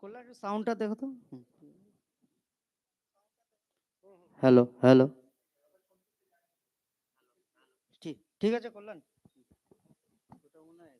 কল্যাণ একটু সাউন্ডটা দেখো তো। Hello hello. ঠিক ঠিক আছে কল্যাণ। ওটা মনে হয়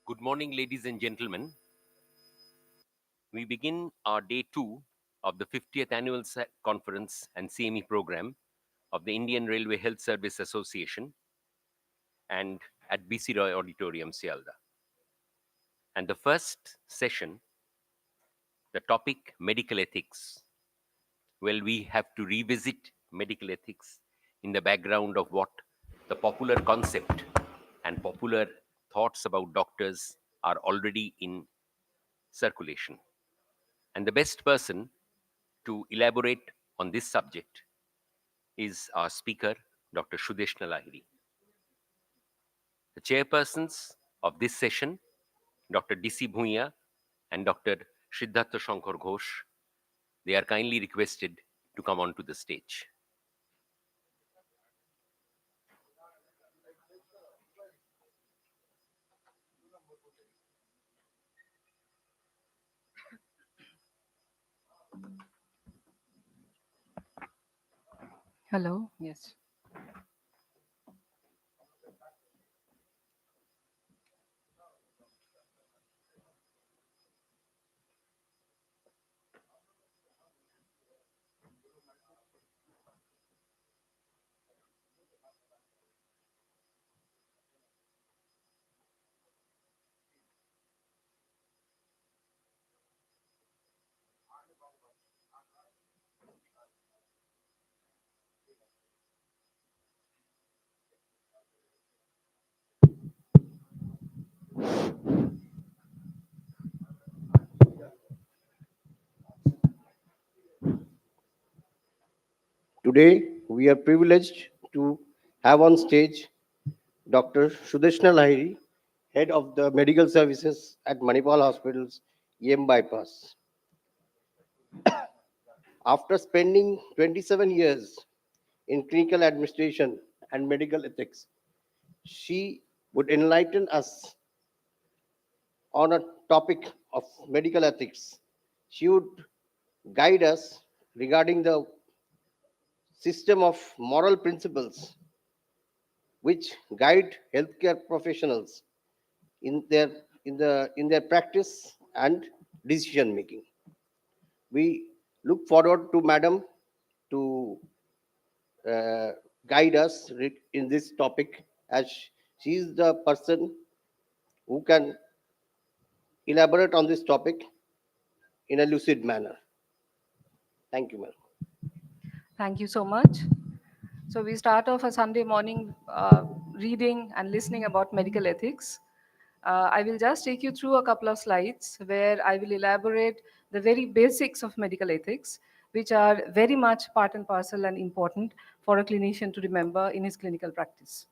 Good morning, ladies and gentlemen. We begin our day two of the 50th Annual Conference and CME program of the Indian Railway Health Service Association and at BC Roy Auditorium, Sialda. And the first session, the topic medical ethics. Well, we have to revisit medical ethics in the background of what the popular concept and popular thoughts about doctors are already in circulation. And the best person to elaborate on this subject is our speaker, Dr. Sudeshna Lahiri. The chairpersons of this session, Dr. DC Bhuiya and Dr. Siddhartha Shankar Ghosh, they are kindly requested to come onto the stage. Hello. Yes. Today, we are privileged to have on stage Dr. Sudeshna Lahiri, Head of the Medical Services at Manipal Hospital's EM Bypass. After spending 27 years in clinical administration and medical ethics, she would enlighten us on a topic of medical ethics. She would guide us regarding the system of moral principles which guide healthcare professionals in their practice and decision making. We look forward to Madam to uh, guide us in this topic, as she is the person who can elaborate on this topic in a lucid manner. Thank you, madam. Thank you so much. So we start off a Sunday morning reading and listening about medical ethics. I will just take you through a couple of slides where I will elaborate the very basics of medical ethics, which are very much part and parcel and important for a clinician to remember in his clinical practice.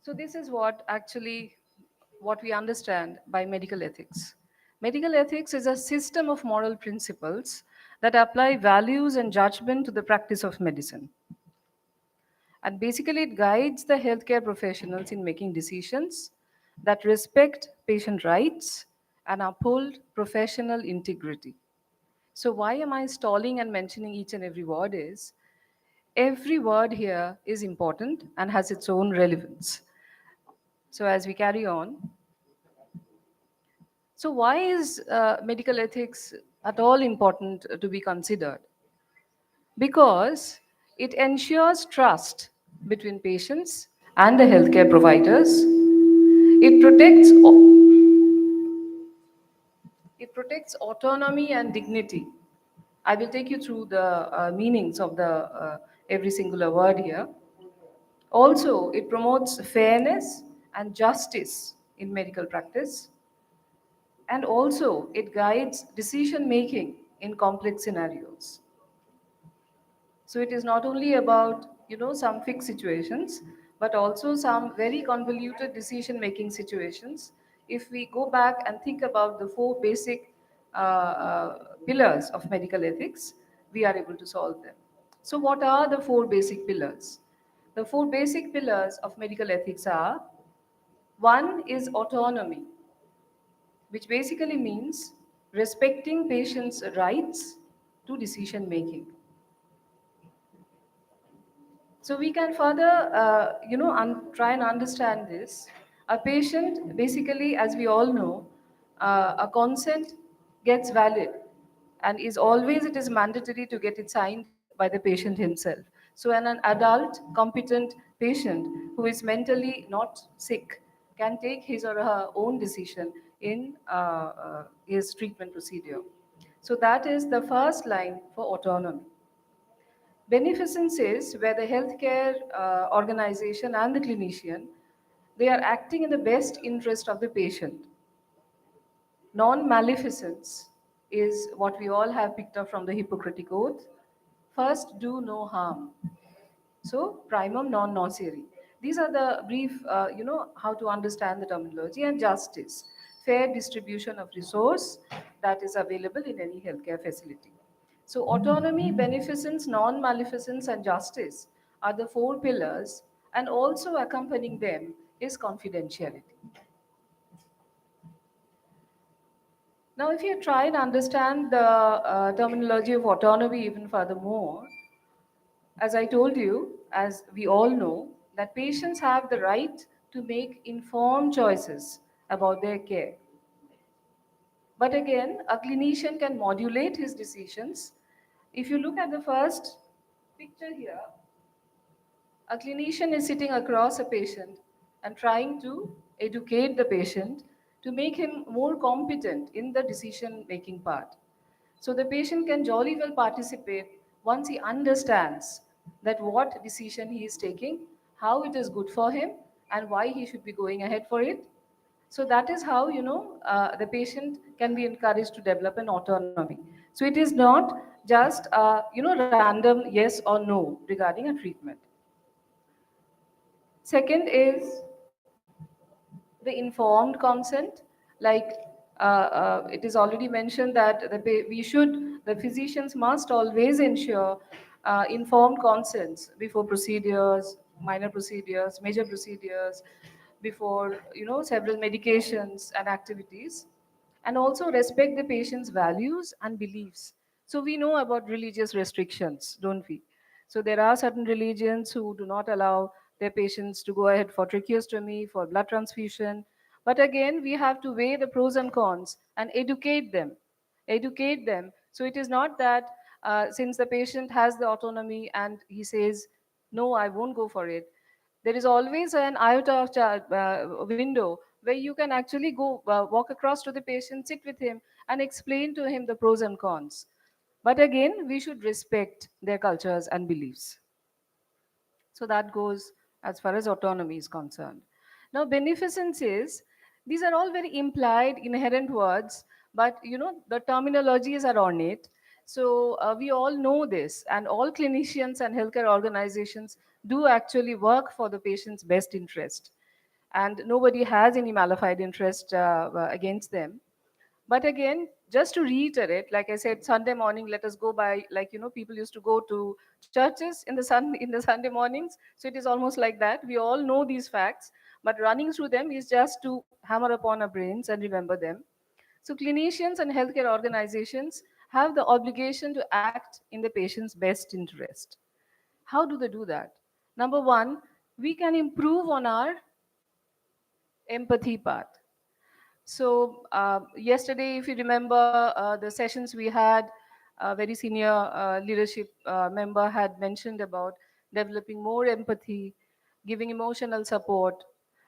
So this is what we understand by medical ethics. Medical ethics is a system of moral principles that apply values and judgment to the practice of medicine. And basically, it guides the healthcare professionals in making decisions that respect patient rights and uphold professional integrity. So, why am I stalling and mentioning each and every word? Is every word here is important and has its own relevance. So, as we carry on, so why is medical ethics at all important to be considered? Because it ensures trust between patients and the healthcare providers. It protects it protects autonomy and dignity. I will take you through the meanings of the every singular word here. Also, it promotes fairness and justice in medical practice. And also, it guides decision making in complex scenarios. So it is not only about some fixed situations, but also some very convoluted decision making situations. If we go back and think about the four basic pillars of medical ethics, we are able to solve them. So what are the four basic pillars? The four basic pillars of medical ethics are: one is autonomy, which basically means respecting patients' rights to decision making. So we can further, try and understand this. A patient, basically, as we all know, a consent gets valid, and is always it is mandatory to get it signed by the patient himself. So an adult, competent patient who is mentally not sick can take his or her own decision in his treatment procedure. So that is the first line for autonomy. Beneficence is where the healthcare organization and the clinician, they are acting in the best interest of the patient. Non-maleficence is what we all have picked up from the Hippocratic Oath. First, do no harm. So, primum non nocere. These are the brief, how to understand the terminology. And justice, fair distribution of resource that is available in any healthcare facility. So, autonomy, beneficence, non maleficence, and justice are the four pillars, and also accompanying them is confidentiality. Now, if you try and understand the terminology of autonomy even furthermore, as I told you, as we all know, that patients have the right to make informed choices about their care. But again, a clinician can modulate his decisions. If you look at the first picture here, a clinician is sitting across a patient and trying to educate the patient to make him more competent in the decision making part. So the patient can jolly well participate once he understands that what decision he is taking, how it is good for him, and why he should be going ahead for it. So that is how the patient can be encouraged to develop an autonomy. So it is not just random yes or no regarding a treatment. Second is the informed consent. Like it is already mentioned that the physicians must always ensure informed consents before procedures, minor procedures, major procedures, before several medications and activities, and also respect the patient's values and beliefs. So we know about religious restrictions, don't we? So there are certain religions who do not allow their patients to go ahead for tracheostomy, for blood transfusion. But again, we have to weigh the pros and cons and educate them. Educate them. So it is not that since the patient has the autonomy and he says, no, I won't go for it, there is always an iota of window where you can actually go walk across to the patient, sit with him, and explain to him the pros and cons. But again, we should respect their cultures and beliefs. So that goes as far as autonomy is concerned. Now, beneficence is, these are all very implied, inherent words, but the terminologies are ornate. So we all know this, and all clinicians and healthcare organizations do actually work for the patient's best interest. And nobody has any malified interest against them. But again, just to reiterate, like I said, Sunday morning, let us go by, like people used to go to churches in the Sunday mornings. So it is almost like that. We all know these facts, but running through them is just to hammer upon our brains and remember them. So clinicians and healthcare organizations have the obligation to act in the patient's best interest. How do they do that? Number one, we can improve on our empathy part. So yesterday, if you remember the sessions we had, a very senior leadership member had mentioned about developing more empathy, giving emotional support.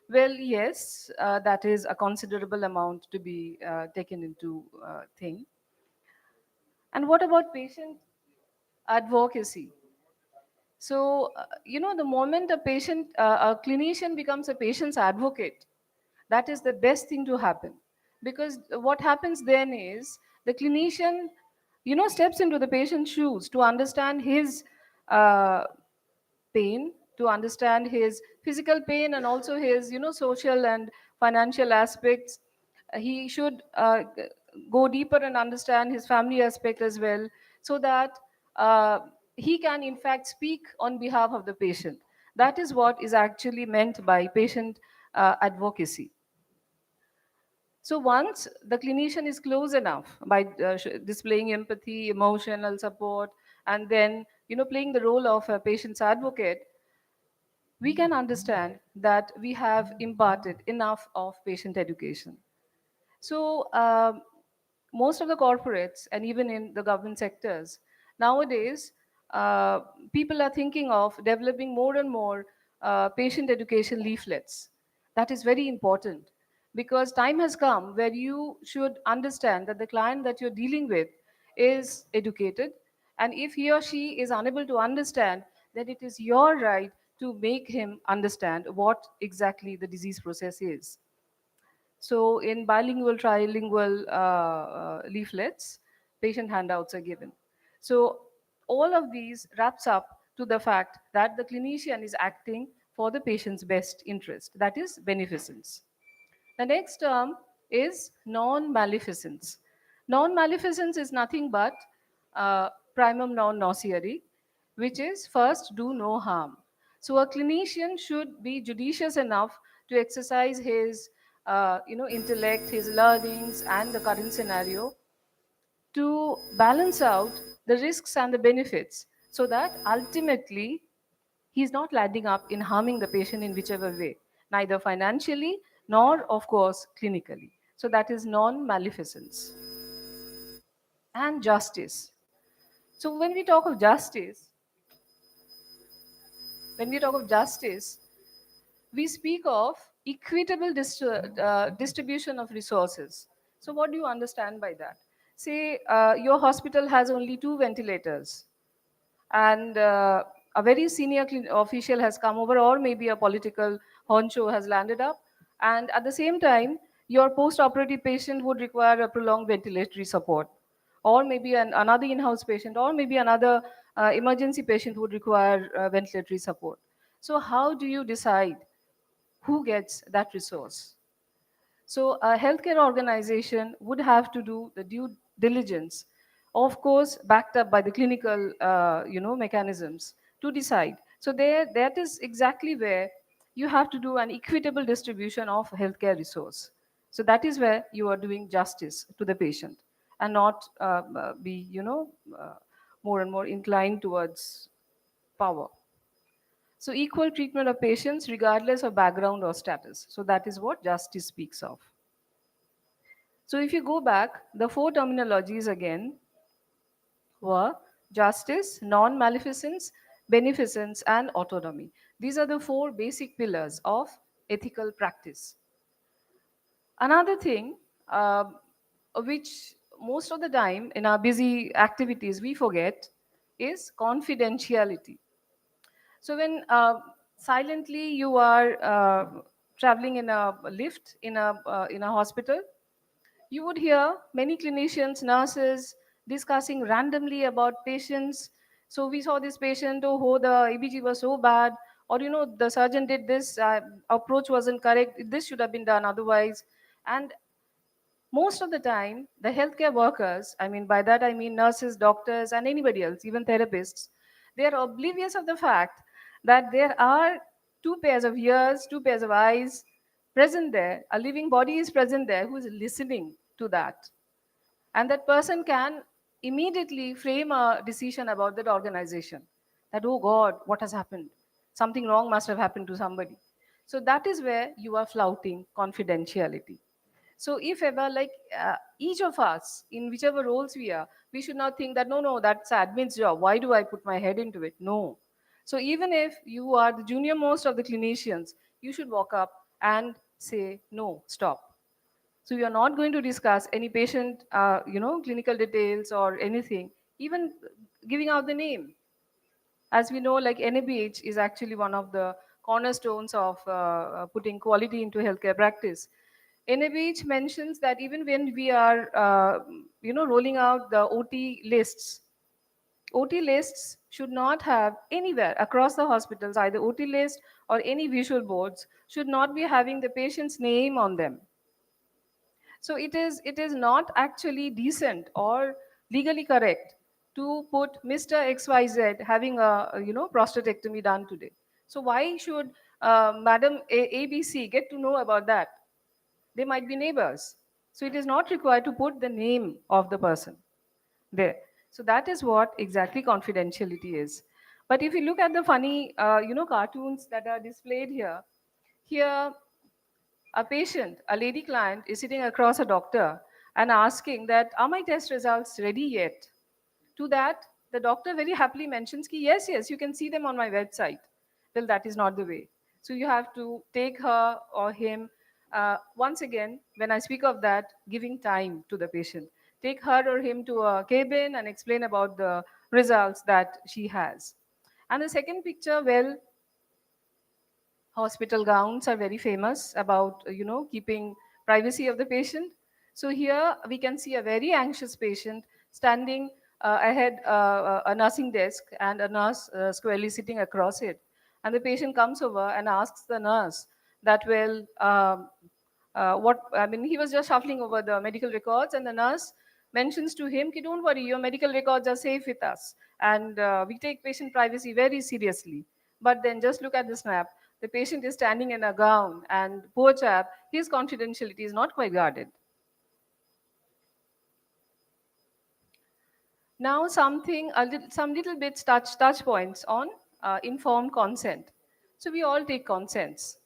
Well, yes, that is a considerable amount to be taken into thing. And what about patient advocacy? So, the moment a clinician becomes a patient's advocate, that is the best thing to happen. Because what happens then is the clinician, steps into the patient's shoes to understand his uh, pain, to understand his physical pain and also his, social and financial aspects. He should go deeper and understand his family aspect as well, so that uh, he can in fact speak on behalf of the patient. That is what is actually meant by patient advocacy. So once the clinician is close enough by displaying empathy, emotional support, and then playing the role of a patient's advocate, we can understand that we have imparted enough of patient education. So, most of the corporates and even in the government sectors, nowadays, uh, people are thinking of developing more and more patient education leaflets. That is very important because time has come where you should understand that the client that you're dealing with is educated. And if he or she is unable to understand, then it is your right to make him understand what exactly the disease process is. So in bilingual, trilingual leaflets, patient handouts are given. So all of these wraps up to the fact that the clinician is acting for the patient's best interest. That is beneficence. The next term is non-maleficence. Non-maleficence is nothing but primum non nocere, which is first do no harm. So a clinician should be judicious enough to exercise his intellect, his learnings, and the current scenario to balance out the risks and the benefits so that ultimately he's not landing up in harming the patient in whichever way, neither financially nor, of course, clinically. So that is non maleficence. And justice. So when we talk of justice, we speak of equitable distribution of resources. So, what do you understand by that? Say your hospital has only 2 ventilators, and a very senior official has come over, or maybe a political honcho has landed up, and at the same time, your post operative patient would require a prolonged ventilatory support, or maybe another in house patient, or maybe another emergency patient would require ventilatory support. So, how do you decide who gets that resource? So a healthcare organization would have to do the due diligence, of course, backed up by the clinical, mechanisms to decide. So there, that is exactly where you have to do an equitable distribution of healthcare resource. So that is where you are doing justice to the patient, and not be, more and more inclined towards power. So equal treatment of patients regardless of background or status. So that is what justice speaks of. So if you go back, the four terminologies again were justice, non-maleficence, beneficence, and autonomy. These are the four basic pillars of ethical practice. Another thing, which most of the time in our busy activities we forget, is confidentiality. So when silently you are traveling in a lift in a hospital, you would hear many clinicians, nurses discussing randomly about patients. So we saw this patient, oh, the EBG was so bad, or the surgeon did this, approach wasn't correct, this should have been done otherwise. And most of the time, the healthcare workers, I mean, by that I mean nurses, doctors, and anybody else, even therapists, they are oblivious of the fact that there are two pairs of ears, two pairs of eyes present there. A living body is present there who is listening to that. And that person can immediately frame a decision about that organization, that, oh God, what has happened? Something wrong must have happened to somebody. So that is where you are flouting confidentiality. So if ever, like each of us, in whichever roles we are, we should not think that, no, no, that's admin's job. Why do I put my head into it? No. So even if you are the junior most of the clinicians, you should walk up and say, no, stop. So you're not going to discuss any patient, clinical details or anything, even giving out the name. As we know, like NABH is actually one of the cornerstones of putting quality into healthcare practice. NABH mentions that even when we are, rolling out the OT lists should not have anywhere across the hospitals, either OT list or any visual boards, should not be having the patient's name on them. So it is not actually decent or legally correct to put Mr. XYZ having a prostatectomy done today. So why should Madam ABC get to know about that? They might be neighbors. So it is not required to put the name of the person there. So that is what exactly confidentiality is. But if you look at the funny, cartoons that are displayed here, here a patient, a lady client, is sitting across a doctor and asking that, are my test results ready yet? To that, the doctor very happily mentions, ki, yes, yes, you can see them on my website. Well, that is not the way. So you have to take her or him, once again, when I speak of that, giving time to the patient. Take her or him to a cabin and explain about the results that she has. And the second picture, well, hospital gowns are very famous about keeping privacy of the patient. So here we can see a very anxious patient standing ahead a nursing desk, and a nurse squarely sitting across it, and the patient comes over and asks the nurse that, well, what I mean, he was just shuffling over the medical records, and the nurse mentions to him, "Ki, don't worry, your medical records are safe with us, and we take patient privacy very seriously." But then just look at the snap. The patient is standing in a gown, and poor chap, his confidentiality is not quite guarded. Now, some little bits touch points on informed consent. So we all take consents,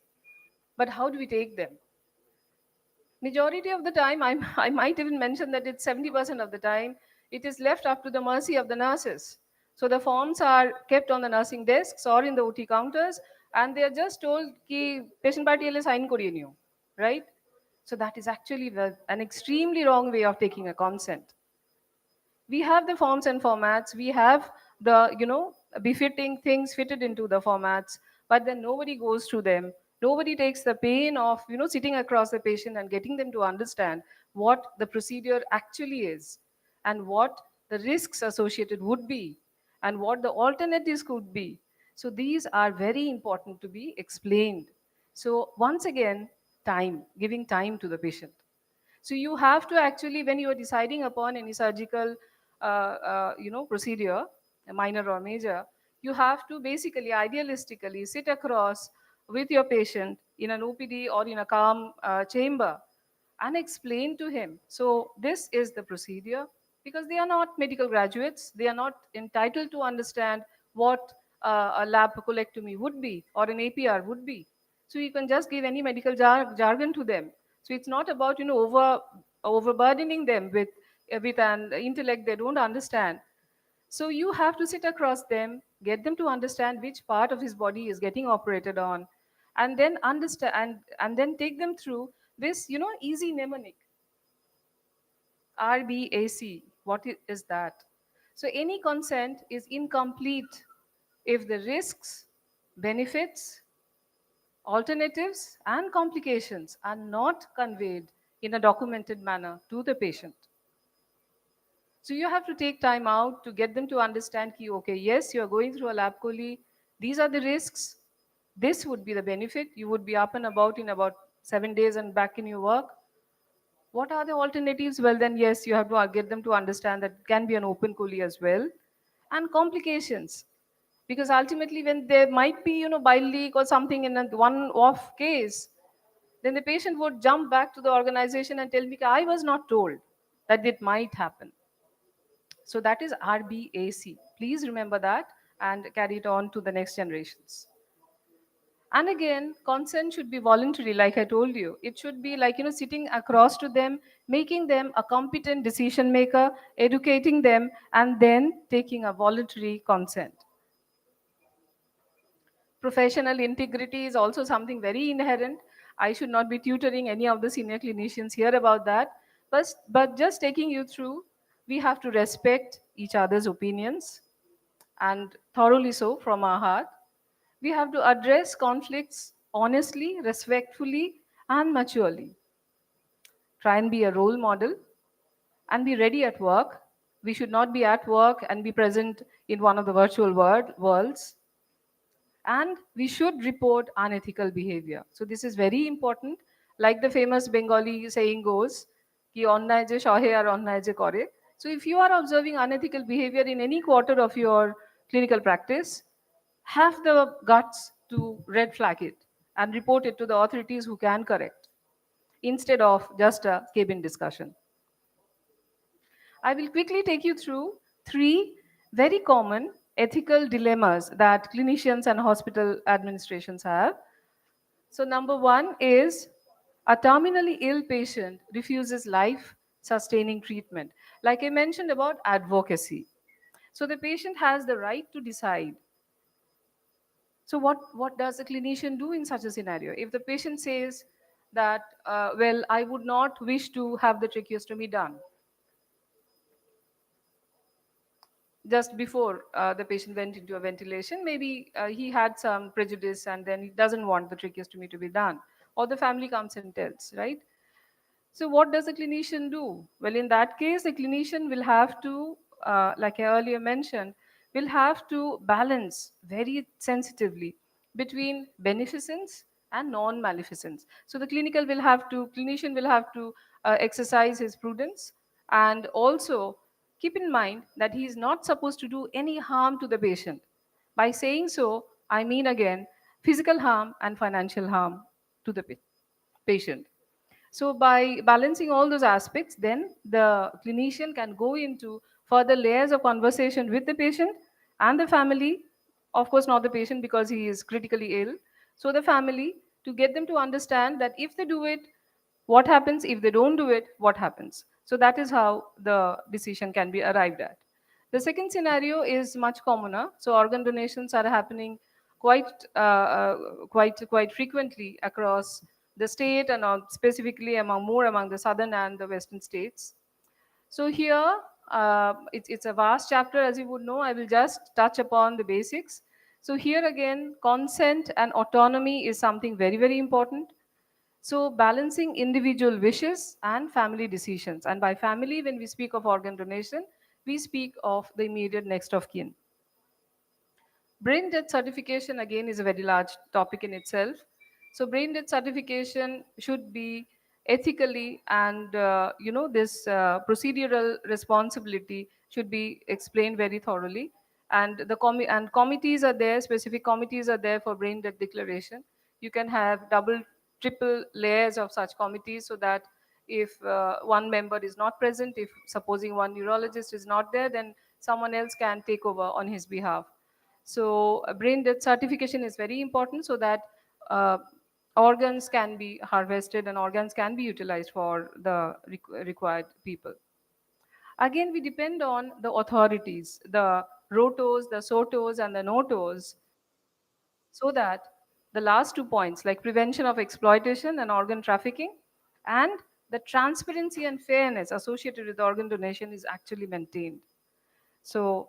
but how do we take them? Majority of the time, I might even mention that it's 70% of the time, it is left up to the mercy of the nurses. So the forms are kept on the nursing desks or in the OT counters, and they are just told, ki patient party le sign koriye niyo, right? So that is actually an extremely wrong way of taking a consent. We have the forms and formats, we have the befitting things fitted into the formats, but then nobody goes through them, nobody takes the pain of sitting across the patient and getting them to understand what the procedure actually is, and what the risks associated would be, and what the alternatives could be. So these are very important to be explained. So once again, time, giving time to the patient. So you have to actually, when you are deciding upon any surgical, procedure, minor or major, you have to basically, idealistically, sit across with your patient in an OPD or in a calm chamber and explain to him. So this is the procedure, because they are not medical graduates. They are not entitled to understand what a laparocolectomy would be or an APR would be. So you can just give any medical jargon to them. So it's not about overburdening them with an intellect they don't understand. So you have to sit across them, get them to understand which part of his body is getting operated on, and then understand and then take them through this easy mnemonic. RBAC. What is that? So any consent is incomplete if the risks, benefits, alternatives, and complications are not conveyed in a documented manner to the patient. So you have to take time out to get them to understand, ki, okay, yes, you are going through a lab chole. These are the risks. This would be the benefit. You would be up and about in about 7 days and back in your work. What are the alternatives? Well, then, yes, you have to get them to understand that it can be an open chole as well. And complications. Because ultimately, when there might be, bile leak or something in a one-off case, then the patient would jump back to the organization and tell me, I was not told that it might happen. So that is RBAC. Please remember that and carry it on to the next generations. And again, consent should be voluntary, like I told you. It should be like, sitting across to them, making them a competent decision maker, educating them, and then taking a voluntary consent. Professional integrity is also something very inherent. I should not be tutoring any of the senior clinicians here about that. But just taking you through, we have to respect each other's opinions, and thoroughly so from our heart. We have to address conflicts honestly, respectfully, and maturely. Try and be a role model and be ready at work. We should not be at work and be present in one of the virtual worlds. And we should report unethical behavior. So this is very important. Like the famous Bengali saying goes, ki onnay je shohe ar onnay je kore. So if you are observing unethical behavior in any quarter of your clinical practice, have the guts to red flag it and report it to the authorities who can correct, instead of just a cabin discussion. I will quickly take you through 3 very common ethical dilemmas that clinicians and hospital administrations have. So, number one is a terminally ill patient refuses life sustaining treatment. Like I mentioned about advocacy. So, the patient has the right to decide. So, what does a clinician do in such a scenario? If the patient says that, well, I would not wish to have the tracheostomy done, just before the patient went into a ventilation, maybe he had some prejudice and then he doesn't want the tracheostomy to be done, or the family comes and tells, right? So, what does a clinician do? Well, in that case, the clinician will have to, like I earlier mentioned, will have to balance very sensitively between beneficence and non-maleficence. So, the clinician will have to exercise his prudence, and also keep in mind that he is not supposed to do any harm to the patient. By saying so, I mean again physical harm and financial harm to the patient. So by balancing all those aspects, then the clinician can go into further layers of conversation with the patient and the family. Of course, not the patient because he is critically ill. So the family, to get them to understand that if they do it, what happens? If they don't do it, what happens? So that is how the decision can be arrived at. The second scenario is much commoner. So organ donations are happening quite frequently across the state, and specifically among the southern and the western states. So here, it's a vast chapter, as you would know. I will just touch upon the basics. So here again, consent and autonomy is something very, very important. So balancing individual wishes and family decisions. And by family, when we speak of organ donation, we speak of the immediate next of kin. Brain death certification again is a very large topic in itself. So brain death certification should be ethically, and this procedural responsibility should be explained very thoroughly. And committees are there, specific committees are there for brain death declaration. You can have double, triple layers of such committees, so that if one member is not present, if supposing one neurologist is not there, then someone else can take over on his behalf. So brain death certification is very important, so that uh, organs can be harvested and organs can be utilized for the required people. Again, we depend on the authorities, the rotos, the sotos, and the notos, so that the last 2 points, like prevention of exploitation and organ trafficking, and the transparency and fairness associated with organ donation, is actually maintained. So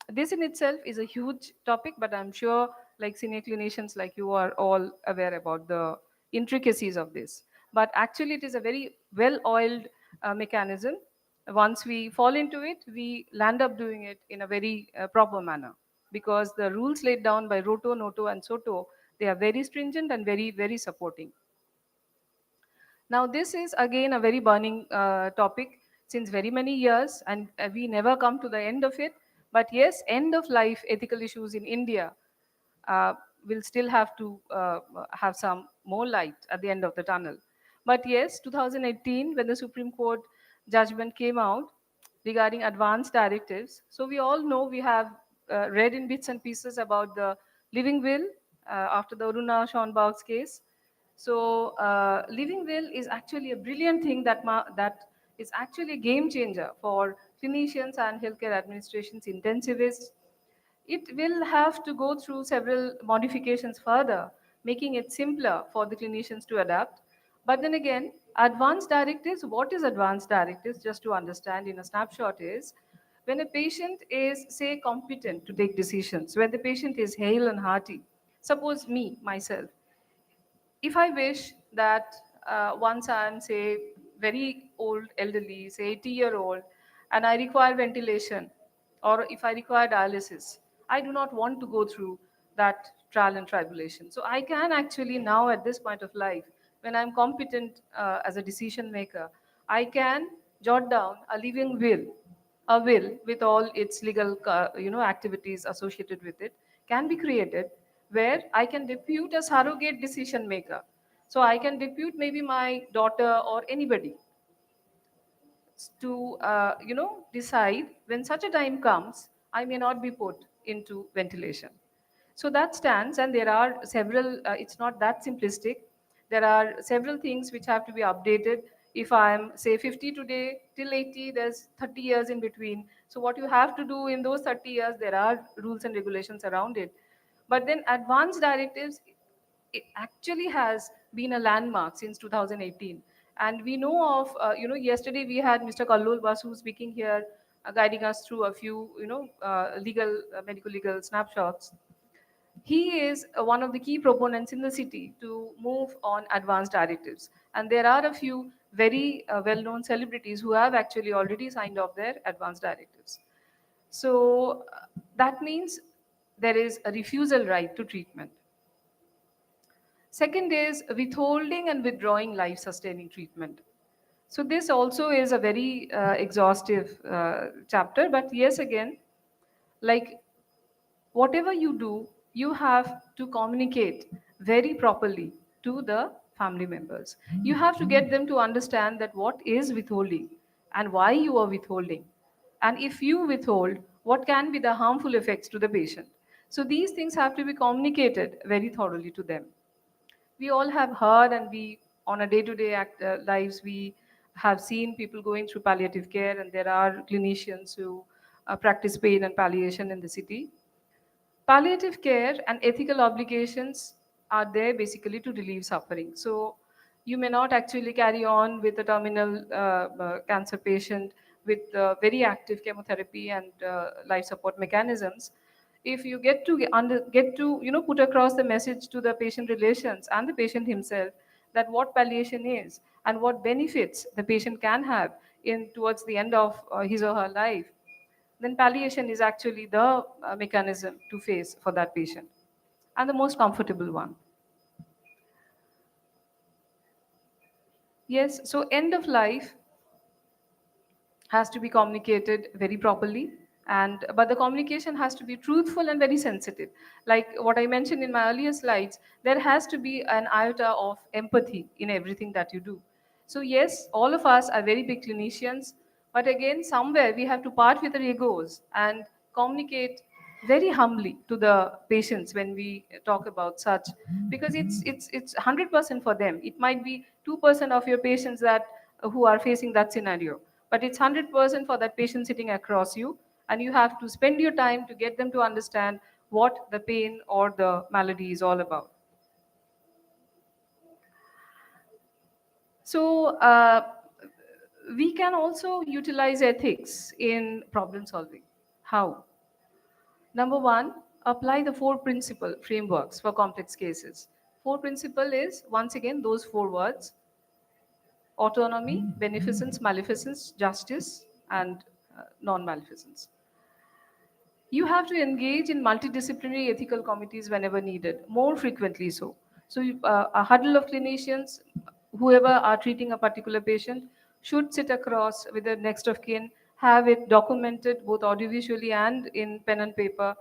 this in itself is a huge topic, but I'm sure like senior clinicians like you are all aware about the intricacies of this. But actually it is a very well-oiled mechanism. Once we fall into it, we land up doing it in a very proper manner, because the rules laid down by Roto, Noto, and Soto, they are very stringent and very, very supporting. Now, this is again a very burning topic since very many years, and we never come to the end of it. But yes, end of life ethical issues in India uh, will still have to have some more light at the end of the tunnel. But yes, 2018, when the Supreme Court judgment came out regarding advanced directives, so we all know, we have read in bits and pieces about the living will after the Aruna Schonbach's case. So, living will is actually a brilliant thing that is actually a game changer for clinicians and healthcare administrations, intensivists. It will have to go through several modifications further, making it simpler for the clinicians to adapt. But then again, advanced directives, what is advanced directives, just to understand in a snapshot, is when a patient is, say, competent to take decisions, when the patient is hale and hearty, suppose me, myself, if I wish that once I'm, say, very old, elderly, say 80-year-old, and I require ventilation, or if I require dialysis, I do not want to go through that trial and tribulation. So I can actually now, at this point of life, when I'm competent as a decision maker, I can jot down a will with all its legal activities associated with it, can be created, where I can depute a surrogate decision maker. So I can depute maybe my daughter or anybody to decide when such a time comes. I may not be put into ventilation. So that stands, and there are several, it's not that simplistic. There are several things which have to be updated. If I'm, say, 50 today, till 80, there's 30 years in between. So what you have to do in those 30 years, there are rules and regulations around it. But then advanced directives, it actually has been a landmark since 2018. And we know of, yesterday we had Mr. Kallol Basu speaking here, guiding us through a few, medical legal snapshots. He is one of the key proponents in the city to move on advanced directives. And there are a few very well-known celebrities who have actually already signed off their advanced directives. So that means there is a refusal right to treatment. Second is withholding and withdrawing life-sustaining treatment. So this also is a very exhaustive chapter, but yes, again, like whatever you do, you have to communicate very properly to the family members. You have to get them to understand that what is withholding and why you are withholding. And if you withhold, what can be the harmful effects to the patient. So these things have to be communicated very thoroughly to them. We all have heard, and we, on a day-to-day lives, we have seen people going through palliative care, and there are clinicians who practice pain and palliation in the city. Palliative care and ethical obligations are there basically to relieve suffering. So you may not actually carry on with a terminal cancer patient with very active chemotherapy and life support mechanisms. If you get to put across the message to the patient relations and the patient himself that what palliation is and what benefits the patient can have in towards the end of his or her life, then palliation is actually the mechanism to face for that patient, and the most comfortable one. Yes, so end of life has to be communicated very properly, and but the communication has to be truthful and very sensitive. Like what I mentioned in my earlier slides, there has to be an iota of empathy in everything that you do. So yes, all of us are very big clinicians, but again, somewhere we have to part with our egos and communicate very humbly to the patients when we talk about such, because it's 100% for them. It might be 2% of your patients that who are facing that scenario, but it's 100% for that patient sitting across you, and you have to spend your time to get them to understand what the pain or the malady is all about. So we can also utilize ethics in problem solving. How? Number one, apply the 4 principle frameworks for complex cases. 4 principle is, once again, those 4 words: autonomy, beneficence, maleficence, justice, and non-maleficence. You have to engage in multidisciplinary ethical committees whenever needed, more frequently so. So a huddle of clinicians, whoever are treating a particular patient, should sit across with the next of kin, have it documented both audiovisually and in pen and paper,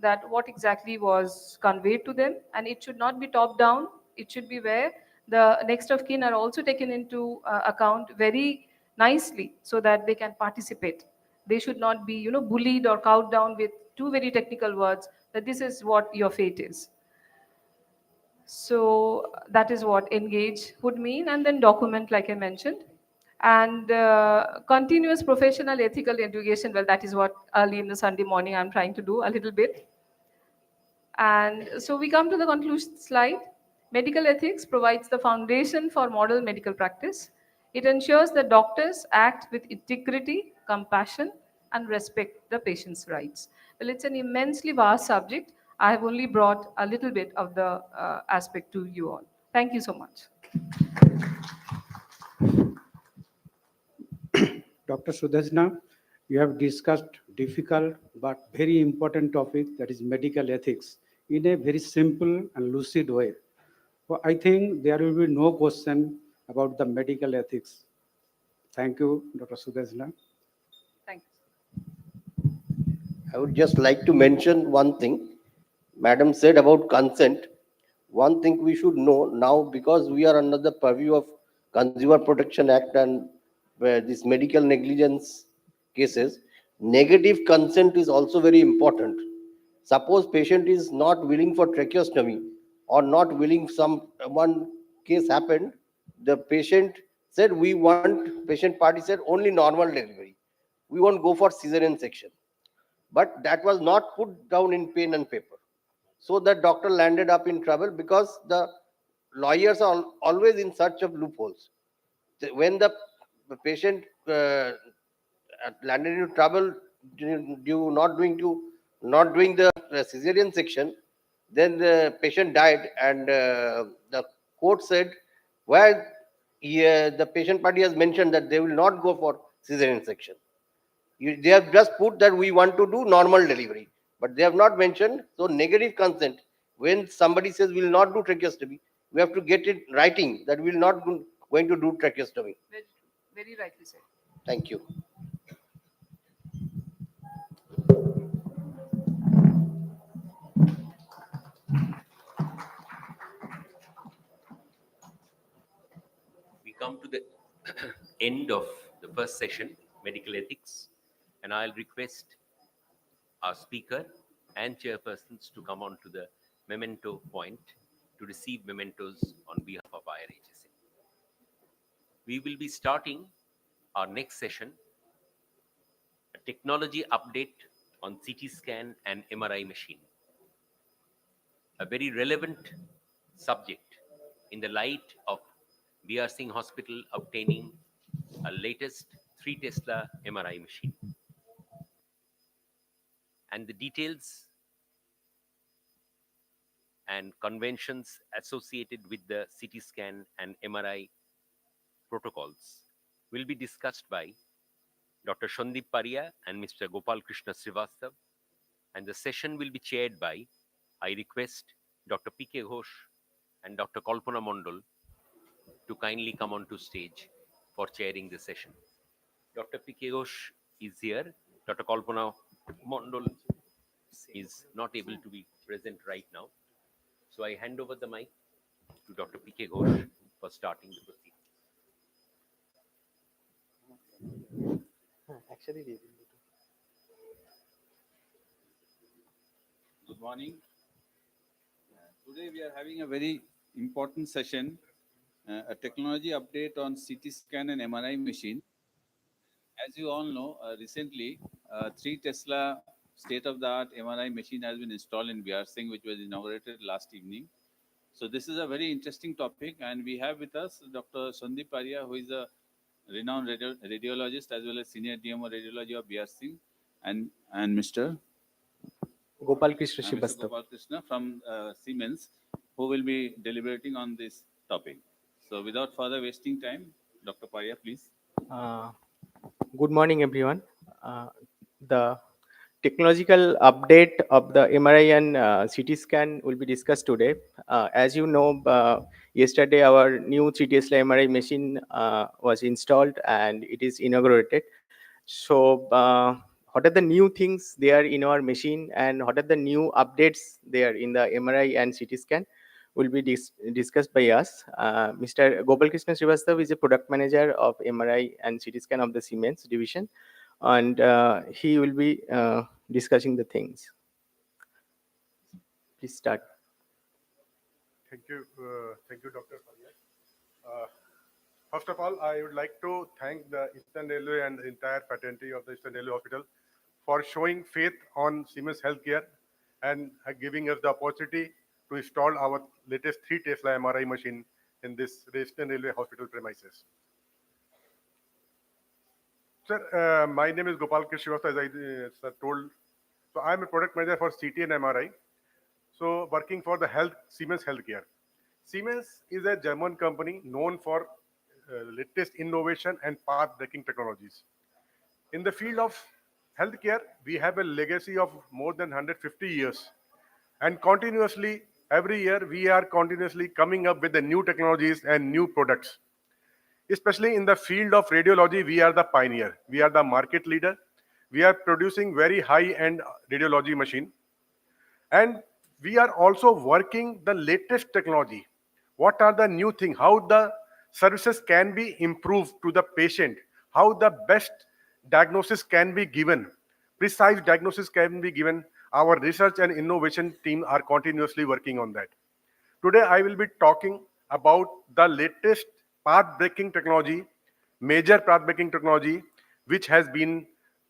that what exactly was conveyed to them. And it should not be top down. It should be where the next of kin are also taken into account very nicely so that they can participate. They should not be bullied or cowed down with 2 very technical words that this is what your fate is. So that is what engage would mean. And then document, like I mentioned. And continuous professional ethical education, well, that is what early in the Sunday morning I'm trying to do a little bit. And so we come to the conclusion slide. Medical ethics provides the foundation for model medical practice. It ensures that doctors act with integrity, compassion, and respect the patient's rights. Well, it's an immensely vast subject. I have only brought a little bit of the aspect to you all. Thank you so much. Dr. Sudhajna, you have discussed difficult but very important topic, that is medical ethics, in a very simple and lucid way. So I think there will be no question about the medical ethics. Thank you, Dr. Sudhajna. Thank you. I would just like to mention one thing. Madam said about consent. One thing we should know now, because we are under the purview of Consumer Protection Act and where this medical negligence cases, negative consent is also very important. Suppose patient is not willing for tracheostomy or not willing, one case happened, the patient said, patient party said only normal delivery. We won't go for cesarean section. But that was not put down in pen and paper. So the doctor landed up in trouble because the lawyers are always in search of loopholes. When the patient landed into trouble due not doing the cesarean section, then the patient died, and the court said, where the patient party has mentioned that they will not go for cesarean section. They have just put that we want to do normal delivery, but they have not mentioned. So negative consent, when somebody says we will not do tracheostomy, we have to get it writing that we will not going to do tracheostomy. Very true. Very rightly said. Thank you. We come to the end of the first session, medical ethics, and I'll request our speaker and chairpersons to come on to the memento point to receive mementos on behalf of IRHSA. We will be starting our next session, a technology update on CT scan and MRI machine, a very relevant subject in the light of B.R. Singh Hospital obtaining a latest 3 Tesla MRI machine. And the details and conventions associated with the CT scan and MRI protocols will be discussed by Dr. Sandip Paria and Mr. Gopal Krishna Srivastav, and the session will be chaired by, I request Dr. P.K. Ghosh and Dr. Kalpana Mondal to kindly come onto stage for chairing the session. Dr. P.K. Ghosh is here. Dr. Kalpana Mondal is not able to be present right now. So I hand over the mic to Dr. P.K. Ghosh for starting the proceedings. Good morning. Today we are having a very important session, a technology update on CT scan and MRI machine. As you all know, recently 3 Tesla state-of-the-art MRI machine has been installed in B.R. Singh, which was inaugurated last evening. So this is a very interesting topic, and we have with us Dr. Sandip Paria, who is a renowned radiologist as well as senior DMO radiology of B.R. Singh, and Mr. Gopal Krishna Mr. Srivastav. Gopal Krishna from Siemens, who will be deliberating on this topic. So without further wasting time, Dr. Paria, please. Good morning, everyone. The technological update of the MRI and CT scan will be discussed today. As you know, yesterday our new 3 Tesla MRI machine was installed and it is inaugurated. So, what are the new things there in our machine and what are the new updates there in the MRI and CT scan will be discussed by us. Mr. Gopal Krishna Srivastav is a product manager of MRI and CT scan of the Siemens division, and he will be discussing the things. Please start. Thank you, Dr. Paria. First of all, I would like to thank the Eastern Railway and the entire fraternity of the Eastern Railway Hospital for showing faith on Siemens Healthcare and giving us the opportunity to install our latest 3 Tesla MRI machine in this Eastern Railway Hospital premises. Sir, my name is Gopal Krishna Srivastav, as I sir told. So I am a product manager for CT and MRI. So working for the Siemens Healthcare. Siemens is a German company known for latest innovation and path-breaking technologies. In the field of healthcare, we have a legacy of more than 150 years. And continuously, every year, we are continuously coming up with the new technologies and new products. Especially in the field of radiology, we are the pioneer. We are the market leader. We are producing very high-end radiology machine. And we are also working the latest technology. What are the new things? How the services can be improved to the patient? How the best diagnosis can be given? Precise diagnosis can be given our research and innovation team are continuously working on that. Today, I will be talking about the latest path-breaking technology, major path-breaking technology, which has been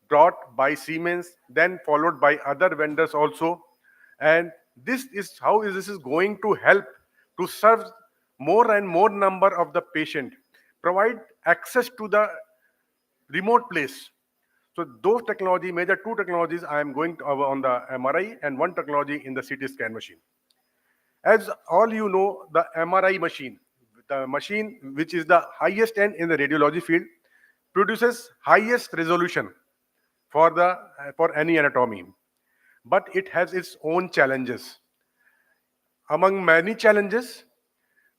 brought by Siemens, then followed by other vendors also. And this is going to help to serve more and more number of the patient, provide access to the remote place. So those technology, major two technologies, I am going to, on the MRI and one technology in the CT scan machine. As all you know, the MRI machine, the machine which is the highest end in the radiology field, produces highest resolution for any anatomy, but it has its own challenges. Among many challenges,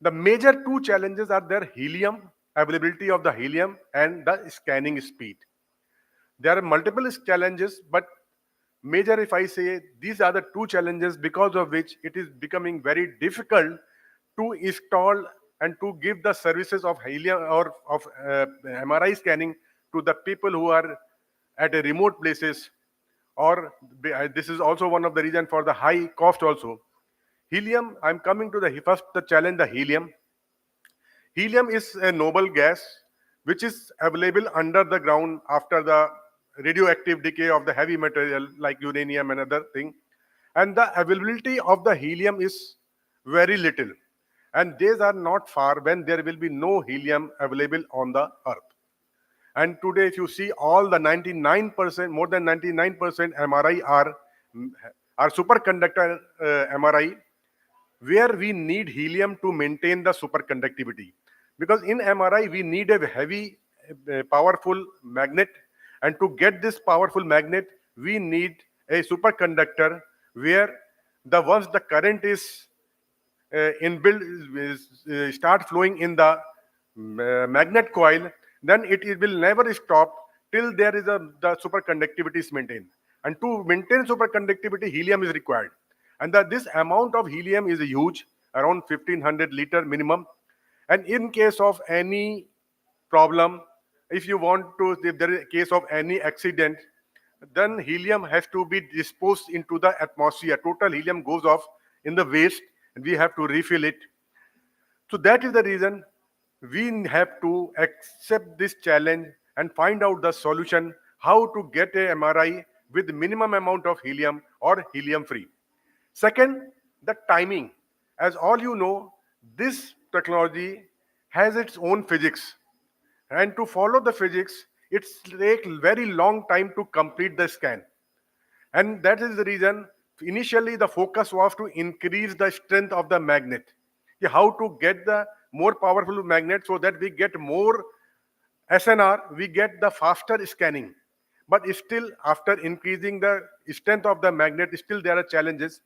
the major two challenges are their helium, availability of the helium, and the scanning speed. There are multiple challenges, but major, if I say, these are the two challenges because of which it is becoming very difficult to install and to give the services of helium or of MRI scanning to the people who are at a remote places, or this is also one of the reason for the high cost also. Helium, I'm coming to the first the challenge, the helium. Helium is a noble gas which is available under the ground after the radioactive decay of the heavy material like uranium and other thing. And the availability of the helium is very little. And these are not far when there will be no helium available on the earth. And today, if you see all the 99%, more than 99% MRI are superconductor MRI, where we need helium to maintain the superconductivity. Because in MRI, we need a heavy, powerful magnet. And to get this powerful magnet, we need a superconductor where once the current is inbuilt, start flowing in the magnet coil, then it will never stop till there is the superconductivity is maintained. And to maintain superconductivity, helium is required. And this amount of helium is huge, around 1500 liter minimum. And in case of any problem, if there is a case of any accident, then helium has to be disposed into the atmosphere. Total helium goes off in the waste, and we have to refill it. So that is the reason we have to accept this challenge and find out the solution, how to get a MRI with minimum amount of helium or helium free. Second, the timing. As all you know, this technology has its own physics. And to follow the physics, it takes very long time to complete the scan. And that is the reason initially the focus was to increase the strength of the magnet. How to get the more powerful magnet so that we get more SNR, we get the faster scanning. But still, after increasing the strength of the magnet, still there are challenges.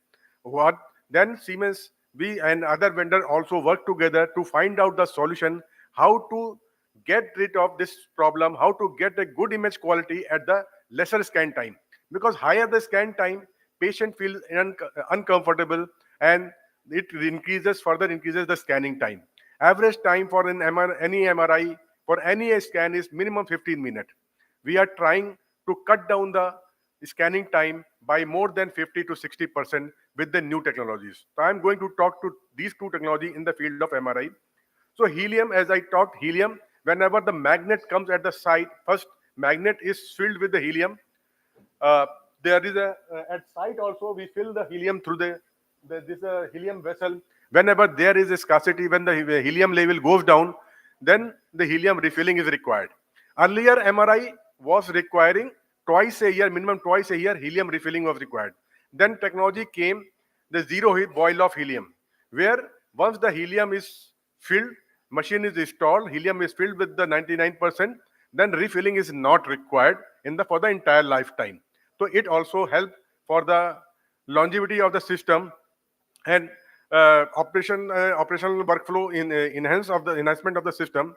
Then Siemens, we and other vendor also work together to find out the solution, how to get rid of this problem, how to get a good image quality at the lesser scan time. Because higher the scan time, patient feels uncomfortable, and it further increases the scanning time. Average time for any MRI for any scan is minimum 15 minutes. We are trying to cut down the scanning time by more than 50 to 60% with the new technologies. So I'm going to talk to these two technologies in the field of MRI. So helium, as I talked, helium, whenever the magnet comes at the site, first magnet is filled with the helium. There is at site also, we fill the helium through this helium vessel. Whenever there is a scarcity, when the helium level goes down, then the helium refilling is required. Earlier, MRI was requiring twice a year, minimum twice a year, helium refilling was required. Then technology came, the zero heat boil of helium, where once the helium is filled, machine is installed, helium is filled with the 99%, then refilling is not required for the entire lifetime. So it also helps for the longevity of the system and operational workflow in enhancement of the system.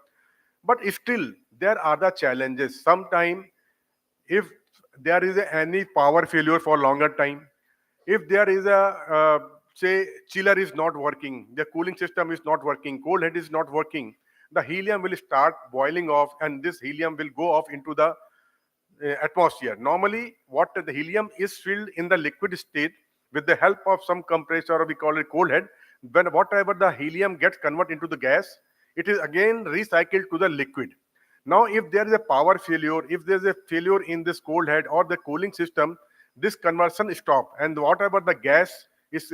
But still, there are the challenges. Sometimes, if there is any power failure for longer time, if there is say chiller is not working, the cooling system is not working, cold head is not working, the helium will start boiling off, and this helium will go off into the atmosphere. Normally, what the helium is filled in the liquid state with the help of some compressor, or we call it cold head. When whatever the helium gets converted into the gas, it is again recycled to the liquid. Now, if there is a power failure, if there is a failure in this cold head or the cooling system, this conversion stop, and whatever the gas is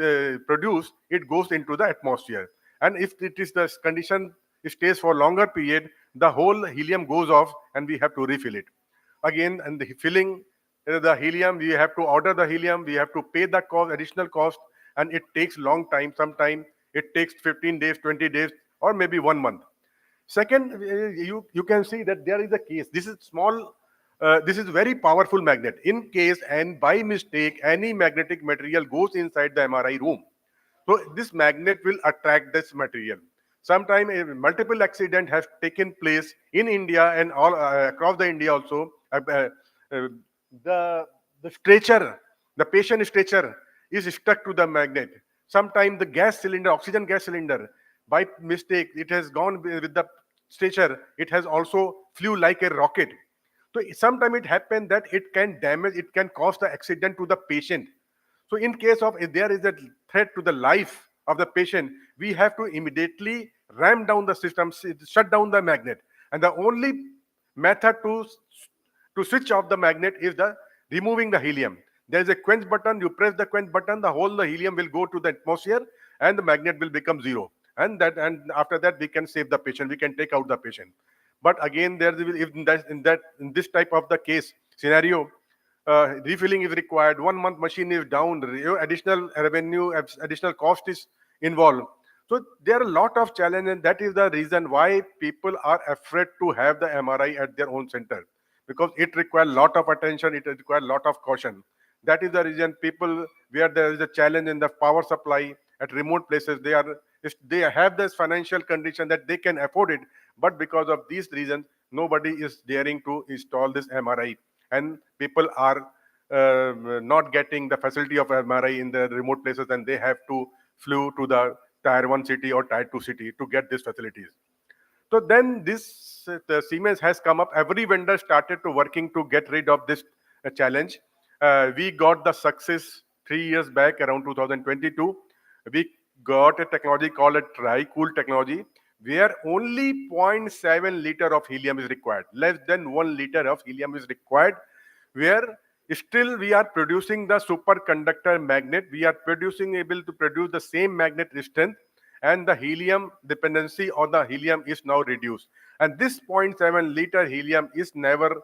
produced, it goes into the atmosphere. And if it is the condition stays for longer period, the whole helium goes off and we have to refill it. Again, and the filling the helium, we have to order the helium, we have to pay the cost, additional cost, and it takes long time. Sometime it takes 15 days, 20 days, or maybe 1 month. Second, you can see that there is a case. This is small. This is very powerful magnet. In case and by mistake any magnetic material goes inside the MRI room, so this magnet will attract this material. Sometime a multiple accident has taken place in India and all across the India also. Uh, the stretcher, the patient stretcher is stuck to the magnet. Sometimes the gas cylinder, oxygen gas cylinder, by mistake, it has gone with the stretcher. It has also flew like a rocket. So sometimes it happens that it can damage, it can cause the accident to the patient. So in case of if there is a threat to the life of the patient, we have to immediately ram down the system, shut down the magnet. And the only method to switch off the magnet is the removing the helium. There is a quench button. You press the quench button, the whole the helium will go to the atmosphere, and the magnet will become zero. And after that we can save the patient. We can take out the patient. But again, there will if in this type of the case scenario, refilling is required. 1 month machine is down. Additional revenue, additional cost is involved. So there are a lot of challenges, and that is the reason why people are afraid to have the MRI at their own center, because it requires a lot of attention, it requires a lot of caution. That is the reason people, where there is a challenge in the power supply at remote places, they have this financial condition that they can afford it, but because of these reasons, nobody is daring to install this MRI, and people are not getting the facility of MRI in the remote places, and they have to flew to the tier 1 city or tier 2 city to get these facilities. So then the Siemens has come up. Every vendor started to working to get rid of this challenge. We got the success 3 years back, around 2022. We got a technology called a tri-cool technology, where only 0.7 liter of helium is required. Less than 1 liter of helium is required, where still we are producing the superconductor magnet. We are able to produce the same magnet strength, and the helium dependency on the helium is now reduced. And this 0.7 liter helium is never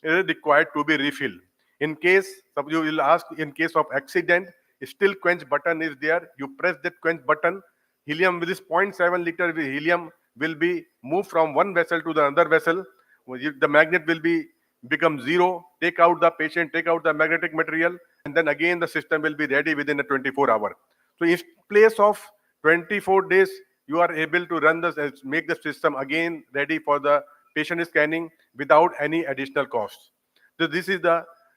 required to be refilled. In case, you will ask, in case of accident, still quench button is there. You press that quench button, helium with this 0.7 liter helium will be moved from one vessel to the other vessel. The magnet will become zero. Take out the patient, take out the magnetic material, and then again the system will be ready within a 24 hour. So in place of 24 days, you are able to run this, make the system again ready for the patient scanning without any additional costs. So this is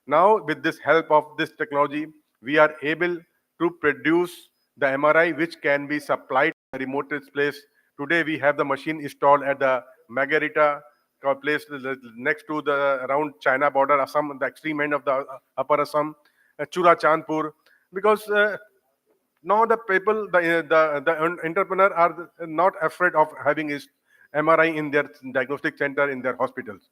now with this help of this technology, we are able to produce the MRI which can be supplied to the remotest place. Today we have the machine installed at the Margarita place next to the around China border, Assam, the extreme end of the upper Assam, Chura Chandpur, because now the people, the entrepreneur are not afraid of having his MRI in their diagnostic center, in their hospitals.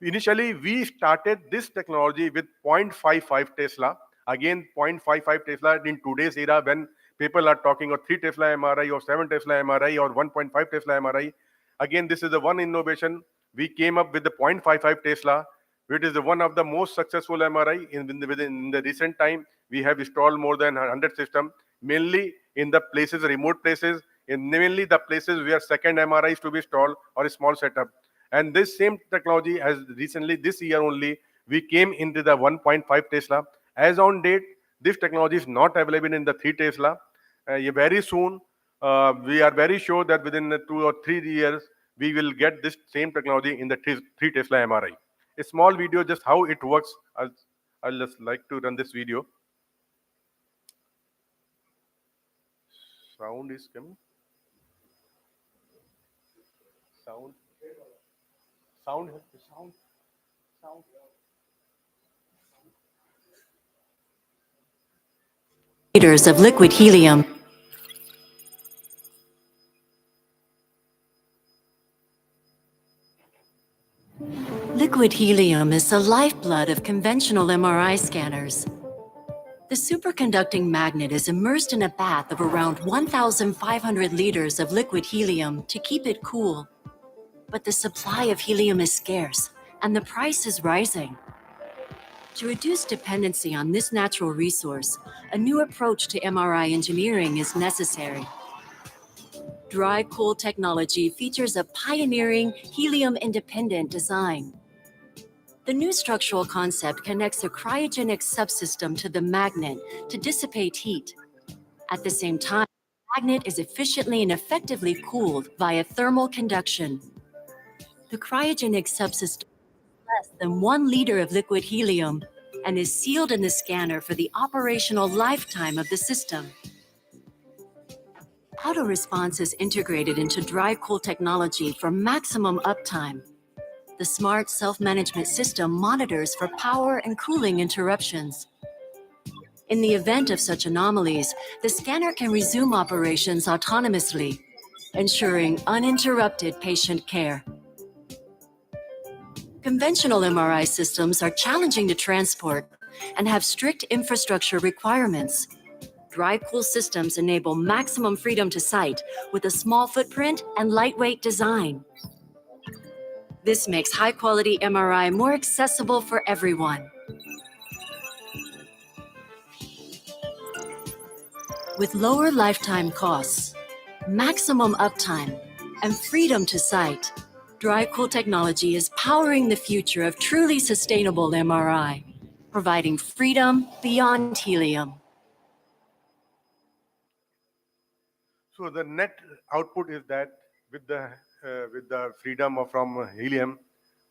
Initially, we started this technology with 0.55 Tesla. Again, 0.55 Tesla in today's era, when people are talking of 3 Tesla MRI or 7 Tesla MRI or 1.5 Tesla MRI. Again, this is the one innovation. We came up with the 0.55 Tesla, which is one of the most successful MRI within the recent time. We have installed more than 100 systems, mainly in the places, remote places, in mainly the places where second MRI is to be installed or a small setup. And this same technology has recently, this year only, we came into the 1.5 Tesla. As on date, this technology is not available in the 3 Tesla. Very soon, we are very sure that within 2 or 3 years, we will get this same technology in the 3 Tesla MRI. A small video just how it works. I'll just like to run this video. Sound is coming. Sound. liters of liquid helium. Liquid helium is the lifeblood of conventional MRI scanners. The superconducting magnet is immersed in a bath of around 1,500 liters of liquid helium to keep it cool. But the supply of helium is scarce, and the price is rising. To reduce dependency on this natural resource, a new approach to MRI engineering is necessary. Dry cool technology features a pioneering helium-independent design. The new structural concept connects a cryogenic subsystem to the magnet to dissipate heat. At the same time, the magnet is efficiently and effectively cooled via thermal conduction. The cryogenic subsystem is less than 1 liter of liquid helium and is sealed in the scanner for the operational lifetime of the system. Auto-response is integrated into dry cool technology for maximum uptime. The smart self-management system monitors for power and cooling interruptions. In the event of such anomalies, the scanner can resume operations autonomously, ensuring uninterrupted patient care. Conventional MRI systems are challenging to transport and have strict infrastructure requirements. Dry cool systems enable maximum freedom to site with a small footprint and lightweight design. This makes high-quality MRI more accessible for everyone. With lower lifetime costs, maximum uptime, and freedom to site, dry cool technology is powering the future of truly sustainable MRI, providing freedom beyond helium. So the net output is that with the freedom from helium,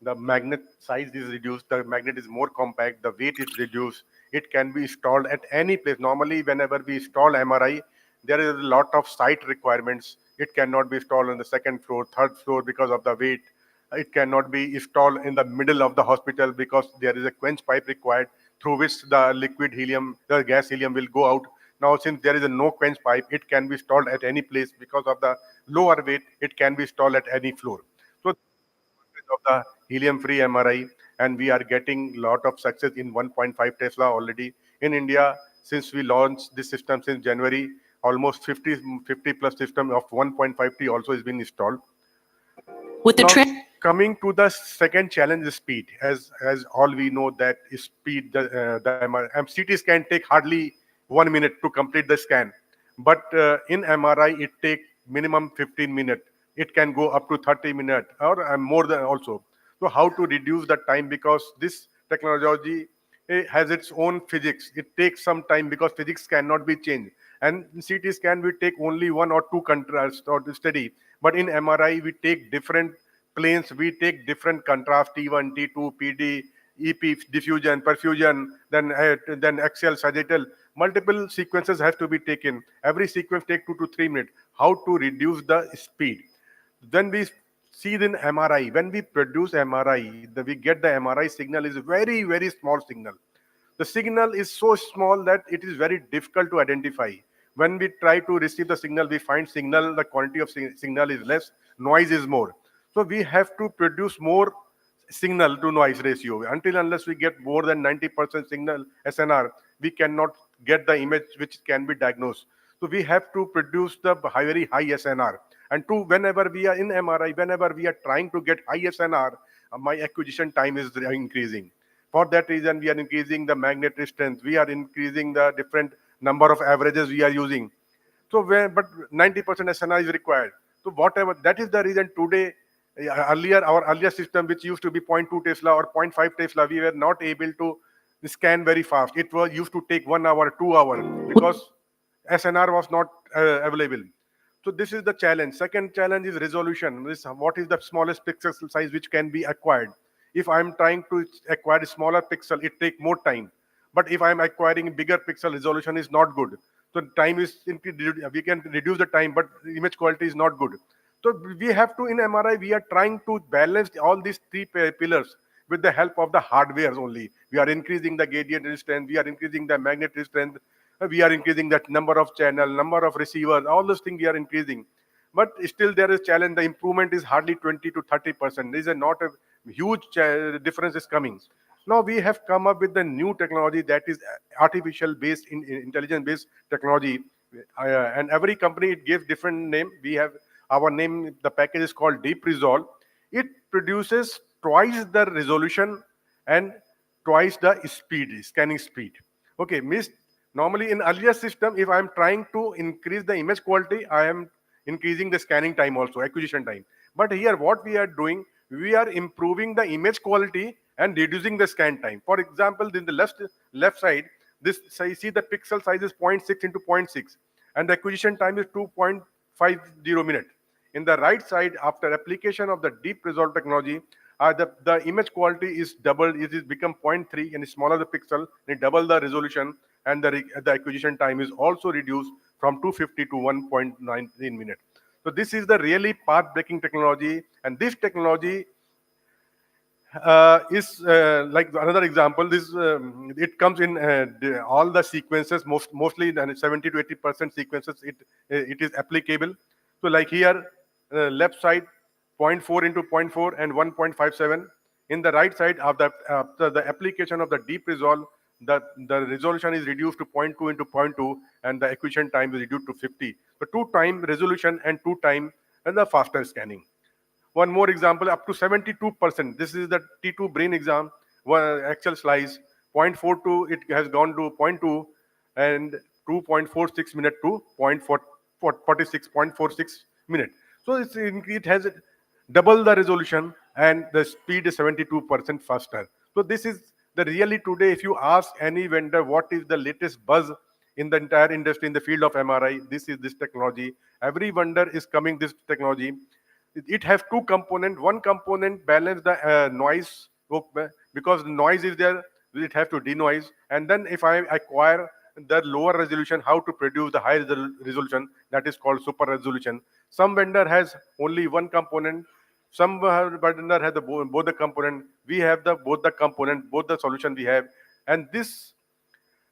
the magnet size is reduced, the magnet is more compact, the weight is reduced, it can be installed at any place. Normally, whenever we install MRI, there is a lot of site requirements. It cannot be installed on the second floor, third floor because of the weight. It cannot be installed in the middle of the hospital because there is a quench pipe required through which the liquid helium, the gas helium will go out. Now, since there is a no quench pipe, it can be installed at any place because of the lower weight. It can be installed at any floor. So, of the helium-free MRI, and we are getting a lot of success in 1.5 Tesla already in India. Since we launched this system since January, almost 50 plus system of 1.5 T also has been installed. With the Now, coming to the second challenge is speed. As all we know that is speed, the CT scan take hardly 1 minute to complete the scan. But in MRI, it takes minimum 15 minutes. It can go up to 30 minutes or more than also. So how to reduce the time, because this technology has its own physics. It takes some time because physics cannot be changed. And in CT scan, we take only 1 or 2 contrast or study. But in MRI, we take different planes, we take different contrast, T1, T2, PD, EP, diffusion, perfusion, then axial, sagittal. Multiple sequences have to be taken. Every sequence takes 2 to 3 minutes. How to reduce the speed? Then we see in MRI, when we produce MRI, we get the MRI signal is very, very small signal. The signal is so small that it is very difficult to identify. When we try to receive the signal, we find signal, the quantity of signal is less, noise is more. So we have to produce more signal to noise ratio. Until unless we get more than 90% signal SNR, we cannot get the image which can be diagnosed. So we have to produce the very high SNR. And whenever we are in MRI, whenever we are trying to get high SNR, my acquisition time is increasing. For that reason, we are increasing the magnetic strength. We are increasing the different number of averages we are using. So, but 90% SNR is required. So whatever, that is the reason today, our earlier system, which used to be 0.2 Tesla or 0.5 Tesla, we were not able to scan very fast. It was used to take 1 hour, 2 hours because SNR was not available. So this is the challenge. Second challenge is resolution. What is the smallest pixel size which can be acquired? If I'm trying to acquire a smaller pixel, it takes more time. But if I'm acquiring a bigger pixel, resolution is not good. So time is, we can reduce the time, but image quality is not good. So we have to, in MRI, we are trying to balance all these 3 pillars with the help of the hardware only. We are increasing the gradient resistance, we are increasing the magnetic strength. we are increasing that number of channel, number of receivers, all those things we are increasing. But still there is challenge. The improvement is hardly 20 to 30%. There is not a huge difference is coming. Now we have come up with the new technology that is artificial based intelligence based technology, and every company it gives different name. We have our name. The package is called Deep Resolve. It produces twice the resolution and twice the speed, scanning speed. Okay, means normally in earlier system, if I am trying to increase the image quality, I am increasing the scanning time also, acquisition time. But here what we are doing, we are improving the image quality and reducing the scan time. For example, in the left side, this, so you see the pixel size is 0.6 into 0.6 and the acquisition time is 2.50 minutes. In the right side, after application of the Deep Resolve technology, the image quality is doubled. It is become 0.3 and smaller the pixel, and double the resolution, and the acquisition time is also reduced from 250 to 1.19 minutes. So this is the really path-breaking technology, and this technology is like another example. This it comes in all the sequences, mostly 70 to 80% sequences. It is applicable. So like here, left side 0.4 into 0.4 and 1.57. In the right side of after the application of the Deep Resolve, the resolution is reduced to 0.2 into 0.2 and the acquisition time is reduced to 50. So 2 time resolution and 2 time and the faster scanning. One more example, up to 72%. This is the T2 brain exam, actual slice. 0.42, it has gone to 0.2 and 2.46 minute to 0.46 minute. So it has double the resolution and the speed is 72% faster. So this is the really today, if you ask any vendor what is the latest buzz in the entire industry in the field of MRI, this is this technology. Every vendor is coming this technology. It has 2 components. One component balance the noise, because noise is there, it has to denoise. And then if I acquire the lower resolution, how to produce the high resolution, that is called super resolution. Some vendor has only one component. Some vendor has both the component. We have both the component, both the solution we have. And this,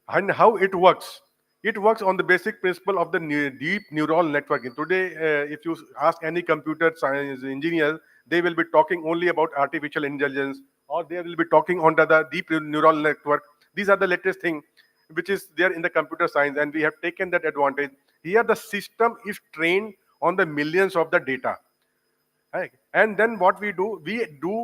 and how it works. It works on the basic principle of the deep neural networking. Today, if you ask any computer science engineer, they will be talking only about artificial intelligence, or they will be talking on the deep neural network. These are the latest thing which is there in the computer science, and we have taken that advantage. Here the system is trained on the millions of the data. Right? And then what we do,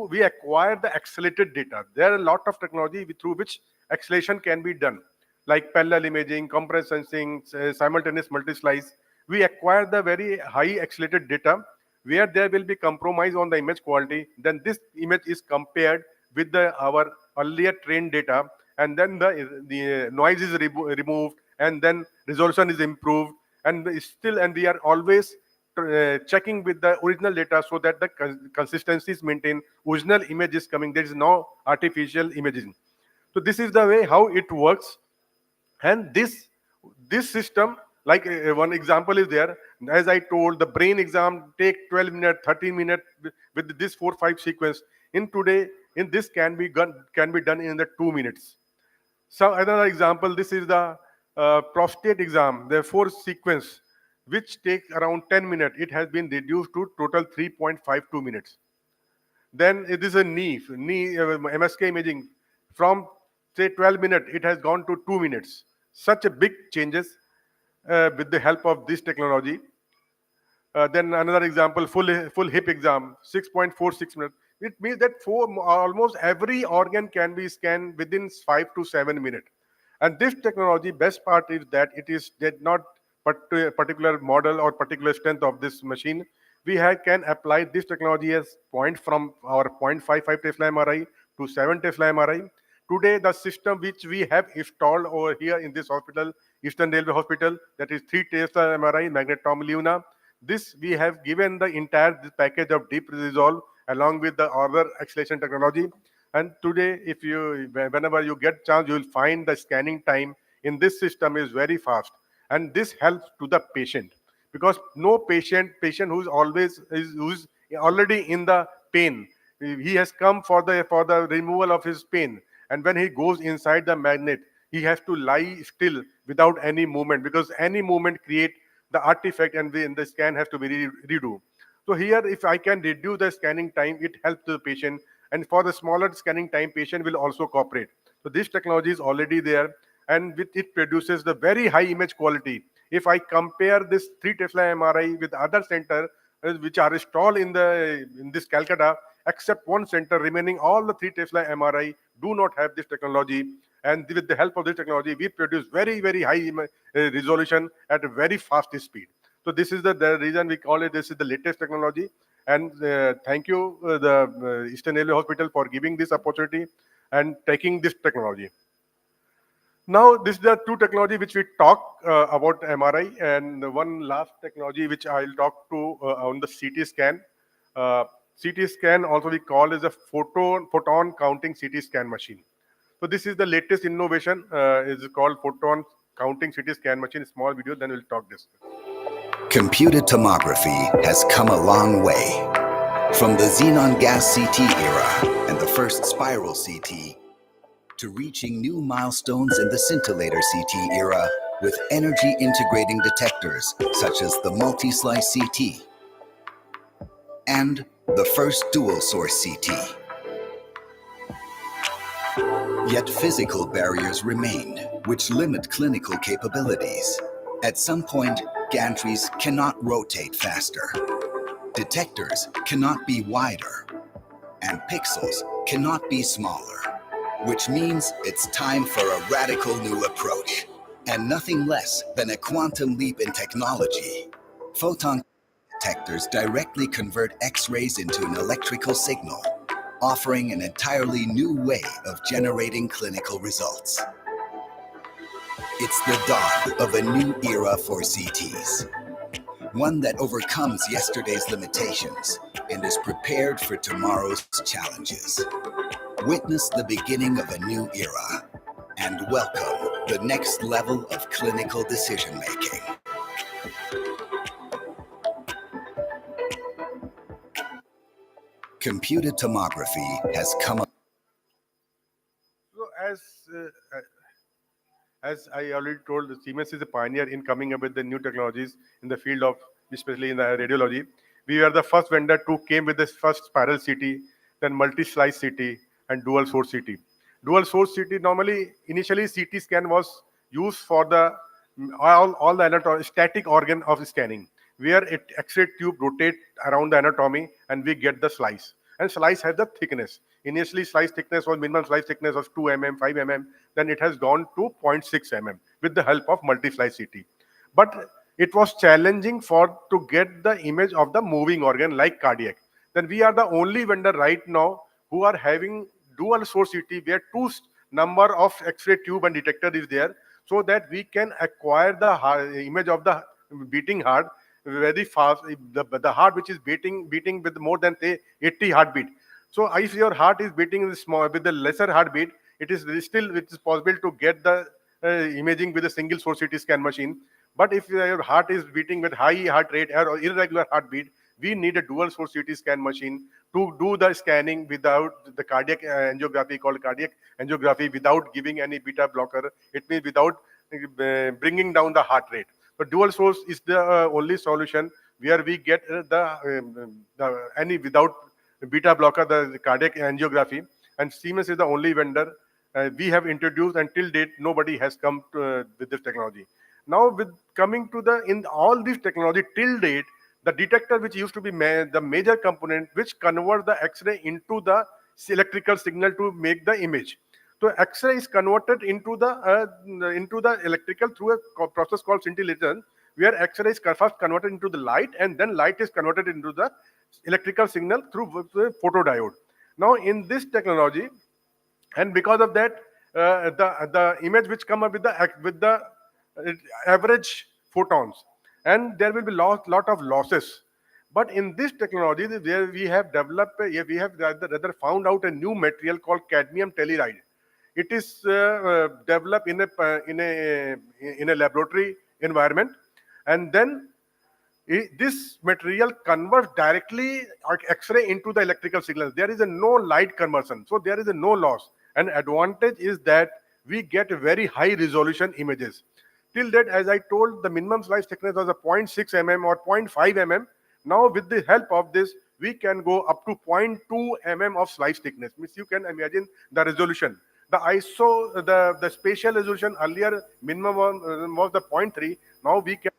we acquire the accelerated data. There are a lot of technology through which acceleration can be done, like parallel imaging, compressed sensing, simultaneous multi-slice. We acquire the very high accelerated data where there will be compromise on the image quality. Then this image is compared with our earlier trained data, and then the noise is removed, and then resolution is improved, and we are always checking with the original data so that the consistency is maintained. Original image is coming. There is no artificial imaging. So this is the way how it works. And this system, like one example is there. As I told, the brain exam take 12 minutes, 13 minutes with this 4-5 sequence. In this can be done in the 2 minutes. So another example, this is the prostate exam. There are 4 sequence which take around 10 minutes. It has been reduced to total 3.52 minutes. Then it is a knee MSK imaging. From say 12 minutes, it has gone to 2 minutes. Such a big changes with the help of this technology. Then another example, full hip exam, 6.46 minutes. It means that almost every organ can be scanned within 5 to 7 minutes. And this technology, best part is that it is not particular model or particular strength of this machine. We can apply this technology as point from our 0.55 Tesla MRI to 7 Tesla MRI. Today, the system which we have installed over here in this hospital, Eastern Railway Hospital, that is 3 Tesla MRI, Magnetom Luna. This we have given the entire package of Deep Resolve along with the other acceleration technology. And today, whenever you get chance, you will find the scanning time in this system is very fast. And this helps to the patient, because no patient who's already in the pain, he has come for the removal of his pain, and when he goes inside the magnet, he has to lie still without any movement, because any movement create the artifact, and the scan has to be redo. So here, if I can reduce the scanning time, it helps the patient. And for the smaller scanning time, patient will also cooperate. So this technology is already there, and with it produces the very high image quality. If I compare this 3 Tesla MRI with other center which are installed in this Calcutta, except one center remaining, all the 3 Tesla MRI do not have this technology. And with the help of this technology, we produce very, very high resolution at a very fast speed. So this is the reason we call it, this is the latest technology. And thank you, the Eastern Railway Hospital, for giving this opportunity and taking this technology. Now, this is the two technology which we talk about MRI, and the one last technology which I'll talk to on the CT scan. CT scan also we call as a photon counting CT scan machine. So this is the latest innovation, is called photon counting CT scan machine. Small video, then we'll talk this. Computed tomography has come a long way. From the xenon gas CT era and the first spiral CT, to reaching new milestones in the scintillator CT era with energy integrating detectors such as the multi-slice CT and the first dual source CT. Yet physical barriers remain, which limit clinical capabilities. At some point, gantries cannot rotate faster. Detectors cannot be wider, and pixels cannot be smaller, which means it's time for a radical new approach, and nothing less than a quantum leap in technology. Photon detectors directly convert X-rays into an electrical signal, offering an entirely new way of generating clinical results. It's the dawn of a new era for CTs, one that overcomes yesterday's limitations and is prepared for tomorrow's challenges. Witness the beginning of a new era and welcome the next level of clinical decision-making. Computed tomography has come up. So as I already told, Siemens is a pioneer in coming up with the new technologies in the field of, especially in the radiology. We were the first vendor to came with this first spiral CT, then multi-slice CT, and dual source CT. Dual source CT, normally, initially CT scan was used for the all the static organ of scanning, where it X-ray tube rotate around the anatomy and we get the slice. And slice has the thickness. Initially, slice thickness was minimum slice thickness was 2 mm, 5 mm. Then it has gone to 0.6 mm with the help of multi-slice CT. But it was challenging to get the image of the moving organ like cardiac. Then we are the only vendor right now who are having dual source CT, where two number of X-ray tube and detector is there, so that we can acquire the image of the beating heart very fast. The heart which is beating with more than say 80 heartbeat. So if your heart is beating with the lesser heartbeat, it is possible to get the imaging with a single source CT scan machine. But if your heart is beating with high heart rate or irregular heartbeat, we need a dual source CT scan machine to do the scanning without the cardiac angiography, called cardiac angiography, without giving any beta blocker. It means without bringing down the heart rate. But dual source is the only solution where we get any without beta blocker, the cardiac angiography. And Siemens is the only vendor we have introduced, and till date nobody has come with this technology. Now, with coming to in all this technology till date, the detector which used to be the major component which convert the X-ray into the electrical signal to make the image. So X-ray is converted into the electrical through a process called scintillation, where X-ray is first converted into the light, and then light is converted into the electrical signal through the photodiode. Now, in this technology, and because of that, the image which come up with the average photons, and there will be lot of losses. But in this technology, where we have developed, we have rather found out a new material called cadmium telluride. It is developed in a laboratory environment, and then this material converts directly X-ray into the electrical signal. There is no light conversion, so there is no loss. And advantage is that we get very high resolution images. Till that, as I told, the minimum slice thickness was a 0.6 mm or 0.5 mm. Now, with the help of this, we can go up to 0.2 mm of slice thickness. Means you can imagine the resolution. The ISO, the spatial resolution earlier minimum was the 0.3. Now we can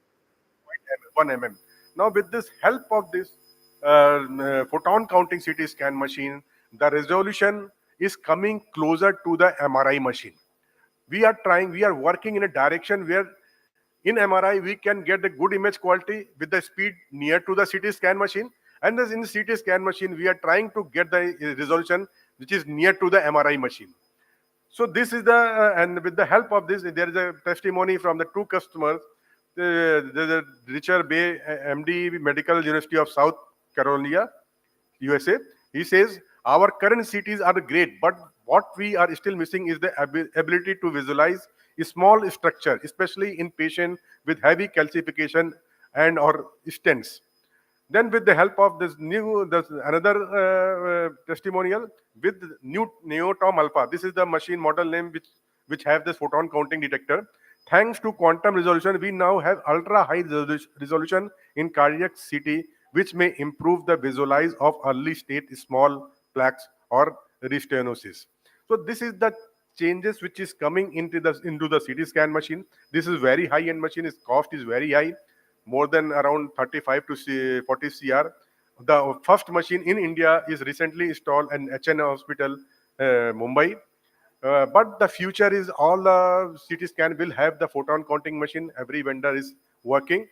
1 mm. Now, with this help of this photon counting CT scan machine, the resolution is coming closer to the MRI machine. We are working in a direction where in MRI we can get the good image quality with the speed near to the CT scan machine, and thus in the CT scan machine we are trying to get the resolution which is near to the MRI machine. So this is the and with the help of this, there is a testimony from the two customers. There's a Richard Bay, MD, Medical University of South Carolina, USA. He says our current CTs are great, but what we are still missing is the ability to visualize a small structure, especially in patients with heavy calcification and or stents. Then, with the help of this another testimonial with new Neotom Alpha. This is the machine model name which have this photon counting detector. Thanks to quantum resolution, we now have ultra high resolution in cardiac CT, which may improve the visualize of early state small plaques or restenosis. So this is the changes which is coming into the CT scan machine. This is very high end machine. Its cost is very high, more than around 35 to 40 CR. The first machine in India is recently installed in HN Hospital, Mumbai. But the future is all the CT scan will have the photon counting machine. Every vendor is working.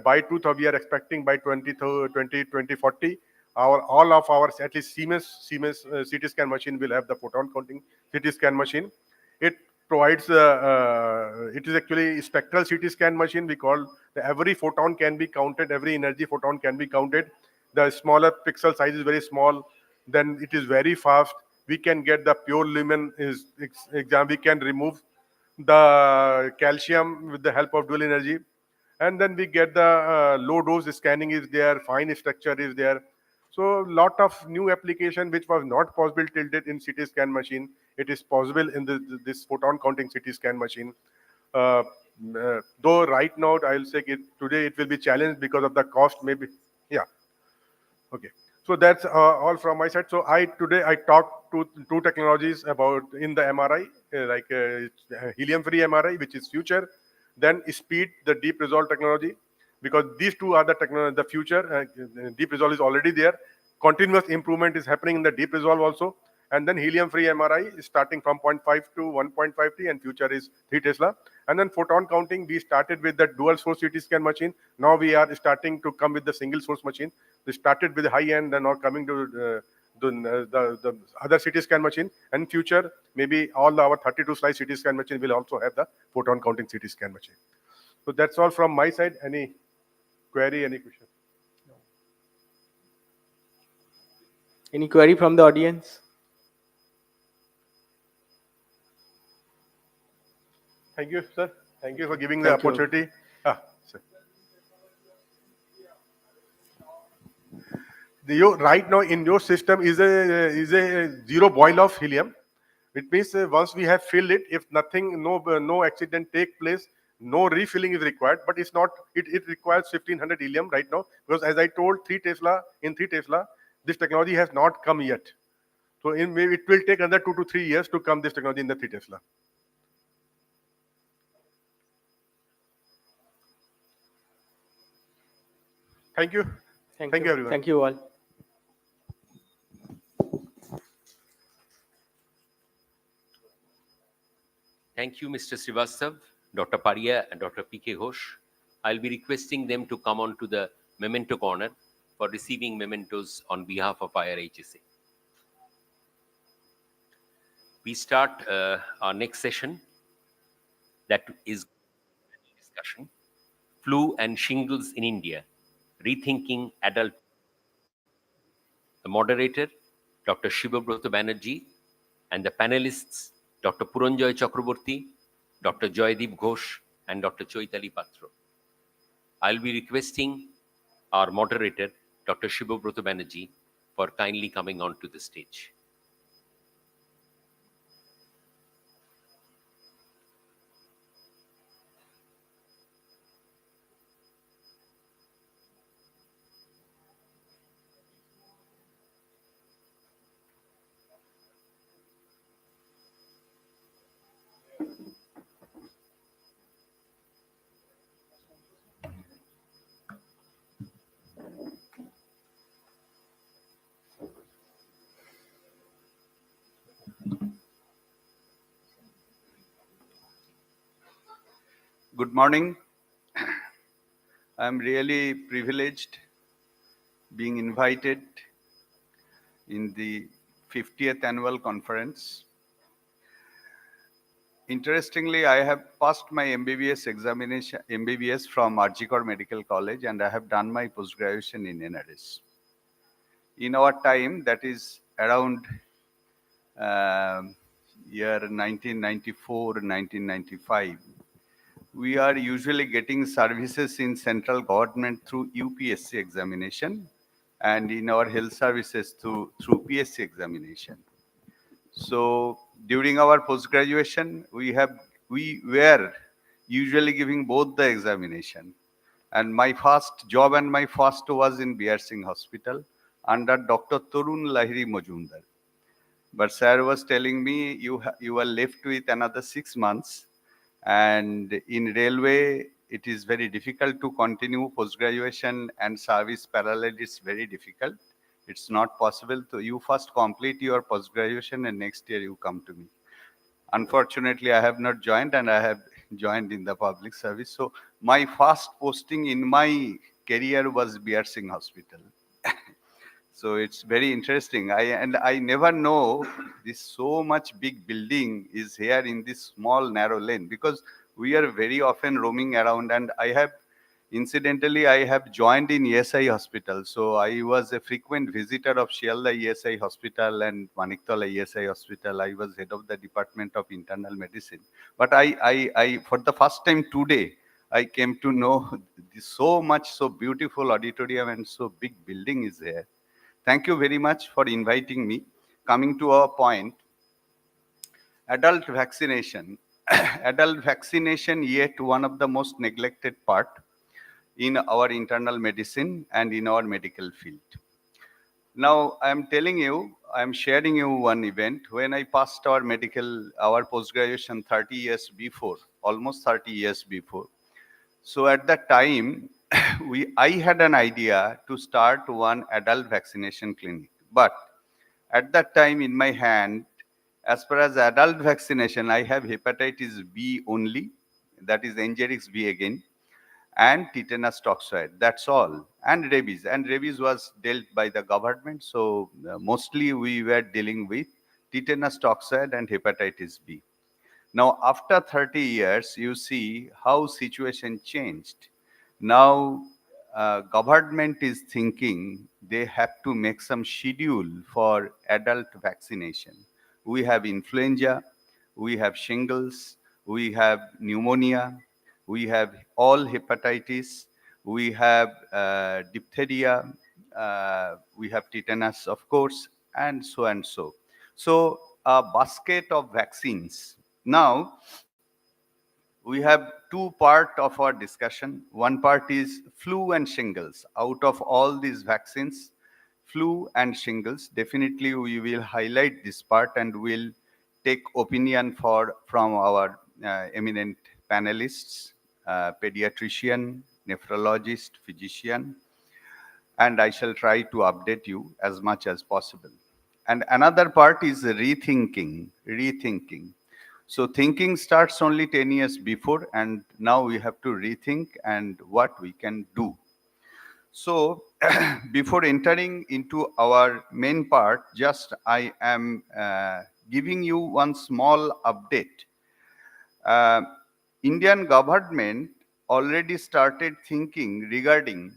By 2000, we are expecting by 2040, all of our, at least Siemens CT scan machine will have the photon counting CT scan machine. It provides, it is actually a spectral CT scan machine. We call every photon can be counted, every energy photon can be counted. The smaller pixel size is very small, then it is very fast. We can get the pure lumen exam. We can remove the calcium with the help of dual energy. And then we get the low dose scanning is there, fine structure is there. So lot of new application which was not possible till date in CT scan machine. It is possible in this photon counting CT scan machine. Though right now I'll say today it will be challenged because of the cost maybe. Yeah. Okay. So that's all from my side. So today I talked to two technologies about in the MRI, helium-free MRI, which is future. Then speed, the deep resolve technology, because these two are the technology, the future. Deep resolve is already there. Continuous improvement is happening in the deep resolve also. And then helium-free MRI is starting from 0.5 to 1.5T, and future is 3 Tesla. And then photon counting, we started with the dual source CT scan machine. Now we are starting to come with the single source machine. We started with the high end, then now coming to the other CT scan machine. And future, maybe all our 32 slice CT scan machine will also have the photon counting CT scan machine. So that's all from my side. Any query, any question? Any query from the audience? Thank you, sir. Thank you for giving the opportunity. Sir. Right now in your system is a zero boil of helium. It means once we have filled it, if nothing, no accident take place, no refilling is required. But it's not. It requires 1500 helium right now, because as I told, 3 Tesla, this technology has not come yet. So it will take another 2 to 3 years to come this technology in the 3 Tesla. Thank you. Thank you, everyone. Thank you all. Thank you, Mr. Srivastav, Dr. Paria, and Dr. P.K. Ghosh. I'll be requesting them to come on to the memento corner for receiving mementos on behalf of IRHSA. We start our next session, that is discussion, flu and shingles in India, rethinking adult. The moderator, Dr. Shivabrata Banerjee, and the panelists, Dr. Puranjoy Chakraborty, Dr. Joydeep Ghosh, and Dr. Choitali Patro. I'll be requesting our moderator, Dr. Shivabrata Banerjee, for kindly coming on to the stage. Good morning. I'm really privileged being invited in the 50th annual conference. Interestingly, I have passed my MBBS examination, MBBS from Arjikar Medical College, and I have done my post-graduation in NRS. In our time, that is around year 1994, 1995, we are usually getting services in central government through UPSC examination and in our health services through PSC examination. So during our post-graduation, we were usually giving both the examination. And my first job and my first was in B.R. Singh Hospital under Dr. Tarun Lahiri Majumdar. But sir was telling me, you are left with another 6 months. And in railway, it is very difficult to continue post-graduation and service parallel. It's very difficult. It's not possible. So you first complete your post-graduation and next year you come to me. Unfortunately, I have not joined and I have joined in the public service. So my first posting in my career was B.R. Singh Hospital. So it's very interesting. I never know this so much big building is here in this small narrow lane, because we are very often roaming around, and incidentally, I have joined in ESI Hospital. So I was a frequent visitor of Shialda ESI Hospital and Maniktola ESI Hospital. I was head of the Department of Internal Medicine. But I for the first time today, I came to know so beautiful auditorium and so big building is there. Thank you very much for inviting me. Coming to our point, adult vaccination. Adult vaccination yet one of the most neglected part in our internal medicine and in our medical field. Now, I'm telling you, I'm sharing you one event. When I passed our post-graduation 30 years before, almost 30 years before. So at that time, I had an idea to start one adult vaccination clinic. But at that time in my hand, as far as adult vaccination, I have hepatitis B only, that is Engerix B again, and tetanus toxoid, that's all, and rabies. And rabies was dealt by the government, so mostly we were dealing with tetanus toxoid and hepatitis B. Now, after 30 years, you see how situation changed. Now, government is thinking they have to make some schedule for adult vaccination. We have influenza, we have shingles, we have pneumonia, we have all hepatitis, we have diphtheria, we have tetanus, of course, and so and so. So, a basket of vaccines. Now, we have two parts of our discussion. One part is flu and shingles. Out of all these vaccines, flu and shingles, definitely we will highlight this part and we'll take opinion from our eminent panelists, pediatrician, nephrologist, physician, and I shall try to update you as much as possible. And another part is rethinking. So thinking starts only 10 years before, and now we have to rethink and what we can do. So before entering into our main part, just I am giving you one small update. Indian government already started thinking regarding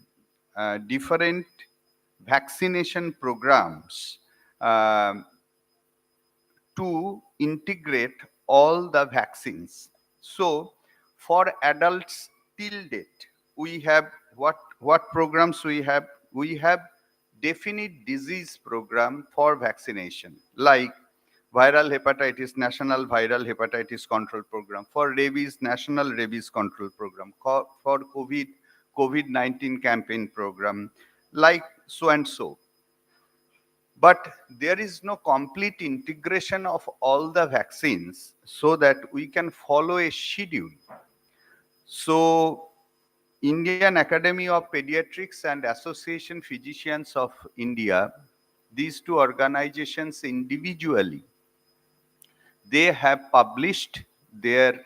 different vaccination programs to integrate all the vaccines. So for adults till date, we have what programs we have? We have definite disease program for vaccination, like viral hepatitis, National Viral Hepatitis Control Program, for rabies, National Rabies Control Program, for COVID-19 campaign program, like so and so. But there is no complete integration of all the vaccines so that we can follow a schedule. So Indian Academy of Pediatrics and Association Physicians of India, these two organizations individually, they have published their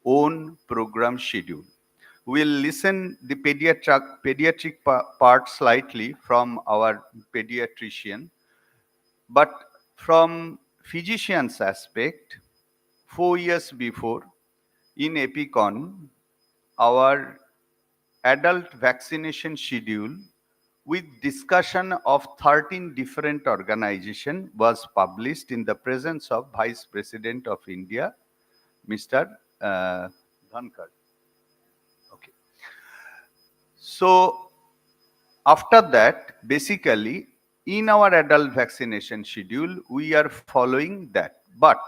own program schedule. We'll listen the pediatric part slightly from our pediatrician, but from physician's aspect, 4 years before in EPICON, our adult vaccination schedule with discussion of 13 different organizations was published in the presence of Vice President of India, Mr. Dhankar. Okay. So after that, basically, in our adult vaccination schedule, we are following that. But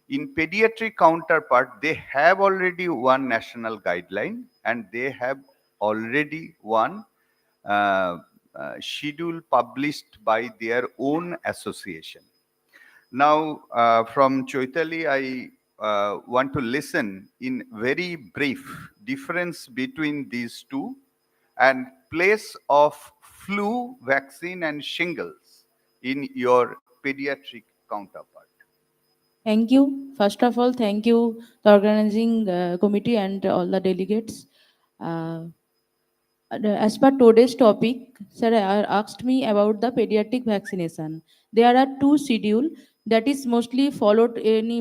in pediatric counterpart, they have already one national guideline and they have already one schedule published by their own association. Now, from Choitali, I want to listen in very brief difference between these two and place of flu vaccine and shingles in your pediatric counterpart. Thank you. First of all, thank you, the organizing committee and all the delegates. As per today's topic, sir asked me about the pediatric vaccination. There are two schedules that is mostly followed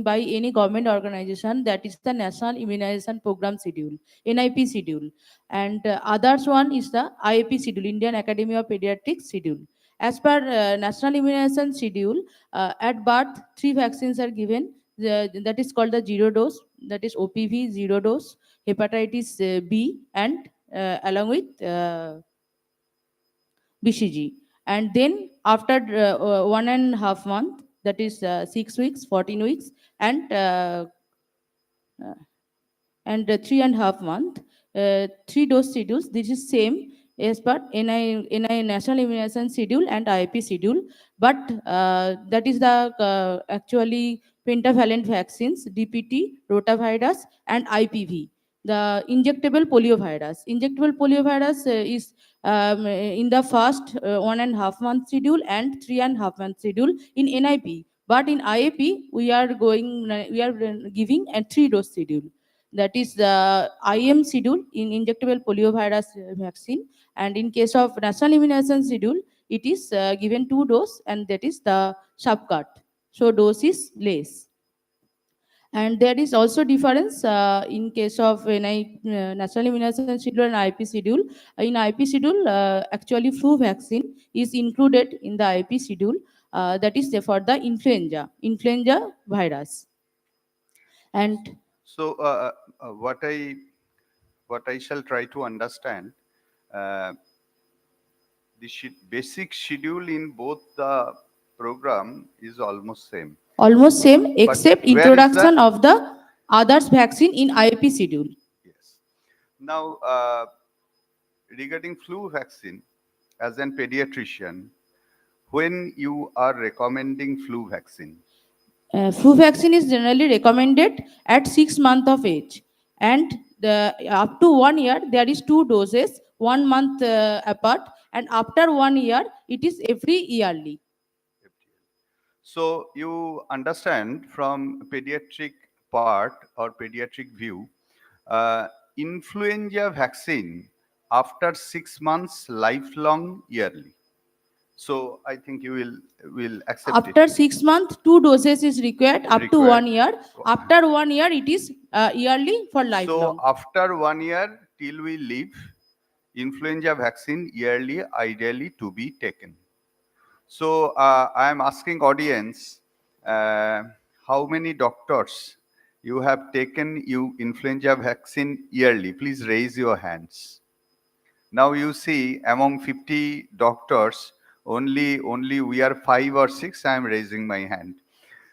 by any government organization. That is the National Immunization Program Schedule, NIP schedule, and others one is the IAP schedule, Indian Academy of Pediatrics schedule. As per National Immunization Schedule, at birth 3 vaccines are given. That is called the zero dose. That is OPV, zero dose, hepatitis B, and along with BCG. And then after 1.5 months, that is 6 weeks, 14 weeks, and 3.5 months, 3 dose schedules. This is same as per NI National Immunization Schedule and IAP schedule, but that is the actually pentavalent vaccines, DPT, rotavirus, and IPV. The injectable poliovirus. Injectable poliovirus is in the first 1.5 month schedule and 3.5 month schedule in NIP. But in IAP, we are giving a 3 dose schedule. That is the IM schedule in injectable poliovirus vaccine. And in case of national immunization schedule, it is given 2 dose, and that is the subcut. So dose is less. And there is also difference in case of national immunization schedule and IP schedule. In IP schedule, actually flu vaccine is included in the IP schedule. That is for the influenza virus. And so what I shall try to understand, the basic schedule in both the program is almost same. Almost same, except introduction of the others vaccine in IAP schedule. Yes. Now, regarding flu vaccine, as an pediatrician, when you are recommending flu vaccine? Flu vaccine is generally recommended at 6 months of age, and up to 1 year there is 2 doses, 1 month apart, and after 1 year it is every yearly. So you understand from pediatric part or pediatric view, influenza vaccine after 6 months, lifelong, yearly. So I think you will accept after it. 6 months, 2 doses is required up to 1 year. After 1 year, it is yearly for lifelong. So after 1 year till we live, influenza vaccine yearly ideally to be taken. So I am asking audience, how many doctors you have taken influenza vaccine yearly? Please raise your hands. Now you see among 50 doctors, only we are 5 or 6. I am raising my hand.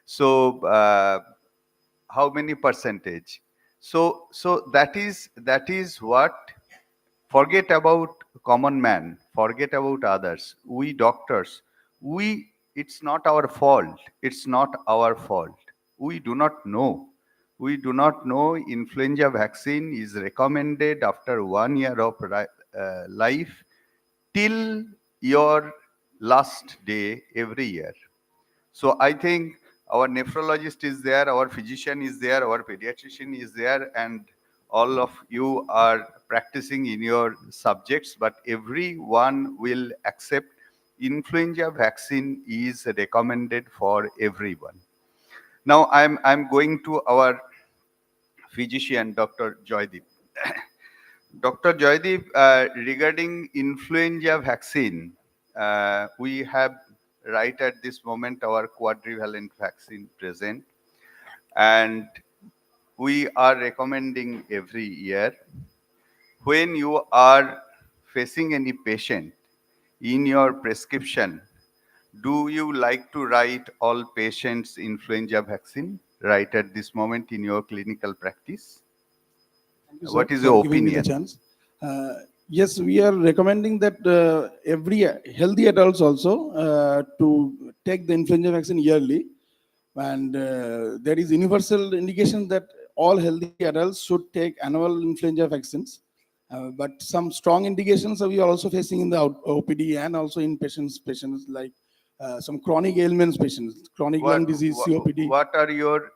So how many percentage? So that is what. Forget about common man. Forget about others. We doctors, we it's not our fault. It's not our fault. We do not know. We do not know influenza vaccine is recommended after 1 year of life till your last day every year. So I think our nephrologist is there, our physician is there, our pediatrician is there, and all of you are practicing in your subjects, but everyone will accept influenza vaccine is recommended for everyone. Now I'm going to our physician, Dr. Joydeep. Dr. Joydeep, regarding influenza vaccine, we have right at this moment our quadrivalent vaccine present, and we are recommending every year. When you are facing any patient in your prescription, do you like to write all patients influenza vaccine right at this moment in your clinical practice? Thank you, sir, What is for your giving me the opinion? chance. Yes, we are recommending that every healthy adults also to take the influenza vaccine yearly, and there is universal indication that all healthy adults should take annual influenza vaccines. But some strong indications we are also facing in the OPD and also in patients like some chronic ailments patients, chronic lung disease, COPD. What are your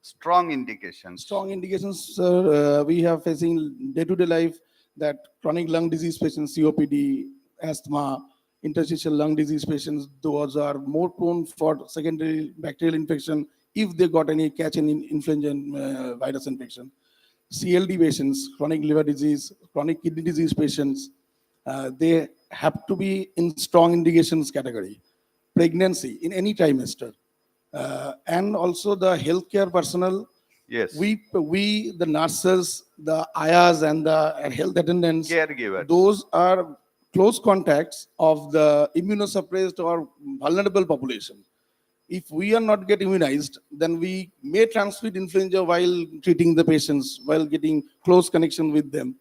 strong indications? Strong indications, sir, we have facing day-to-day life that chronic lung disease patients, COPD, asthma, interstitial lung disease patients, those are more prone for secondary bacterial infection if they got any catch in influenza virus infection. CLD patients, chronic liver disease, chronic kidney disease patients, they have to be in strong indications category. Pregnancy in any trimester. And also the healthcare personnel, Yes. we the nurses, the ayas and the health attendants, Caregivers. those are close contacts of the immunosuppressed or vulnerable population. If we are not get immunized, then we may transmit influenza while treating the patients, while getting close connection with them.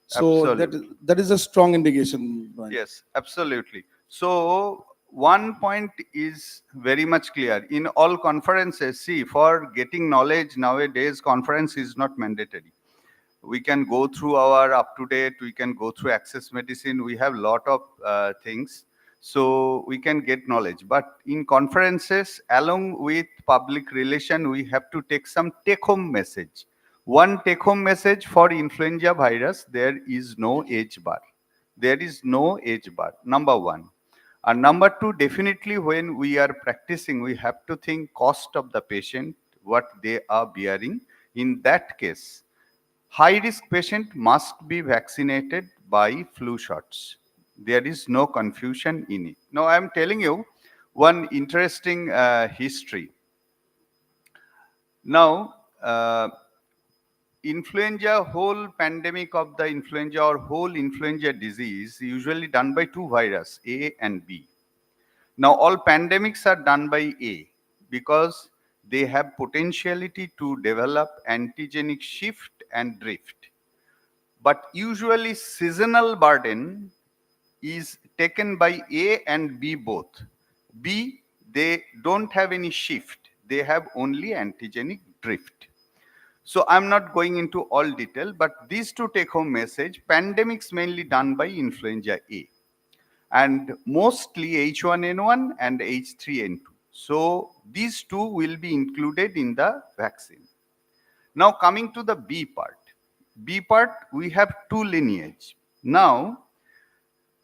So Absolutely. that is a strong indication. Right? Yes, absolutely. So one point is very much clear. In all conferences, see, for getting knowledge nowadays, conference is not mandatory. We can go through our up-to-date, we can go through Access Medicine, we have lot of things. So we can get knowledge. But in conferences, along with public relation, we have to take some take-home message. One take-home message for influenza virus, there is no age bar. There is no age bar, number one. And number two, definitely when we are practicing, we have to think cost of the patient, what they are bearing. In that case, high-risk patient must be vaccinated by flu shots. There is no confusion in it. Now, I am telling you one interesting history. Now, influenza, whole pandemic of the influenza or whole influenza disease usually done by two viruses, A and B. Now, all pandemics are done by A because they have potentiality to develop antigenic shift and drift. But usually seasonal burden is taken by A and B both. B, they don't have any shift. They have only antigenic drift. So I'm not going into all detail, but these two take home message, pandemics mainly done by influenza A and mostly H1N1 and H3N2. So these two will be included in the vaccine. Now coming to the B part. B part, we have two lineage. Now,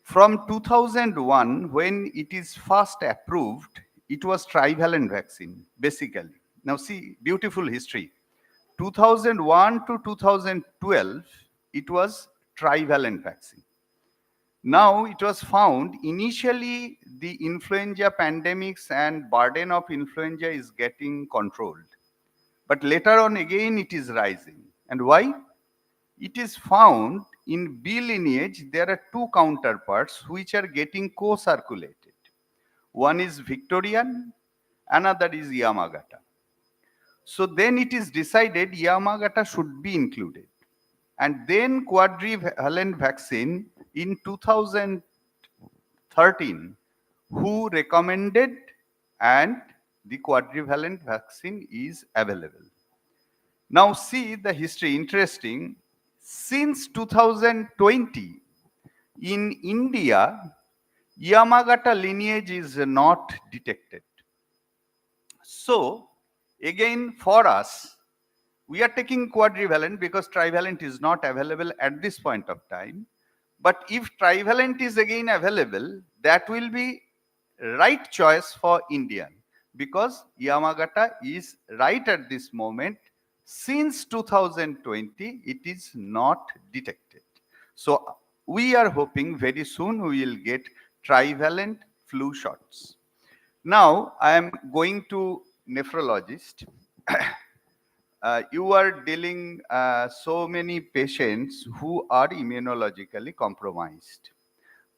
from 2001, when it is first approved, it was trivalent vaccine, basically. Now see, beautiful history. 2001 to 2012, it was trivalent vaccine. Now it was found initially the influenza pandemics and burden of influenza is getting controlled. But later on again it is rising. And why? It is found in B lineage there are two counterparts which are getting co-circulated. One is Victorian, another is Yamagata. So then it is decided Yamagata should be included. And then quadrivalent vaccine in 2013 who recommended, and the quadrivalent vaccine is available. Now see the history, interesting. Since 2020, in India, Yamagata lineage is not detected. So again, for us, we are taking quadrivalent because trivalent is not available at this point of time. But if trivalent is again available, that will be right choice for Indian, because Yamagata is right at this moment. Since 2020, it is not detected. So we are hoping very soon we will get trivalent flu shots. Now I am going to nephrologist. You are dealing so many patients who are immunologically compromised,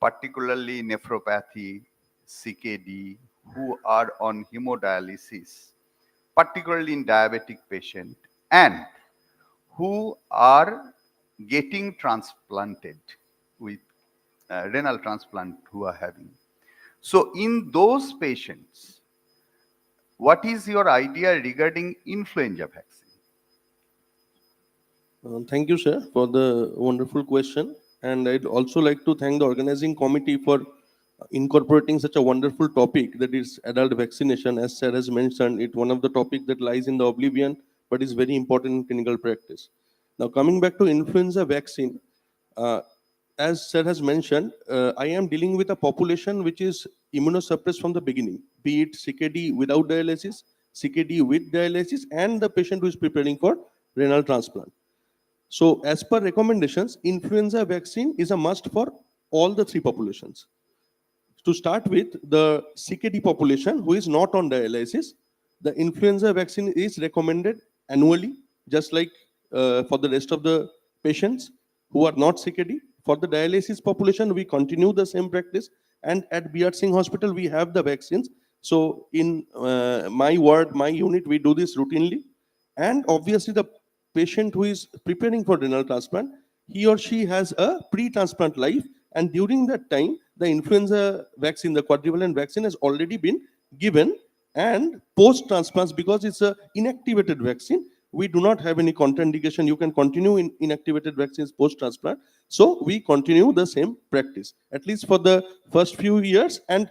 particularly nephropathy, CKD, who are on hemodialysis, particularly in diabetic patient, and who are getting transplanted with renal transplant who are having. So in those patients, what is your idea regarding influenza vaccine? Thank you, sir, for the wonderful question. And I'd also like to thank the organizing committee for incorporating such a wonderful topic, that is adult vaccination. As sir has mentioned, it's one of the topics that lies in the oblivion, but is very important in clinical practice. Now, coming back to influenza vaccine, as sir has mentioned, I am dealing with a population which is immunosuppressed from the beginning, be it CKD without dialysis, CKD with dialysis, and the patient who is preparing for renal transplant. So as per recommendations, influenza vaccine is a must for all the three populations. To start with, the CKD population who is not on dialysis, the influenza vaccine is recommended annually, just like for the rest of the patients who are not CKD. For the dialysis population, we continue the same practice, and at B.R. Singh Hospital, we have the vaccines. So in my ward, my unit, we do this routinely. And obviously the patient who is preparing for renal transplant, he or she has a pre-transplant life, and during that time, the influenza vaccine, the quadrivalent vaccine, has already been given. And post-transplants, because it's a inactivated vaccine, we do not have any contraindication. You can continue in inactivated vaccines post-transplant. So we continue the same practice, at least for the first few years. And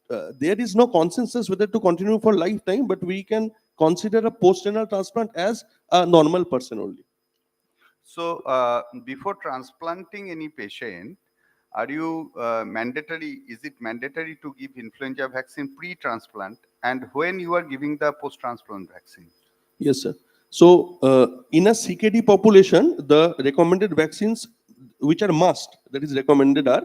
there is no consensus whether to continue for lifetime, but we can consider a post-renal transplant as a normal person only. So before transplanting any patient, are you is it mandatory to give influenza vaccine pre-transplant, and when you are giving the post-transplant vaccine? Yes, sir. So in a CKD population, the recommended vaccines which are must, that is recommended, are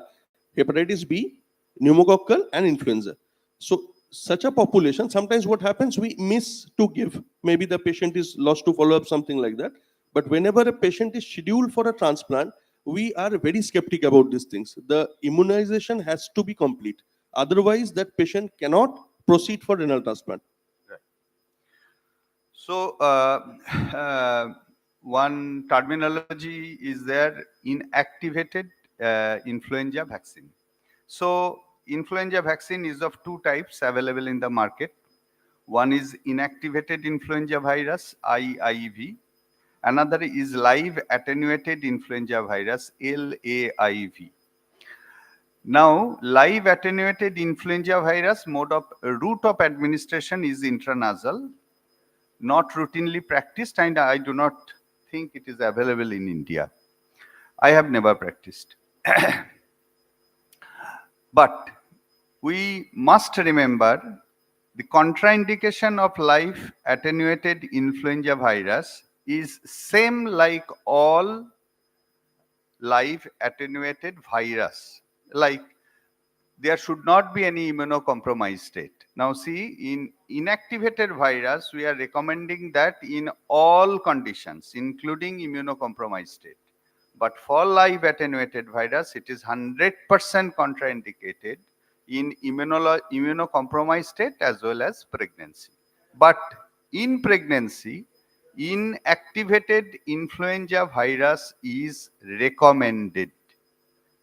hepatitis B, pneumococcal, and influenza. So such a population, sometimes what happens, we miss to give. Maybe the patient is lost to follow up, something like that. But whenever a patient is scheduled for a transplant, we are very skeptic about these things. The immunization has to be complete. Otherwise, that patient cannot proceed for renal transplant. Right. So one terminology is there, inactivated influenza vaccine. So influenza vaccine is of two types available in the market. One is inactivated influenza virus, IIV. Another is live attenuated influenza virus, LAIV. Now, live attenuated influenza virus route of administration is intranasal, not routinely practiced, and I do not think it is available in India. I have never practiced. But we must remember the contraindication of live attenuated influenza virus is same like all live attenuated virus. Like there should not be any immunocompromised state. Now see, in inactivated virus, we are recommending that in all conditions, including immunocompromised state. But for live attenuated virus, it is 100% contraindicated in immunocompromised state as well as pregnancy. But in pregnancy, inactivated influenza virus is recommended.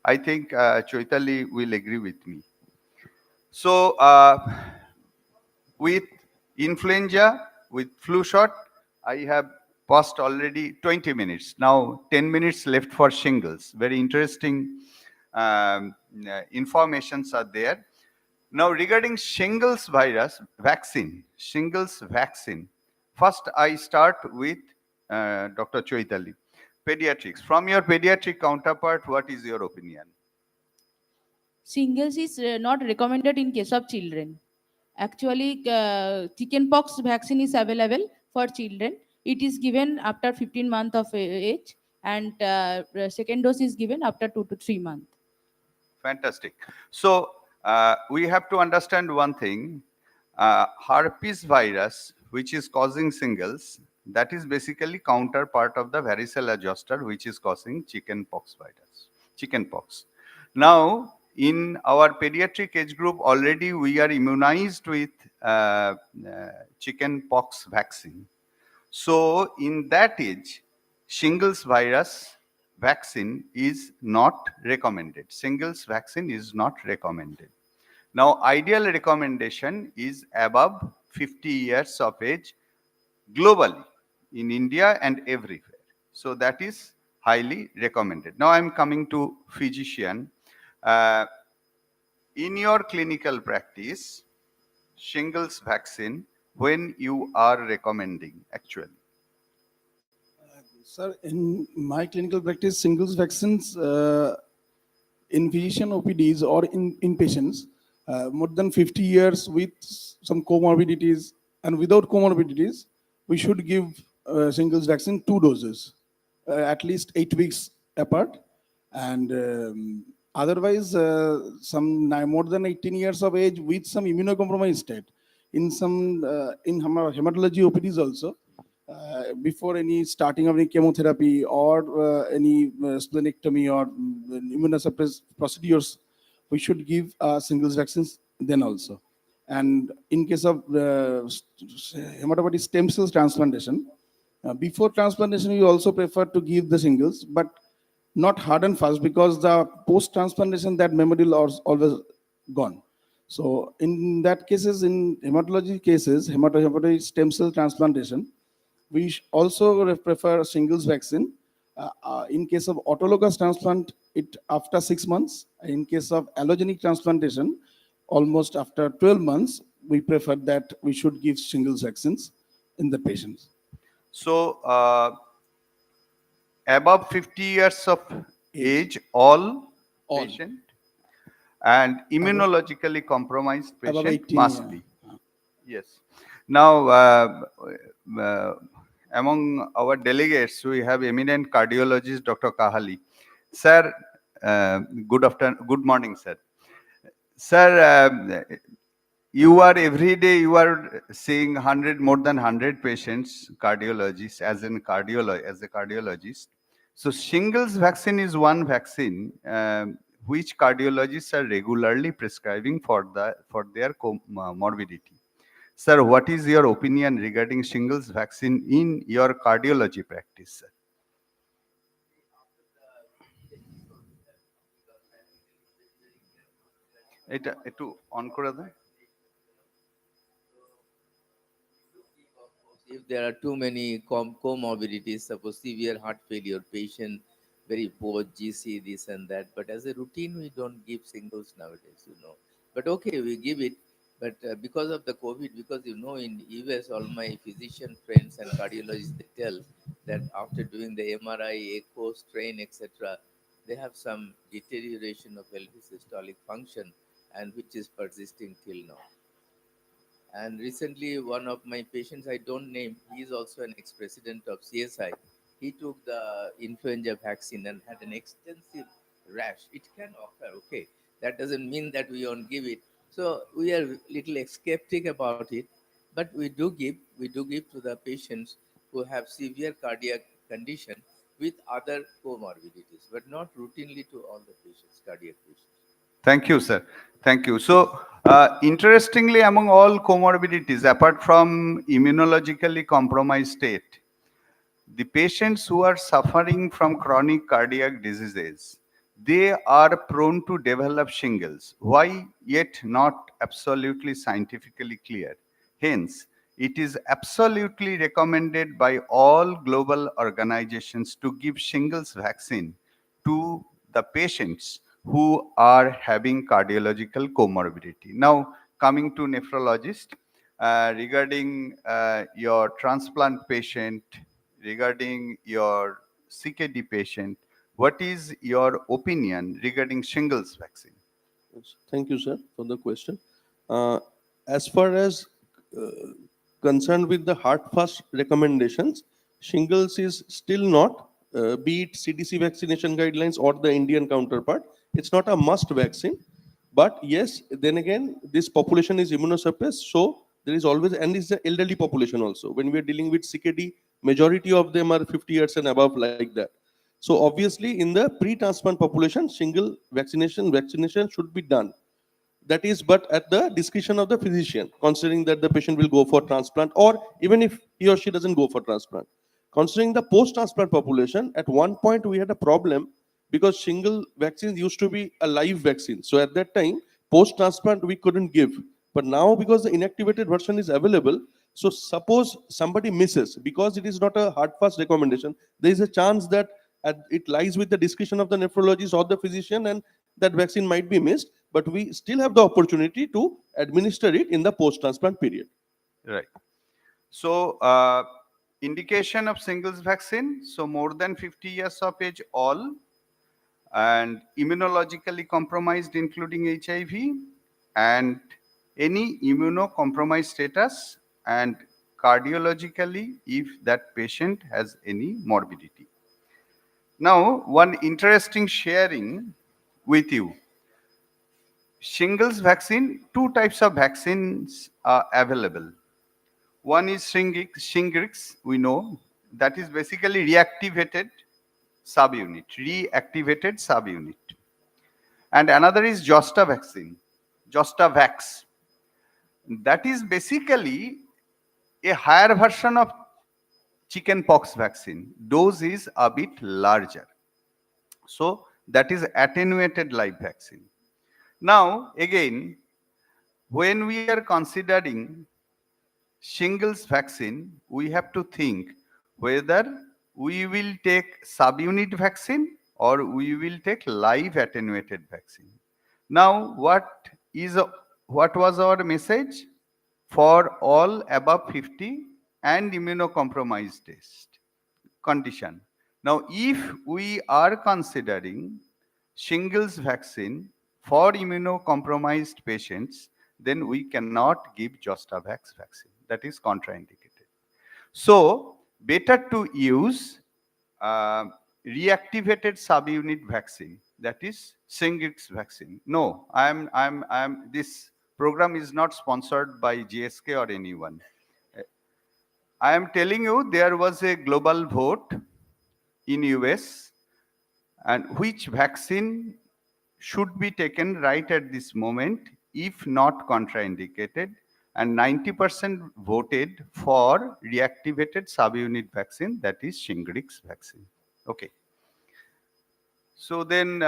I think Choitali will agree with me. So with influenza, with flu shot, I have passed already 20 minutes. Now 10 minutes left for shingles. Very interesting informations are there. Now regarding shingles virus vaccine, first I start with Dr. Choitali. Pediatrics. From your pediatric counterpart, what is your opinion? Shingles is not recommended in case of children. Actually, chickenpox vaccine is available for children. It is given after 15 months of age, and second dose is given after 2 to 3 months. Fantastic. So we have to understand one thing. Herpes virus, which is causing shingles, that is basically counterpart of the varicella zoster, which is causing chickenpox virus. Chickenpox. Now, in our pediatric age group, already we are immunized with chickenpox vaccine. So, in that age, shingles virus vaccine is not recommended. Shingles vaccine is not recommended. Now, ideal recommendation is above 50 years of age globally, in India and everywhere. So that is highly recommended. Now I'm coming to physician. In your clinical practice, shingles vaccine, when you are recommending actually? Sir, in my clinical practice, shingles vaccines in physician OPDs or in patients more than 50 years with some comorbidities and without comorbidities, we should give shingles vaccine 2 doses, at least 8 weeks apart. And otherwise, more than 18 years of age with some immunocompromised state, in some in hematology OPDs also, before any starting of any chemotherapy or any splenectomy or immunosuppressive procedures, we should give shingles vaccines then also. And in case of hematopoietic stem cells transplantation, before transplantation, we also prefer to give the shingles, but not hard and fast, because the post-transplantation, that memory is always gone. So in that cases, in hematology cases, hematopoietic stem cell transplantation, we also prefer shingles vaccine. In case of autologous transplant, it after 6 months. In case of allogenic transplantation, almost after 12 months, we prefer that we should give shingles vaccines in the patients. So above 50 years of age, all patient, and immunologically compromised Above patient 18, must yeah. be. Yes. Now, among our delegates, we have eminent cardiologist Dr. Kahali. Sir, good morning, sir. Sir, you are every day you are seeing more than 100 patients, cardiologists, as a cardiologist. So shingles vaccine is one vaccine which cardiologists are regularly prescribing for their morbidity. Sir, what is your opinion regarding shingles vaccine in your cardiology practice, sir? একটু on করে দাও। If there are too many comorbidities, suppose severe heart failure patient, very poor GC, this and that. But as a routine, we don't give singles nowadays, But okay, we give it. But because of the COVID, because in US, all my physician friends and cardiologists, they tell that after doing the MRI, echo, strain, etc., they have some deterioration of LV systolic function, and which is persisting till now. And recently, one of my patients, I don't name, he is also an ex-president of CSI. He took the influenza vaccine and had an extensive rash. It can occur, okay. That doesn't mean that we won't give it. So we are little skeptic about it, but we do give to the patients who have severe cardiac condition with other comorbidities, but not routinely to all the patients, cardiac patients. Thank you, sir. Thank you. So, interestingly, among all comorbidities, apart from immunologically compromised state, the patients who are suffering from chronic cardiac diseases, they are prone to develop shingles. Why? Yet not absolutely scientifically clear. Hence, it is absolutely recommended by all global organizations to give shingles vaccine to the patients who are having cardiological comorbidity. Now, coming to nephrologist, regarding your transplant patient, regarding your CKD patient, what is your opinion regarding shingles vaccine? Yes, thank you, sir, for the question. As far as uh, concerned with the hard fast recommendations, shingles is still not, be it CDC vaccination guidelines or the Indian counterpart, it's not a must vaccine. But yes, then again, this population is immunosuppressed, so there is always, and it's the elderly population also. When we are dealing with CKD, majority of them are 50 years and above, like that. So obviously, in the pre-transplant population, shingle vaccination should be done. That is, but at the discretion of the physician, considering that the patient will go for transplant, or even if he or she doesn't go for transplant. Considering the post-transplant population, at one point we had a problem because shingle vaccines used to be a live vaccine. So at that time, post-transplant we couldn't give. But now, because the inactivated version is available, so suppose somebody misses, because it is not a hard fast recommendation, there is a chance that it lies with the discretion of the nephrologist or the physician, and that vaccine might be missed, but we still have the opportunity to administer it in the post-transplant period. Right. So, indication of shingles vaccine, so more than 50 years of age all, and immunologically compromised including HIV, and any immunocompromised status, and cardiologically if that patient has any morbidity. Now, one interesting sharing with you. Shingles vaccine, two types of vaccines are available. One is Shingrix, we know, that is basically reactivated subunit. And another is Josta vaccine, Jostavax. That is basically a higher version of chickenpox vaccine. Dose is a bit larger. So that is attenuated live vaccine. Now, again, when we are considering shingles vaccine, we have to think whether we will take subunit vaccine or we will take live attenuated vaccine. Now, what was our message? For all above 50 and immunocompromised condition. Now, if we are considering shingles vaccine for immunocompromised patients, then we cannot give Zostavax vaccine. That is contraindicated. So, better to use reactivated subunit vaccine, that is Shingrix vaccine. No, this program is not sponsored by GSK or anyone. I am telling you, there was a global vote in US, and which vaccine should be taken right at this moment if not contraindicated, and 90% voted for reactivated subunit vaccine, that is Shingrix vaccine. Okay. So then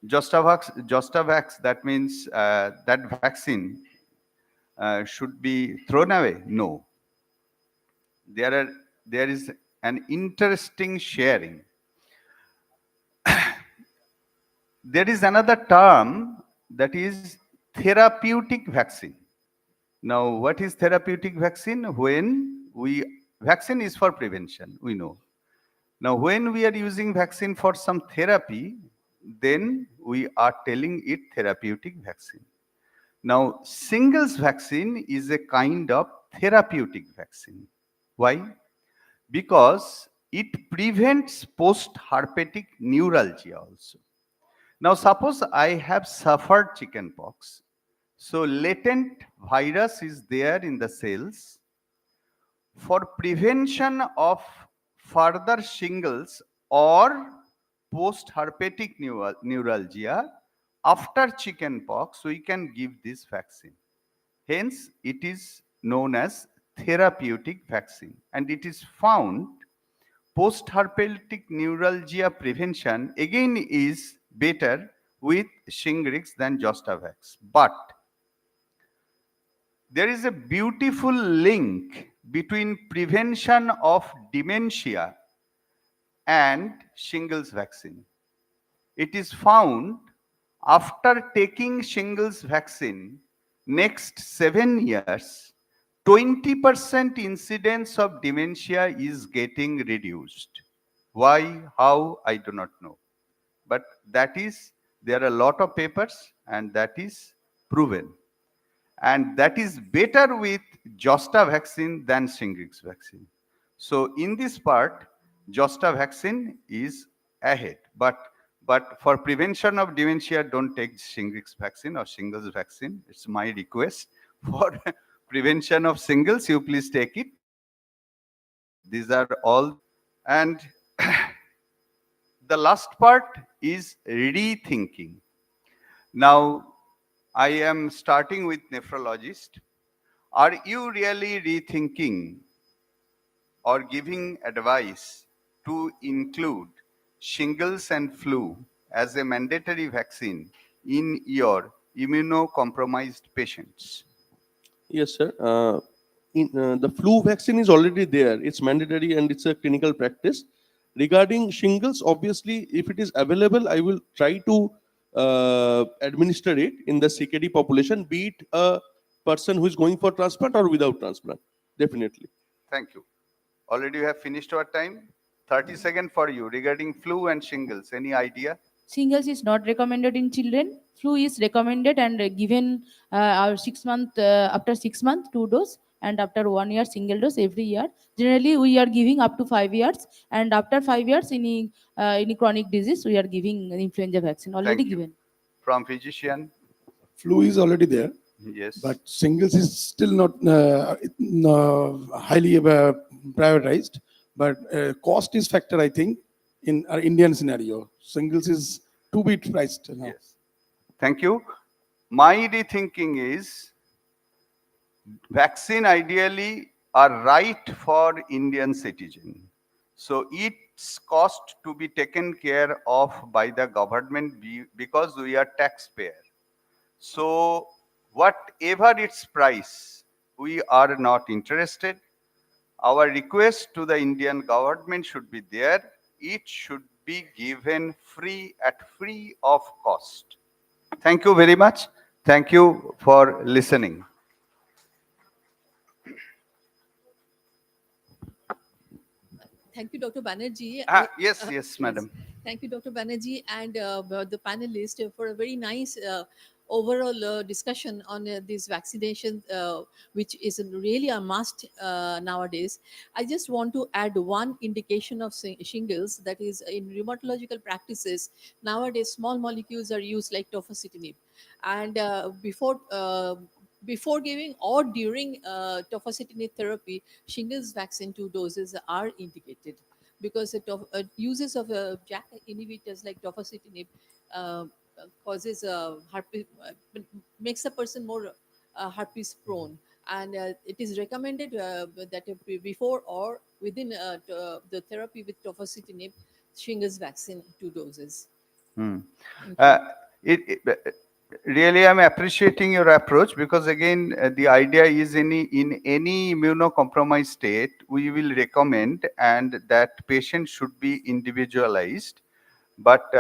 Zostavax, that means that vaccine should be thrown away? No. There is an interesting sharing. There is another term, that is therapeutic vaccine. Now, what is therapeutic vaccine? Vaccine is for prevention, we know. Now, when we are using vaccine for some therapy, then we are telling it therapeutic vaccine. Now, shingles vaccine is a kind of therapeutic vaccine. Why? Because it prevents post-herpetic neuralgia also. Now, suppose I have suffered chickenpox. So, latent virus is there in the cells. For prevention of further shingles or post-herpetic neuralgia, after chickenpox, we can give this vaccine. Hence, it is known as therapeutic vaccine, and it is found post-herpetic neuralgia prevention again is better with Shingrix than Zostavax. But there is a beautiful link between prevention of dementia and shingles vaccine. It is found after taking shingles vaccine, next 7 years, 20% incidence of dementia is getting reduced. Why, how, I do not know. But that is, there are a lot of papers and that is proven. And that is better with Josta vaccine than Shingrix vaccine. So in this part, Josta vaccine is ahead. But for prevention of dementia, don't take Shingrix vaccine or shingles vaccine. It's my request. For prevention of shingles, you please take it. These are all. And the last part is rethinking. Now, I am starting with nephrologist. Are you really rethinking or giving advice to include shingles and flu as a mandatory vaccine in your immunocompromised patients? Yes, sir. The flu vaccine is already there. It's mandatory and it's a clinical practice. Regarding shingles, obviously, if it is available, I will try to administer it in the CKD population, be it a person who is going for transplant or without transplant. Definitely. Thank you. Already you have finished our time. 30 seconds for you regarding flu and shingles. Any idea? Shingles is not recommended in children. Flu is recommended and given our 6 month after 6 months 2 dose and after 1 year single dose every year. Generally, we are giving up to 5 years, and after 5 years, any chronic disease, we are giving an influenza vaccine already Thank you. given. From physician? Flu is already there, Yes. but shingles is still not highly prioritized. But cost is factor, I think, in our Indian scenario. Shingles is to be priced now. Yes. Thank you. My rethinking is vaccine ideally are right for Indian citizen. So its cost to be taken care of by the government because we are taxpayer. So whatever its price, we are not interested. Our request to the Indian government should be there. It should be given free of cost. Thank you very much. Thank you for listening. Thank you, Dr. Banerjee. Yes, madam. Thank you, Dr. Banerjee, and the panelists for a very nice overall discussion on this vaccination, which is really a must nowadays. I just want to add one indication of shingles, that is in rheumatological practices. Nowadays, small molecules are used like tofacitinib, and before giving or during tofacitinib therapy, shingles vaccine 2 doses are indicated, because uses of JAK inhibitors like tofacitinib causes herpes, makes a person more herpes prone, and it is recommended that before or within the therapy with tofacitinib, shingles vaccine 2 doses. Really, I'm appreciating your approach, because again, the idea is in any immunocompromised state, we will recommend, and that patient should be individualized. But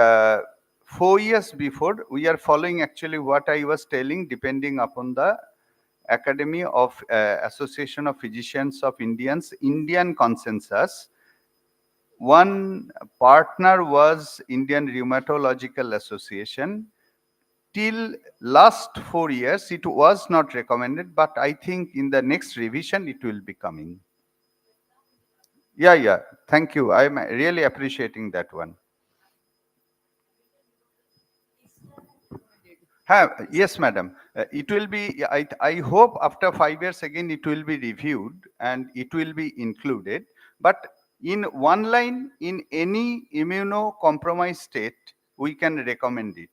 4 years before, we are following actually what I was telling, depending upon the Academy of Association of Physicians of Indian consensus. One partner was Indian Rheumatological Association. Till last 4 years, it was not recommended, but I think in the next revision, it will be coming. Yeah. Thank you. I'm really appreciating that one. Yes, madam. It will be, I hope after 5 years again, it will be reviewed and it will be included. But in one line, in any immunocompromised state, we can recommend it.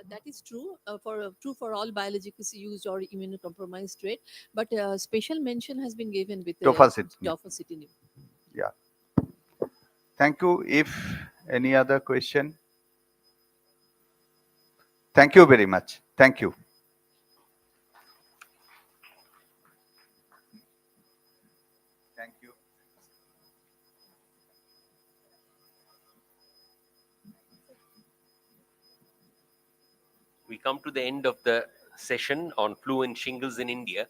That is true for all biologicals used or immunocompromised state, but special mention has been given with Tofacitinib. tofacitinib. Yeah. Thank you. If any other question? Thank you very much. Thank you. Thank you. We come to the end of the session on flu and shingles in India.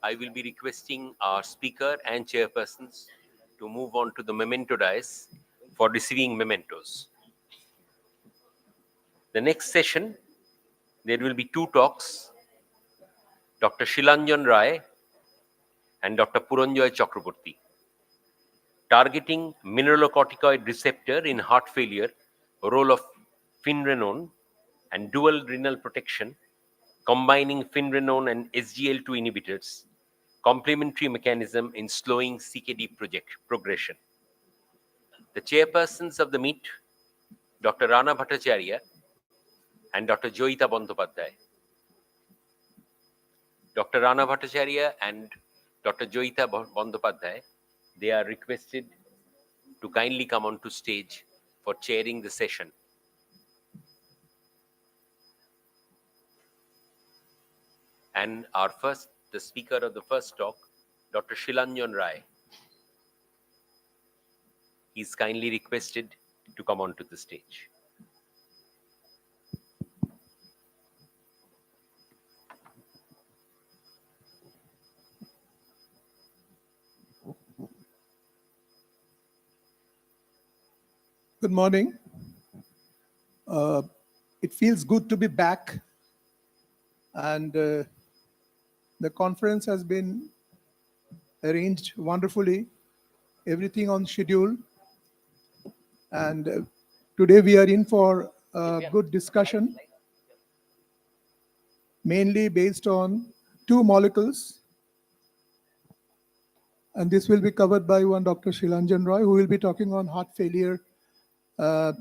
I will be requesting our speaker and chairpersons to move on to the memento dais for receiving mementos. The next session, there will be two talks. Dr. Shilanjan Rai and Dr. Puranjoy Chakraborty. Targeting mineralocorticoid receptor in heart failure, role of finrenone and dual renal protection, combining finrenone and SGL2 inhibitors, complementary mechanism in slowing CKD progression. The chairpersons of the meet, Dr. Rana Bhattacharya and Dr. Joyita Bandyopadhyay. Dr. Rana Bhattacharya and Dr. Joyita Bandyopadhyay, they are requested to kindly come onto stage for chairing the session. And the speaker of the first talk, Dr. Shilanjan Rai, is kindly requested to come onto the stage. Good morning. It feels good to be back, and the conference has been arranged wonderfully, everything on schedule, and today we are in for a good discussion, mainly based on two molecules, and this will be covered by one Dr. Shilanjan Roy, who will be talking on heart failure. And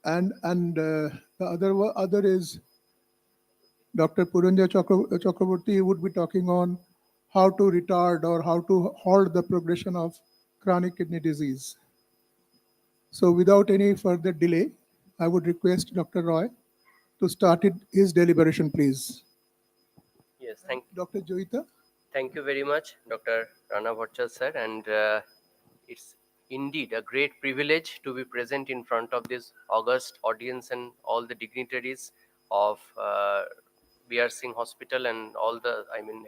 the other is Dr. Puranjoy Chakraborty, who would be talking on how to retard or how to halt the progression of chronic kidney disease. So without any further delay, I would request Dr. Roy to start his deliberation, please. Yes, thank you. Dr. Joyita. Thank you very much, Dr. Rana Bhattacharya, sir. And it's indeed a great privilege to be present in front of this august audience and all the dignitaries of B.R. Singh Hospital and all the,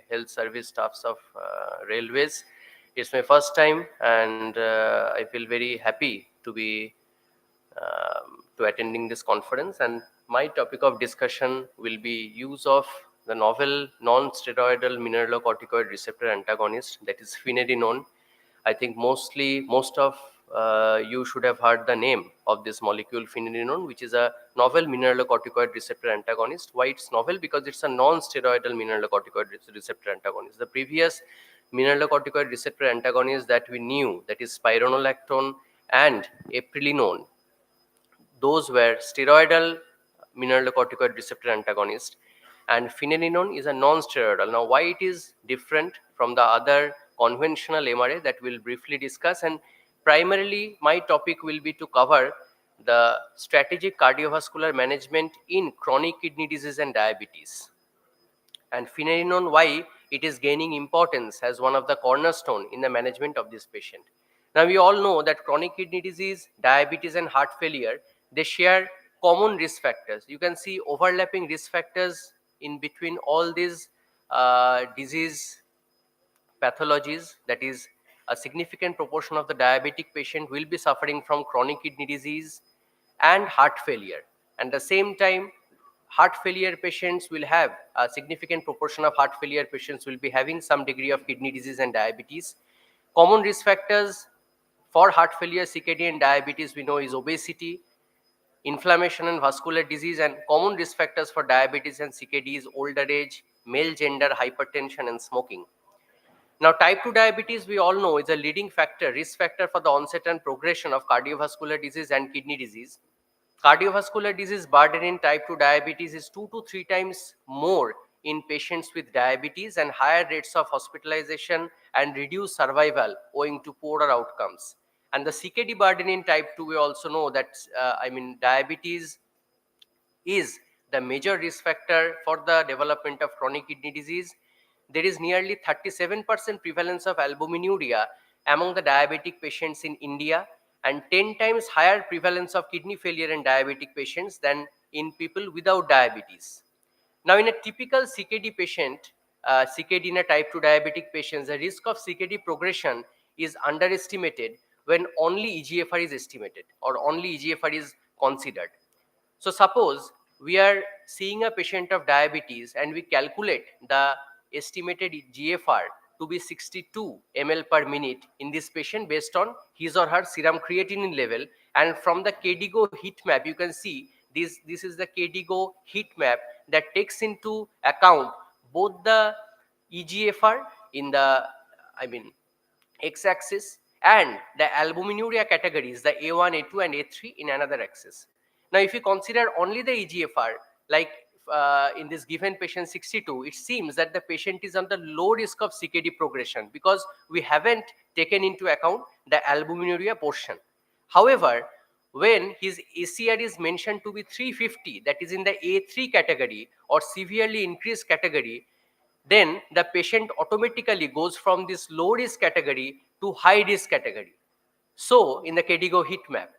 health service staffs of railways. It's my first time, and I feel very happy to be to attending this conference. And my topic of discussion will be use of the novel non-steroidal mineralocorticoid receptor antagonist, that is finerenone. I think most of you should have heard the name of this molecule, finerenone, which is a novel mineralocorticoid receptor antagonist. Why it's novel? Because it's a non-steroidal mineralocorticoid receptor antagonist. The previous mineralocorticoid receptor antagonist that we knew, that is spironolactone and aprelinone, those were steroidal mineralocorticoid receptor antagonist, and finerenone is a non-steroidal. Now, why it is different from the other conventional MRA that we'll briefly discuss, and primarily my topic will be to cover the strategic cardiovascular management in chronic kidney disease and diabetes, and finerenone, why it is gaining importance as one of the cornerstone in the management of this patient. Now, we all know that chronic kidney disease, diabetes and heart failure, they share common risk factors. You can see overlapping risk factors in between all these disease pathologies. That is, a significant proportion of the diabetic patient will be suffering from chronic kidney disease and heart failure. And at the same time, heart failure patients will have a significant proportion of heart failure patients will be having some degree of kidney disease and diabetes. Common risk factors for heart failure, CKD and diabetes we know is obesity, inflammation and vascular disease, and common risk factors for diabetes and CKD is older age, male gender, hypertension and smoking. Now, type 2 diabetes, we all know, is a leading factor, risk factor for the onset and progression of cardiovascular disease and kidney disease. Cardiovascular disease burden in type 2 diabetes is 2 to 3 times more in patients with diabetes, and higher rates of hospitalization and reduced survival owing to poorer outcomes. And the CKD burden in type 2, we also know that, diabetes is the major risk factor for the development of chronic kidney disease. There is nearly 37% prevalence of albuminuria among the diabetic patients in India, and 10 times higher prevalence of kidney failure in diabetic patients than in people without diabetes. Now, in a typical CKD patient, CKD in a type 2 diabetic patients, the risk of CKD progression is underestimated when only EGFR is estimated or only EGFR is considered. So suppose we are seeing a patient of diabetes and we calculate the estimated GFR to be 62 ml per minute in this patient based on his or her serum creatinine level. And from the KDIGO heat map, you can see this is the KDIGO heat map that takes into account both the EGFR in the x-axis and the albuminuria categories, the A1, A2 and A3 in another axis. Now, if you consider only the EGFR, like in this given patient 62, it seems that the patient is on the low risk of CKD progression because we haven't taken into account the albuminuria portion. However, when his ACR is mentioned to be 350, that is in the A3 category or severely increased category, then the patient automatically goes from this low risk category to high risk category. So in the KDIGO heat map,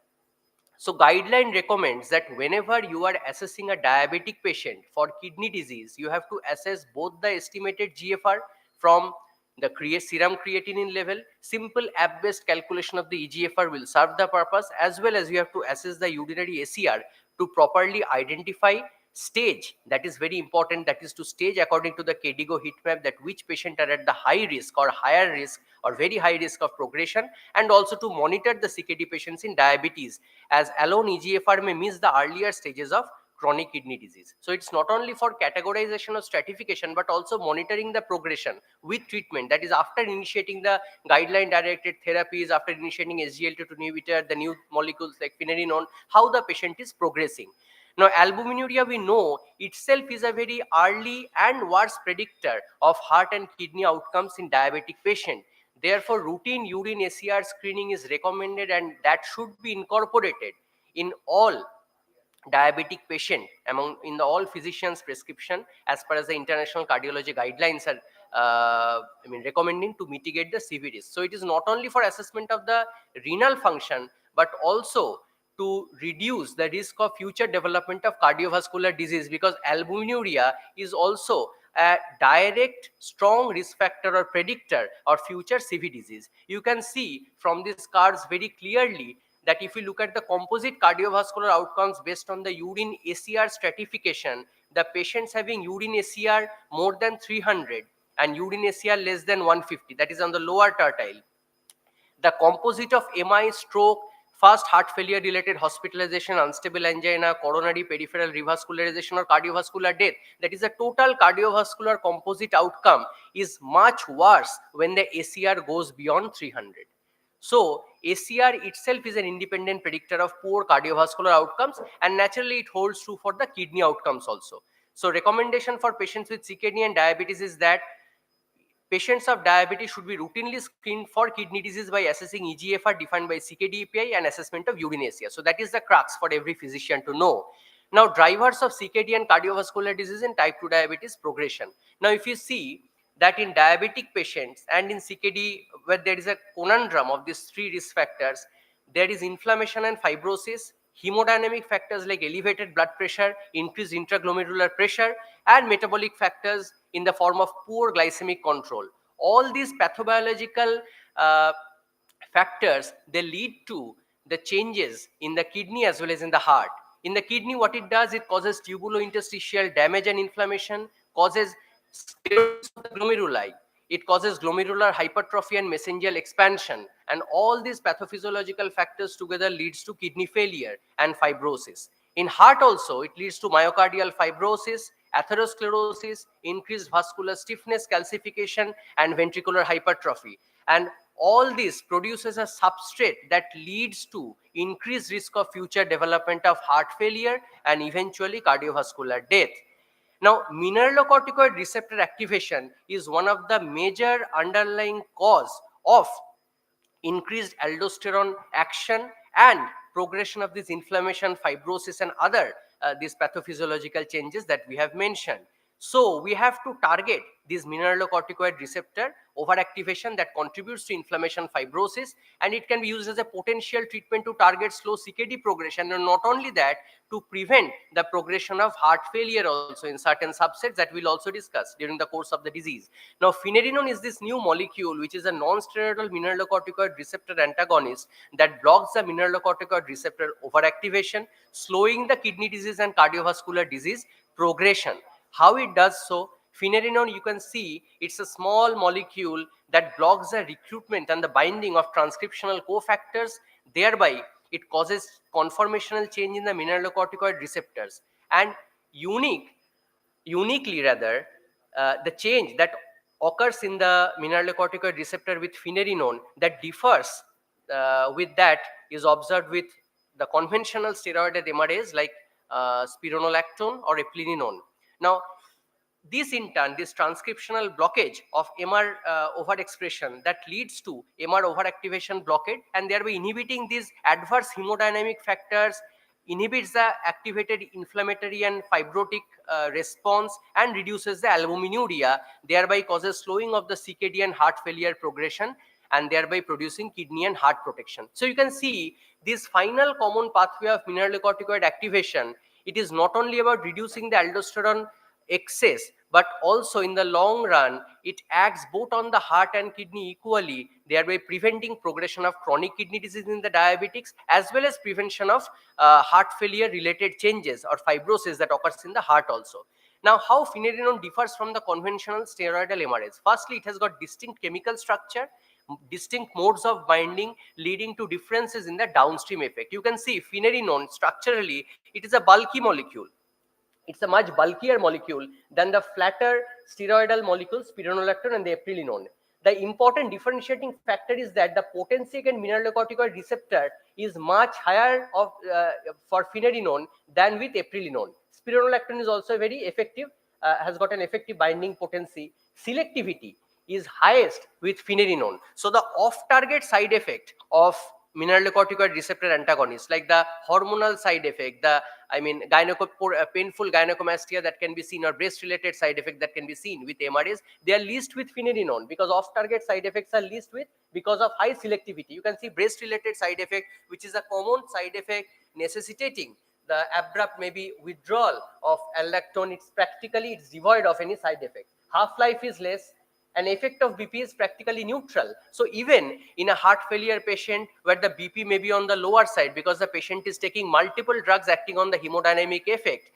so guideline recommends that whenever you are assessing a diabetic patient for kidney disease, you have to assess both the estimated GFR from the serum creatinine level. Simple app-based calculation of the EGFR will serve the purpose, as well as you have to assess the urinary ACR to properly identify stage. That is very important. That is to stage according to the KDIGO heat map, that which patient are at the high risk or higher risk or very high risk of progression, and also to monitor the CKD patients in diabetes, as alone EGFR may miss the earlier stages of chronic kidney disease. So it's not only for categorization or stratification, but also monitoring the progression with treatment. That is after initiating the guideline directed therapies, after initiating SGLT2 inhibitor, the new molecules like finerenone, how the patient is progressing. Now, albuminuria, we know itself is a very early and worse predictor of heart and kidney outcomes in diabetic patient. Therefore, routine urine ACR screening is recommended, and that should be incorporated in all diabetic patient in all physicians prescription as per as the international cardiology guidelines are recommending to mitigate the CV risk. So it is not only for assessment of the renal function, but also to reduce the risk of future development of cardiovascular disease, because albuminuria is also a direct strong risk factor or predictor of future CV disease. You can see from these curves very clearly that if you look at the composite cardiovascular outcomes based on the urine ACR stratification, the patients having urine ACR more than 300 and urine ACR less than 150, that is on the lower tertile, the composite of MI, stroke, first heart failure related hospitalization, unstable angina, coronary peripheral revascularization or cardiovascular death, that is the total cardiovascular composite outcome is much worse when the ACR goes beyond 300. So ACR itself is an independent predictor of poor cardiovascular outcomes, and naturally it holds true for the kidney outcomes also. So recommendation for patients with CKD and diabetes is that patients of diabetes should be routinely screened for kidney disease by assessing EGFR defined by CKD API and assessment of urine ACR. So that is the crux for every physician to know. Now, drivers of CKD and cardiovascular disease in type 2 diabetes progression. Now, if you see that in diabetic patients and in CKD, where there is a conundrum of these three risk factors, there is inflammation and fibrosis, hemodynamic factors like elevated blood pressure, increased intraglomerular pressure, and metabolic factors in the form of poor glycemic control. All these pathobiological factors, they lead to the changes in the kidney as well as in the heart. In the kidney, what it does, it causes tubulointerstitial damage and inflammation, causes sclerosis of the glomeruli, it causes glomerular hypertrophy and mesangial expansion, and all these pathophysiological factors together leads to kidney failure and fibrosis. In heart also, it leads to myocardial fibrosis, atherosclerosis, increased vascular stiffness, calcification, and ventricular hypertrophy. And all this produces a substrate that leads to increased risk of future development of heart failure and eventually cardiovascular death. Now, mineralocorticoid receptor activation is one of the major underlying cause of increased aldosterone action, and progression of this inflammation, fibrosis, and other these pathophysiological changes that we have mentioned. So we have to target this mineralocorticoid receptor overactivation that contributes to inflammation, fibrosis, and it can be used as a potential treatment to target slow CKD progression, and not only that, to prevent the progression of heart failure also in certain subsets that we'll also discuss during the course of the disease. Now, finerenone is this new molecule which is a non-steroidal mineralocorticoid receptor antagonist that blocks the mineralocorticoid receptor overactivation, slowing the kidney disease and cardiovascular disease progression. How it does so? Finerenone, you can see it's a small molecule that blocks the recruitment and the binding of transcriptional cofactors. Thereby, it causes conformational change in the mineralocorticoid receptors. And uniquely rather, the change that occurs in the mineralocorticoid receptor with finerenone that differs with that is observed with the conventional steroidal MRAs like spironolactone or eplerenone. Now, this in turn, this transcriptional blockage of MR overexpression that leads to MR overactivation blockade, and thereby inhibiting these adverse hemodynamic factors, inhibits the activated inflammatory and fibrotic response, and reduces the albuminuria, thereby causes slowing of the CKD and heart failure progression, and thereby producing kidney and heart protection. So you can see this final common pathway of mineralocorticoid activation. It is not only about reducing the aldosterone excess, but also in the long run, it acts both on the heart and kidney equally, thereby preventing progression of chronic kidney disease in the diabetics, as well as prevention of heart failure related changes or fibrosis that occurs in the heart also. Now, how finerenone differs from the conventional steroidal MRAs? Firstly, it has got distinct chemical structure, distinct modes of binding, leading to differences in the downstream effect. You can see finerenone structurally, it is a bulky molecule. It's a much bulkier molecule than the flatter steroidal molecules, spironolactone and the eplerenone. The important differentiating factor is that the potency against mineralocorticoid receptor is much higher for finerenone than with eplerenone. Spironolactone is also very effective, has got an effective binding potency. Selectivity is highest with finerenone. So the off-target side effect of mineralocorticoid receptor antagonists, like the hormonal side effect, the painful gynecomastia that can be seen, or breast-related side effect that can be seen with MRAs, they are least with finerenone, because off-target side effects are least with because of high selectivity. You can see breast-related side effect, which is a common side effect necessitating the abrupt maybe withdrawal of aldactone. It's devoid of any side effect. Half-life is less. An effect of BP is practically neutral. So even in a heart failure patient where the BP may be on the lower side because the patient is taking multiple drugs acting on the hemodynamic effect,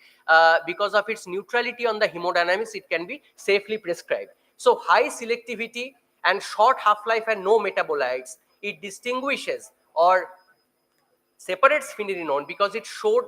because of its neutrality on the hemodynamics, it can be safely prescribed. So high selectivity and short half-life and no metabolites, it distinguishes or separates finerenone because it showed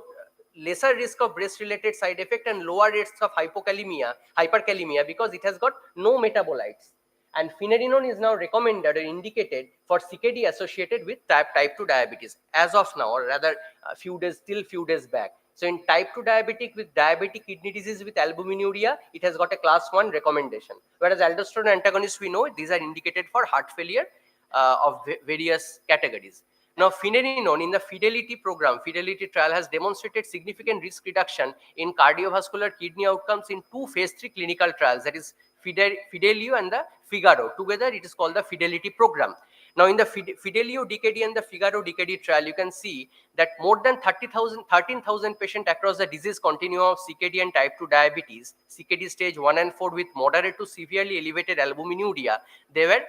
lesser risk of breast-related side effect and lower risks of hyperkalemia because it has got no metabolites. And finerenone is now recommended or indicated for CKD associated with type 2 diabetes as of now, or rather few days back. So in type 2 diabetic with diabetic kidney disease with albuminuria, it has got a class 1 recommendation. Whereas aldosterone antagonists, we know these are indicated for heart failure of various categories. Now, finerenone in the Fidelity program, Fidelity trial has demonstrated significant risk reduction in cardiovascular kidney outcomes in 2 phase 3 clinical trials, that is Fidelio and the Figaro. Together, it is called the Fidelity program. Now, in the Fidelio DKD and the Figaro DKD trial, you can see that more than 13,000 patients across the disease continuum of CKD and type 2 diabetes, CKD stage 1 and 4 with moderate to severely elevated albuminuria, they were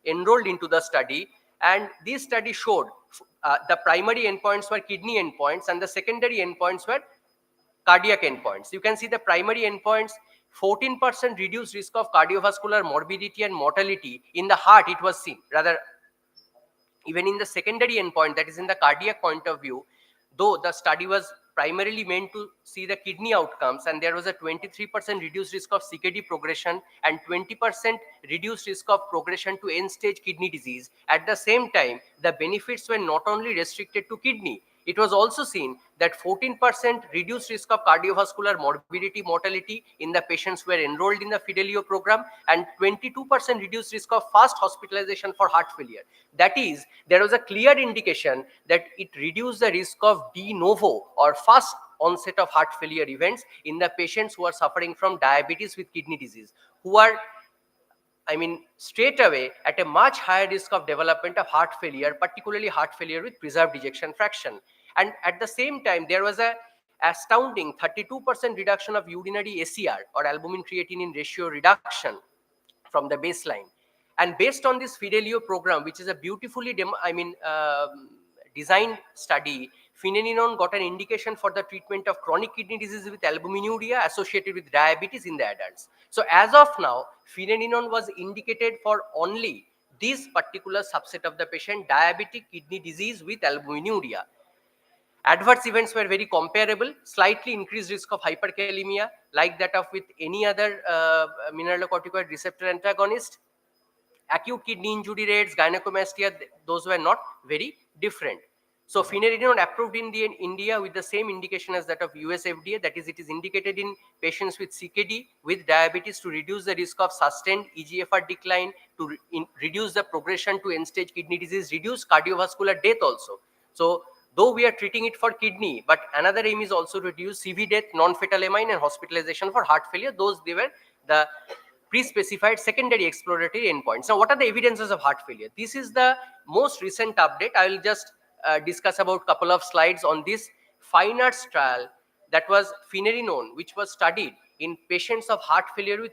enrolled into the study. And this study showed the primary endpoints were kidney endpoints and the secondary endpoints were cardiac endpoints. You can see the primary endpoints, 14% reduced risk of cardiovascular morbidity and mortality in the heart, it was seen. Rather, even in the secondary endpoint, that is in the cardiac point of view, though the study was primarily meant to see the kidney outcomes, and there was a 23% reduced risk of CKD progression and 20% reduced risk of progression to end-stage kidney disease. At the same time, the benefits were not only restricted to kidney. It was also seen that 14% reduced risk of cardiovascular morbidity mortality in the patients who were enrolled in the Fidelio program, and 22% reduced risk of fast hospitalization for heart failure. That is, there was a clear indication that it reduced the risk of de novo or fast onset of heart failure events in the patients who are suffering from diabetes with kidney disease, who are straight away at a much higher risk of development of heart failure, particularly heart failure with preserved ejection fraction. And at the same time, there was a astounding 32% reduction of urinary ACR or albumin creatinine ratio reduction from the baseline. And based on this Fidelio program, which is a beautifully designed study, finerenone got an indication for the treatment of chronic kidney disease with albuminuria associated with diabetes in the adults. So as of now, finerenone was indicated for only this particular subset of the patient, diabetic kidney disease with albuminuria. Adverse events were very comparable, slightly increased risk of hyperkalemia, like that of with any other mineralocorticoid receptor antagonist. Acute kidney injury rates, gynecomastia, those were not very different. So finerenone approved in India with the same indication as that of US FDA, that is, it is indicated in patients with CKD with diabetes to reduce the risk of sustained EGFR decline, to reduce the progression to end-stage kidney disease, reduce cardiovascular death also. So though we are treating it for kidney, but another aim is also to reduce CV death, non-fatal amine, and hospitalization for heart failure. Those, they were the pre-specified secondary exploratory endpoints. Now, what are the evidences of heart failure? This is the most recent update. I will just discuss about a couple of slides on this FINEARTS trial, that was finerenone, which was studied in patients of heart failure with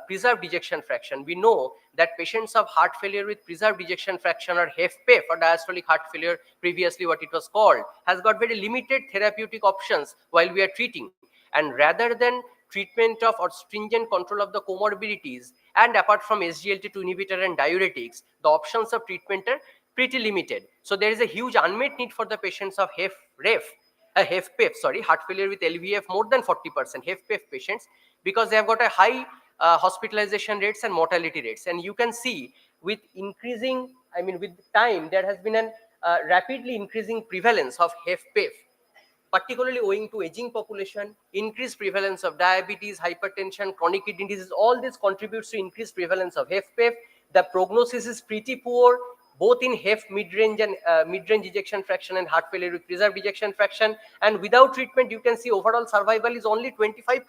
preserved ejection fraction. We know that patients of heart failure with preserved ejection fraction, or HFpEF, or diastolic heart failure, previously what it was called, has got very limited therapeutic options while we are treating. And rather than treatment of or stringent control of the comorbidities, and apart from SGLT2 inhibitor and diuretics, the options of treatment are pretty limited. So there is a huge unmet need for the patients of HFpEF, heart failure with LVF more than 40%, HFpEF patients, because they have got a high hospitalization rates and mortality rates. And you can see with increasing, with time, there has been a rapidly increasing prevalence of HFpEF, particularly owing to aging population, increased prevalence of diabetes, hypertension, chronic kidney disease. All this contributes to increased prevalence of HFpEF. The prognosis is pretty poor, both in HF mid-range and mid-range ejection fraction and heart failure with preserved ejection fraction. And without treatment, you can see overall survival is only 25%.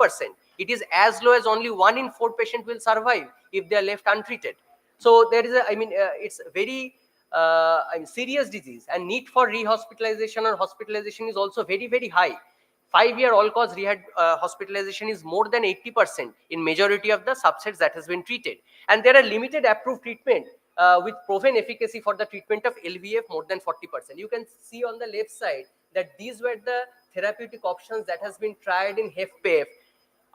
It is as low as only 1 in 4 patients will survive if they are left untreated. So there is a, it's very serious disease, and need for rehospitalization or hospitalization is also very, very high. 5-year all-cause hospitalization is more than 80% in majority of the subsets that has been treated. And there are limited approved treatment with proven efficacy for the treatment of LVF more than 40%. You can see on the left side that these were the therapeutic options that has been tried in HFpEF.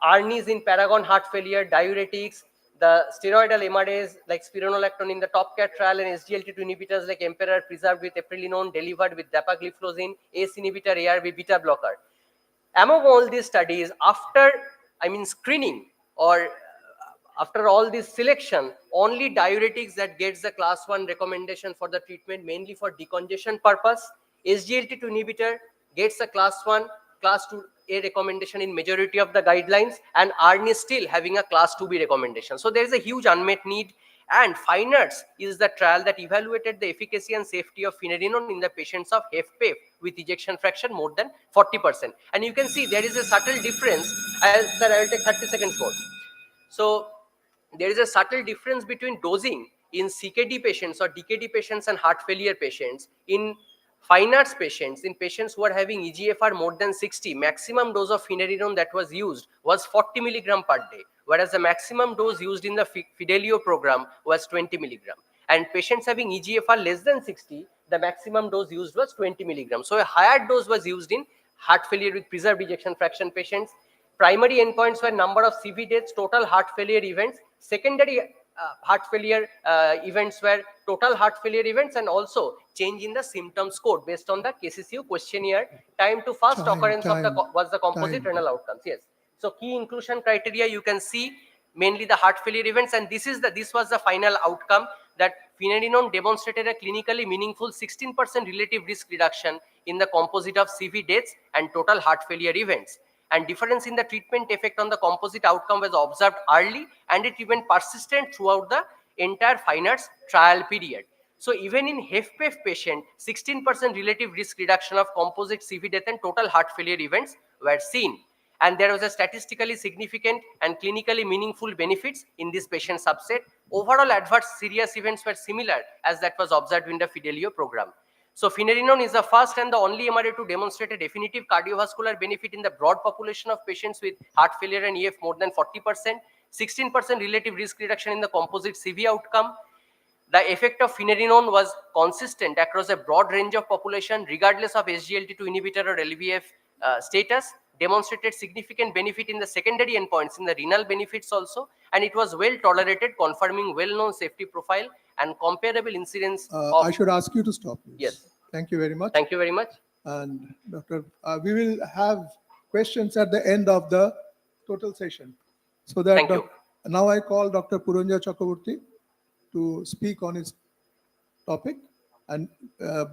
ARNIs in Paragon heart failure, diuretics, the steroidal MRAs like spironolactone in the TOPCAT trial, and SGLT2 inhibitors like Emperor preserved with eplerenone, delivered with dapagliflozin, ACE inhibitor, ARB, beta blocker. Among all these studies, after screening or after all this selection, only diuretics that gets the class 1 recommendation for the treatment, mainly for decongestion purpose. SGLT2 inhibitor gets a class 1, class 2A recommendation in majority of the guidelines, and ARNI is still having a class 2B recommendation. So there is a huge unmet need. And FINEARTS is the trial that evaluated the efficacy and safety of finerenone in the patients of HFpEF with ejection fraction more than 40%. And you can see there is a subtle difference. I will take 30 seconds more. So there is a subtle difference between dosing in CKD patients or DKD patients and heart failure patients. In FINEARTS patients, in patients who are having EGFR more than 60, maximum dose of finerenone that was used was 40 milligram per day, whereas the maximum dose used in the Fidelio program was 20 milligram. And patients having EGFR less than 60, the maximum dose used was 20 milligram. So a higher dose was used in heart failure with preserved ejection fraction patients. Primary endpoints were number of CV deaths, total heart failure events. Secondary heart failure events were total heart failure events, and also change in the symptom score based on the KCCU questionnaire. Time to first occurrence of the composite renal outcomes. Yes. So key inclusion criteria, you can see mainly the heart failure events, and this was the final outcome, that finerenone demonstrated a clinically meaningful 16% relative risk reduction in the composite of CV deaths and total heart failure events. And difference in the treatment effect on the composite outcome was observed early, and it remained persistent throughout the entire FINEARTS trial period. So even in HFpEF patient, 16% relative risk reduction of composite CV death and total heart failure events were seen. And there was a statistically significant and clinically meaningful benefits in this patient subset. Overall adverse serious events were similar as that was observed in the Fidelio program. So finerenone is the first and the only MRA to demonstrate a definitive cardiovascular benefit in the broad population of patients with heart failure and EF more than 40%, 16% relative risk reduction in the composite CV outcome. The effect of finerenone was consistent across a broad range of population regardless of SGLT2 inhibitor or LVF status, demonstrated significant benefit in the secondary endpoints in the renal benefits also, and it was well tolerated, confirming well-known safety profile and comparable incidence of... I should ask you to stop, please. Yes. Thank you very much. Thank you very much. And Dr. We will have questions at the end of the total session. So that Thank you. Now I call Dr. Purunjaya Chakraborty to speak on his topic, and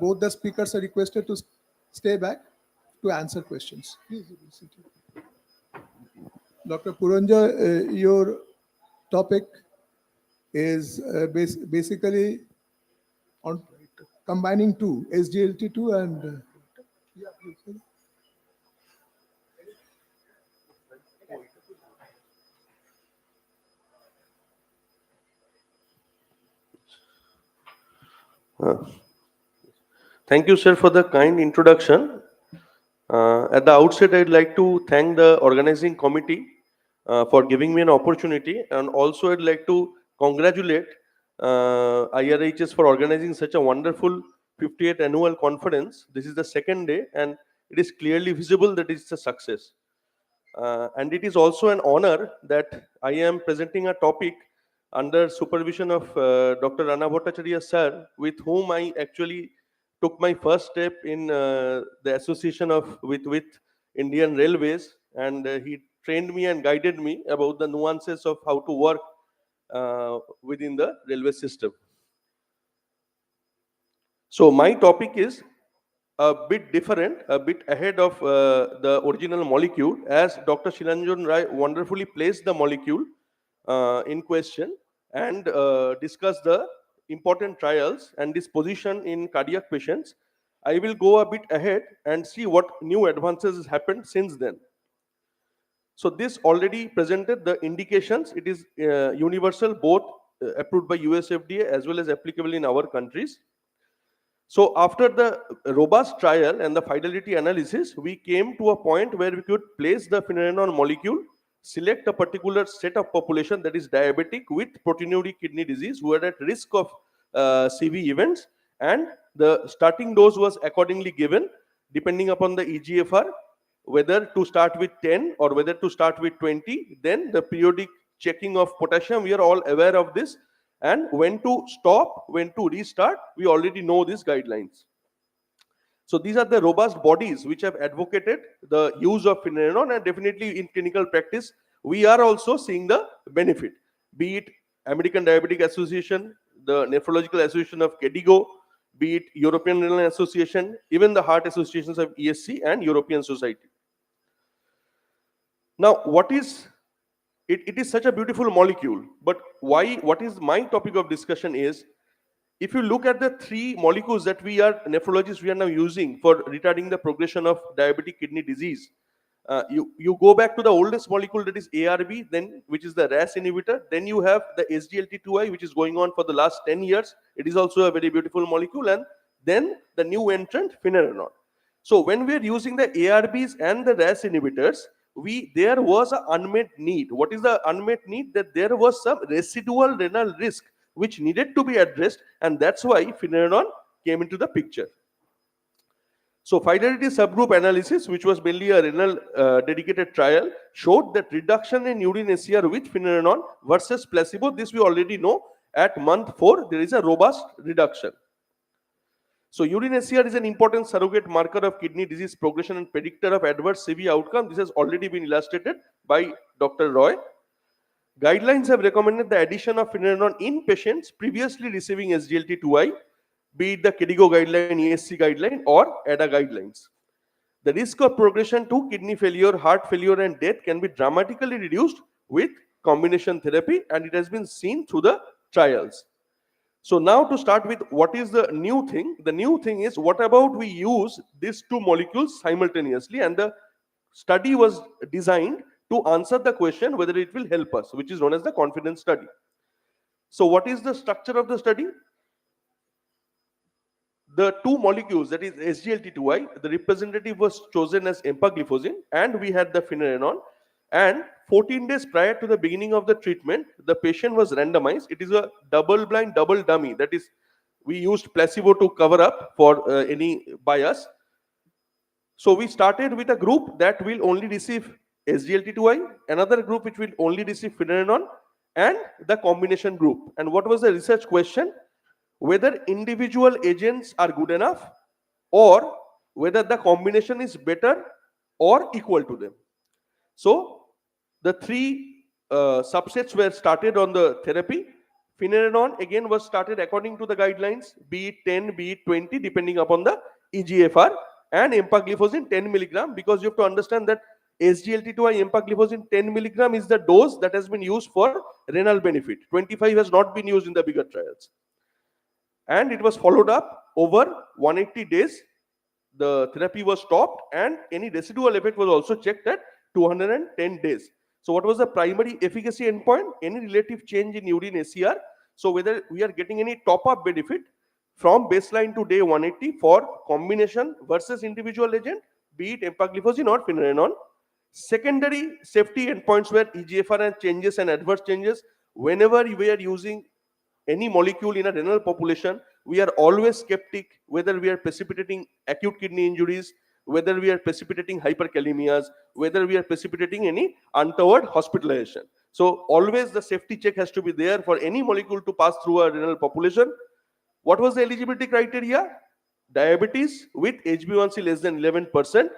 both the speakers are requested to stay back to answer questions. Please, Dr. Purunjaya, your topic is basically on combining two, SGLT2 and Thank you, sir, for the kind introduction. At the outset, I'd like to thank the organizing committee for giving me an opportunity, and also I'd like to congratulate IRHS for organizing such a wonderful 58th annual conference. This is the second day, and it is clearly visible that it's a success. And it is also an honor that I am presenting a topic under supervision of Dr. Rana Bhattacharya sir, with whom I actually took my first step in the association with Indian Railways, and he trained me and guided me about the nuances of how to work within the railway system. So my topic is a bit different, a bit ahead of the original molecule, as Dr. Shilanjan Rai wonderfully placed the molecule in question and discussed the important trials and this position in cardiac patients. I will go a bit ahead and see what new advances has happened since then. So this already presented the indications. It is universal, both approved by US FDA as well as applicable in our countries. So after the robust trial and the fidelity analysis, we came to a point where we could place the finerenone molecule, select a particular set of population, that is diabetic with proteinuria kidney disease, who are at risk of CV events, and the starting dose was accordingly given depending upon the EGFR, whether to start with 10 or whether to start with 20. Then the periodic checking of potassium, we are all aware of this, and when to stop, when to restart, we already know these guidelines. So these are the robust bodies which have advocated the use of finerenone, and definitely in clinical practice, we are also seeing the benefit, be it American Diabetic Association, the Nephrological Association of KDIGO, be it European Renal Association, even the heart associations of ESC and European Society. Now, what is it is such a beautiful molecule, but why? What is my topic of discussion is, if you look at the three molecules that we are nephrologists we are now using for retarding the progression of diabetic kidney disease, you go back to the oldest molecule, that is ARB, then which is the RAS inhibitor. Then you have the SGLT2I, which is going on for the last 10 years. It is also a very beautiful molecule, and then the new entrant finerenone. So when we are using the ARBs and the RAS inhibitors, there was an unmet need. What is the unmet need? That there was some residual renal risk which needed to be addressed, and that's why finerenone came into the picture. So fidelity subgroup analysis, which was mainly a renal dedicated trial, showed that reduction in urine SCR with finerenone versus placebo, this we already know, at month 4 there is a robust reduction. So urine SCR is an important surrogate marker of kidney disease progression and predictor of adverse CV outcome. This has already been illustrated by Dr. Roy. Guidelines have recommended the addition of finerenone in patients previously receiving SGLT2I, be it the KDIGO guideline, ESC guideline, or ADA guidelines. The risk of progression to kidney failure, heart failure, and death can be dramatically reduced with combination therapy, and it has been seen through the trials. So now to start with, what is the new thing? The new thing is, what about we use these two molecules simultaneously, and the study was designed to answer the question whether it will help us, which is known as the confidence study. So what is the structure of the study? The two molecules, that is SGLT2I, the representative was chosen as empagliflozin, and we had the finerenone. And 14 days prior to the beginning of the treatment, the patient was randomized. It is a double-blind, double dummy. That is, we used placebo to cover up for any bias. So we started with a group that will only receive SGLT2I, another group which will only receive finerenone, and the combination group. And what was the research question? Whether individual agents are good enough, or whether the combination is better or equal to them. So the three subsets were started on the therapy. Finerenone again was started according to the guidelines, be it 10, be it 20, depending upon the EGFR, and empagliflozin 10 milligram, because you have to understand that SGLT2I empagliflozin 10 milligram is the dose that has been used for renal benefit. 25 has not been used in the bigger trials. And it was followed up over 180 days. The therapy was stopped, and any residual effect was also checked at 210 days. So what was the primary efficacy endpoint? Any relative change in urine ACR. So whether we are getting any top-up benefit from baseline to day 180 for combination versus individual agent, be it empagliflozin or finerenone. Secondary safety endpoints were EGFR and changes and adverse changes. Whenever we are using any molecule in a renal population, we are always skeptic whether we are precipitating acute kidney injuries, whether we are precipitating hyperkalemias, whether we are precipitating any untoward hospitalization. So always the safety check has to be there for any molecule to pass through a renal population. What was the eligibility criteria? Diabetes with HbA1c less than 11%,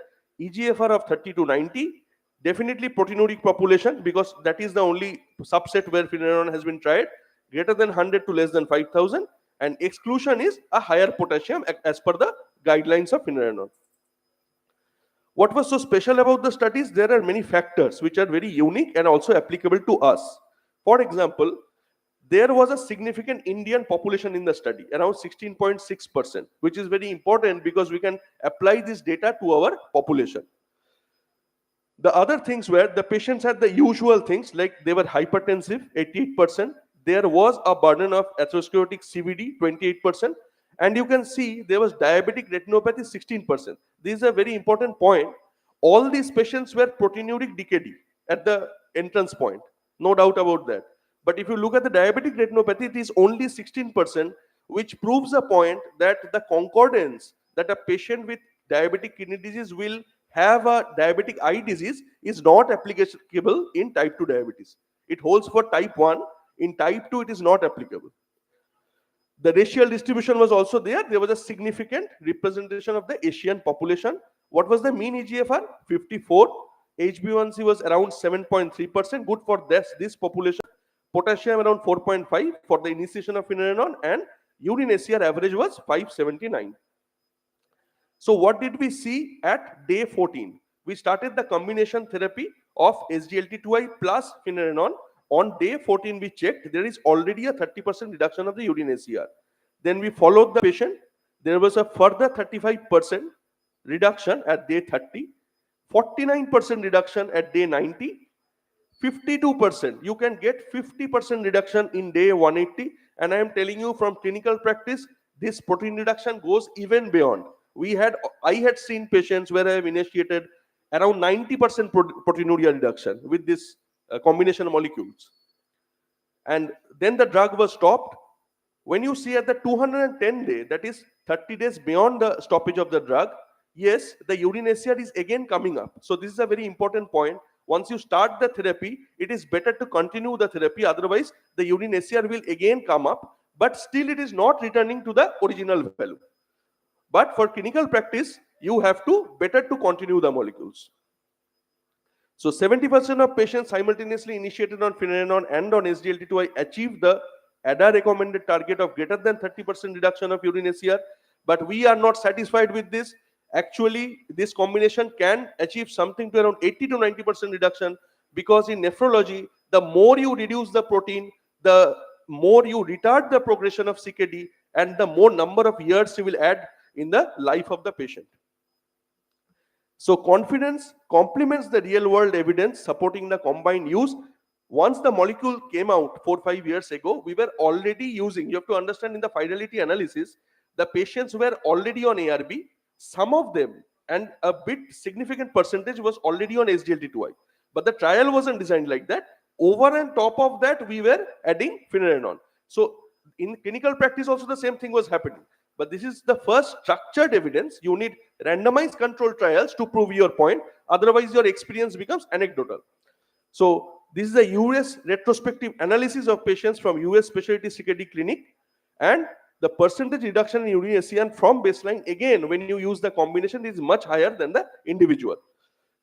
EGFR of 30 to 90, definitely proteinuric population, because that is the only subset where finerenone has been tried, greater than 100 to less than 5,000, and exclusion is a higher potassium as per the guidelines of finerenone. What was so special about the studies? There are many factors which are very unique and also applicable to us. For example, there was a significant Indian population in the study, around 16.6%, which is very important because we can apply this data to our population. The other things were the patients had the usual things, like they were hypertensive, 88%. There was a burden of atherosclerotic CVD, 28%. And you can see there was diabetic retinopathy, 16%. This is a very important point. All these patients were proteinuric DKD at the entrance point. No doubt about that. But if you look at the diabetic retinopathy, it is only 16%, which proves a point that the concordance that a patient with diabetic kidney disease will have a diabetic eye disease is not applicable in type 2 diabetes. It holds for type 1. In type 2, it is not applicable. The racial distribution was also there. There was a significant representation of the Asian population. What was the mean EGFR? 54. HbA1c was around 7.3%, good for this population. Potassium around 4.5 for the initiation of finerenone, and urine ACR average was 579. So what did we see at day 14? We started the combination therapy of SGLT2I plus finerenone. On day 14, we checked there is already a 30% reduction of the urine ACR. Then we followed the patient. There was a further 35% reduction at day 30, 49% reduction at day 90, 52%. You can get 50% reduction in day 180. And I am telling you from clinical practice, this protein reduction goes even beyond. I had seen patients where I have initiated around 90% proteinuria reduction with this combination molecules. And then the drug was stopped. When you see at the 210 day, that is 30 days beyond the stoppage of the drug, yes, the urine ACR is again coming up. So this is a very important point. Once you start the therapy, it is better to continue the therapy. Otherwise, the urine ACR will again come up, but still it is not returning to the original value. But for clinical practice, you have to better to continue the molecules. So 70% of patients simultaneously initiated on finerenone and on SGLT2I achieved the ADA recommended target of greater than 30% reduction of urine ACR. But we are not satisfied with this. Actually, this combination can achieve something to around 80 to 90% reduction, because in nephrology, the more you reduce the protein, the more you retard the progression of CKD, and the more number of years you will add in the life of the patient. So confidence complements the real world evidence supporting the combined use. Once the molecule came out 4-5 years ago, we were already using, you have to understand, in the fidelity analysis, the patients were already on ARB, some of them, and a bit significant percentage was already on SGLT2I. But the trial wasn't designed like that. Over and top of that, we were adding finerenone. So in clinical practice also the same thing was happening. But this is the first structured evidence. You need randomized controlled trials to prove your point. Otherwise, your experience becomes anecdotal. So this is a US retrospective analysis of patients from US specialty CKD clinic, and the percentage reduction in urine ACR from baseline, again, when you use the combination, is much higher than the individual.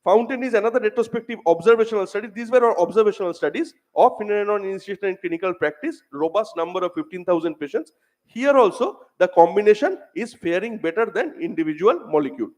Fountain is another retrospective observational study. These were our observational studies of finerenone initiation in clinical practice, robust number of 15,000 patients. Here also, the combination is faring better than individual molecule.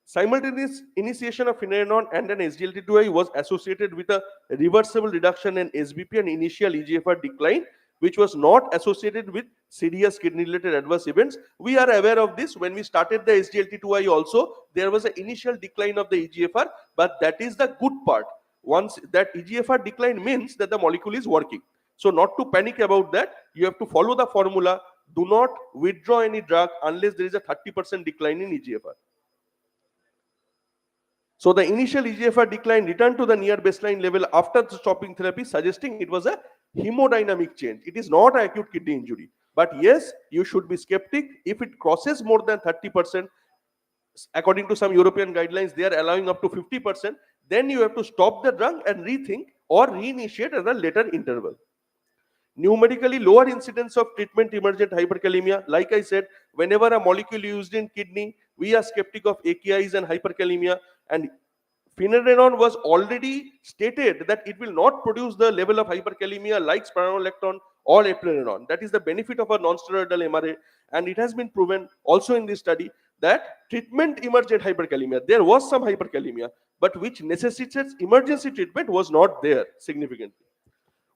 Simultaneous initiation of finerenone and an SGLT2I was associated with a reversible reduction in SBP and initial EGFR decline, which was not associated with serious kidney-related adverse events. We are aware of this. When we started the SGLT2I also, there was an initial decline of the EGFR, but that is the good part. Once that EGFR decline means that the molecule is working. So not to panic about that, you have to follow the formula. Do not withdraw any drug unless there is a 30% decline in EGFR. So the initial EGFR decline returned to the near baseline level after the stopping therapy, suggesting it was a hemodynamic change. It is not an acute kidney injury. But yes, you should be skeptic. If it crosses more than 30%, according to some European guidelines, they are allowing up to 50%, then you have to stop the drug and rethink or reinitiate at a later interval. Numerically lower incidence of treatment emergent hyperkalemia. Like I said, whenever a molecule used in kidney, we are skeptic of AKIs and hyperkalemia, and finerenone was already stated that it will not produce the level of hyperkalemia like spironolactone or eplerenone. That is the benefit of a non-steroidal MRA, and it has been proven also in this study that treatment emergent hyperkalemia, there was some hyperkalemia, but which necessitates emergency treatment was not there significantly.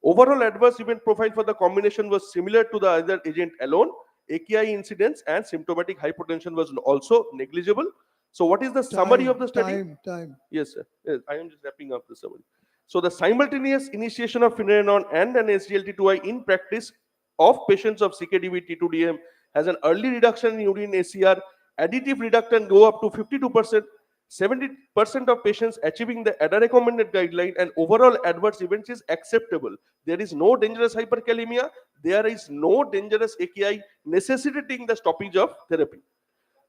Overall adverse event profile for the combination was similar to the other agent alone. AKI incidence and symptomatic hypotension was also negligible. So what is the summary of the study? Time. Yes, sir. Yes, I am just wrapping up the summary. So the simultaneous initiation of finerenone and an SGLT2I in practice of patients of CKD with T2DM has an early reduction in urine ACR. Additive reduction go up to 52%. 70% of patients achieving the ADA recommended guideline, and overall adverse events is acceptable. There is no dangerous hyperkalemia. There is no dangerous AKI necessitating the stoppage of therapy.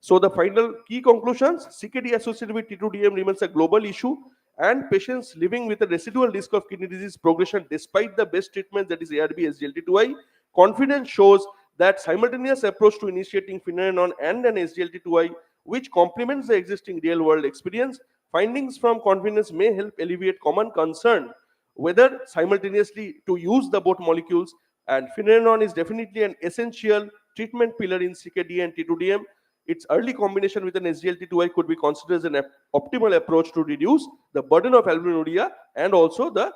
So the final key conclusions: CKD associated with T2DM remains a global issue, and patients living with a residual risk of kidney disease progression despite the best treatment, that is ARB SGLT2I. Confidence shows that simultaneous approach to initiating finerenone and an SGLT2I, which complements the existing real world experience. Findings from confidence may help alleviate common concern whether simultaneously to use the both molecules, and finerenone is definitely an essential treatment pillar in CKD and T2DM. Its early combination with an SGLT2I could be considered as an optimal approach to reduce the burden of albuminuria and also the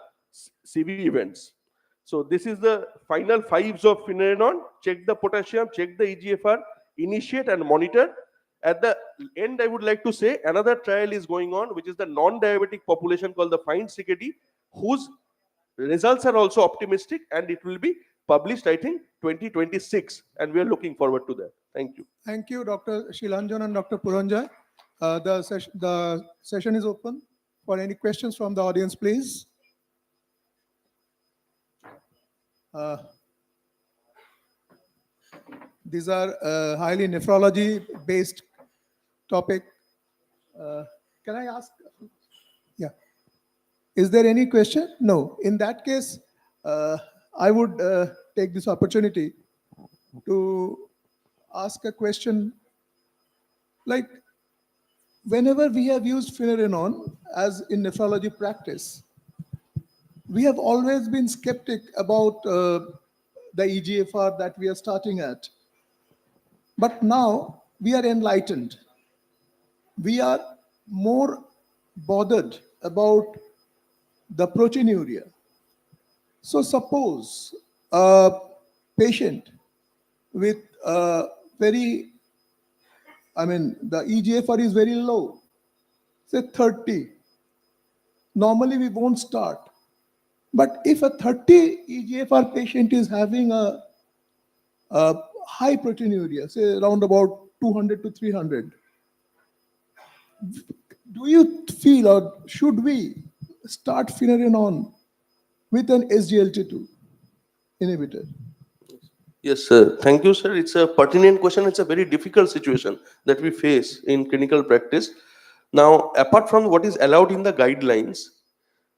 CV events. So this is the final fives of finerenone. Check the potassium, check the EGFR, initiate and monitor. At the end, I would like to say another trial is going on, which is the non-diabetic population called the FIND CKD, whose results are also optimistic, and it will be published, I think, 2026, and we are looking forward to that. Thank you. Thank you, Dr. Shilanjan and Dr. Puranjay. The session is open for any questions from the audience, please. These are highly nephrology-based topic. Can I ask? Yeah. Is there any question? No. In that case, I would take this opportunity to ask a question. Like, whenever we have used finerenone, as in nephrology practice, we have always been skeptic about the EGFR that we are starting at. But now we are enlightened. We are more bothered about the proteinuria. So suppose a patient with the EGFR is very low, say 30. Normally we won't start. But if a 30 EGFR patient is having a high proteinuria, say around about 200 to 300, do you feel or should we start Finerenone with an SGLT2 inhibitor? Yes, sir. Thank you, sir. It's a pertinent question. It's a very difficult situation that we face in clinical practice. Now, apart from what is allowed in the guidelines,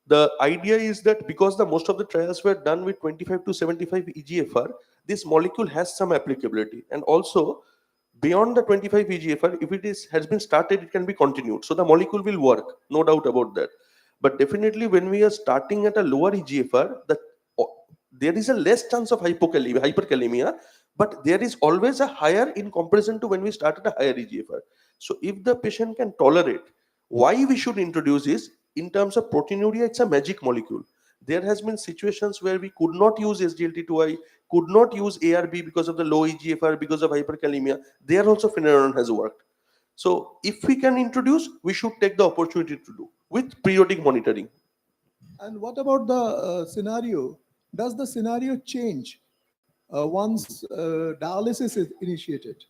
the idea is that because most of the trials were done with 25 to 75 EGFR, this molecule has some applicability. And also, beyond the 25 EGFR, if it has been started, it can be continued. So the molecule will work, no doubt about that. But definitely when we are starting at a lower EGFR, there is a less chance of hyperkalemia, but there is always a higher in comparison to when we start at a higher EGFR. So if the patient can tolerate, why we should introduce is, in terms of proteinuria, it's a magic molecule. There has been situations where we could not use SGLT2I, could not use ARB because of the low EGFR, because of hyperkalemia. There also Finerenone has worked. So if we can introduce, we should take the opportunity to do with periodic monitoring. And what about the scenario? Does the scenario change once dialysis is initiated?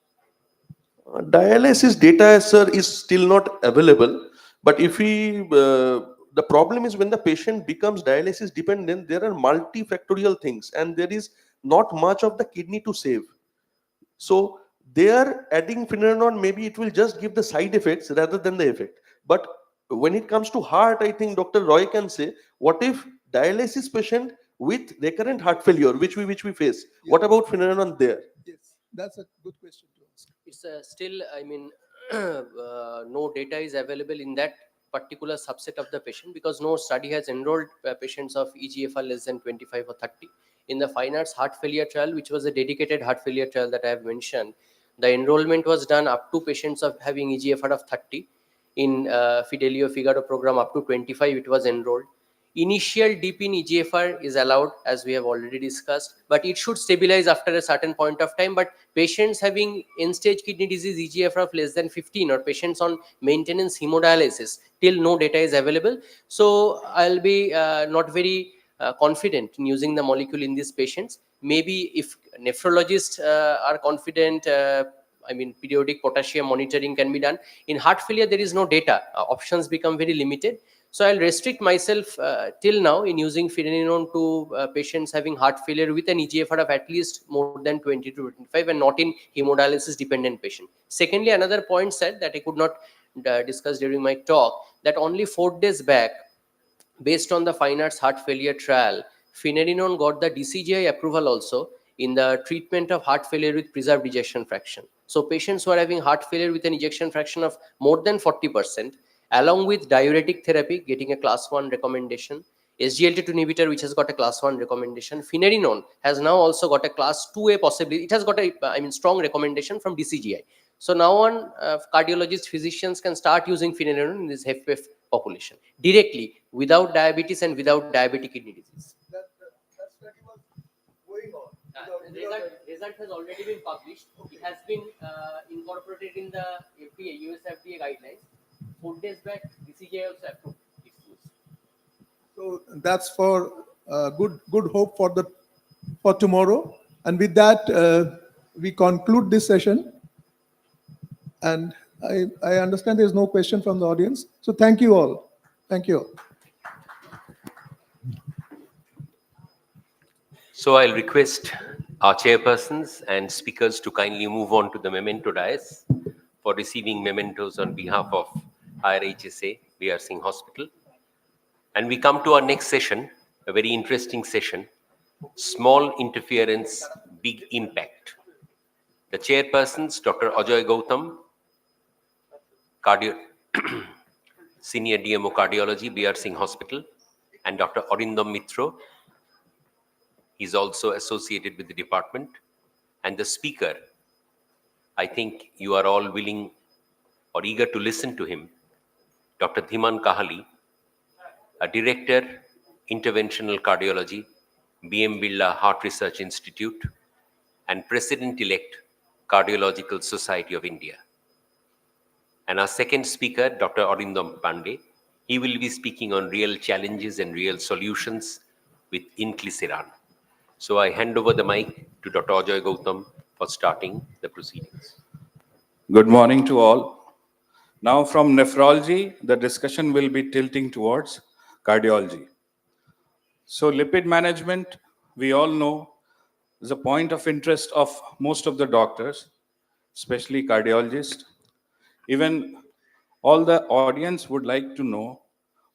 Dialysis data, sir, is still not available. But if we, the problem is when the patient becomes dialysis dependent, there are multifactorial things and there is not much of the kidney to save. So they are adding Finerenone, maybe it will just give the side effects rather than the effect. But when it comes to heart, I think Dr. Roy can say, what if dialysis patient with recurrent heart failure, which we face, what about Finerenone there? Yes, that's a good question to ask. It's still, no data is available in that particular subset of the patient because no study has enrolled patients of EGFR less than 25 or 30. In the Fine Arts heart failure trial, which was a dedicated heart failure trial that I have mentioned, the enrollment was done up to patients of having EGFR of 30. In Fidelio Figaro program, up to 25, it was enrolled. Initial dip in EGFR is allowed, as we have already discussed, but it should stabilize after a certain point of time. But patients having end-stage kidney disease EGFR of less than 15 or patients on maintenance hemodialysis, till no data is available. So I'll be not very confident in using the molecule in these patients. Maybe if nephrologists are confident, periodic potassium monitoring can be done. In heart failure, there is no data. Options become very limited. So I'll restrict myself till now in using Finerenone to patients having heart failure with an EGFR of at least more than 20 to 25 and not in hemodialysis dependent patient. Secondly, another point said that I could not discuss during my talk, that only 4 days back, based on the Fine Arts heart failure trial, Finerenone got the DCGI approval also in the treatment of heart failure with preserved ejection fraction. So patients who are having heart failure with an ejection fraction of more than 40%, along with diuretic therapy getting a class 1 recommendation, SGLT2 inhibitor which has got a class 1 recommendation, Finerenone has now also got a class 2A possibly. It has got a strong recommendation from DCGI. So now on, cardiologists, physicians can start using Finerenone in this HFpEF population directly without diabetes and without diabetic kidney disease. That study was going on. Result has already been published. It has been incorporated in the FDA, US FDA guidelines. 4 days back, DCGI also approved its use. So that's for good hope for tomorrow. And with that, we conclude this session. And I understand there's no question from the audience. So thank you all. Thank you all. So I'll request our chairpersons and speakers to kindly move on to the memento dais for receiving mementos on behalf of IRHSA, B.R. Singh Hospital. And we come to our next session, a very interesting session, small interference, big impact. The chairpersons, Dr. Ajoy Gautam, Senior DMO Cardiology, BR Singh Hospital, and Dr. Arindam Mitro. He's also associated with the department. And the speaker, I think you are all willing or eager to listen to him, Dr. Dhiman Kahali, a director, interventional cardiology, BM Birla Heart Research Institute, and President-elect, Cardiological Society of India. And our second speaker, Dr. Arindam Pandey, he will be speaking on real challenges and real solutions with inclisiran. So I hand over the mic to Dr. Ajoy Gautam for starting the proceedings. Good morning to all. Now from nephrology, the discussion will be tilting towards cardiology. So lipid management, we all know, is a point of interest of most of the doctors, especially cardiologists. Even all the audience would like to know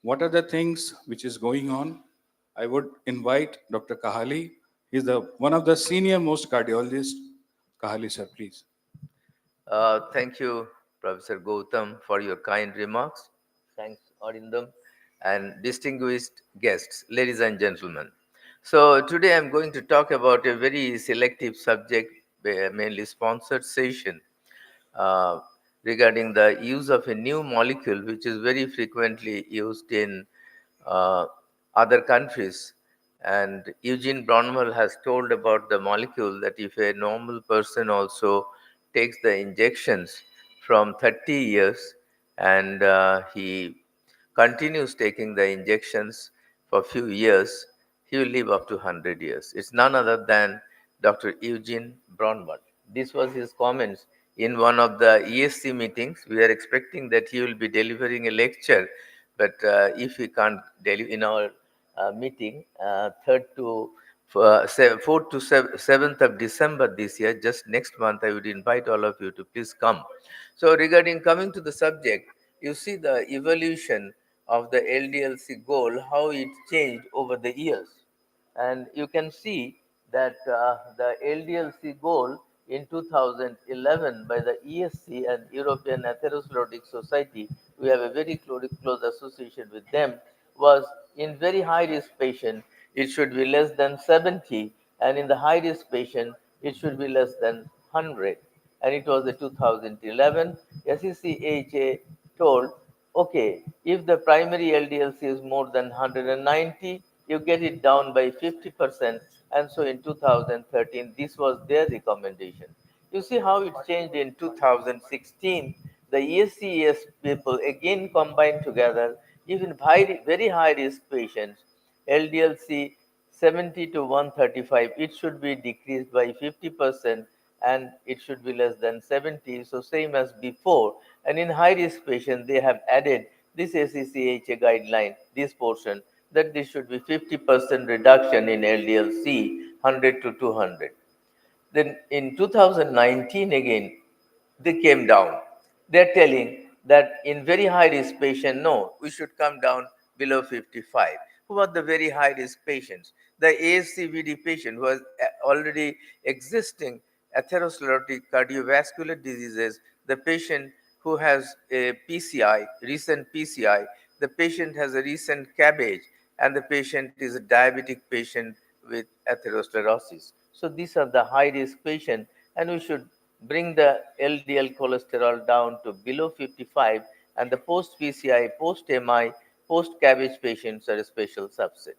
what are the things which is going on. I would invite Dr. Kahali. He's one of the senior most cardiologists. Kahali sir, please. Thank you, Professor Gautam, for your kind remarks. Thanks, Arindam, and distinguished guests, ladies and gentlemen. So today I'm going to talk about a very selective subject, mainly sponsored session, regarding the use of a new molecule which is very frequently used in other countries. And Eugene Braunwald has told about the molecule that if a normal person also takes the injections from 30 years and he continues taking the injections for a few years, he will live up to 100 years. It's none other than Dr. Eugene Braunwald. This was his comments in one of the ESC meetings. We are expecting that he will be delivering a lecture, but if he can't deliver in our meeting, 4th to 7th of December this year, just next month, I would invite all of you to please come. So regarding coming to the subject, you see the evolution of the LDLC goal, how it changed over the years. And you can see that the LDLC goal in 2011 by the ESC and European Atherosclerotic Society, we have a very close association with them, was in very high risk patient, it should be less than 70, and in the high risk patient, it should be less than 100. And it was the 2011 SEC-AHA told, okay, if the primary LDLC is more than 190, you get it down by 50%. And so in 2013, this was their recommendation. You see how it changed in 2016. The ESCES people again combined together, even very high risk patients, LDLC 70 to 135, it should be decreased by 50% and it should be less than 70. So same as before. And in high risk patients, they have added this SEC-AHA guideline, this portion, that this should be 50% reduction in LDLC 100 to 200. Then in 2019 again, they came down. They're telling that in very high risk patient, no, we should come down below 55. Who are the very high risk patients? The ASCVD patient who has already existing atherosclerotic cardiovascular diseases, the patient who has a PCI, recent PCI, the patient has a recent CABG, and the patient is a diabetic patient with atherosclerosis. So these are the high risk patients, and we should bring the LDL cholesterol down to below 55, and the post-PCI, post-MI, post-CABG patients are a special subset.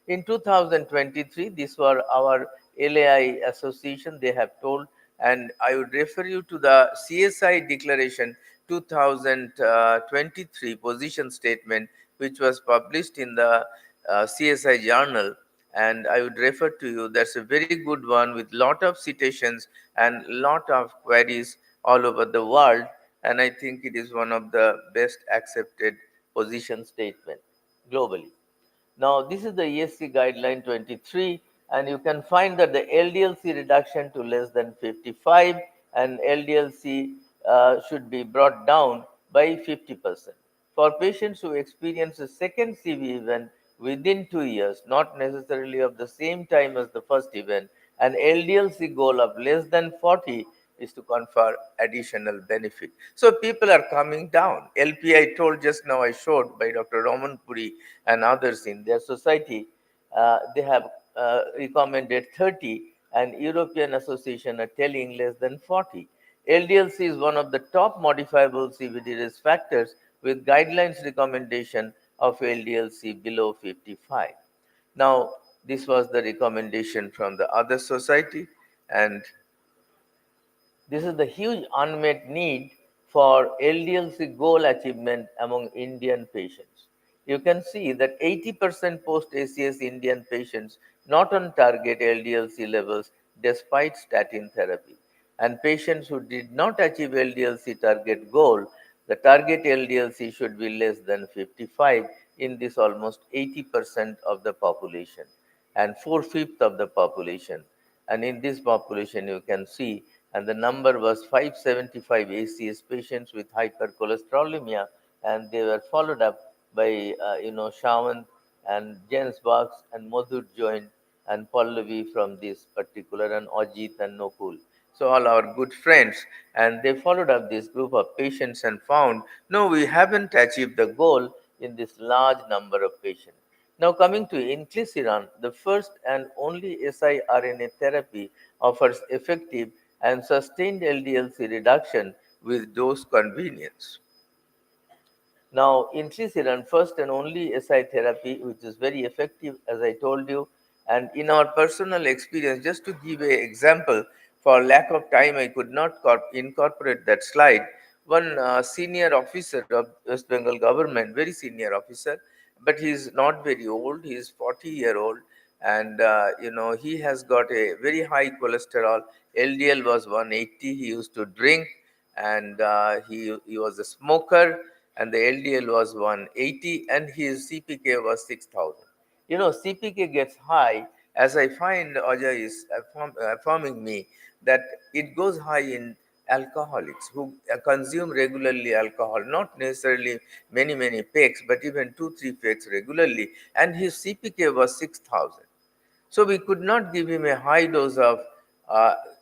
In 2023, these were our LAI association, they have told, and I would refer you to the CSI declaration 2023 position statement, which was published in the CSI journal. And I would refer to you, that's a very good one with lot of citations and lot of queries all over the world. And I think it is one of the best accepted position statement globally. Now, this is the ESC guideline 23, and you can find that the LDLC reduction to less than 55 and LDLC should be brought down by 50%. For patients who experience a second CV event within 2 years, not necessarily of the same time as the first event, an LDLC goal of less than 40 is to confer additional benefit. So people are coming down. LPI told just now, I showed by Dr. Roman Puri and others in their society, they have recommended 30 and European Association are telling less than 40. LDLC is one of the top modifiable CVD risk factors with guidelines recommendation of LDLC below 55. Now, this was the recommendation from the other society, and this is the huge unmet need for LDLC goal achievement among Indian patients. You can see that 80% post-ACS Indian patients not on target LDLC levels despite statin therapy. And patients who did not achieve LDLC target goal, the target LDLC should be less than 55 in this almost 80% of the population and 4/5 of the population. And in this population, you can see, and the number was 575 ACS patients with hypercholesterolemia, and they were followed up by, Shawant and Jens Box and Madhur Join and Pallavi from this particular, and Ajit and Nokul. So all our good friends, and they followed up this group of patients and found, no, we haven't achieved the goal in this large number of patients. Now coming to inclisiran, the first and only siRNA therapy offers effective and sustained LDLC reduction with dose convenience. Now, inclisiran, first and only SI therapy, which is very effective, as I told you. And in our personal experience, just to give an example, for lack of time, I could not incorporate that slide. One senior officer of West Bengal government, very senior officer, but he is not very old. He is 40-year-old, and he has got a very high cholesterol. LDL was 180. He used to drink, and he was a smoker, and the LDL was 180, and his CPK was 6,000. CPK gets high, as I find Ajay is affirming me, that it goes high in alcoholics who consume regularly alcohol, not necessarily many pecks, but even 2-3 pecks regularly, and his CPK was 6,000. So we could not give him a high dose of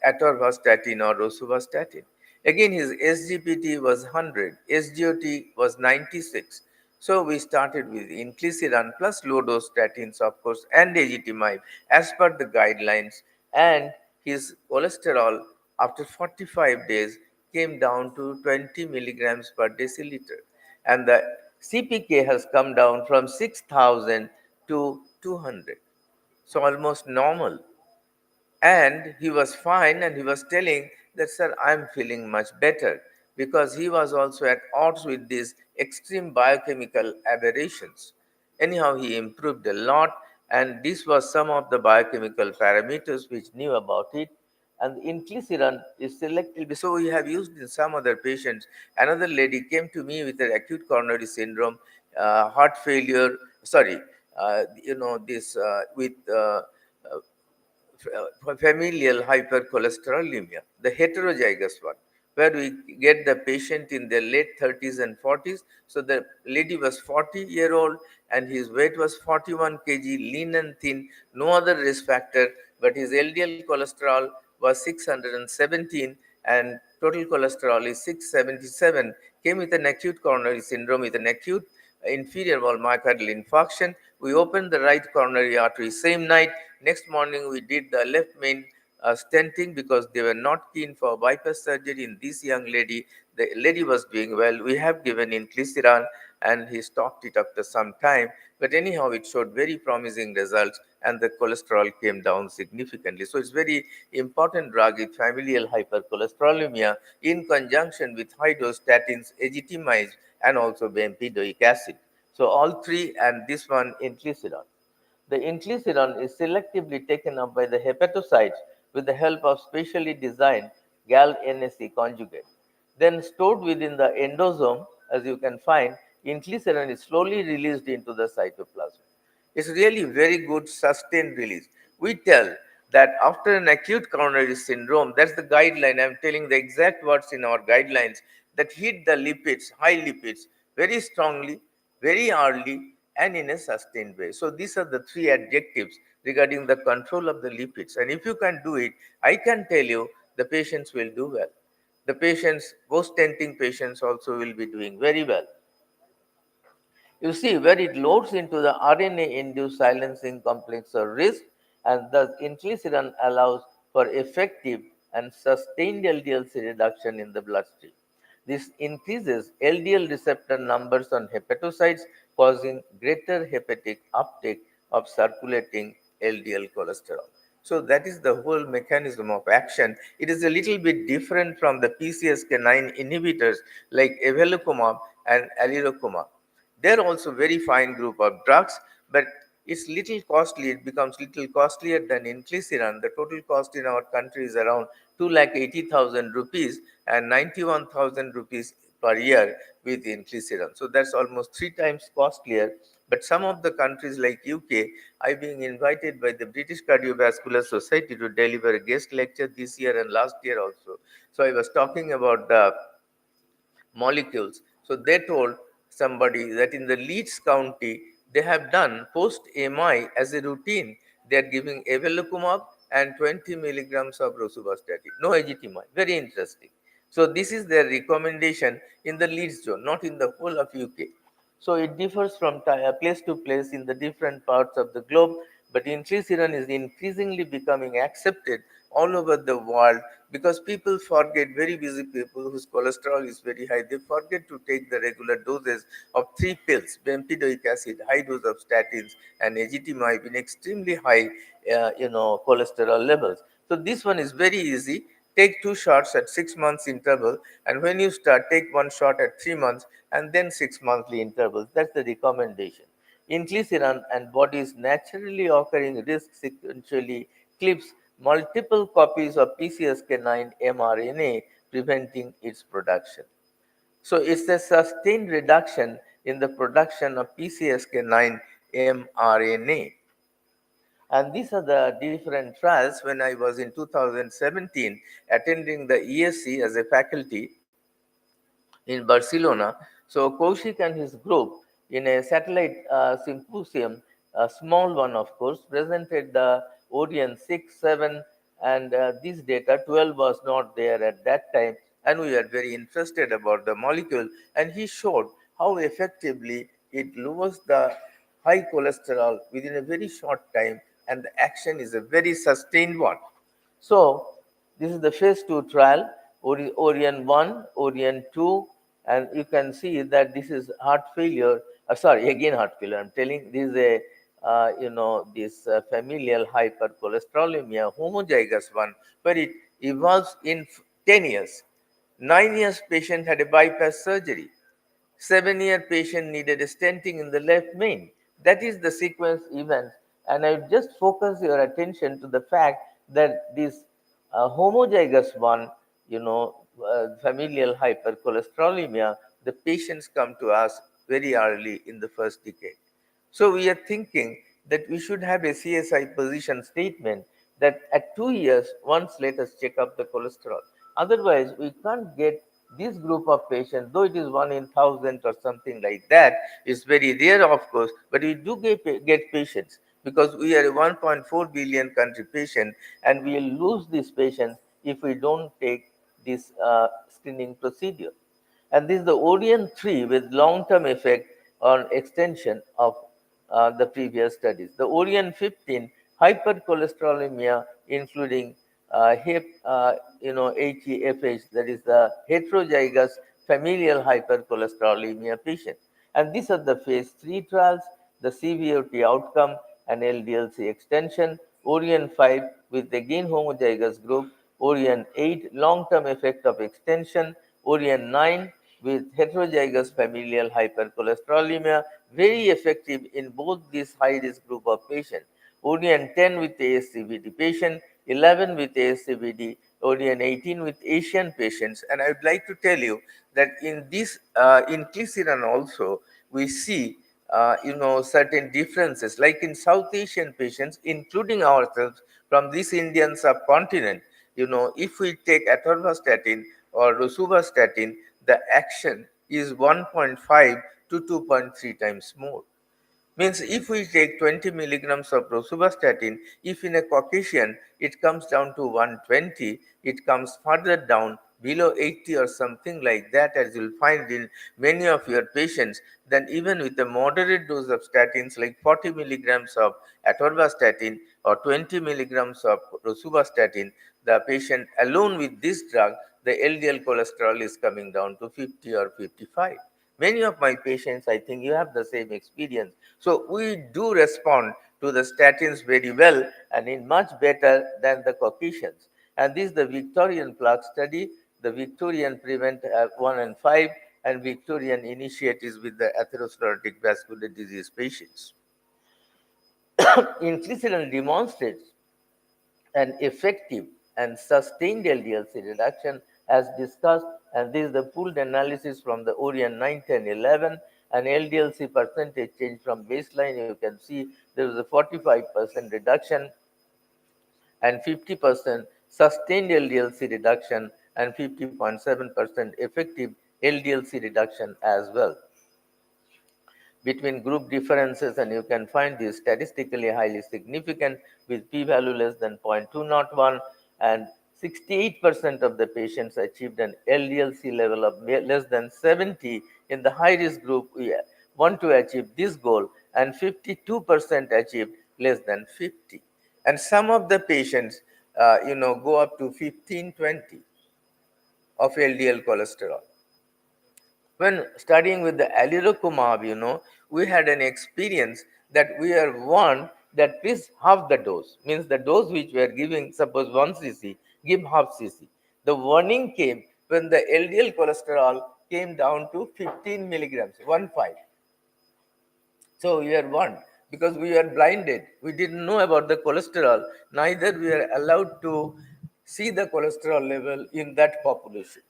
atorvastatin or rosuvastatin. Again, his SGPT was 100, SGOT was 96. So we started with inclisiran plus low-dose statins, of course, and ezetimibe as per the guidelines. And his cholesterol after 45 days came down to 20 milligrams per deciliter. And the CPK has come down from 6,000 to 200. So almost normal. And he was fine, and he was telling that, sir, I'm feeling much better, because he was also at odds with these extreme biochemical aberrations. Anyhow, he improved a lot, and this was some of the biochemical parameters which knew about it. And inclisiran is selectively, so we have used in some other patients. Another lady came to me with an acute coronary syndrome, heart failure, familial hypercholesterolemia, the heterozygous one, where we get the patient in their late 30s and 40s. So the lady was 40-year-old, and his weight was 41 kg, lean and thin, no other risk factor, but his LDL cholesterol was 617, and total cholesterol is 677, came with an acute coronary syndrome with an acute inferior wall myocardial infarction. We opened the right coronary artery same night. Next morning, we did the left main stenting, because they were not keen for bypass surgery in this young lady. The lady was doing well. We have given inclisiran, and he stopped it after some time. But anyhow, it showed very promising results, and the cholesterol came down significantly. So it's very important drug in familial hypercholesterolemia in conjunction with high-dose statins, ezetimibe, and also bempedoic acid. So all three, and this one, inclisiran. The inclisiran is selectively taken up by the hepatocytes with the help of specially designed GAL-NAC conjugate. Then stored within the endosome, as you can find, inclisiran is slowly released into the cytoplasm. It's really very good sustained release. We tell that after an acute coronary syndrome, that's the guideline, I'm telling the exact words in our guidelines, that hit the lipids, high lipids, very strongly, very early, and in a sustained way. So these are the three adjectives regarding the control of the lipids. And if you can do it, I can tell you the patients will do well. The patients, post-stenting patients also will be doing very well. You see, where it loads into the RNA-induced silencing complex or RISC, and thus inclisiran allows for effective and sustained LDL-C reduction in the bloodstream. This increases LDL receptor numbers on hepatocytes, causing greater hepatic uptake of circulating LDL cholesterol. So that is the whole mechanism of action. It is a little bit different from the PCSK9 inhibitors like evolocumab and alirocumab. They're also very fine group of drugs, but it's little costly. It becomes little costlier than inclisiran. The total cost in our country is around 2,80,000 rupees and 91,000 rupees per year with inclisiran. So that's almost 3 times costlier. But some of the countries like UK, I being invited by the British Cardiovascular Society to deliver a guest lecture this year and last year also. So I was talking about the molecules. So they told somebody that in the Leeds County, they have done post-MI as a routine. They are giving evolocumab and 20 milligrams of rosuvastatin, no ezetimibe. Very interesting. So this is their recommendation in the Leeds zone, not in the whole of UK. So it differs from place to place in the different parts of the globe, but inclisiran is increasingly becoming accepted all over the world because people forget, very busy people whose cholesterol is very high, they forget to take the regular doses of 3 pills, bempedoic acid, high dose of statins, and ezetimibe in extremely high, cholesterol levels. So this one is very easy. Take 2 shots at 6 months interval, and when you start, take 1 shot at 3 months, and then 6 monthly intervals. That's the recommendation. Inclisiran and body's naturally occurring risk sequentially clips multiple copies of PCSK9 mRNA, preventing its production. So it's a sustained reduction in the production of PCSK9 mRNA. And these are the different trials. When I was in 2017 attending the ESC as a faculty in Barcelona, so Kaushik and his group in a satellite symposium, a small one of course, presented the Orion 6, 7, and this data 12 was not there at that time, and we are very interested about the molecule, and he showed how effectively it lowers the high cholesterol within a very short time, and the action is a very sustained one. So this is the phase 2 trial, Orion 1, Orion 2, and you can see that this is heart failure, again heart failure, I'm telling, this is a, this familial hypercholesterolemia, homozygous one, where it evolves in 10 years. 9 years patient had a bypass surgery. 7-year patient needed a stenting in the left main. That is the sequence event. And I just focus your attention to the fact that this homozygous one, familial hypercholesterolemia, the patients come to us very early in the first decade. So we are thinking that we should have a CSI position statement that at 2 years, once let us check up the cholesterol. Otherwise, we can't get this group of patients, though it is 1 in 1,000 or something like that, is very rare, of course, but we do get patients because we are a 1.4 billion country patient, and we will lose these patients if we don't take this screening procedure. And this is the Orion 3 with long-term effect on extension of the previous studies. The Orion 15, hypercholesterolemia, including HeFH, that is the heterozygous familial hypercholesterolemia patient. And these are the phase 3 trials, the CVOT outcome and LDL-C extension, Orion 5 with again homozygous group, Orion 8 long-term effect of extension, Orion 9 with heterozygous familial hypercholesterolemia, very effective in both these high-risk group of patients. Orion 10 with ASCVD patient, 11 with ASCVD, Orion 18 with Asian patients. And I would like to tell you that in this inclisiran also, we see certain differences, like in South Asian patients, including ourselves from this Indian subcontinent. If we take atorvastatin or rosuvastatin, the action is 1.5 to 2.3 times more. Means if we take 20 milligrams of rosuvastatin, if in a Caucasian it comes down to 120, it comes further down below 80 or something like that, as you'll find in many of your patients, then even with a moderate dose of statins like 40 milligrams of atorvastatin or 20 milligrams of rosuvastatin, the patient alone with this drug, the LDL cholesterol is coming down to 50 or 55. Many of my patients, I think you have the same experience. So we do respond to the statins very well and in much better than the Caucasians. And this is the Victorian plaque study, the Victorian Prevent 1 and 5, and Victorian initiatives with the atherosclerotic vascular disease patients. Inclisiran demonstrates an effective and sustained LDL-C reduction as discussed, and this is the pooled analysis from the Orion 9, 10, 11, and LDL-C percentage change from baseline. You can see there was a 45% reduction and 50% sustained LDL-C reduction and 50.7% effective LDL-C reduction as well. Between group differences, and you can find this statistically highly significant with p-value less than 0.201, and 68% of the patients achieved an LDL-C level of less than 70. In the high-risk group, we want to achieve this goal, and 52% achieved less than 50. And some of the patients, go up to 15, 20 of LDL cholesterol. When studying with the alirocumab, we had an experience that we are warned that please half the dose, means the dose which we are giving, suppose 1 cc, give half cc. The warning came when the LDL cholesterol came down to 15 milligrams, 1.5. So we are warned because we are blinded. We didn't know about the cholesterol, neither we are allowed to see the cholesterol level in that population.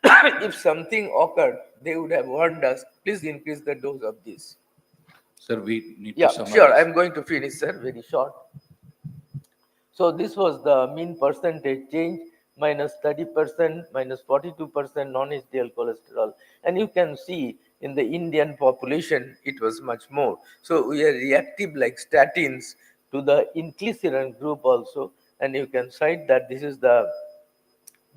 If something occurred, they would have warned us, please increase the dose of this. Sir, we need Yeah, to summarize. sure. I'm going to finish, sir, very short. So this was the mean percentage change, minus 30%, minus 42% non-HDL cholesterol. And you can see in the Indian population, it was much more. So we are reactive like statins to the inclisiran group also. And you can cite that this is the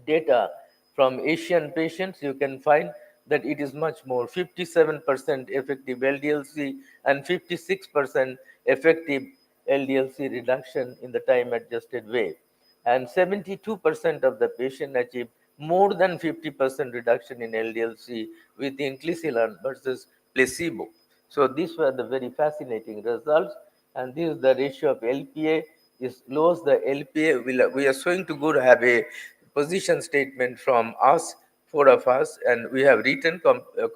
data from Asian patients. You can find that it is much more, 57% effective LDL-C and 56% effective LDL-C reduction in the time-adjusted way. And 72% of the patient achieved more than 50% reduction in LDL-C with inclisiran versus placebo. So these were the very fascinating results. And this is the ratio of LPA. Is lowers the LPA. We are going to go to have a position statement from us, 4 of us, and we have written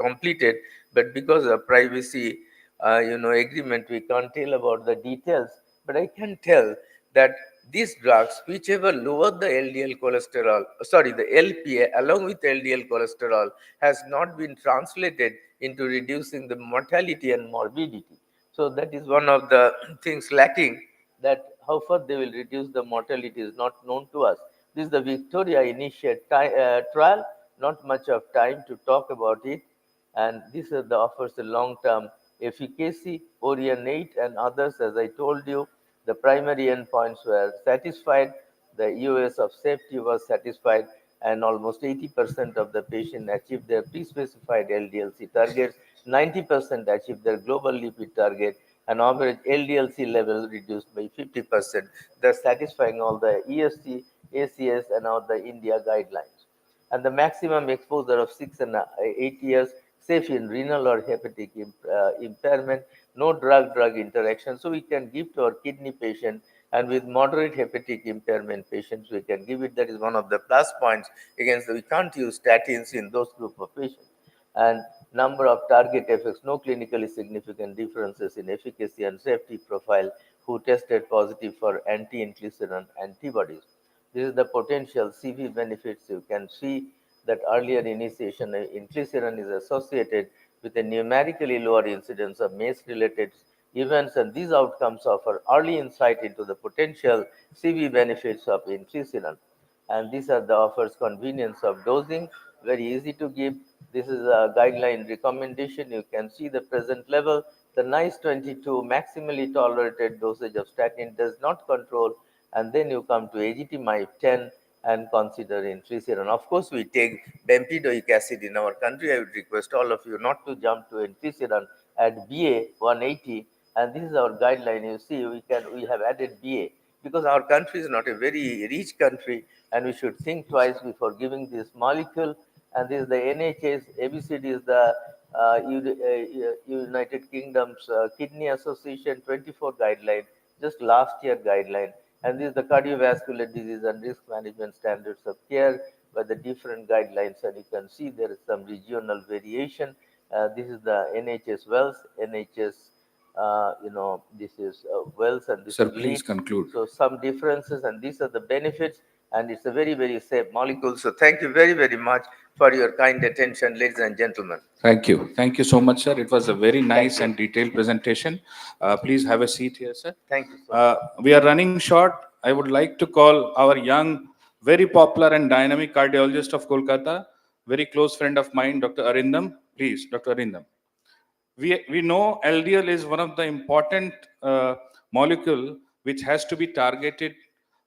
completed, but because of privacy agreement, we can't tell about the details. But I can tell that these drugs, whichever lower the LDL cholesterol, the LPA along with LDL cholesterol, has not been translated into reducing the mortality and morbidity. So that is one of the things lacking, that how far they will reduce the mortality is not known to us. This is the Victoria Initiate trial, not much of time to talk about it. And this is the offers the long-term efficacy, Orion 8 and others, as I told you. The primary endpoints were satisfied, the EOS of safety was satisfied, and almost 80% of the patients achieved their pre-specified LDL-C targets, 90% achieved their global lipid target, and average LDL-C level reduced by 50%, thus satisfying all the ESC, ACS, and all the India guidelines. And the maximum exposure of 6 and 8 years, safe in renal or hepatic impairment, no drug-drug interaction. So we can give to our kidney patient, and with moderate hepatic impairment patients, we can give it. That is one of the plus points against we can't use statins in those group of patients. And number of target effects, no clinically significant differences in efficacy and safety profile who tested positive for anti-inclisiran antibodies. This is the potential CV benefits. You can see that earlier initiation inclisiran is associated with a numerically lower incidence of MACE-related events, and these outcomes offer early insight into the potential CV benefits of inclisiran. And these are the offers convenience of dosing very easy to give. This is a guideline recommendation. You can see the present level. The NICE 22 maximally tolerated dosage of statin does not control, and then you come to AGT-MIB 10 and consider inclisiran. Of course, we take bempedoic acid in our country. I would request all of you not to jump to inclisiran at BA 180, and this is our guideline. You see, we have added BA because our country is not a very rich country, and we should think twice before giving this molecule. And this is the NHS, ABCD is the United Kingdom's Kidney Association 24 guideline, just last year guideline. And this is the cardiovascular disease and risk management standards of care by the different guidelines. And you can see there is some regional variation. This is the NHS Wales, NHS, this is Wales, and this Sir, is please Leeds. conclude. So some differences, and these are the benefits, and it's a very, very safe molecule. So thank you very, very much for your kind attention, ladies and gentlemen. Thank you. Thank you so much, sir. It was a very nice and detailed presentation. Please have a seat here, sir. Thank you so much. We are running short. I would like to call our young, very popular and dynamic cardiologist of Kolkata, very close friend of mine, Dr. Arindam. Please, Dr. Arindam. We know LDL is one of the important molecule which has to be targeted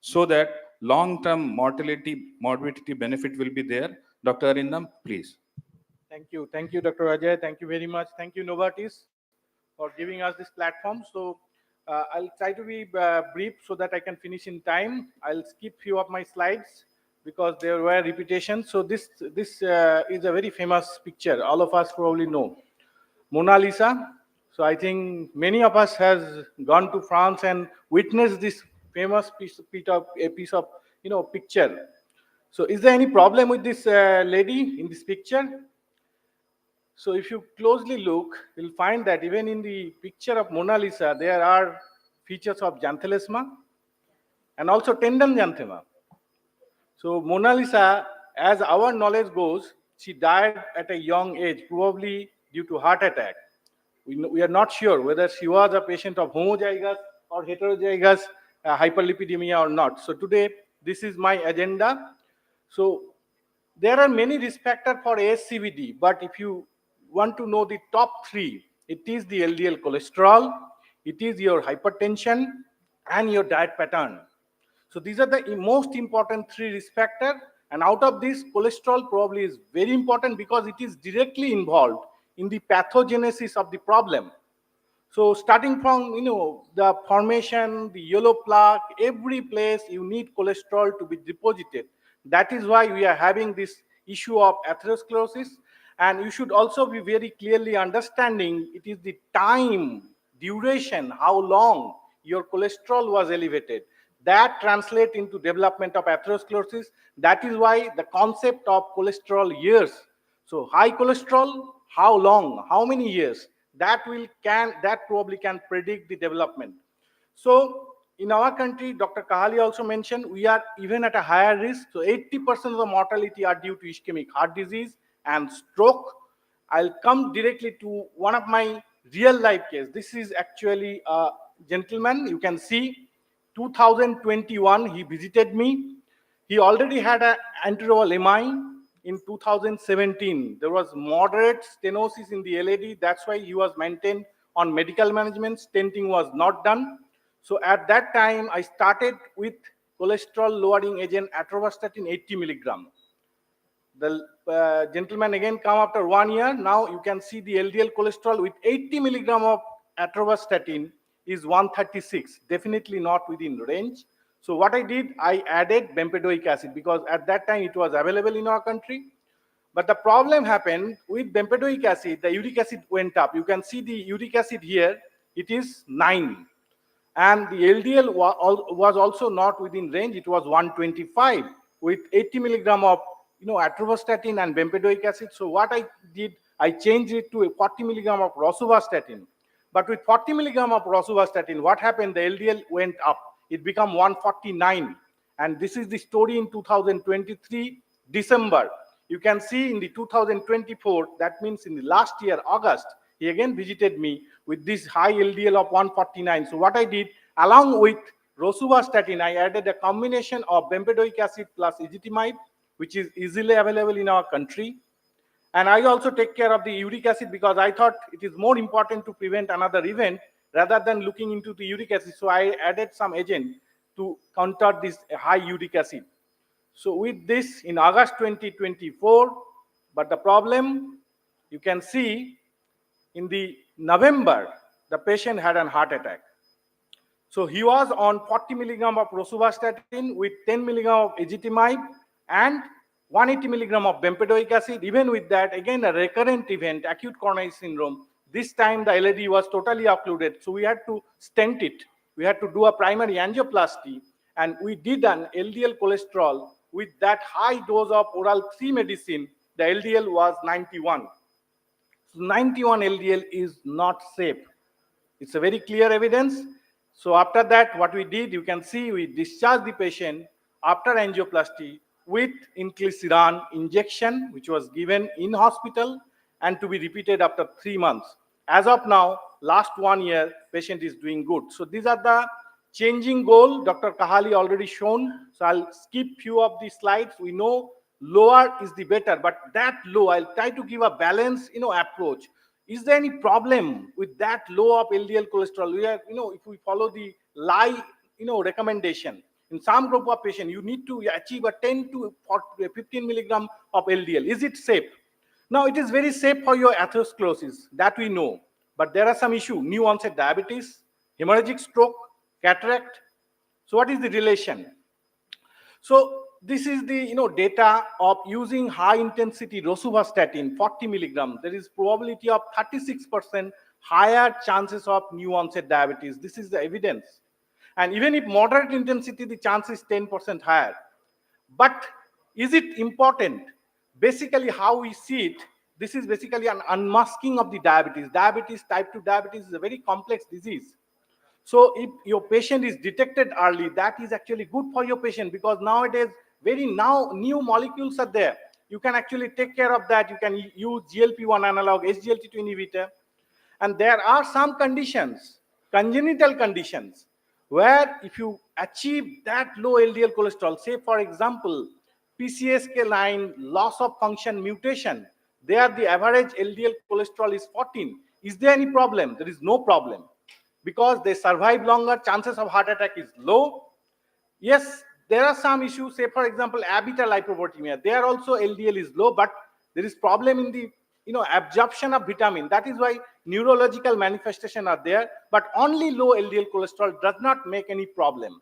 so that long-term morbidity benefit will be there. Dr. Arindam, please. Thank you, Dr. Ajay. Thank you very much. Thank you, Novartis, for giving us this platform. So I'll try to be brief so that I can finish in time. I'll skip few of my slides because there were repetitions. So this is a very famous picture. All of us probably know Mona Lisa. So I think many of us has gone to France and witnessed this famous piece of picture. So is there any problem with this lady in this picture? So if you closely look, you'll find that even in the picture of Mona Lisa, there are features of xanthelasma and also tendon xanthema. So Mona Lisa, as our knowledge goes, she died at a young age, probably due to heart attack. We are not sure whether she was a patient of homozygous or heterozygous hyperlipidemia or not. So today, this is my agenda. So there are many risk factors for ASCVD, but if you want to know the top three, it is the LDL cholesterol, it is your hypertension, and your diet pattern. So these are the most important three risk factors. And out of this, cholesterol probably is very important because it is directly involved in the pathogenesis of the problem. So starting from the formation, the yellow plaque, every place you need cholesterol to be deposited. That is why we are having this issue of atherosclerosis. And you should also be very clearly understanding it is the time, duration, how long your cholesterol was elevated. That translates into development of atherosclerosis. That is why the concept of cholesterol years. So high cholesterol, how long, how many years? That probably can predict the development. So in our country, Dr. Kahali also mentioned, we are even at a higher risk. So 80% of the mortality are due to ischemic heart disease and stroke. I'll come directly to one of my real life case. This is actually a gentleman. You can see 2021, he visited me. He already had an anterior MI. In 2017, there was moderate stenosis in the LAD. That's why he was maintained on medical management. Stenting was not done. So at that time, I started with cholesterol lowering agent atorvastatin 80 milligram. The gentleman again come after 1 year. Now you can see the LDL cholesterol with 80 milligram of atorvastatin is 136, definitely not within range. So what I did, I added bempedoic acid because at that time it was available in our country. But the problem happened with bempedoic acid, the uric acid went up. You can see the uric acid here, it is 9. And the LDL was also not within range, it was 125 with 80 milligram of atorvastatin and bempedoic acid. So what I did, I changed it to a 40 milligram of rosuvastatin. But with 40 milligram of rosuvastatin, what happened? The LDL went up. It became 149. And this is the story in 2023, December. You can see in the 2024, that means in the last year, August, he again visited me with this high LDL of 149. So what I did, along with rosuvastatin, I added a combination of bempedoic acid plus ezetimibe which is easily available in our country. And I also take care of the uric acid because I thought it is more important to prevent another event rather than looking into the uric acid. So I added some agent to counter this high uric acid. So with this in August 2024, but the problem you can see in the November, the patient had a heart attack. So he was on 40 milligram of rosuvastatin with 10 milligram of ezetimibe and 180 milligram of bempedoic acid. Even with that, again, a recurrent event, acute coronary syndrome. This time the LAD was totally occluded. So we had to stent it. We had to do a primary angioplasty. And we did an LDL cholesterol with that high dose of oral 3 medicine. The LDL was 91. So 91 LDL is not safe. It's a very clear evidence. So after that, what we did, you can see we discharged the patient after angioplasty with inclisiran injection, which was given in hospital and to be repeated after 3 months. As of now, last 1 year, patient is doing good. So these are the changing goal. Dr. Kahali already shown. So I'll skip few of the slides. We know lower is the better, but that low, I'll try to give a balanced, approach. Is there any problem with that low of LDL cholesterol? We are, if we follow the LAI, recommendation, in some group of patient, you need to achieve a 10 to 15 milligram of LDL. Is it safe? Now, it is very safe for your atherosclerosis, that we know. But there are some issues, new onset diabetes, hemorrhagic stroke, cataract. So what is the relation? So this is the data of using high intensity rosuvastatin 40 milligram. There is probability of 36% higher chances of new onset diabetes. This is the evidence. And even if moderate intensity, the chance is 10% higher. But is it important? Basically, how we see it, this is basically an unmasking of the diabetes. Diabetes, type 2 diabetes is a very complex disease. So if your patient is detected early, that is actually good for your patient because nowadays, new molecules are there. You can actually take care of that. You can use GLP-1 analog, SGLT2 inhibitor. And there are some conditions, congenital conditions, where if you achieve that low LDL cholesterol, say for example, PCSK9 loss of function mutation, there the average LDL cholesterol is 14. Is there any problem? There is no problem. Because they survive longer, chances of heart attack is low. Yes, there are some issues, say for example, abeta lipoproteinemia. There also LDL is low, but there is problem in the absorption of vitamin. That is why neurological manifestation are there, but only low LDL cholesterol does not make any problem.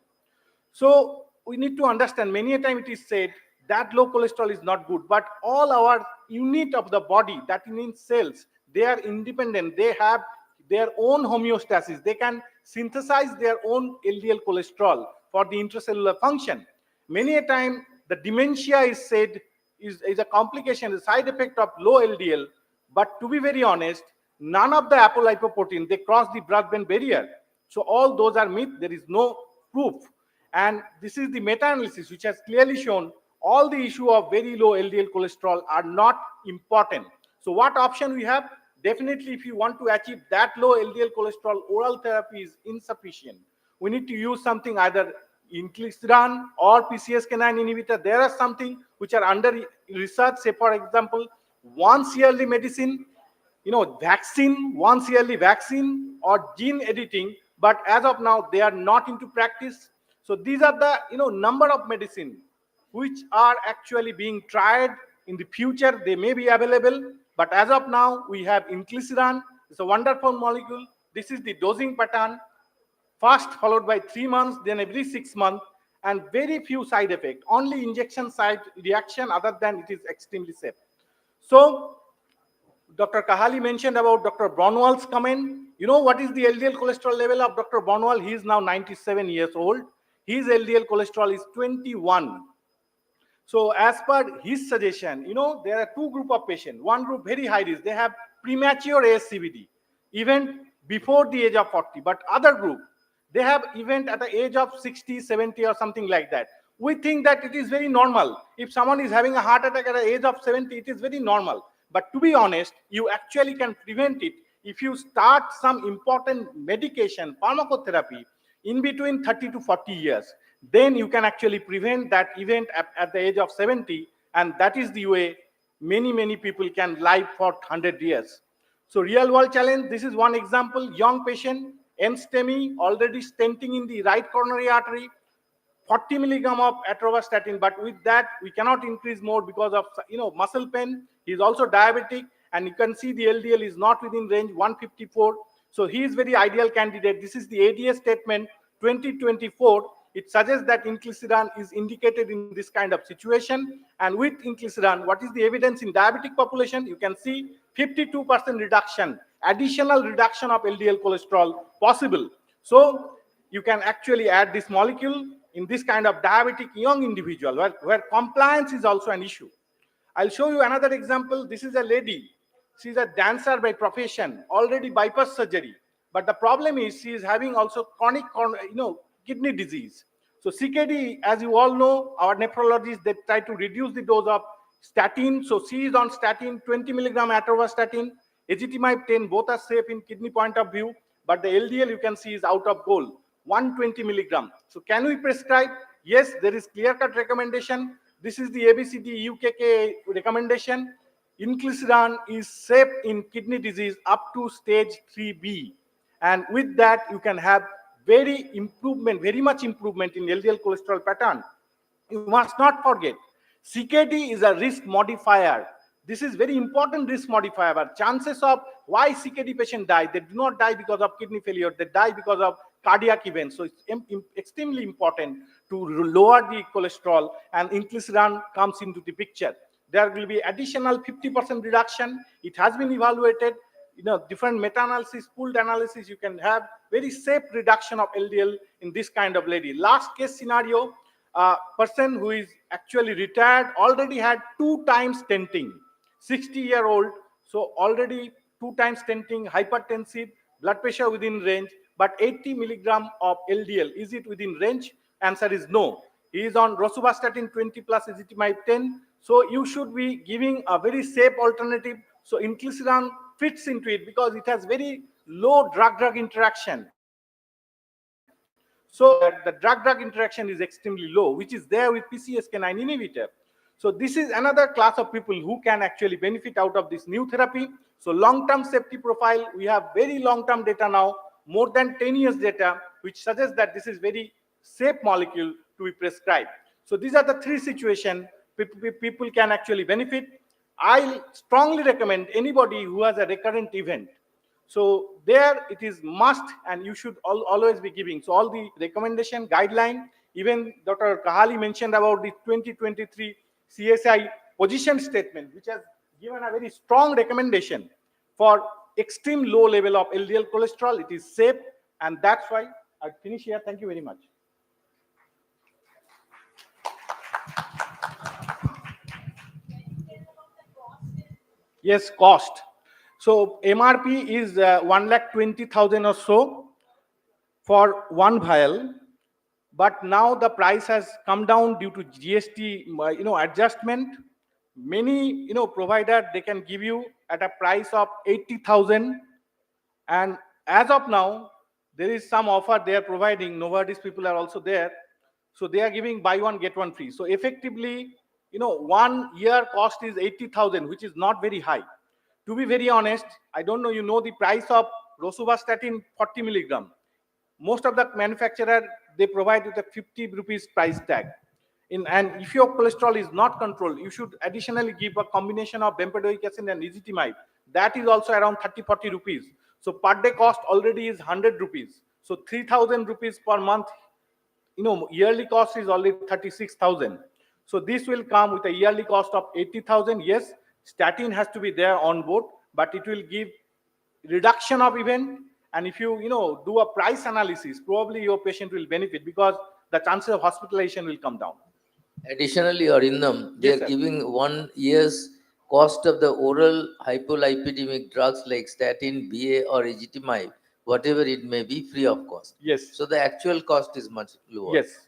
So we need to understand, many a time it is said that low cholesterol is not good, but all our unit of the body, that means cells, they are independent. They have their own homeostasis. They can synthesize their own LDL cholesterol for the intracellular function. Many a time, the dementia is said is a complication, a side effect of low LDL. But to be very honest, none of the apolipoprotein, they cross the blood-brain barrier. So all those are myth. There is no proof. And this is the meta-analysis which has clearly shown all the issue of very low LDL cholesterol are not important. So what option we have? Definitely, if you want to achieve that low LDL cholesterol, oral therapy is insufficient. We need to use something either inclisiran or PCSK9 inhibitor. There are something which are under research, say for example, once yearly medicine, vaccine, once yearly vaccine or gene editing. But as of now, they are not into practice. So these are the number of medicine which are actually being tried. In the future, they may be available. But as of now, we have inclisiran. It's a wonderful molecule. This is the dosing pattern. First followed by 3 months, then every 6 months, and very few side effects. Only injection site reaction, other than it is extremely safe. So Dr. Kahali mentioned about Dr. Bronwal's comment. You know what is the LDL cholesterol level of Dr. Bronwal? He is now 97 years old. His LDL cholesterol is 21. So as per his suggestion, there are two groups of patients. One group very high risk. They have premature ASCVD, even before the age of 40. But other group, they have event at the age of 60, 70 or something like that. We think that it is very normal. If someone is having a heart attack at the age of 70, it is very normal. But to be honest, you actually can prevent it if you start some important medication, pharmacotherapy, in between 30 to 40 years. Then you can actually prevent that event at the age of 70. And that is the way many people can live for 100 years. So real world challenge, this is one example. Young patient, NSTEMI, already stenting in the right coronary artery, 40 milligram of atorvastatin, but with that we cannot increase more because of muscle pain. He is also diabetic, and you can see the LDL is not within range, 154. So he is very ideal candidate. This is the ADA statement 2024. It suggests that inclisiran is indicated in this kind of situation. And with inclisiran, what is the evidence in diabetic population? You can see 52% reduction, additional reduction of LDL cholesterol possible. So you can actually add this molecule in this kind of diabetic young individual where compliance is also an issue. I'll show you another example. This is a lady. She's a dancer by profession, already bypass surgery. But the problem is she is having also chronic kidney disease. So CKD, as you all know, our nephrologists, they try to reduce the dose of statin. So she is on statin, 20 milligram atorvastatin, ezetimibe 10, both are safe in kidney point of view. But the LDL you can see is out of goal, 120 milligram. So can we prescribe? Yes, there is clear-cut recommendation. This is the ABCD UKK recommendation. Inclisiran is safe in kidney disease up to stage 3B. And with that, you can have very much improvement in LDL cholesterol pattern. You must not forget, CKD is a risk modifier. This is very important risk modifier. Chances of why CKD patient die, they do not die because of kidney failure, they die because of cardiac events. So it's extremely important to lower the cholesterol, and inclisiran comes into the picture. There will be additional 50% reduction. It has been evaluated. Different meta-analysis, pooled analysis, you can have very safe reduction of LDL in this kind of lady. Last case scenario, a person who is actually retired, already had 2 times stenting, 60-year-old, so already 2 times stenting, hypertensive, blood pressure within range, but 80 milligram of LDL. Is it within range? Answer is no. He is on rosuvastatin 20 plus ezetimibe 10. So you should be giving a very safe alternative. So inclisiran fits into it because it has very low drug-drug interaction. So the drug-drug interaction is extremely low, which is there with PCSK9 inhibitor. So this is another class of people who can actually benefit out of this new therapy. So long-term safety profile, we have very long-term data now, more than 10 years data, which suggests that this is very safe molecule to be prescribed. So these are the 3 situations people can actually benefit. I strongly recommend anybody who has a recurrent event. So there it is must, and you should always be giving. So all the recommendation guideline, even Dr. Kahali mentioned about the 2023 CSI position statement, which has given a very strong recommendation for extreme low level of LDL cholesterol. It is safe, and that's why I finish here. Thank you very much. Yes, cost. So MRP is 1,20,000 or so for one vial, but now the price has come down due to GST, adjustment. Many, provider, they can give you at a price of 80,000, and as of now, there is some offer they are providing. Novartis people are also there, so they are giving buy one get one free. So effectively, 1 year cost is 80,000, which is not very high. To be very honest, I don't know, the price of rosuvastatin 40 milligram. Most of the manufacturer, they provide with a 50 rupees price tag. And if your cholesterol is not controlled, you should additionally give a combination of bempedoic acid and ezetimibe. That is also around 30-40 rupees. So per day cost already is 100 rupees. So 3,000 rupees per month, yearly cost is already 36,000. So this will come with a yearly cost of 80,000. Yes, statin has to be there on board, but it will give reduction of event. And if you, do a price analysis, probably your patient will benefit because the chances of hospitalization will come down. Additionally, Arindam, they Yes, are sir. giving 1 year's cost of the oral hypolipidemic drugs like statin, BA, or ezetimibe, whatever it may be, free of cost. Yes. So the actual cost is much lower. Yes.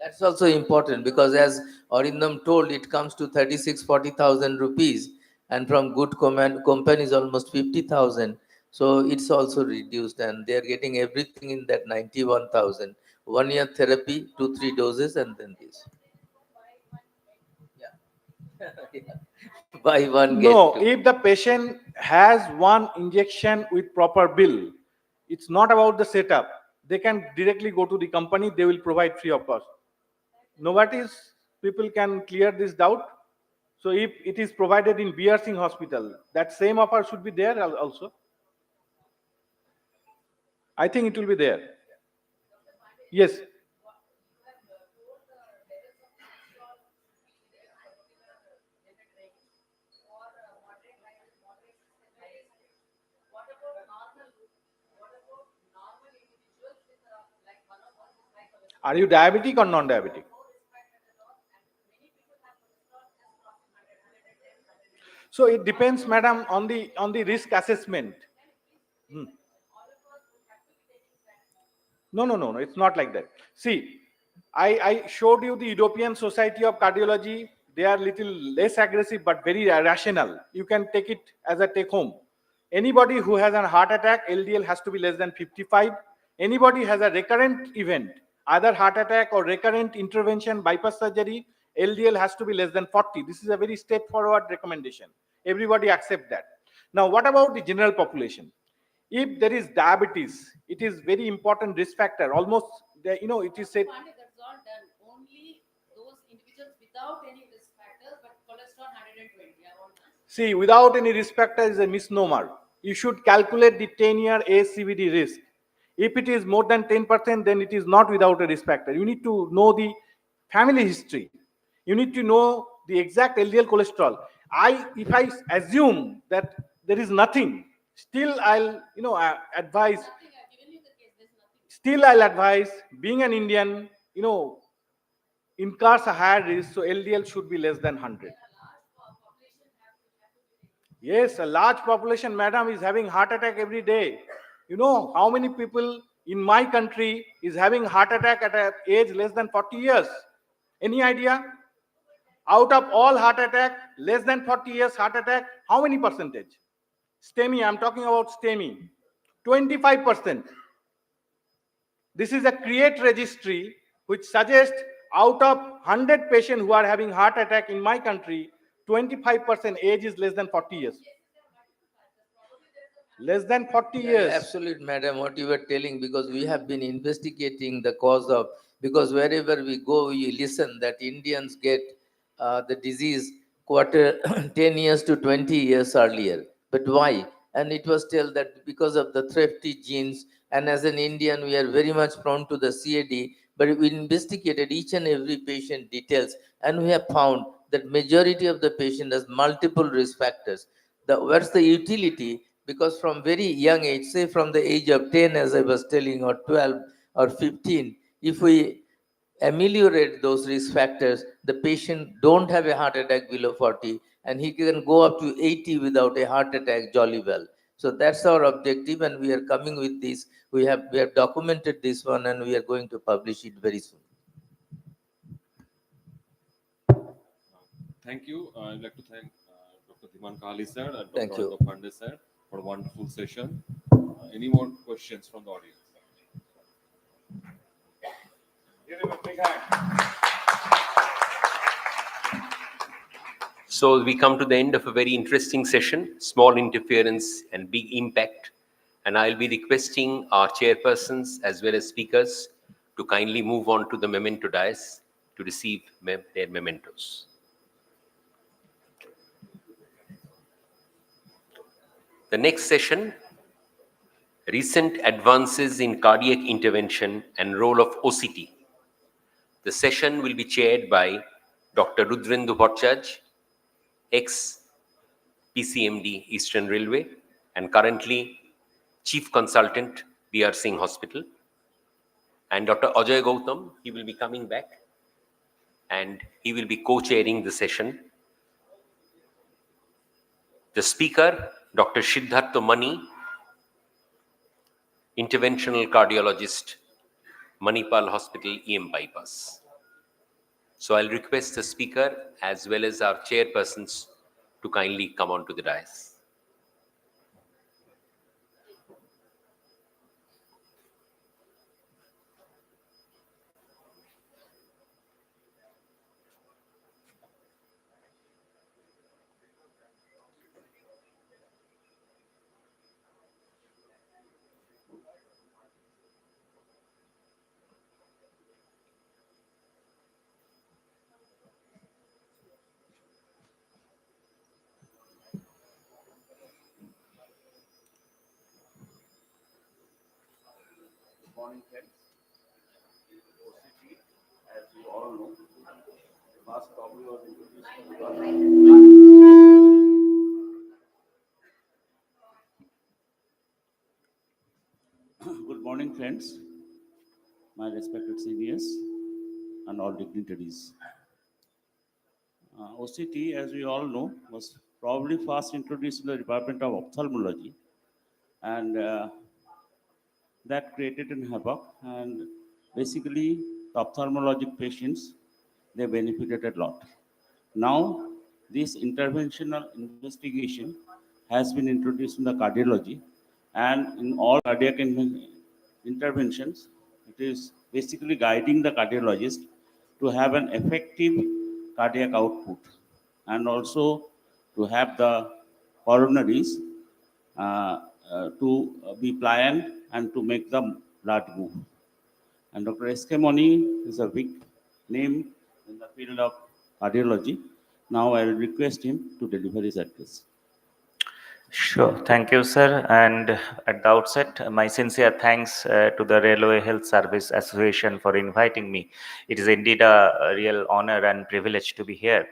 That's also important because, as Arindam told, it comes to 40,000 rupees, and from good companies almost 50,000. So it's also reduced, and they are getting everything in that 91,000. 1 year therapy, 2-3 doses, and then this. Buy one, get No, two. if the patient has one injection with proper bill, it's not about the setup. They can directly go to the company, they will provide free of cost. Novartis people can clear this doubt. So if it is provided in BR Singh Hospital, that same offer should be there also. I think it will be there. Yes. Are you diabetic or non-diabetic? So it depends, madam, on the risk assessment. Hmm. No, it's not like that. See, I showed you the European Society of Cardiology. They are little less aggressive, but very rational. You can take it as a take home. Anybody who has a heart attack, LDL has to be less than 55. Anybody has a recurrent event, either heart attack or recurrent intervention, bypass surgery, LDL has to be less than 40. This is a very straightforward recommendation. Everybody accept that. Now, what about the general population? If there is diabetes, it is very important risk factor. Almost, it is said. That's all done. Only those individuals without any risk factors, but cholesterol 120 are all done. See, without any risk factor is a misnomer. You should calculate the 10-year ASCVD risk. If it is more than 10%, then it is not without a risk factor. You need to know the family history. You need to know the exact LDL cholesterol. If I assume that there is nothing, still I'll, advise. Still I'll advise, being an Indian, incurs a higher risk, so LDL should be less than 100. Yes, a large population, madam, is having heart attack every day. You know how many people in my country is having heart attack at an age less than 40 years? Any idea? Out of all heart attack, less than 40 years heart attack, how many percentage? STEMI, I'm talking about STEMI, 25%. This is a CREATE registry which suggests out of 100 patients who are having heart attack in my country, 25% age is less than 40 years. Less than 40 years. Absolute, madam, what you were telling, because we have been investigating the cause of, because wherever we go, we listen that Indians get the disease 10 years to 20 years earlier. But why? And it was told that because of the thrifty genes, and as an Indian, we are very much prone to the CAD, but we investigated each and every patient details, and we have found that majority of the patient has multiple risk factors. What's the utility? Because from very young age, say from the age of 10, as I was telling, or 12 or 15, if we ameliorate those risk factors, the patient don't have a heart attack below 40, and he can go up to 80 without a heart attack jolly well. So that's our objective, and we are coming with this. We have documented this one, and we are going to publish it very soon. Thank you. I'd like to thank Dr. Dhiman Kahali sir and Thank Dr. you. Arnab Pandey sir for a wonderful session. Any more questions from the audience? Give him a big hand. So we come to the end of a very interesting session, small interference and big impact. And I'll be requesting our chairpersons as well as speakers to kindly move on to the memento dais to receive their mementos. The next session, recent advances in cardiac intervention and role of OCT. The session will be chaired by Dr. Rudrendu Bhattacharya, ex-PCMD Eastern Railway and currently Chief Consultant, BR Singh Hospital. And Dr. Ajay Gautam, he will be coming back and he will be co-chairing the session. The speaker, Dr. Siddhartha Mani, interventional cardiologist, Manipal Hospital, EM Bypass. So I'll request the speaker as well as our chairpersons to kindly come on to the dais. morning, friends. OCT, as you all know, first probably was introduced. Good morning, friends, my respected seniors, and all dignitaries. OCT, as we all know, was probably first introduced in the Department of Ophthalmology, and that created an havoc. And basically, the ophthalmologic patients, they benefited a lot. Now, this interventional investigation has been introduced in the cardiology, and in all cardiac interventions, it is basically guiding the cardiologist to have an effective cardiac output and also to have the coronaries to be pliant and to make the blood move. And Dr. S.K. Moni is a big name in the field of cardiology. Now I will request him to deliver his address. Sure. Thank you, sir. And at the outset, my sincere thanks to the Railway Health Service Association for inviting me. It is indeed a real honor and privilege to be here.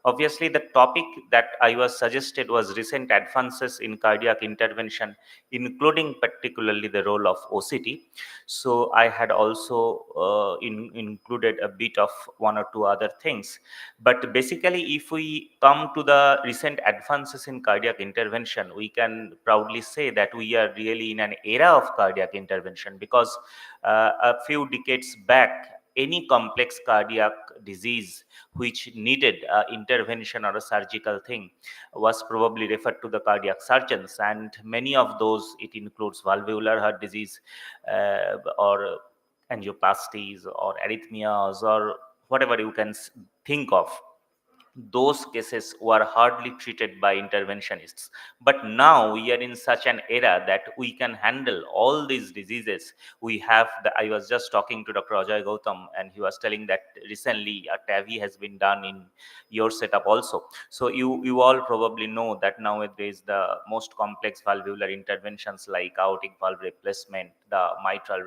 Obviously, the topic that I was suggested was recent advances in cardiac intervention, including particularly the role of OCT. So I had also included a bit of one or two other things. But basically, if we come to the recent advances in cardiac intervention, we can proudly say that we are really in an era of cardiac intervention, because a few decades back, any complex cardiac disease which needed intervention or a surgical thing was probably referred to the cardiac surgeons, and many of those, it includes valvular heart disease or angioplasties or arrhythmias or whatever you can think of. Those cases were hardly treated by interventionists. But now we are in such an era that we can handle all these diseases. We have I was just talking to Dr. Ajay Gautam, and he was telling that recently a TAVI has been done in your setup also. So you all probably know that nowadays the most complex valvular interventions like aortic valve replacement, the mitral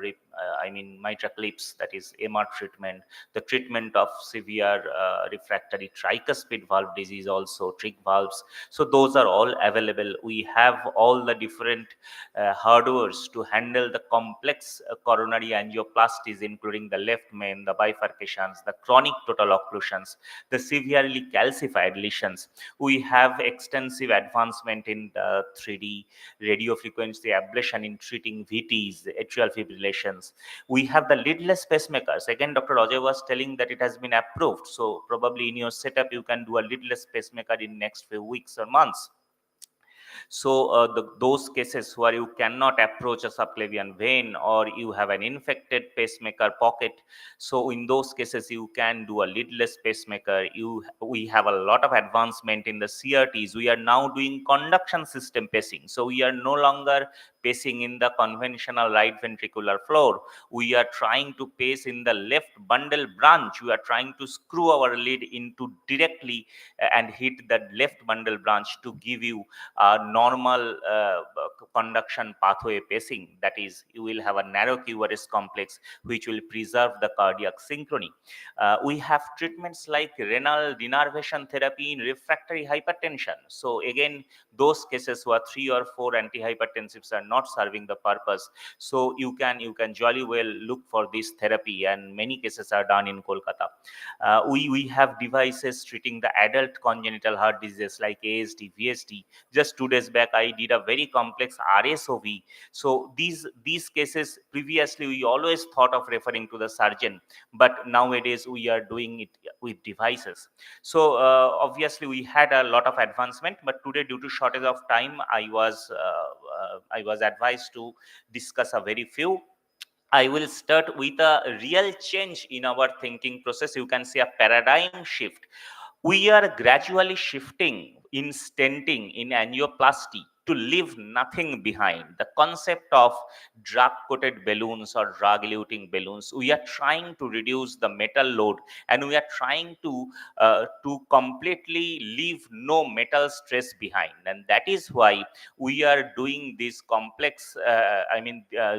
clips, that is MR treatment, the treatment of severe refractory tricuspid valve disease, also tric valves. So those are all available. We have all the different hardwares to handle the complex coronary angioplasties, including the left main, the bifurcations, the chronic total occlusions, the severely calcified lesions. We have extensive advancement in the 3D radio frequency ablation in treating VTs, atrial fibrillations. We have the leadless pacemakers. Again, Dr. Ajay was telling that it has been approved. So probably in your setup, you can do a leadless pacemaker in next few weeks or months. So those cases where you cannot approach a subclavian vein or you have an infected pacemaker pocket, so in those cases you can do a leadless pacemaker. We have a lot of advancement in the CRTs. We are now doing conduction system pacing. So we are no longer pacing in the conventional right ventricular floor. We are trying to pace in the left bundle branch. We are trying to screw our lead into directly and hit the left bundle branch to give you a normal conduction pathway pacing. That is, you will have a narrow QRS complex which will preserve the cardiac synchrony. We have treatments like renal denervation therapy in refractory hypertension. So again, those cases where 3 or 4 antihypertensives are not serving the purpose, so you can jolly well look for this therapy, and many cases are done in Kolkata. We have devices treating the adult congenital heart diseases like ASD, VSD. Just 2 days back, I did a very complex RSOV. So these cases, previously we always thought of referring to the surgeon, but nowadays we are doing it with devices. So obviously we had a lot of advancement, but today, due to shortage of time, I was advised to discuss a very few. I will start with a real change in our thinking process. You can see a paradigm shift. We are gradually shifting in stenting, in angioplasty, to leave nothing behind. The concept of drug-coated balloons or drug-eluting balloons, we are trying to reduce the metal load, and we are trying to completely leave no metal stress behind. And that is why we are doing these complex,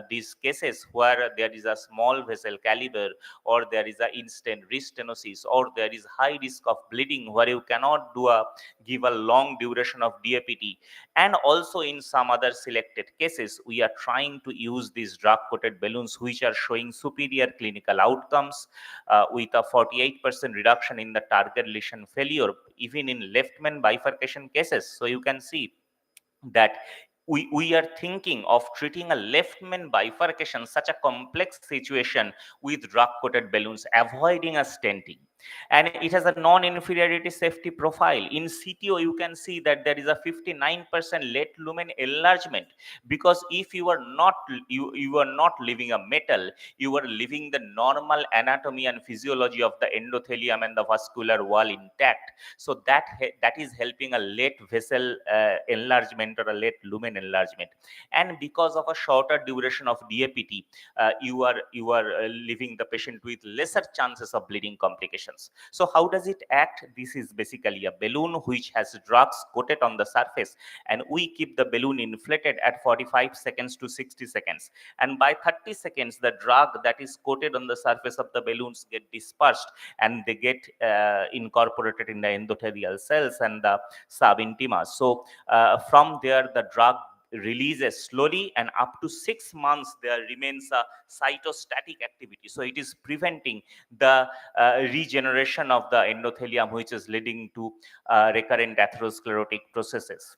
these cases where there is a small vessel caliber, or there is a instant restenosis, or there is high risk of bleeding, where you cannot give a long duration of DAPT. And also in some other selected cases, we are trying to use these drug-coated balloons, which are showing superior clinical outcomes with a 48% reduction in the target lesion failure, even in left main bifurcation cases. So you can see that we are thinking of treating a left main bifurcation, such a complex situation, with drug-coated balloons, avoiding a stenting. And it has a non-inferiority safety profile. In CTO, you can see that there is a 59% late lumen enlargement, because if you are not leaving a metal, you are leaving the normal anatomy and physiology of the endothelium and the vascular wall intact. So that is helping a late vessel enlargement or a late lumen enlargement. And because of a shorter duration of DAPT, you are leaving the patient with lesser chances of bleeding complications. So how does it act? This is basically a balloon which has drugs coated on the surface, and we keep the balloon inflated at 45 seconds to 60 seconds. And by 30 seconds, the drug that is coated on the surface of the balloons get dispersed, and they get incorporated in the endothelial cells and the subintima. So from there, the drug releases slowly, and up to 6 months there remains a cytostatic activity. So it is preventing the regeneration of the endothelium, which is leading to recurrent atherosclerotic processes.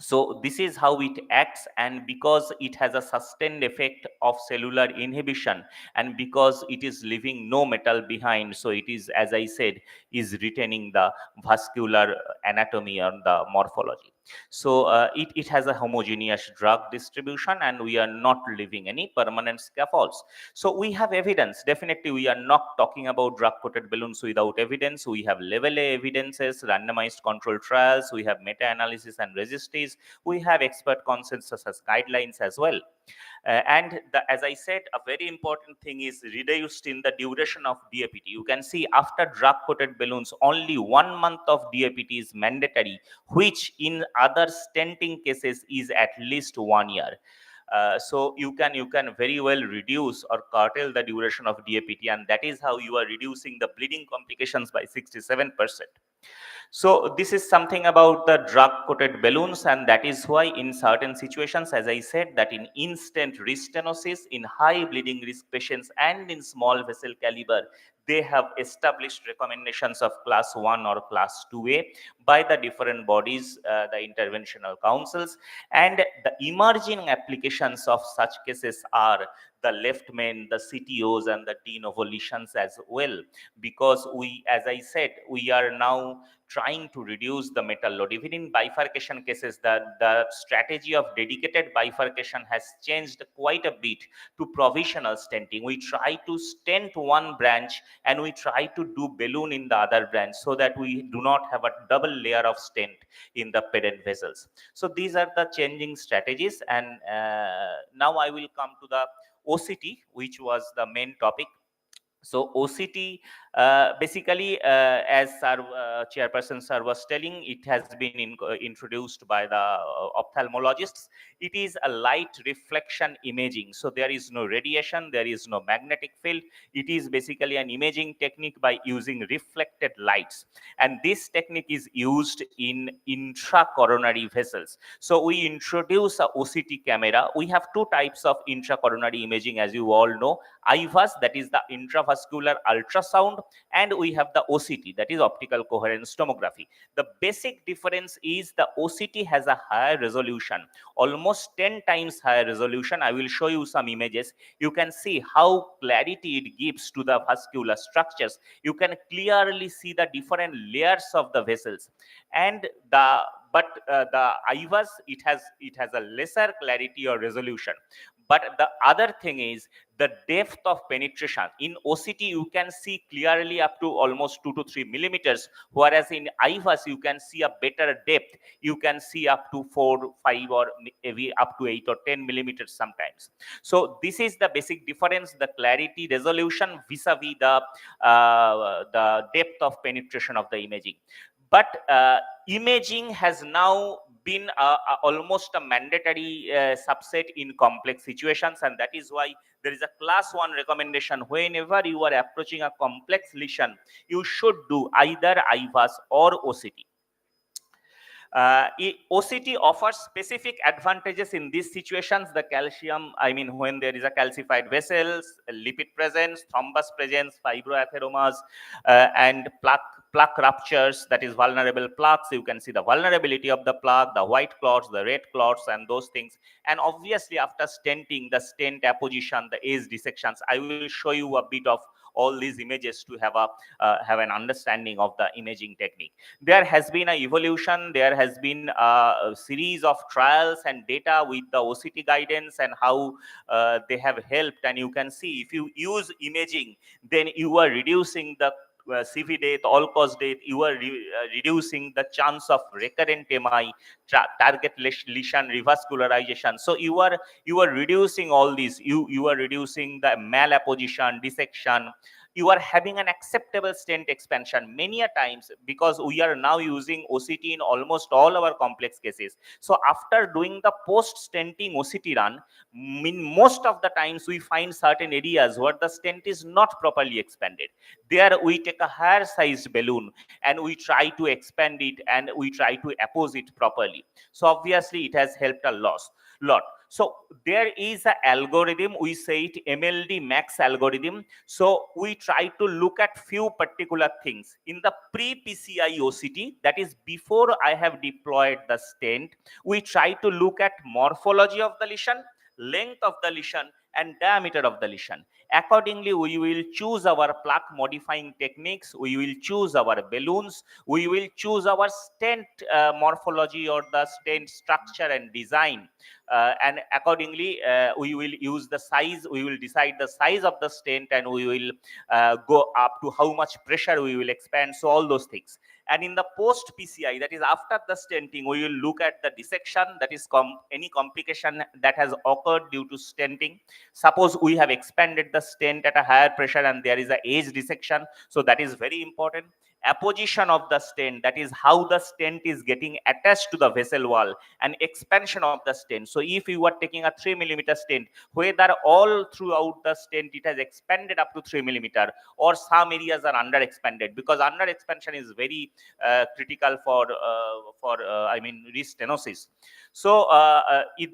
So this is how it acts, and because it has a sustained effect of cellular inhibition, and because it is leaving no metal behind, so it is, as I said, is retaining the vascular anatomy and the morphology. So it has a homogeneous drug distribution, and we are not leaving any permanent scaffolds. So we have evidence. Definitely, we are not talking about drug-coated balloons without evidence. We have level A evidences, randomized control trials, we have meta-analysis and registries, we have expert consensus as guidelines as well. As I said, a very important thing is reduced in the duration of DAPT. You can see after drug-coated balloons, only 1 month of DAPT is mandatory, which in other stenting cases is at least 1 year. So you can very well reduce or curtail the duration of DAPT, and that is how you are reducing the bleeding complications by 67%. So this is something about the drug-coated balloons, and that is why in certain situations, as I said, that in instant restenosis, in high bleeding risk patients, and in small vessel caliber, they have established recommendations of class 1 or class 2A by the different bodies, the interventional councils. And the emerging applications of such cases are the left main, the CTOs, and the de novo lesions as well, because we, as I said, we are now trying to reduce the metal load. Even in bifurcation cases, the strategy of dedicated bifurcation has changed quite a bit to provisional stenting. We try to stent one branch, and we try to do balloon in the other branch, so that we do not have a double layer of stent in the pedant vessels. So these are the changing strategies. And now I will come to the OCT, which was the main topic. So OCT, basically, as Chairperson Sir was telling, it has been introduced by the ophthalmologists. It is a light reflection imaging. So there is no radiation, there is no magnetic field. It is basically an imaging technique by using reflected lights. And this technique is used in intracoronary vessels. So we introduce a OCT camera. We have two types of intracoronary imaging, as you all know. IVAS, that is the intravascular ultrasound, and we have the OCT, that is optical coherence tomography. The basic difference is the OCT has a higher resolution, almost 10 times higher resolution. I will show you some images. You can see how clarity it gives to the vascular structures. You can clearly see the different layers of the vessels, and the the IVUS, it has a lesser clarity or resolution. But the other thing is the depth of penetration. In OCT, you can see clearly up to almost 2 to 3 millimeters, whereas in IVUS, you can see a better depth. You can see up to 4, 5, or maybe up to 8 or 10 millimeters sometimes. So this is the basic difference, the clarity resolution vis-a-vis the depth of penetration of the imaging. But imaging has now been almost a mandatory subset in complex situations, and that is why there is a class 1 recommendation. Whenever you are approaching a complex lesion, you should do either IVUS or OCT. OCT offers specific advantages in these situations. The calcium, I mean, when there is a calcified vessels, lipid presence, thrombus presence, fibroatheromas, and plaque ruptures, that is vulnerable plaques. You can see the vulnerability of the plaque, the white clots, the red clots, and those things. And obviously, after stenting, the stent apposition, the edge dissections. I will show you a bit of all these images to have an understanding of the imaging technique. There has been an evolution. There has been a series of trials and data with the OCT guidance and how they have helped. And you can see, if you use imaging, then you are reducing the CV death, all-cause death. You are reducing the chance of recurrent MI, target lesion, revascularization. So you are reducing all these. You are reducing the malapposition, dissection. You are having an acceptable stent expansion many a times, because we are now using OCT in almost all our complex cases. So after doing the post-stenting OCT run, in most of the times we find certain areas where the stent is not properly expanded. There we take a higher sized balloon and we try to expand it and we try to appose it properly. So obviously it has helped a lot. So there is an algorithm, we say it MLD max algorithm. So we try to look at few particular things. In the pre-PCI OCT, that is before I have deployed the stent, we try to look at morphology of the lesion, length of the lesion, and diameter of the lesion. Accordingly, we will choose our plaque modifying techniques, we will choose our balloons, we will choose our stent morphology or the stent structure and design. And accordingly, we will use the size, we will decide the size of the stent, and we will go up to how much pressure we will expand. So all those things. And in the post PCI, that is after the stenting, we will look at the dissection, that is any complication that has occurred due to stenting. Suppose we have expanded the stent at a higher pressure and there is an edge dissection, so that is very important. Apposition of the stent, that is how the stent is getting attached to the vessel wall, and expansion of the stent. So if you are taking a 3 millimeter stent, whether all throughout the stent it has expanded up to 3 millimeter, or some areas are under expanded, because under expansion is very critical for restenosis. So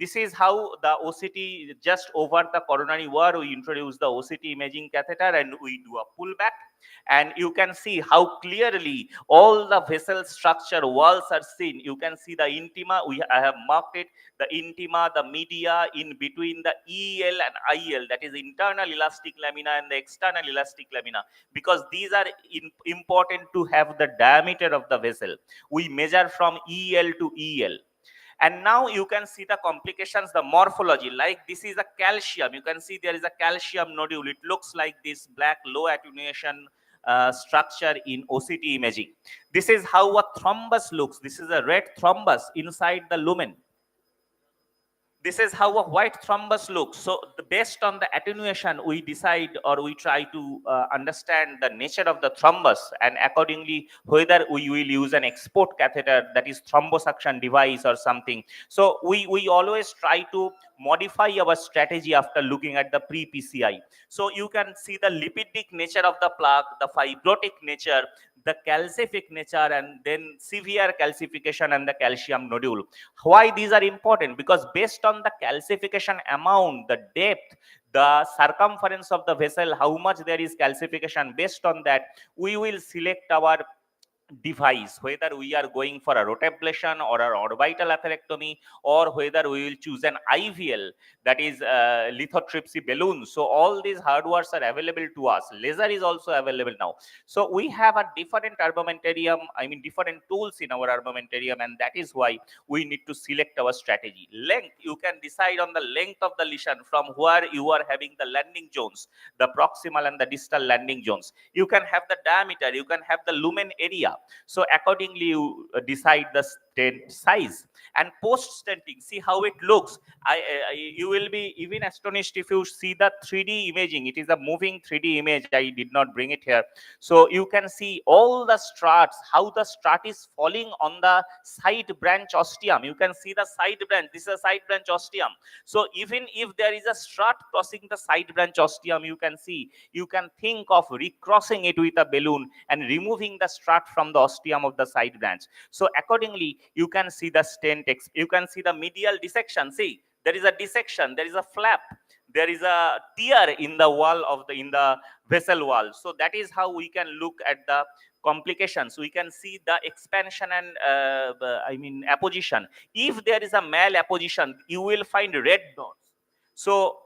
this is how the OCT, just over the coronary wall, we introduce the OCT imaging catheter and we do a pullback. And you can see how clearly all the vessel structure walls are seen. You can see the intima, I have marked it, the intima, the media, in between the EL and IL, that is internal elastic lamina and the external elastic lamina, because these are important to have the diameter of the vessel. We measure from EL to EL. And now you can see the complications, the morphology, like this is a calcium. You can see there is a calcium nodule. It looks like this black low attenuation structure in OCT imaging. This is how a thrombus looks. This is a red thrombus inside the lumen. This is how a white thrombus looks. So based on the attenuation, we decide, or we try to understand the nature of the thrombus, and accordingly whether we will use an export catheter, that is thrombosuction device or something. So we always try to modify our strategy after looking at the pre-PCI. So you can see the lipidic nature of the plaque, the fibrotic nature, the calcific nature, and then severe calcification and the calcium nodule. Why these are important? Because based on the calcification amount, the depth, the circumference of the vessel, how much there is calcification, based on that we will select our device, whether we are going for a rotablation or an orbital atherectomy, or whether we will choose an IVL, that is lithotripsy balloon. So all these hardwares are available to us. Laser is also available now. So we have a different armamentarium, I mean different tools in our armamentarium, and that is why we need to select our strategy. Length, you can decide on the length of the lesion from where you are having the landing zones, the proximal and the distal landing zones. You can have the diameter, you can have the lumen area. So accordingly, you decide the stent size. And post stenting, see how it looks. You will be even astonished if you see the 3D imaging. It is a moving 3D image. I did not bring it here. So you can see all the struts, how the strut is falling on the side branch ostium. You can see the side branch. This is a side branch ostium. So even if there is a strut crossing the side branch ostium, you can see, you can think of recrossing it with a balloon and removing the strut from the ostium of the side branch. So accordingly, you can see the stent, you can see the medial dissection. See, there is a dissection, there is a flap, there is a tear in the wall of in the vessel wall. So that is how we can look at the complications. We can see the expansion and I mean apposition. If there is a malapposition, you will find red dots. So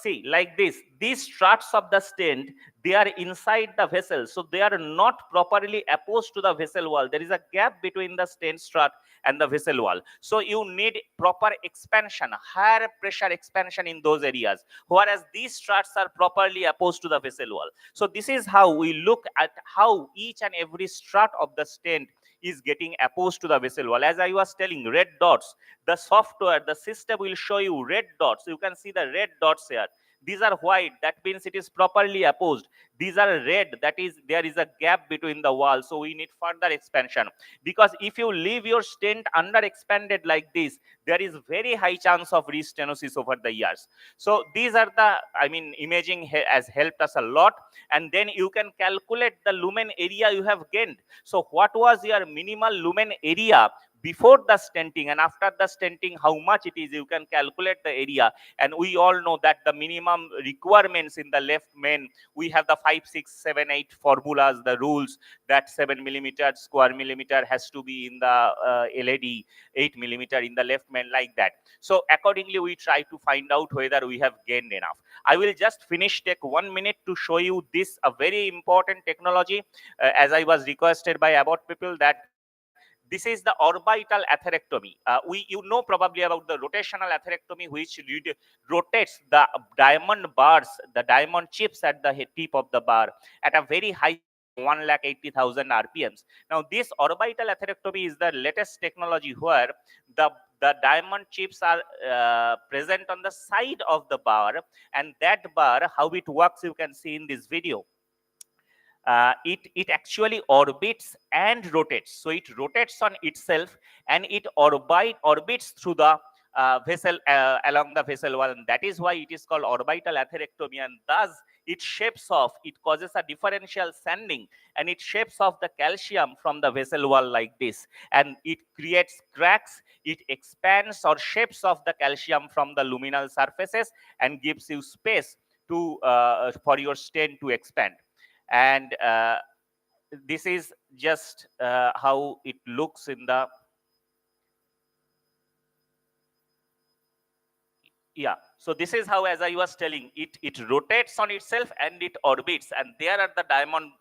see, like this, these struts of the stent, they are inside the vessel, so they are not properly apposed to the vessel wall. There is a gap between the stent strut and the vessel wall. So you need proper expansion, higher pressure expansion in those areas, whereas these struts are properly opposed to the vessel wall. So this is how we look at how each and every strut of the stent is getting opposed to the vessel wall. As I was telling, red dots, the software, the system will show you red dots. You can see the red dots here. These are white, that means it is properly opposed. These are red, that is there is a gap between the walls, so we need further expansion. Because if you leave your stent under expanded like this, there is very high chance of restenosis over the years. So these are the, I mean, imaging has helped us a lot. And then you can calculate the lumen area you have gained. So what was your minimal lumen area before the stenting, and after the stenting how much it is, you can calculate the area. And we all know that the minimum requirements in the left main, we have the 5, 6, 7, 8 formulas, the rules, that 7 millimeter square millimeter has to be in the LED, 8 millimeter in the left main, like that. So accordingly, we try to find out whether we have gained enough. I will just finish, take 1 minute to show you this, a very important technology, as I was requested by Abbott people, that this is the orbital atherectomy. You know probably about the rotational atherectomy, which rotates the diamond bars, the diamond chips at the tip of the bar at a very high 180,000 RPMs. Now, this orbital atherectomy is the latest technology where the diamond chips are present on the side of the bar, and that bar, how it works, you can see in this video. It actually orbits and rotates. So it rotates on itself and it orbits through the vessel, along the vessel wall, and that is why it is called orbital atherectomy. And thus it shapes off, it causes a differential sanding, and it shapes off the calcium from the vessel wall like this, and it creates cracks, it expands or shapes off the calcium from the luminal surfaces and gives you space to for your stent to expand. And this is just how it looks in the, yeah. So this is how, as I was telling, it rotates on itself and it orbits, and there are the diamond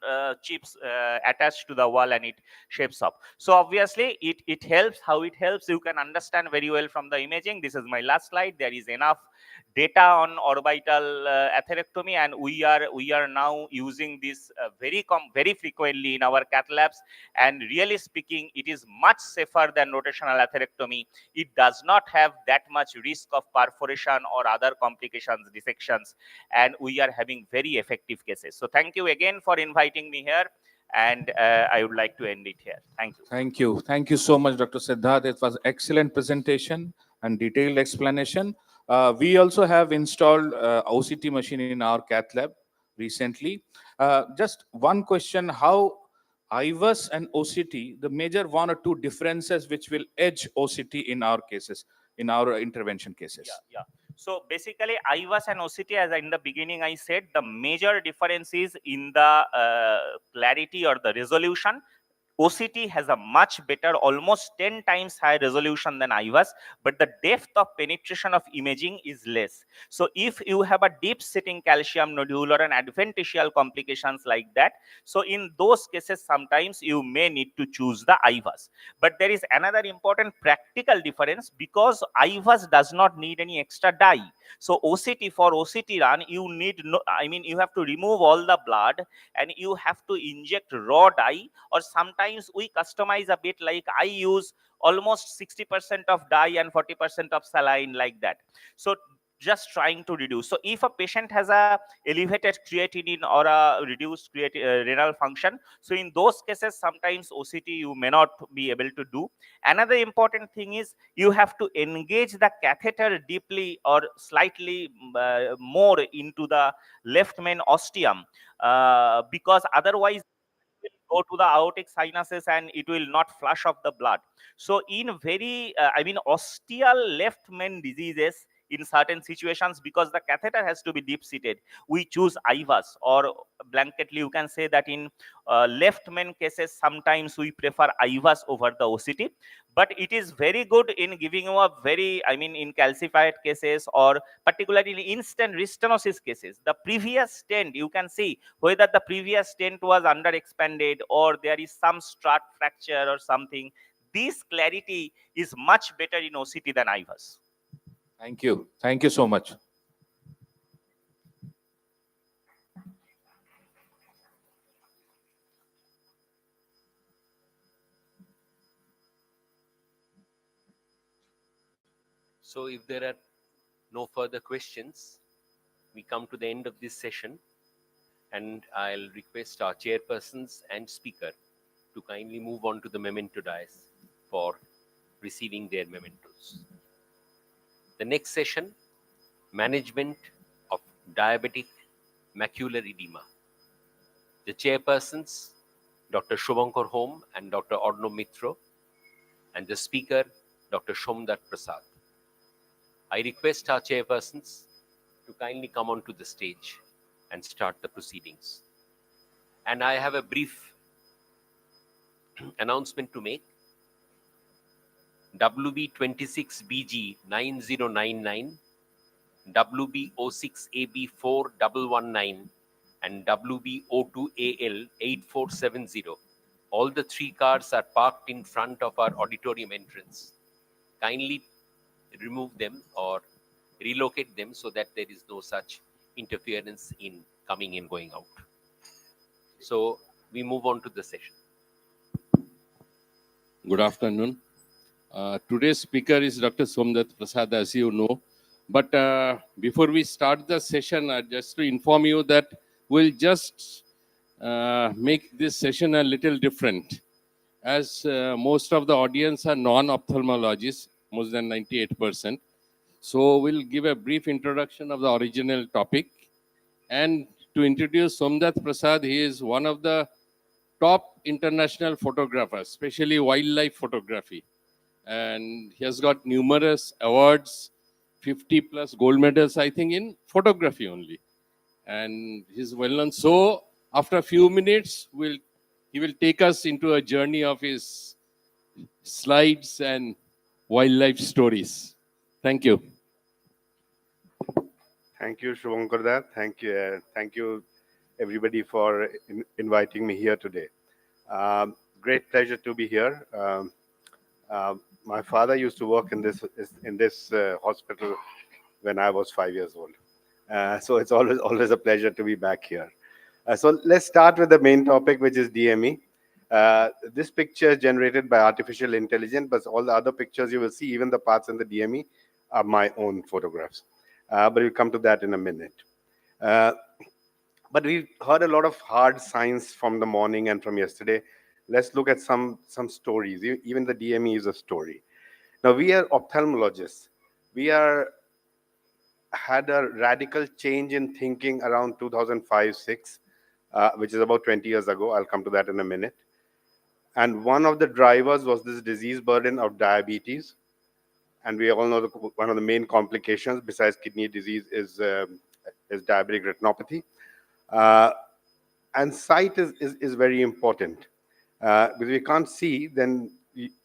chips attached to the wall, and it shapes up. So obviously it helps. How it helps, you can understand very well from the imaging. This is my last slide. There is enough data on orbital atherectomy, and we are now using this very frequently in our cath labs. And really speaking, it is much safer than rotational atherectomy. It does not have that much risk of perforation or other complications, dissections, and we are having very effective cases. So thank you again for inviting me here, and I would like to end it here. Thank you. Thank you. Thank you so much, Dr. Siddharth. It was excellent presentation and detailed explanation. We also have installed OCT machine in our cath lab recently. Just one question: how IVUS and OCT, the major 1 or 2 differences which will edge OCT in our cases, in our intervention cases? Yeah. So basically, IVUS and OCT, as in the beginning I said, the major difference is in the clarity or the resolution. OCT has a much better, almost 10 times higher resolution than IVAS, but the depth of penetration of imaging is less. So if you have a deep sitting calcium nodule or an adventitial complications like that, so in those cases, sometimes you may need to choose the IVAS. But there is another important practical difference, because IVAS does not need any extra dye. So OCT, for OCT run, you need no, I mean, you have to remove all the blood and you have to inject raw dye, or sometimes we customize a bit, like I use almost 60% of dye and 40% of saline, like that. So just trying to reduce. So if a patient has a elevated creatinine or a reduced renal function, so in those cases, sometimes OCT you may not be able to do. Another important thing is you have to engage the catheter deeply or slightly more into the left main ostium, because otherwise it will go to the aortic sinuses and it will not flush off the blood. So in very, ostial left main diseases, in certain situations, because the catheter has to be deep seated, we choose IVAS, or blanketly you can say that in left main cases, sometimes we prefer IVAS over the OCT. But it is very good in giving you a very, in calcified cases, or particularly in instant restenosis cases. The previous stent, you can see whether the previous stent was under expanded or there is some strut fracture or something. This clarity is much better in OCT than IVAS. Thank you. Thank you so much. So if there are no further questions, we come to the end of this session, and I'll request our chairpersons and speaker to kindly move on to the memento dais for receiving their mementos. The next session, management of diabetic macular edema. The chairpersons, Dr. Shubhankar Home and Dr. Arnob Mitro, and the speaker, Dr. Somdat Prasad. I request our chairpersons to kindly come onto the stage and start the proceedings. And I have a brief announcement to make. WB26BG 9099, WB06AB4119, and WB02AL 8470. All the three cars are parked in front of our auditorium entrance. Kindly remove them or relocate them so that there is no such interference in coming and going out. So we move on to the session. Good afternoon. Today's speaker is Dr. Somdat Prasad, as you know. But before we start the session, just to inform you that we'll just make this session a little different. As most of the audience are non-ophthalmologists, more than 98%. So we'll give a brief introduction of the original topic. And to introduce Somdat Prasad, he is one of the top international photographers, especially wildlife photography. And he has got numerous awards, 50 plus gold medals, I think, in photography only. And he's well known. So after a few minutes, he will take us into a journey of his slides and wildlife stories. Thank you. Thank you, Shubhankar. Thank you, everybody, for inviting me here today. Great pleasure to be here. My father used to work in this hospital when I was 5 years old. So it's always a pleasure to be back here. So let's start with the main topic, which is DME. This picture is generated by artificial intelligence, but all the other pictures you will see, even the parts in the DME, are my own photographs. But we'll come to that in a minute. But we've heard a lot of hard science from the morning and from yesterday. Let's look at some stories. Even the DME is a story. Now, we are ophthalmologists. We had a radical change in thinking around 2005-06, which is about 20 years ago. I'll come to that in a minute. And one of the drivers was this disease burden of diabetes. And we all know one of the main complications besides kidney disease is diabetic retinopathy. And sight is very important. Because if you can't see, then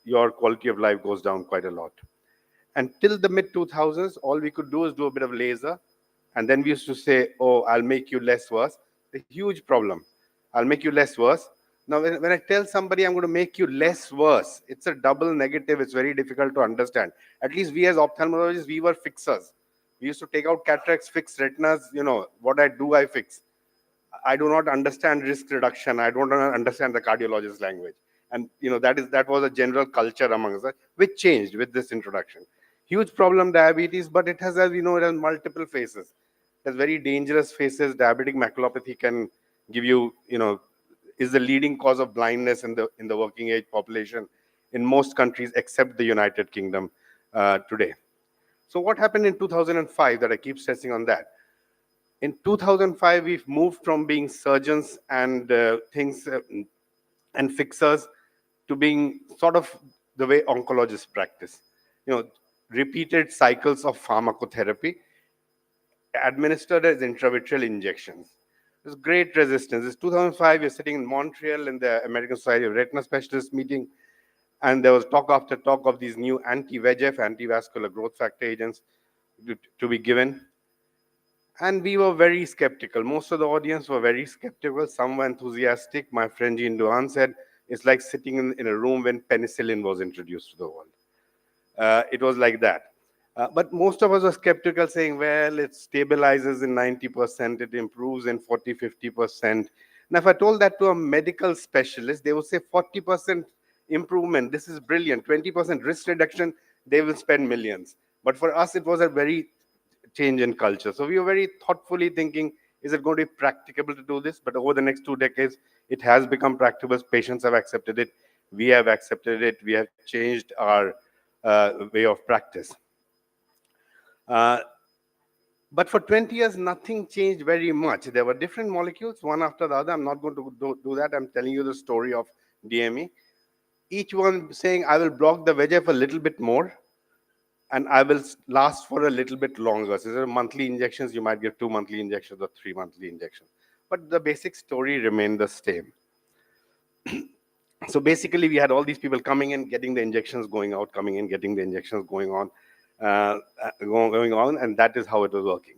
your quality of life goes down quite a lot. And till the mid 2000s, all we could do is do a bit of laser. And then we used to say, oh, I'll make you less worse. A huge problem. I'll make you less worse. Now, when I tell somebody I'm going to make you less worse, it's a double negative. It's very difficult to understand. At least we as ophthalmologists, we were fixers. We used to take out cataracts, fix retinas. You know, what I do, I fix. I do not understand risk reduction. I don't understand the cardiologist language. And, you know, that was a general culture amongst us, which changed with this introduction. Huge problem, diabetes, but it has, as you know, it has multiple phases. It has very dangerous phases. Diabetic maculopathy can give you, you know, is the leading cause of blindness in the working age population in most countries except the United Kingdom today. So what happened in 2005 that I keep stressing on that? In 2005, we've moved from being surgeons and and fixers to being sort of the way oncologists practice. You know, repeated cycles of pharmacotherapy administered as intravitreal injections. There's great resistance. It's 2005, you're sitting in Montreal in the American Society of Retina Specialists meeting, and there was talk after talk of these new anti-VEGF, anti-vascular growth factor agents to be given. And we were very skeptical. Most of the audience were very skeptical. Some were enthusiastic. My friend Jean Duhan said, it's like sitting in a room when penicillin was introduced to the world. It was like that. But most of us were skeptical, saying, well, it stabilizes in 90%, it improves in 40, 50%. Now, if I told that to a medical specialist, they would say 40% improvement, this is brilliant. 20% risk reduction, they will spend millions. But for us, it was a very change in culture. So we were very thoughtfully thinking, is it going to be practicable to do this? But over the next 2 decades, it has become practicable. Patients have accepted it. We have accepted it. We have changed our way of practice. But for 20 years, nothing changed very much. There were different molecules, one after the other. I'm not going to do that. I'm telling you the story of DME. Each one saying, I will block the VEGF a little bit more, and I will last for a little bit longer. So there are monthly injections. You might give 2 monthly injections or 3 monthly injections. But the basic story remained the same. So basically, we had all these people coming in, getting the injections going out, coming in, getting the injections going on, and that is how it was working.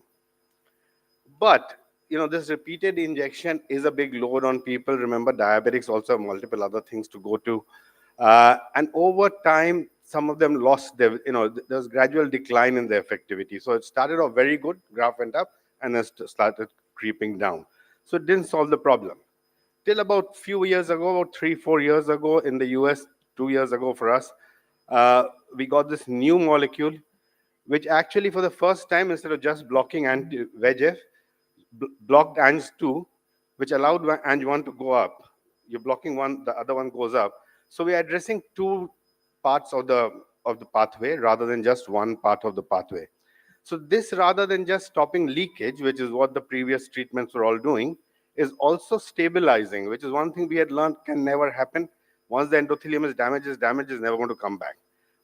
But, you know, this repeated injection is a big load on people. Remember, diabetics also have multiple other things to go to. And over time, some of them lost their, you know, there's gradual decline in their effectivity. So it started off very good, graph went up, and then started creeping down. So it didn't solve the problem. Till about a few years ago, about 3-4 years ago in the US, 2 years ago for us, we got this new molecule, which actually for the first time, instead of just blocking anti-VEGF, blocked Ang2, which allowed Ang1 to go up. You're blocking one, the other one goes up. So we are addressing 2 parts of the pathway rather than just one part of the pathway. So this, rather than just stopping leakage, which is what the previous treatments were all doing, is also stabilizing, which is one thing we had learned can never happen. Once the endothelium is damaged is never going to come back.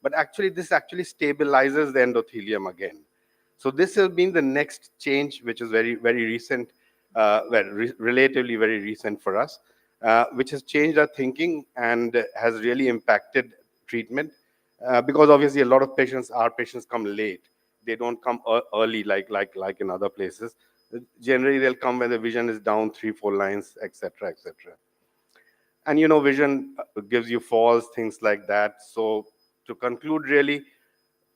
But actually, this actually stabilizes the endothelium again. So this has been the next change, which is very, very recent, relatively very recent for us, which has changed our thinking and has really impacted treatment. Because obviously, a lot of our patients come late. They don't come early like in other places. Generally, they'll come when the vision is down 3-4 lines, etc., etc. And, you know, vision gives you falls, things like that. So to conclude, really,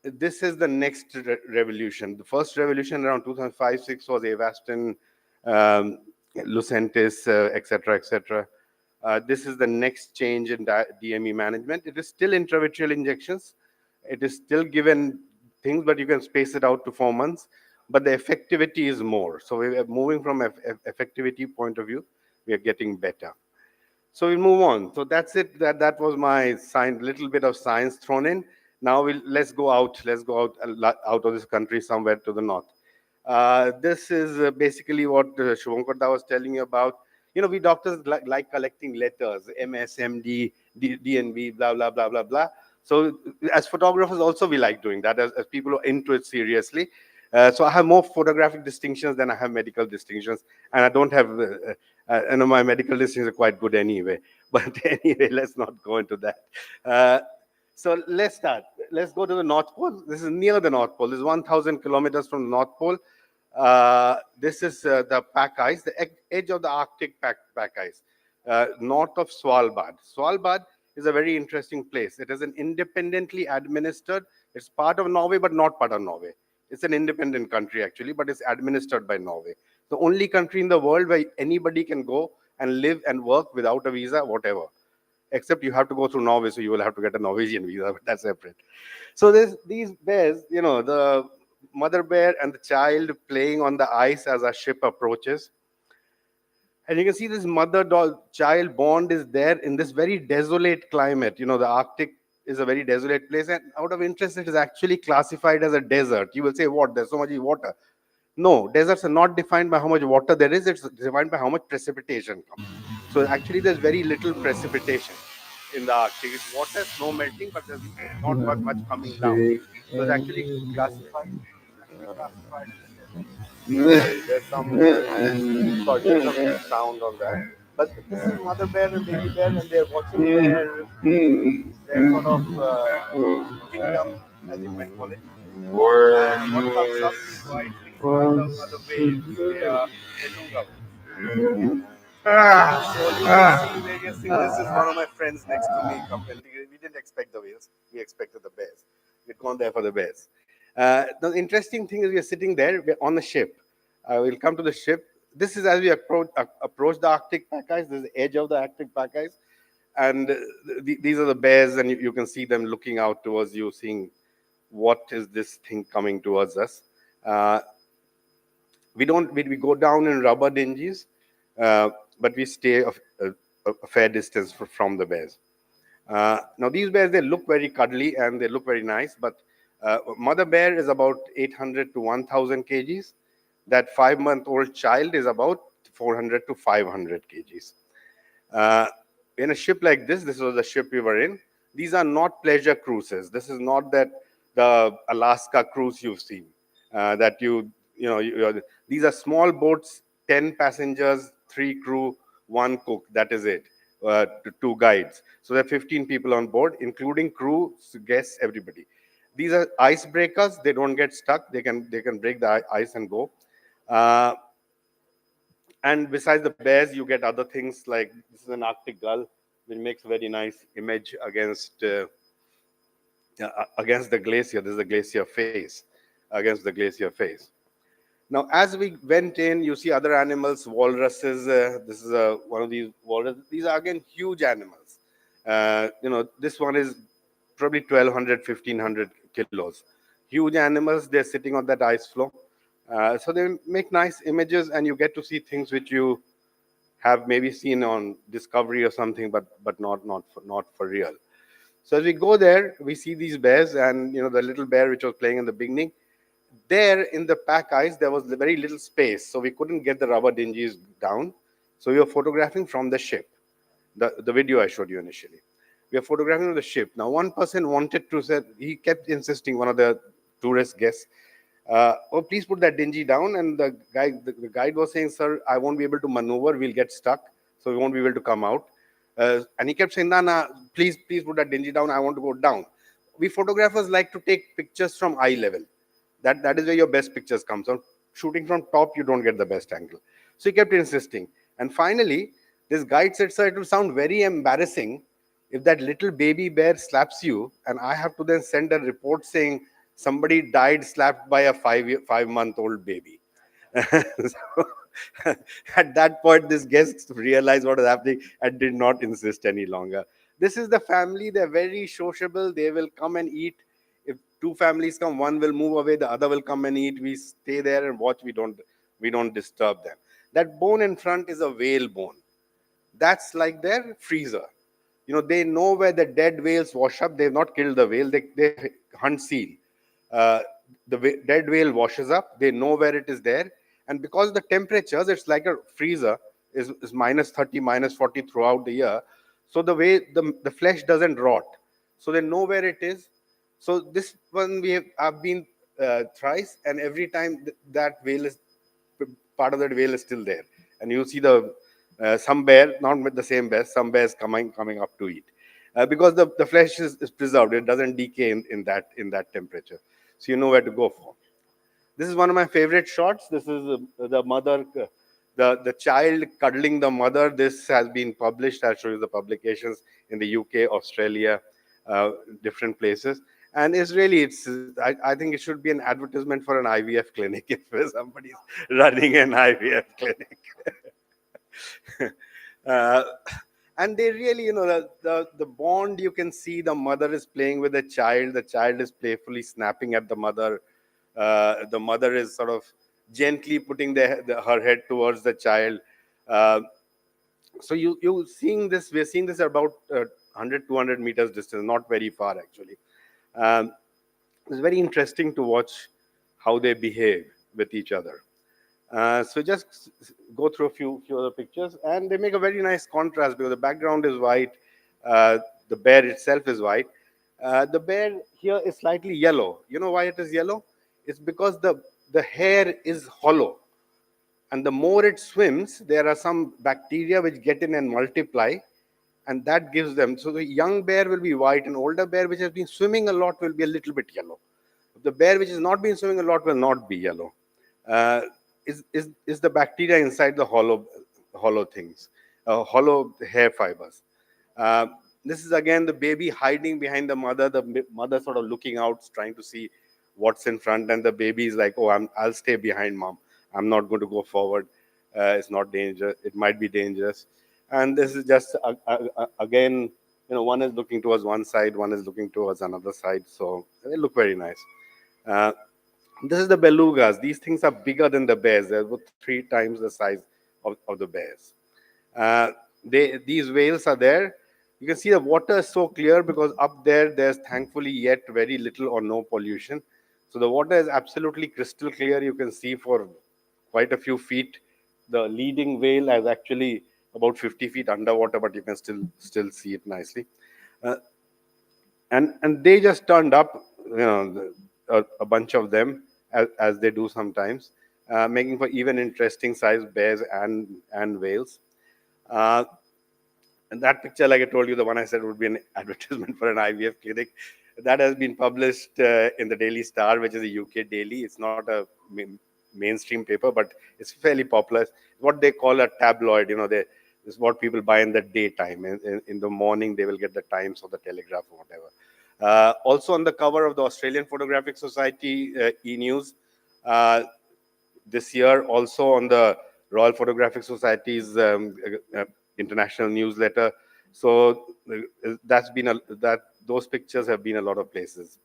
this is the next revolution. The first revolution around 2005-6 was Avastin, Lucentis, etc., etc. This is the next change in DME management. It is still intravitreal injections. It is still given things, but you can space it out to 4 months. But the effectivity is more. So we are moving from effectivity point of view, we are getting better. So we move on. So that's it. That was my little bit of science thrown in. Now let's go out. Let's go out of this country somewhere to the north. This is basically what Shubhankar was telling you about. You know, we doctors like collecting letters, MS, MD, DNB, blah, blah, blah, blah, blah. So as photographers also, we like doing that as people who are into it seriously. So I have more photographic distinctions than I have medical distinctions, and I don't have, I know my medical distinctions are quite good anyway. But anyway, let's not go into that. So let's start. Let's go to the North Pole. This is near the North Pole. This is 1,000 kilometers from the North Pole. This is the pack ice, the edge of the Arctic pack ice, north of Svalbard. Svalbard is a very interesting place. It is an independently administered, it's part of Norway, but not part of Norway. It's an independent country actually, but it's administered by Norway. The only country in the world where anybody can go and live and work without a visa, whatever. Except you have to go through Norway, so you will have to get a Norwegian visa, but that's separate. So there's these bears, you know, the mother bear and the child playing on the ice as our ship approaches. And you can see this mother-child bond is there in this very desolate climate. You know, the Arctic is a very desolate place, and out of interest, it is actually classified as a desert. You will say, what, there's so much water. No, deserts are not defined by how much water there is, it's defined by how much precipitation comes. So actually, there's very little precipitation in the Arctic. It's water, snow melting, but there's not much coming down. So it's actually classified. There's some sound on that. But this is mother bear and baby bear, and they're watching their sort of kingdom, as you might call it. And what comes up is quite other ways. This is one of my friends next to me. We didn't expect the whales. We expected the bears. We'd gone there for the bears. The interesting thing is we are sitting there, we're on the ship. We'll come to the ship. This is as we approach the Arctic pack ice. This is the edge of the Arctic pack ice. And these are the bears, and you can see them looking out towards you, seeing what is this thing coming towards us. We go down in rubber dinghies, but we stay a fair distance from the bears. Now these bears, they look very cuddly and they look very nice, but mother bear is about 800 to 1,000 kgs. That 5-month-old child is about 400 to 500 kgs. In a ship like this was the ship we were in. These are not pleasure cruises. This is not that the Alaska cruise you've seen. That these are small boats, 10 passengers, 3 crew, 1 cook. That is it. 2 guides. So there are 15 people on board, including crew, guests, everybody. These are icebreakers. They don't get stuck. They can break the ice and go. And besides the bears, you get other things like this is an Arctic gull, which makes a very nice image against the glacier. This is the glacier face, against the glacier face. Now, as we went in, you see other animals, walruses. This is one of these walruses. These are again huge animals. This one is probably 1,200, 1,500 kilos. Huge animals. They're sitting on that ice floe. So they make nice images, and you get to see things which you have maybe seen on Discovery or something, but not for real. So as we go there, we see these bears, and the little bear which was playing in the beginning. There in the pack ice, there was very little space, so we couldn't get the rubber dinghies down. So we were photographing from the ship, the video I showed you initially. We are photographing the ship. Now, one person wanted to say, he kept insisting, one of the tourist guests, oh, please put that dinghy down. And the guide was saying, sir, I won't be able to maneuver. We'll get stuck, so we won't be able to come out. And he kept saying, nah, please put that dinghy down. I want to go down. We photographers like to take pictures from eye level. That is where your best pictures come. So shooting from top, you don't get the best angle. So he kept insisting. And finally, this guide said, sir, it will sound very embarrassing if that little baby bear slaps you, and I have to then send a report saying somebody died slapped by a 5-month-old baby. So, at that point, this guest realized what was happening and did not insist any longer. This is the family. They're very sociable. They will come and eat. If 2 families come, one will move away, the other will come and eat. We stay there and watch. We don't disturb them. That bone in front is a whale bone. That's like their freezer. They know where the dead whales wash up. They've not killed the whale. They hunt seal. The dead whale washes up. They know where it is there. And because of the temperatures, it's like a freezer, is minus 30, minus 40 throughout the year. So the way the flesh doesn't rot. So they know where it is. So this one I've been thrice, and every time that veil is part of that veil is still there, and you see the some bear, not with the same bear, some bears coming up to eat, because the flesh is preserved; it doesn't decay in that temperature, so you know where to go for. This is one of my favorite shots. This is the mother, the child cuddling the mother. This has been published. I'll show you the publications in the UK, Australia, different places. And I think it should be an advertisement for an IVF clinic if somebody's running an IVF clinic. And they really, the bond, you can see the mother is playing with the child is playfully snapping at the mother. The mother is sort of gently putting her head towards the child. So we're seeing this at about 100, 200 meters distance, not very far actually. It's very interesting to watch how they behave with each other. So just go through a few other pictures, and they make a very nice contrast because the background is white, the bear itself is white. The bear here is slightly yellow. You know why it is yellow? It's because the hair is hollow, and the more it swims, there are some bacteria which get in and multiply, and that gives them. So the young bear will be white, and older bear which has been swimming a lot will be a little bit yellow. The bear which has not been swimming a lot will not be yellow. Is the bacteria inside the hollow things, hollow hair fibers. This is again the baby hiding behind the mother sort of looking out, trying to see what's in front, and the baby is like, oh, I'll stay behind mom. I'm not going to go forward. It's not dangerous. It might be dangerous. And this is just again, one is looking towards one side, one is looking towards another side. So they look very nice. This is the belugas. These things are bigger than the bears. They're about 3 times the size of the bears. These whales are there. You can see the water is so clear because up there's thankfully yet very little or no pollution. So the water is absolutely crystal clear. You can see for quite a few feet. The leading whale is actually about 50 feet underwater, but you can still see it nicely. And they just turned up, a bunch of them, as they do sometimes, making for even interesting sized bears and whales. And that picture, like I told you, the one I said would be an advertisement for an IVF clinic. That has been published in the Daily Star, which is a UK daily. It's not a mainstream paper, but it's fairly popular. It's what they call a tabloid. It's what people buy in the daytime. In the morning, they will get the Times or the Telegraph or whatever. Also on the cover of the Australian Photographic Society e-news this year, also on the Royal Photographic Society's international newsletter. So those pictures have been a lot of places.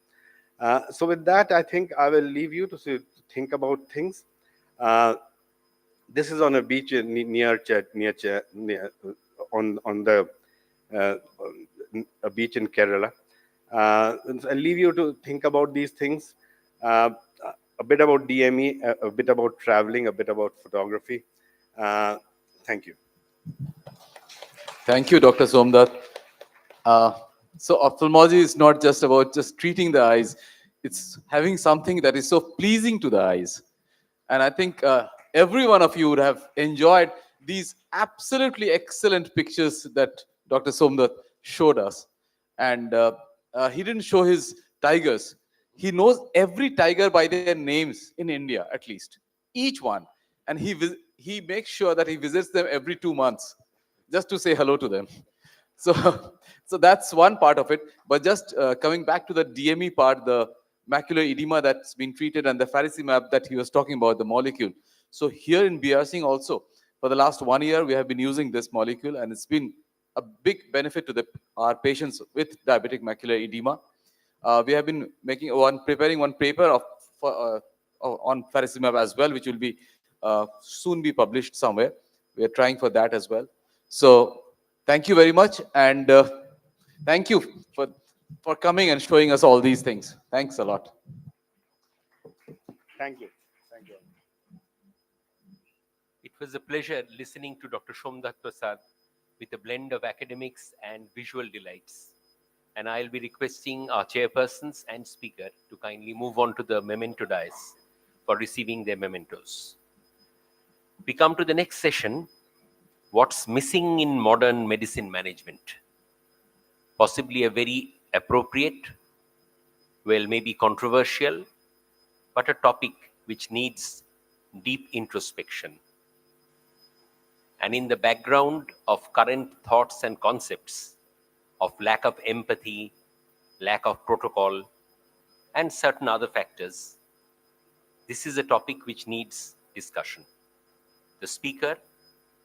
So with that, I think I will leave you to think about things. This is on a beach a beach in Kerala. I'll leave you to think about these things. A bit about DME, a bit about traveling, a bit about photography. Thank you. Thank you, Dr. Somnath. So ophthalmology is not just about just treating the eyes. It's having something that is so pleasing to the eyes. And I think every one of you would have enjoyed these absolutely excellent pictures that Dr. Somnath showed us. And he didn't show his tigers. He knows every tiger by their names in India, at least, each one. And he makes sure that he visits them every 2 months just to say hello to them. So that's one part of it. But just coming back to the DME part, the macular edema that's been treated and the faricimab that he was talking about, the molecule. So here in BR Singh also, for the last 1 year, we have been using this molecule, and it's been a big benefit to our patients with diabetic macular edema. We have been preparing one paper on faricimab as well, which will be soon be published somewhere. We are trying for that as well. So thank you very much, and thank you for coming and showing us all these things. Thanks a lot. Thank you. Thank you. It was a pleasure listening to Dr. Somnath Prasad with a blend of academics and visual delights. And I'll be requesting our chairpersons and speaker to kindly move on to the memento dais for receiving their mementos. We come to the next session, what's missing in modern medicine management? Possibly a very appropriate, well, maybe controversial, but a topic which needs deep introspection. And in the background of current thoughts and concepts of lack of empathy, lack of protocol, and certain other factors, this is a topic which needs discussion. The speaker,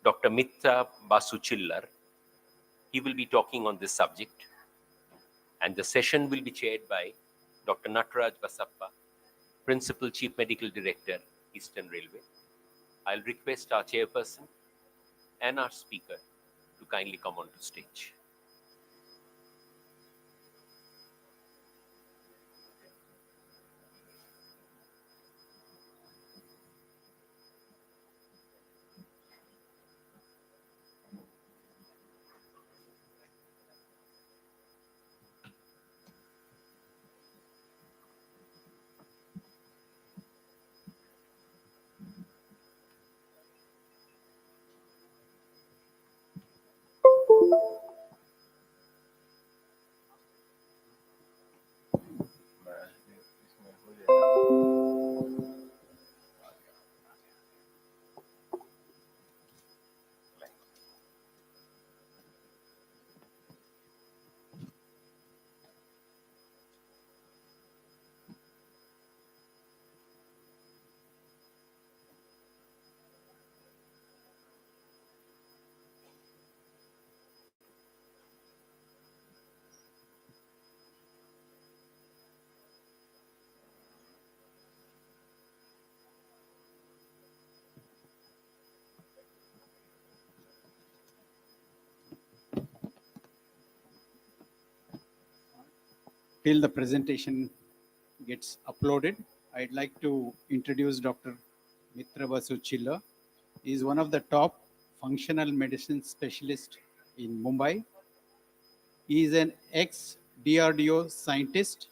Dr. Mitra Basu Chillar, he will be talking on this subject, and the session will be chaired by Dr. Nataraj Basappa, Principal Chief Medical Director, Eastern Railway. I'll request our chairperson and our speaker to kindly come on to stage. Till the presentation gets uploaded, I'd like to introduce Dr. Mitra Basu Chillar. He is one of the top functional medicine specialists in Mumbai. He is an ex-DRDO scientist.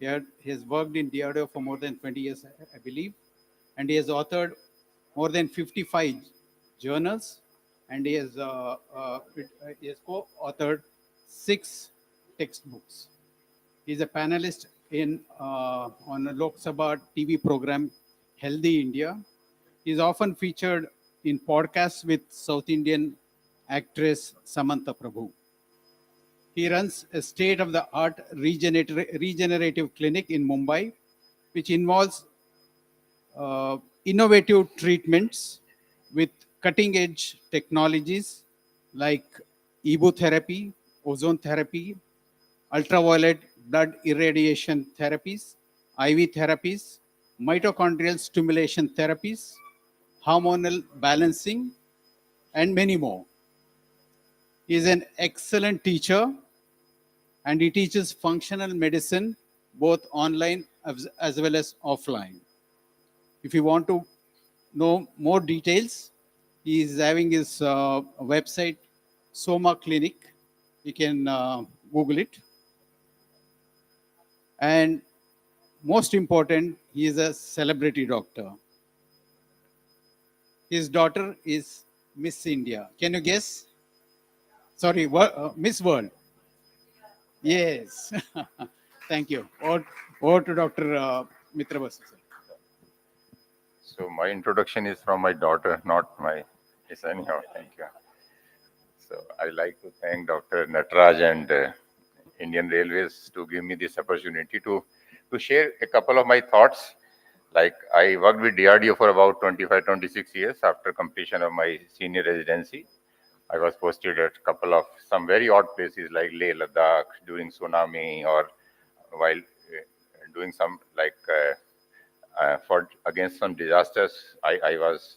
He has worked in DRDO for more than 20 years, I believe, and he has authored more than 55 journals, and he has co-authored 6 textbooks. He is a panelist on a Lok Sabha TV program, Healthy India. He is often featured in podcasts with South Indian actress Samantha Prabhu. He runs a state-of-the-art regenerative clinic in Mumbai, which involves innovative treatments with cutting-edge technologies like EBO therapy, ozone therapy, ultraviolet blood irradiation therapies, IV therapies, mitochondrial stimulation therapies, hormonal balancing, and many more. He is an excellent teacher, and he teaches functional medicine both online as well as offline. If you want to know more details, he is having his website, Soma Clinic. You can Google it. And most important, he is a celebrity doctor. His daughter is Miss India. Can you guess? Sorry, Miss World. Yes. Thank you. Over to Dr. Mitra Basu. So my introduction is from my daughter, not my, yes, anyhow, thank you. So I like to thank Dr. Nataraj and Indian Railways to give me this opportunity to share a couple of my thoughts. Like I worked with DRDO for about 25-26 years after completion of my senior residency. I was posted at a couple of some very odd places like Leh, Ladakh during tsunami, or while doing some like for against some disasters. I was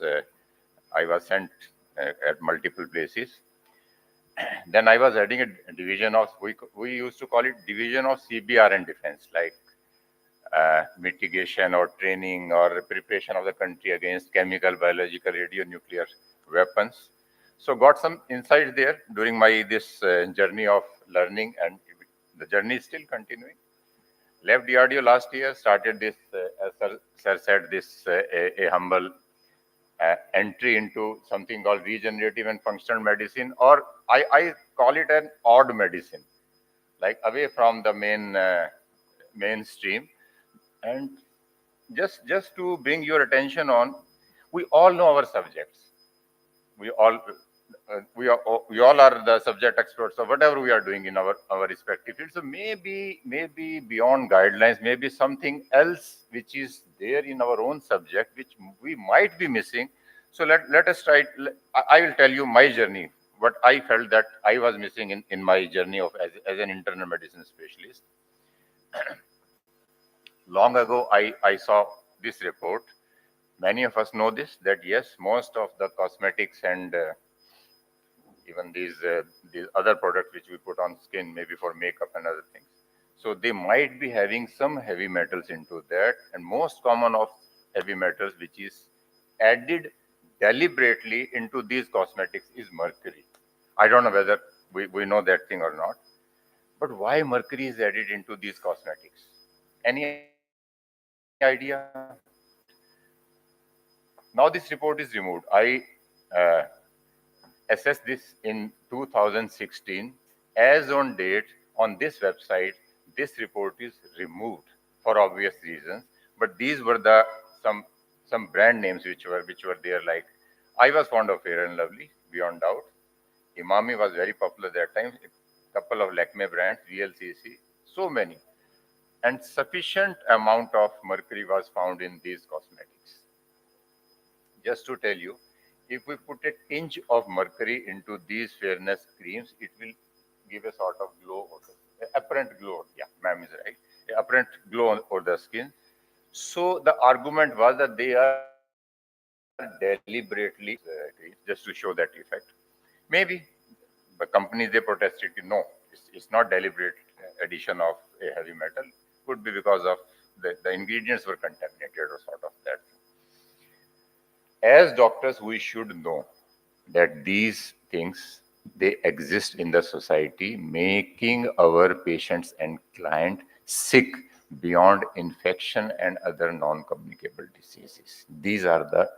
sent at multiple places. Then I was heading a division of, we used to call it division of CBR and defense, like mitigation or training or preparation of the country against chemical, biological, radionuclear weapons. So got some insights there during my this journey of learning, and the journey is still continuing. Left DRDO last year, started this, as sir said, this a humble entry into something called regenerative and functional medicine, or I call it an odd medicine, like away from the mainstream. And just to bring your attention on, we all know our subjects. We all are the subject experts of whatever we are doing in our respective fields. So maybe beyond guidelines, maybe something else which is there in our own subject, which we might be missing. So let us try. I will tell you my journey, what I felt that I was missing in my journey of as an internal medicine specialist. Long ago, I saw this report. Many of us know this, that yes, most of the cosmetics and even these other products which we put on skin, maybe for makeup and other things. So they might be having some heavy metals into that. And most common of heavy metals which is added deliberately into these cosmetics is mercury. I don't know whether we know that thing or not. But why mercury is added into these cosmetics? Any idea? Now this report is removed. I assessed this in 2016. As on date, on this website, this report is removed for obvious reasons. But these were the some brand names which were there. Like, I was fond of Fair and Lovely, beyond doubt. Imami was very popular that time. A couple of Lakme brands, VLCC, so many. And sufficient amount of mercury was found in these cosmetics. Just to tell you, if we put a tinge of mercury into these fairness creams, it will give a sort of glow, apparent glow. Yeah, ma'am is right. Apparent glow over the skin. So the argument was that they are deliberately just to show that effect. Maybe the companies, they protested. No, it's not deliberate addition of a heavy metal. Could be because of the ingredients were contaminated or sort of that. As doctors, we should know that these things, they exist in the society, making our patients and client sick beyond infection and other non-communicable diseases. These are the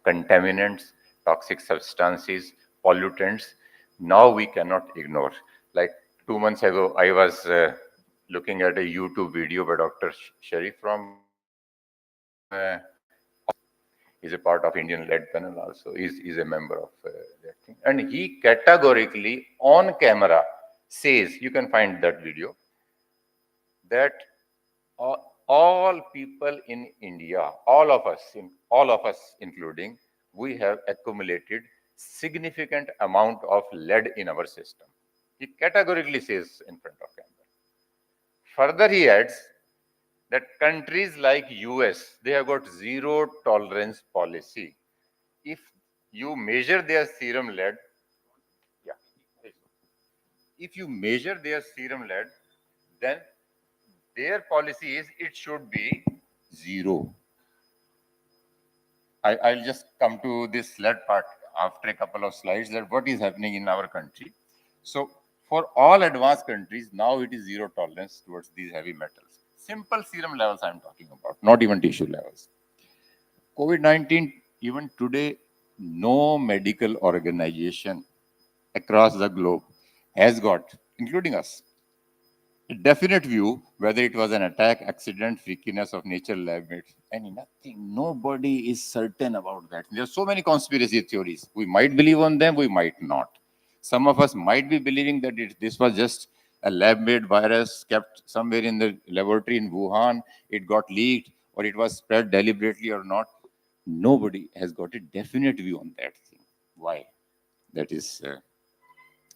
contaminants, toxic substances, pollutants. Now we cannot ignore. Like 2 months ago, I was looking at a YouTube video by Dr. Sharif from he's a part of Indian lead panel also. He's a member of that thing. And he categorically on camera says, you can find that video, that all people in India, all of us including, we have accumulated significant amount of lead in our system. He categorically says in front of camera. Further, he adds that countries like US, they have got zero tolerance policy. If you measure their serum lead, if you measure their serum lead, then their policy is it should be zero. I'll just come to this lead part after a couple of slides, that what is happening in our country. So for all advanced countries, now it is zero tolerance towards these heavy metals. Simple serum levels I'm talking about, not even tissue levels. COVID-19, even today, no medical organization across the globe has got, including us, a definite view whether it was an attack, accident, freakiness of nature, lab made, and nothing. Nobody is certain about that. There are so many conspiracy theories. We might believe on them, we might not. Some of us might be believing that this was just a lab-made virus kept somewhere in the laboratory in Wuhan. It got leaked, or it was spread deliberately or not. Nobody has got a definite view on that thing. Why? That is,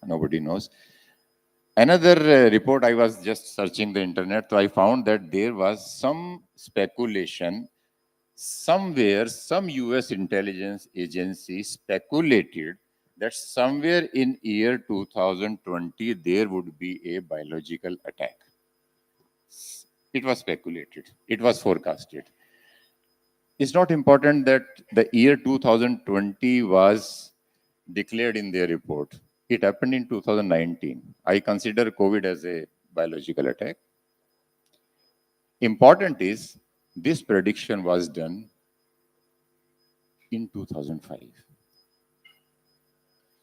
nobody knows. Another report, I was just searching the internet, so I found that there was some speculation somewhere, some US intelligence agency speculated that somewhere in year 2020, there would be a biological attack. It was speculated. It was forecasted. It's not important that the year 2020 was declared in their report. It happened in 2019. I consider COVID as a biological attack. Important is this prediction was done in 2005.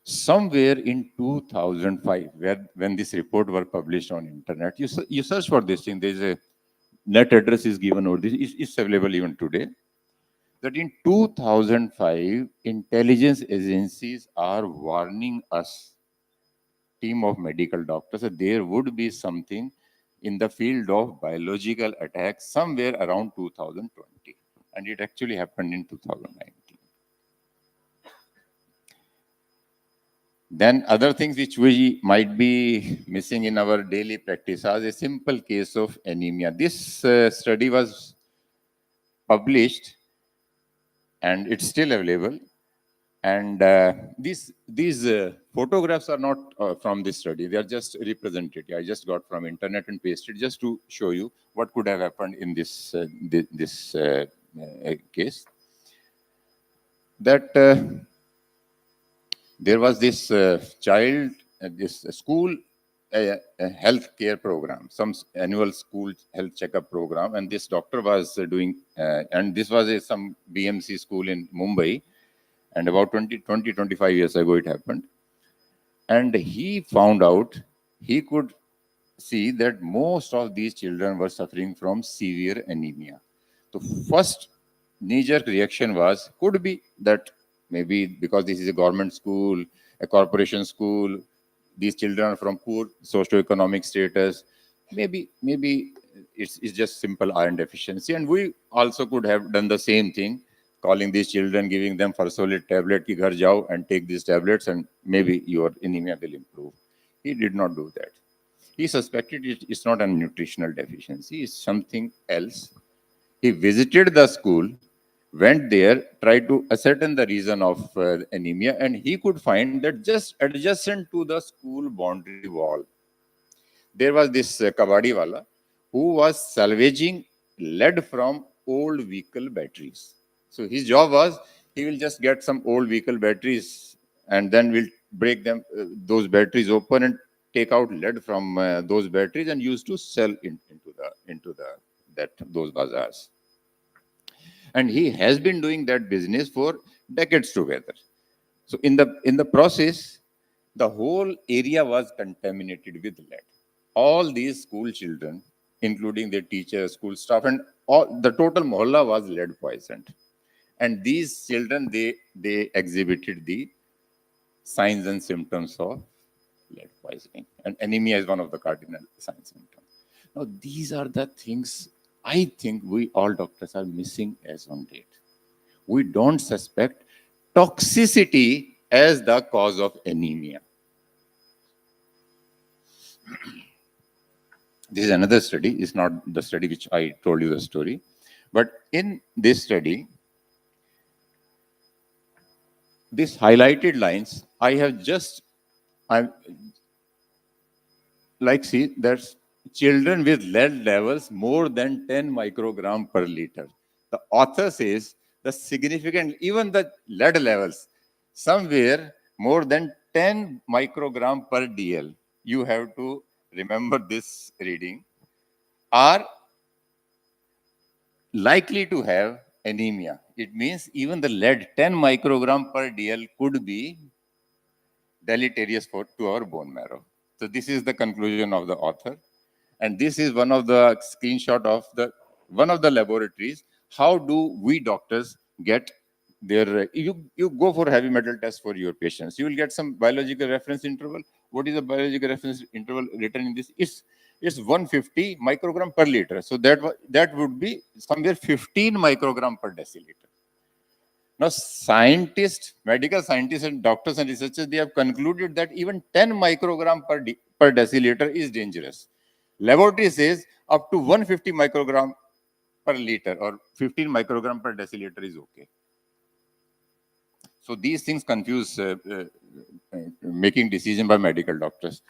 Somewhere in 2005, when this report were published on internet, you search for this thing, there's a net address is given over this, it's available even today, that in 2005, intelligence agencies are warning us, team of medical doctors, that there would be something in the field of biological attacks somewhere around 2020. And it actually happened in 2019. Then other things which we might be missing in our daily practice are a simple case of anemia. This study was published and it's still available. And these photographs are not from this study. They are just represented. I just got from internet and pasted just to show you what could have happened in this case. That there was this child, this school health care program, some annual school health checkup program, and this doctor was doing, and this was some BMC school in Mumbai, and about 25 years ago it happened. And he found out, he could see that most of these children were suffering from severe anemia. So first knee-jerk reaction was, could be that maybe because this is a government school, a corporation school, these children are from poor socioeconomic status, maybe it's just simple iron deficiency. And we also could have done the same thing, calling these children, giving them Farsolid tablet, ki ghar jao and take these tablets and maybe your anemia will improve. He did not do that. He suspected it's not a nutritional deficiency, it's something else. He visited the school, went there, tried to ascertain the reason of anemia, and he could find that just adjacent to the school boundary wall, there was this kabadi wala who was salvaging lead from old vehicle batteries. So his job was, he will just get some old vehicle batteries and then we'll break them, those batteries open and take out lead from those batteries and use to sell into those bazaars. And he has been doing that business for decades together. So in the process, the whole area was contaminated with lead. All these school children, including their teachers, school staff, and all the total mohalla was lead poisoned. And these children, they exhibited the signs and symptoms of lead poisoning. And anemia is one of the cardinal signs and symptoms. Now, these are the things I think we all doctors are missing as on date. We don't suspect toxicity as the cause of anemia. This is another study. It's not the study which I told you the story. But in this study, these highlighted lines, I see there's children with lead levels more than 10 microgram per liter. The author says the significant, even the lead levels, somewhere more than 10 microgram per DL, you have to remember this reading, are likely to have anemia. It means even the lead 10 microgram per DL could be deleterious to our bone marrow. So this is the conclusion of the author. And this is one of the screenshot of one of the laboratories. How do we doctors get their, you go for heavy metal test for your patients. You will get some biological reference interval. What is the biological reference interval written in this? It's 150 microgram per liter. So that would be somewhere 15 microgram per deciliter. Now, scientists, medical scientists and doctors and researchers, they have concluded that even 10 microgram per deciliter is dangerous. Laboratory says up to 150 microgram per liter or 15 microgram per deciliter is okay. So these things confuse making decision by medical doctors.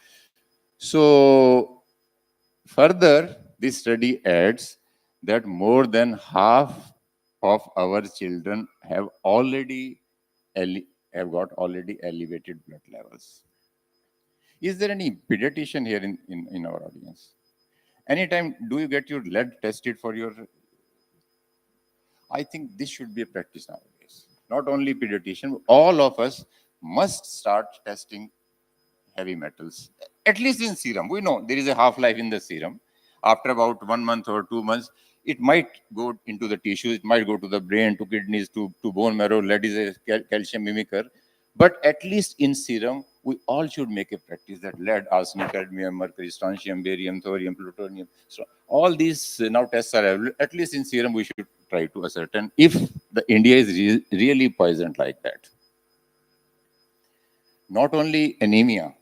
So further, this study adds that more than half of our children have got already elevated blood levels. Is there any pediatrician here in our audience? Anytime do you get your lead tested for your? I think this should be a practice nowadays. Not only pediatrician, all of us must start testing heavy metals, at least in serum. We know there is a half-life in the serum. After about 1 month or 2 months, it might go into the tissues, it might go to the brain, to kidneys, to bone marrow. Lead is a calcium mimicker. But at least in serum, we all should make a practice that lead, arsenic, cadmium, mercury, strontium, barium, thorium, plutonium. So all these now tests are available. At least in serum, we should try to ascertain if the India is really poisoned like that. Not only anemia,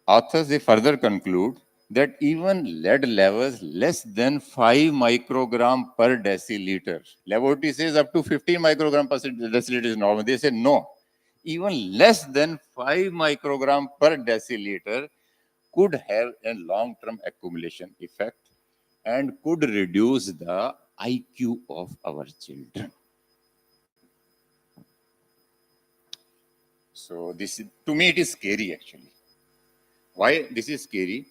authors, they further conclude that even lead levels less than 5 microgram per deciliter. Laboratory says up to 15 microgram per deciliter is normal. They say no. Even less than 5 microgram per deciliter could have a long-term accumulation effect and could reduce the IQ of our children. So this, to me, it is scary actually. Why this is scary?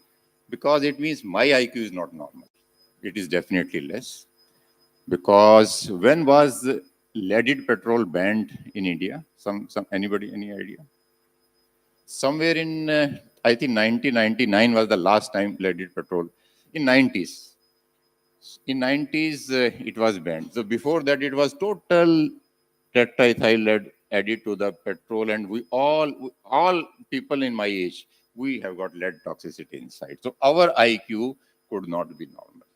Because it means my IQ is not normal. It is definitely less. Because when was leaded petrol banned in India? Anybody, any idea? Somewhere in, I think 1999 was the last time leaded petrol. In 90s. In 90s, it was banned. So before that, it was total tetraethyl lead added to the petrol, and we all people in my age, we have got lead toxicity inside. So our IQ could not be normal.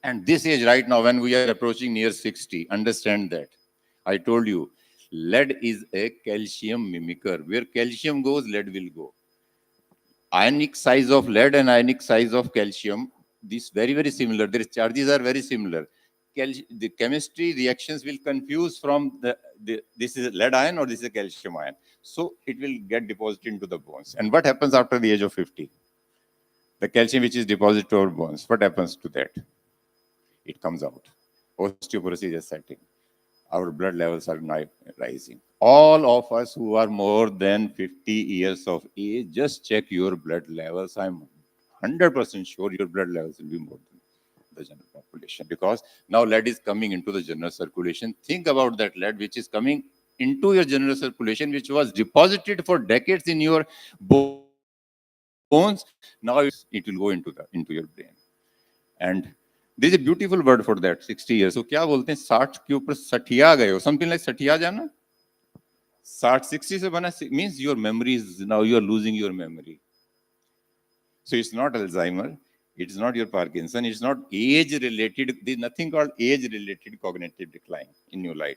And this age right now, when we are approaching near 60, understand that. I told you, lead is a calcium mimicker. Where calcium goes, lead will go. Ionic size of lead and ionic size of calcium, these very, very similar. Their charges are very similar. The chemistry reactions will confuse from this is lead ion or this is a calcium ion. So it will get deposited into the bones. And what happens after the age of 50? The calcium which is deposited to our bones, what happens to that? It comes out. Osteoporosis is setting. Our blood levels are now rising. All of us who are more than 50 years of age, just check your blood levels. I'm 100% sure your blood levels will be more than the general population, because now lead is coming into the general circulation. Think about that lead which is coming into your general circulation, which was deposited for decades in your bones. Now it will go into your brain. And there is a beautiful word for that, 60 years. So क्या बोलते हैं 60 के ऊपर सठिया गए हो, something like सठिया जाना. 60 से बना means your memory is now you are losing your memory. So it's not Alzheimer. It's not your Parkinson. It's not age-related. There's nothing called age-related cognitive decline in your life.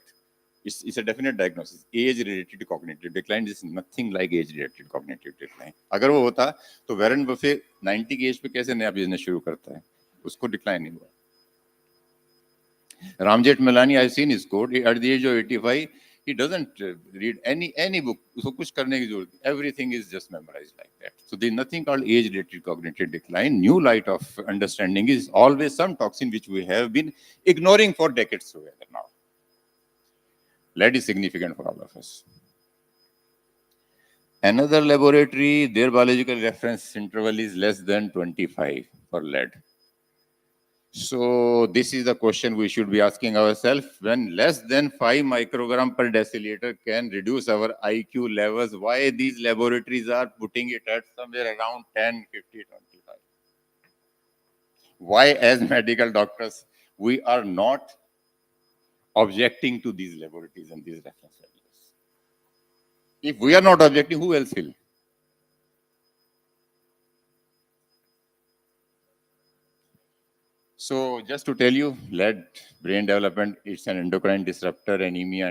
It's a definite diagnosis. Age-related cognitive decline is nothing like age-related cognitive decline. अगर वो होता तो Warren Buffett 90 की as पे कैसे नया business शुरू करता है? उसको डिक्लाइन नहीं हुआ. Ramjet Malani, I've seen his quote. At the age of 85, he doesn't read any book. उसको कुछ करने की जरूरत. Everything is just memorized like that. So there's nothing called age-related cognitive decline. New light of understanding is always some toxin which we have been ignoring for decades together now. Lead is significant for all of us. Another laboratory, their biological reference interval is less than 25 for lead. So this is the question we should be asking ourselves. When less than 5 microgram per deciliter can reduce our IQ levels, why these laboratories are putting it at somewhere around 10, 50, 25? Why, as medical doctors, we are not objecting to these laboratories and these reference values? If we are not objecting, who else will? So just to tell you, lead, brain development, it's an endocrine disruptor, anemia,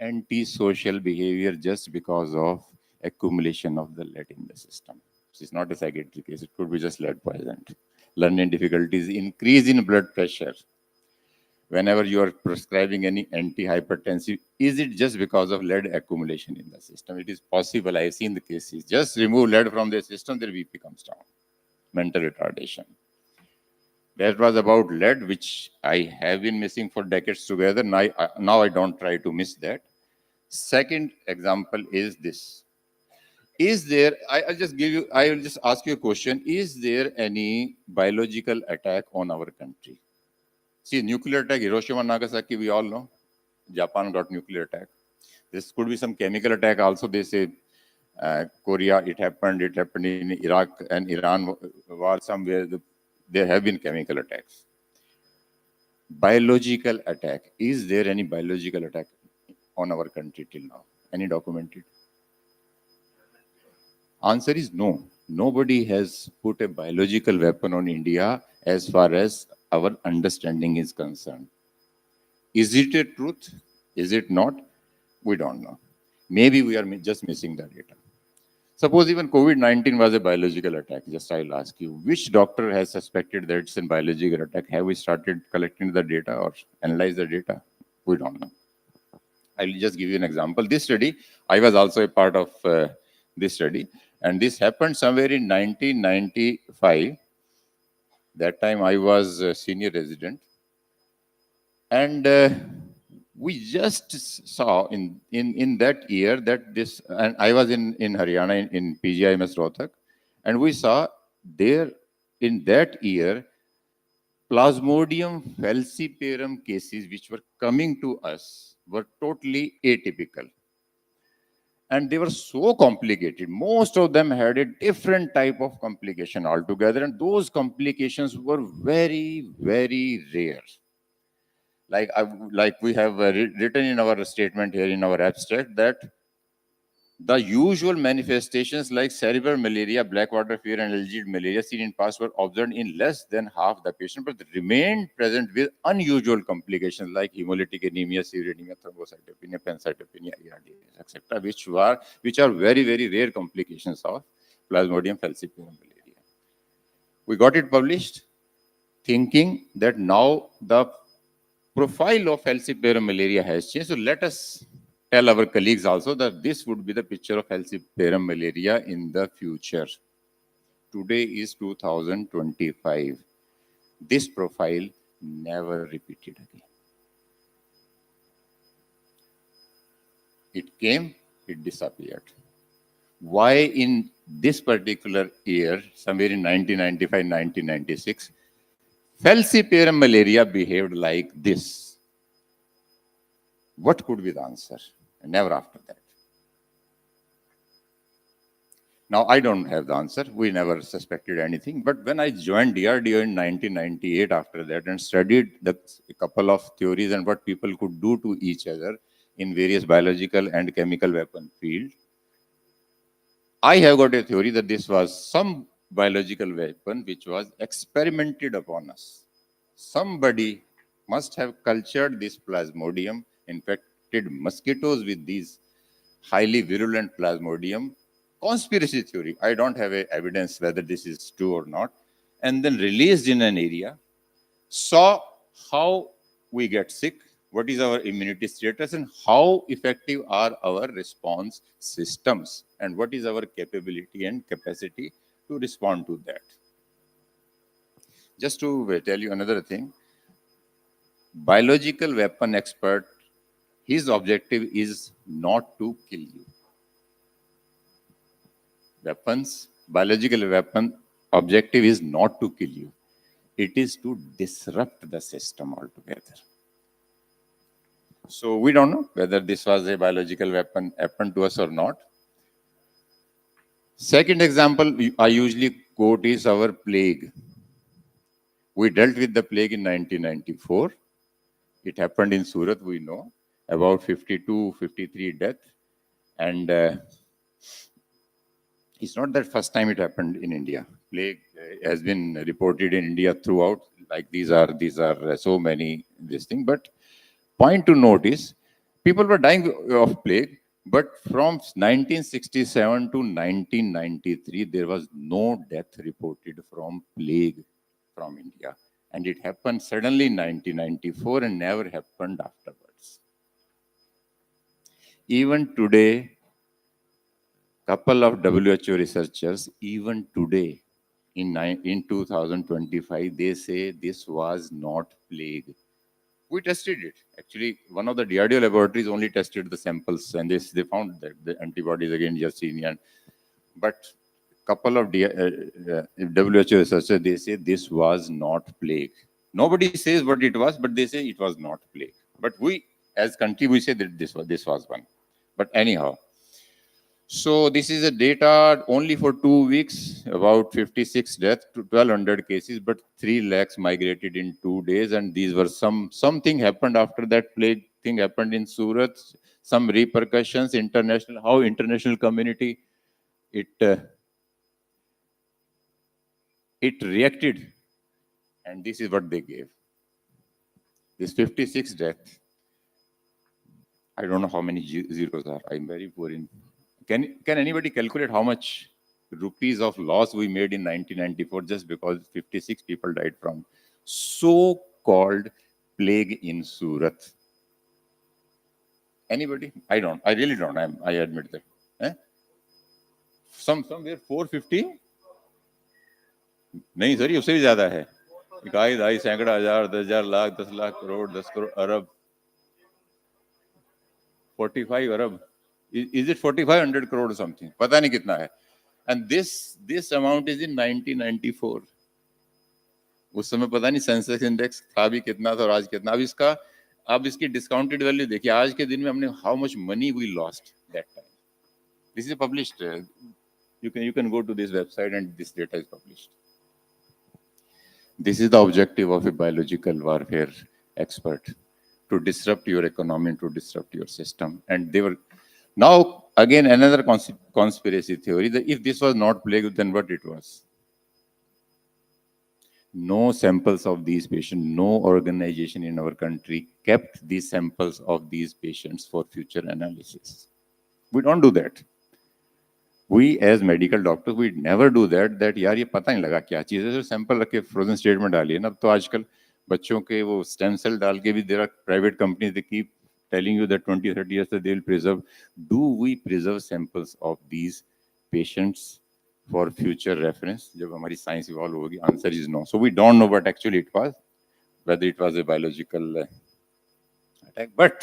antisocial behavior just because of accumulation of the lead in the system. It's not a psychiatric case, it could be just lead poisoned. Learning difficulties, increase in blood pressure. Whenever you are prescribing any antihypertensive, is it just because of lead accumulation in the system? It is possible, I've seen the cases. Just remove lead from the system, their BP comes down. Mental retardation. That was about lead, which I have been missing for decades together. Now I don't try to miss that. Second example is this. Is there, I'll just give you, I will just ask you a question. Is there any biological attack on our country? See, nuclear attack, Hiroshima, Nagasaki, we all know. Japan got nuclear attack. This could be some chemical attack also. They say Korea, it happened in Iraq and Iran war somewhere. There have been chemical attacks. Biological attack. Is there any biological attack on our country till now? Any documented? Answer is no. Nobody has put a biological weapon on India as far as our understanding is concerned. Is it a truth? Is it not? We don't know. Maybe we are just missing the data. Suppose even COVID-19 was a biological attack. Just I'll ask you, which doctor has suspected that it's a biological attack? Have we started collecting the data or analyze the data? We don't know. I'll just give you an example. This study, I was also a part of this study. And this happened somewhere in 1995. That time I was a senior resident. And we just saw in that year that this, and I was in Haryana in PGIMS Rohtak, and we saw there in that year, Plasmodium falciparum cases which were coming to us were totally atypical. And they were so complicated. Most of them had a different type of complication altogether. And those complications were very, very rare. Like we have written in our statement here in our abstract that the usual manifestations like cerebral malaria, blackwater fever, and alleged malaria seen in past were observed in less than half the patient, but remained present with unusual complications like hemolytic anemia, severe anemia, thrombocytopenia, pancytopenia, ARDS, etc., which are very, very rare complications of Plasmodium falciparum malaria. We got it published, thinking that now the profile of falciparum malaria has changed. So let us tell our colleagues also that this would be the picture of falciparum malaria in the future. Today is 2025. This profile never repeated again. It came, it disappeared. Why in this particular year, somewhere in 1995, 1996, falciparum malaria behaved like this? What could be the answer? Never after that. Now, I don't have the answer. We never suspected anything. But when I joined DRDO in 1998 after that and studied a couple of theories and what people could do to each other in various biological and chemical weapon field, I have got a theory that this was some biological weapon which was experimented upon us. Somebody must have cultured this Plasmodium, infected mosquitoes with these highly virulent Plasmodium. Conspiracy theory. I don't have evidence whether this is true or not. And then released in an area, saw how we get sick, what is our immunity status, and how effective are our response systems, and what is our capability and capacity to respond to that. Just to tell you another thing, biological weapon expert, his objective is not to kill you. Biological weapon objective is not to kill you. It is to disrupt the system altogether. So we don't know whether this was a biological weapon happened to us or not. Second example I usually quote is our plague. We dealt with the plague in 1994. It happened in Surat, we know, about 52, 53 deaths. And it's not that first time it happened in India. Plague has been reported in India throughout. Like these are so many this thing. But point to note is, people were dying of plague, but from 1967 to 1993, there was no death reported from plague from India. And it happened suddenly in 1994 and never happened afterwards. Even today, couple of WHO researchers, even today, in 2025, they say this was not plague. We tested it. Actually, one of the DRDO laboratories only tested the samples, and they found that the antibodies against Yersinia. but couple of WHO researchers, they say this was not plague. Nobody says what it was, but they say it was not plague. But we, as country, we say that this was one. But anyhow, so this is a data only for 2 weeks, about 56 deaths to 1,200 cases, but 3 lakhs migrated in 2 days. And these were something happened after that plague thing happened in Surat, some repercussions, how international community, it reacted, and this is what they gave. This 56 deaths. I don't know how many zeros are. I'm very poor in. Can anybody calculate how much rupees of loss we made in 1994 just because 56 people died from so-called plague in Surat? Anybody? I don't. I really don't. I admit that. Somewhere 450. नहीं sir, ये उससे भी ज्यादा है. इकाई दाई सैकड़ा हजार 10,000 लाख 10 लाख करोड़ 10 करोड़ अरब 45 अरब. Is it 4,500 crore or something? पता नहीं कितना है. And this amount is in 1994. उस समय पता नहीं सेंसेक्स इंडेक्स था भी कितना था और आज कितना. अब इसकी डिस्काउंटेड वैल्यू देखिए. आज के दिन में हमने how much money we lost that time. This is published. You can go to this website and this data is published. This is the objective of a biological warfare expert, to disrupt your economy, to disrupt your system. And they were, now again another conspiracy theory, that if this was not plague, then what it was? No samples of these patients, no organization in our country kept these samples of these patients for future analysis. We don't do that. We as medical doctors, we never do that. That यार ये पता नहीं लगा क्या चीज़ है, तो sample रख के फ्रोजन स्टेट में डालिए ना. अब तो आजकल बच्चों के वो स्टेम सेल डाल के भी there are private companies, they keep telling you that 20-30 years they will preserve. Do we preserve samples of these patients for future reference? जब हमारी science evolve होगी, answer is no. So we don't know what actually it was, whether it was a biological attack. But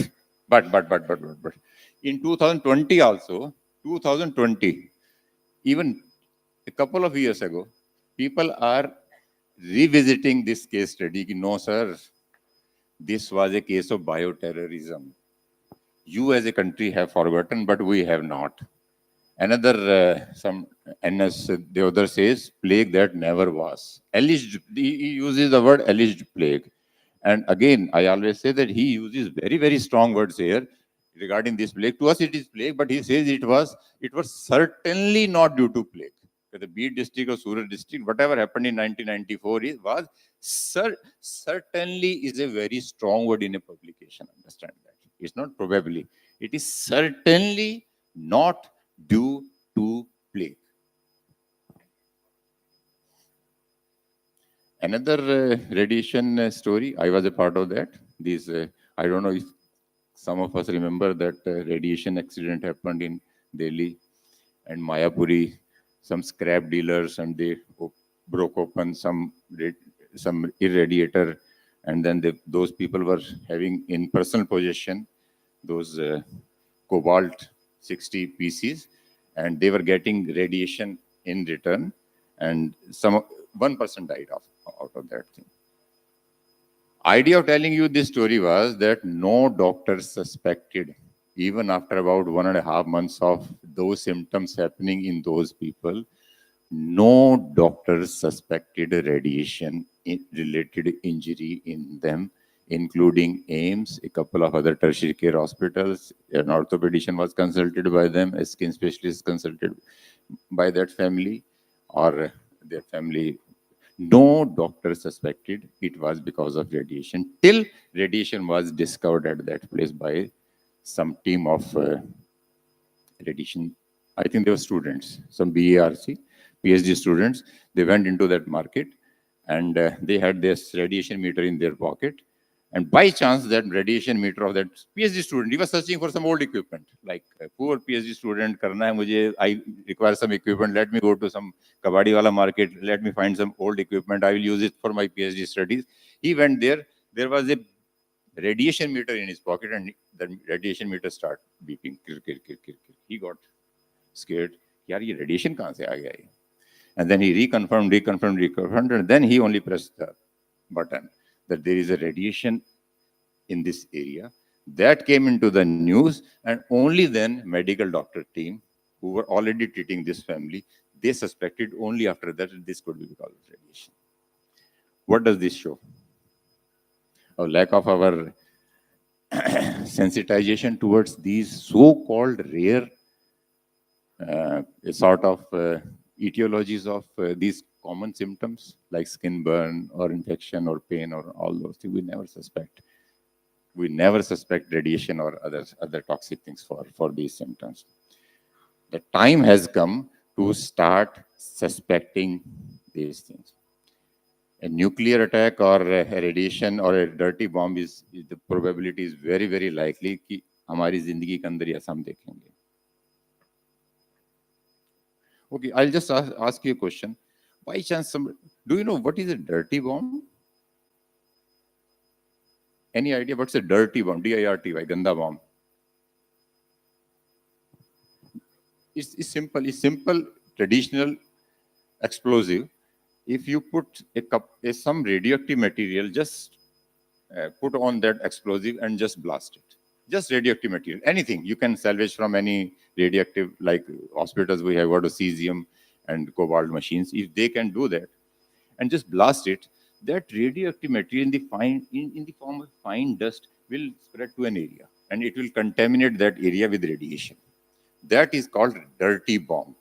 in 2020 also, 2020. Even a couple of years ago, people are revisiting this case study. No, sir, this was a case of bioterrorism. You as a country have forgotten, but we have not. Another, some NS, the other says, plague that never was. Alleged, he uses the word alleged plague. And again, I always say that he uses very, very strong words here regarding this plague. To us it is plague, but he says it was certainly not due to plague. The Beed district or Surat district, whatever happened in 1994 was certainly is a very strong word in a publication. Understand that. It's not probably. It is certainly not due to plague. Another radiation story, I was a part of that. These, I don't know if some of us remember that radiation accident happened in Delhi and Mayapuri, some scrap dealers, and they broke open some irradiator, and then those people were having in personal possession those cobalt 60 pieces, and they were getting radiation in return, and one person died out of that thing. Idea of telling you this story was that no doctor suspected, even after about 1.5 months of those symptoms happening in those people, no doctor suspected a radiation related injury in them, including AIIMS, a couple of other tertiary care hospitals. An orthopedician was consulted by them, a skin specialist consulted by that family or their family. No doctor suspected it was because of radiation, till radiation was discovered at that place by some team of radiation. I think they were students, some BARC, PhD students. They went into that market and they had this radiation meter in their pocket. And by chance, that radiation meter of that PhD student, he was searching for some old equipment, like a poor PhD student, karna hai mujhe, I require some equipment, let me go to some kabadi wala market, let me find some old equipment, I will use it for my PhD studies. He went there, there was a radiation meter in his pocket, and the radiation meter started beeping. He got scared. यार ये radiation कहाँ से आ गया ये? And then he reconfirmed, and then he only pressed the button that there is a radiation in this area. That came into the news, and only then medical doctor team, who were already treating this family, they suspected only after that this could be because of radiation. What does this show? A lack of our sensitization towards these so-called rare sort of etiologies of these common symptoms like skin burn or infection or pain or all those things. We never suspect. We never suspect radiation or other toxic things for these symptoms. The time has come to start suspecting these things. A nuclear attack or a radiation or a dirty bomb is the probability is very, very likely कि हमारी जिंदगी के अंदर ऐसा हम देखेंगे. Okay, I'll just ask you a question. By chance, do you know what is a dirty bomb? Any idea what's a dirty bomb? D-I-R-T-Y, ganda bomb. It's simple, traditional explosive. If you put some radioactive material, just put on that explosive and just blast it. Just radioactive material, anything you can salvage from any radioactive, like hospitals we have got cesium and cobalt machines. If they can do that and just blast it, that radioactive material in the form of fine dust will spread to an area and it will contaminate that area with radiation. That is called dirty bomb.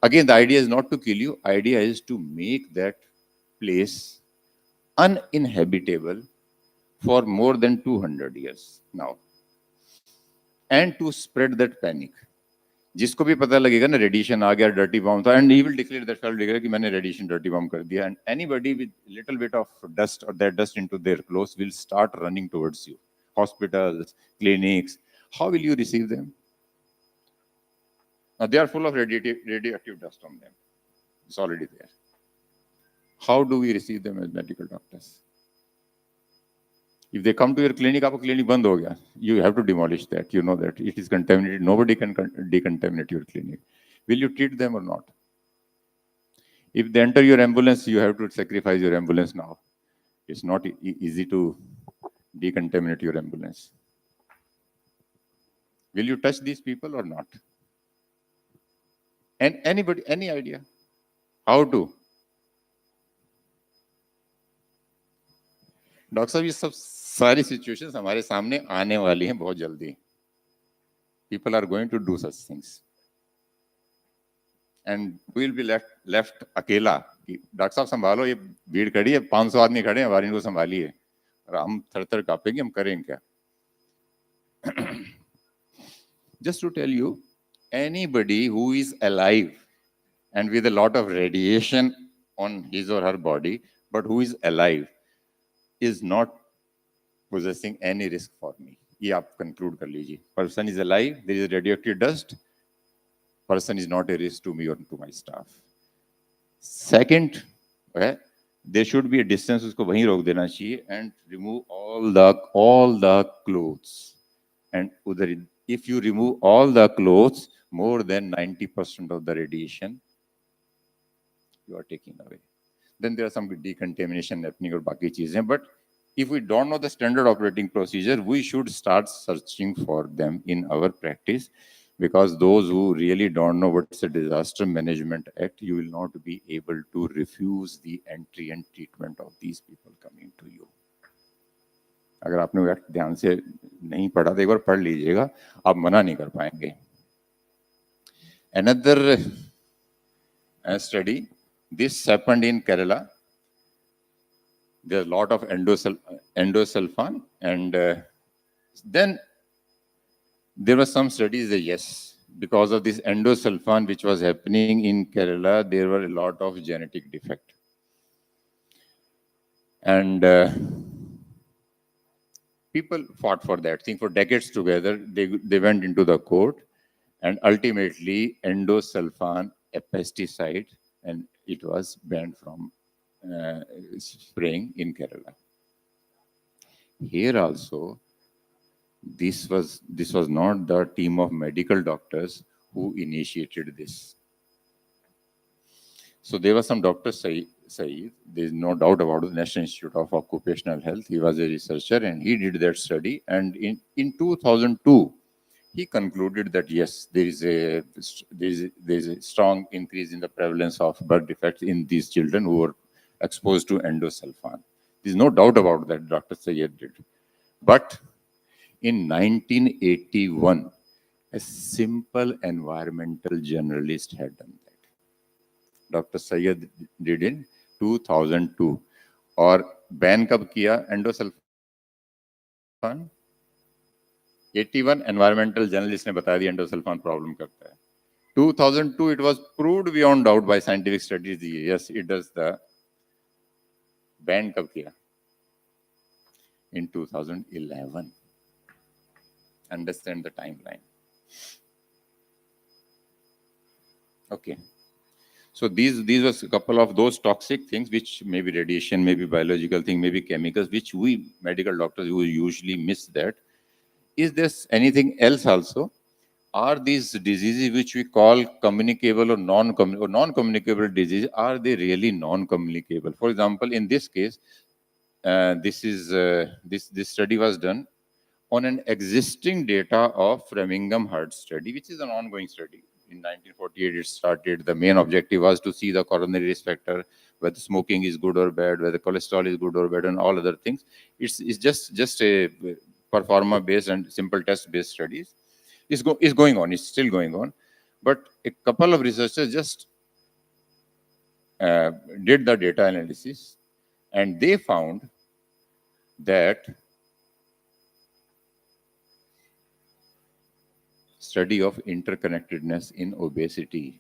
Again, the idea is not to kill you. Idea is to make that place uninhabitable for more than 200 years now. And to spread that panic. जिसको भी पता लगेगा ना radiation आ गया, dirty bomb था, and he will declare that fellow declare कि मैंने radiation dirty bomb कर दिया, and anybody with little bit of dust or that dust into their clothes will start running towards you. Hospitals, clinics, how will you receive them? Now they are full of radioactive dust on them. It's already there. How do we receive them as medical doctors? If they come to your clinic, आपको clinic बंद हो गया, you have to demolish that. You know that it is contaminated. Nobody can decontaminate your clinic. Will you treat them or not? If they enter your ambulance, you have to sacrifice your ambulance now. It's not easy to decontaminate your ambulance. Will you touch these people or not? And anybody, any idea? How to? Doctor साहब ये सब सारी situations हमारे सामने आने वाली हैं बहुत जल्दी. People are going to do such things. And we'll be left अकेला कि डॉक्टर साहब संभालो, ये भीड़ खड़ी है, 500 आदमी खड़े हैं, हमारी इनको संभालिए, और हम थर-थर कांपेंगे, हम करें क्या? Just to tell you, anybody who is alive and with a lot of radiation on his or her body, but who is alive, is not possessing any risk for me. ये आप conclude कर लीजिए. Person is alive, there is radioactive dust, person is not a risk to me or to my staff. Second, there should be a distance, उसको वहीं रोक देना चाहिए, and remove all the clothes. And उधर, if you remove all the clothes, more than 90% of the radiation you are taking away. Then there are some decontamination happening or baki cheezein. But if we don't know the standard operating procedure, we should start searching for them in our practice, because those who really don't know what's a Disaster Management Act, you will not be able to refuse the entry and treatment of these people coming to you. अगर आपने act ध्यान से नहीं पढ़ा तो एक बार पढ़ लीजिएगा, आप मना नहीं कर पाएंगे. Another study, this happened in Kerala. There's a lot of endosulfan, and then there were some studies that yes, because of this endosulfan which was happening in Kerala, there were a lot of genetic defect. And people fought for that thing for decades together. They went into the court, and ultimately endosulfan, a pesticide, and it was banned from spraying in Kerala. Here also, this was not the team of medical doctors who initiated this. So there was some Dr. Saeed, there's no doubt about it, National Institute of Occupational Health. He was a researcher and he did that study. And in 2002, he concluded that yes, there is a strong increase in the prevalence of birth defects in these children who were exposed to endosulfan. There's no doubt about that, Dr. Sayed did. But in 1981, a simple environmental generalist had done that. Dr. Sayed did in 2002. और ban कब किया endosulfan? 81 environmental journalist ने बता दिया endosulfan problem करता है. 2002 it was proved beyond doubt by scientific studies. Yes, it does. The ban कब किया? In 2011. Understand the timeline. Okay. So these was a couple of those toxic things, which may be radiation, maybe biological thing, maybe chemicals, which we medical doctors who usually miss that. Is there anything else also? Are these diseases which we call communicable or non-communicable disease, are they really non-communicable? For example, in this case, this study was done on an existing data of Framingham Heart Study, which is an ongoing study. In 1948, it started. The main objective was to see the coronary risk factor, whether smoking is good or bad, whether cholesterol is good or bad, and all other things. It's just a performer-based and simple test-based studies. It's going on. It's still going on. But a couple of researchers just did the data analysis, and they found that study of interconnectedness in obesity.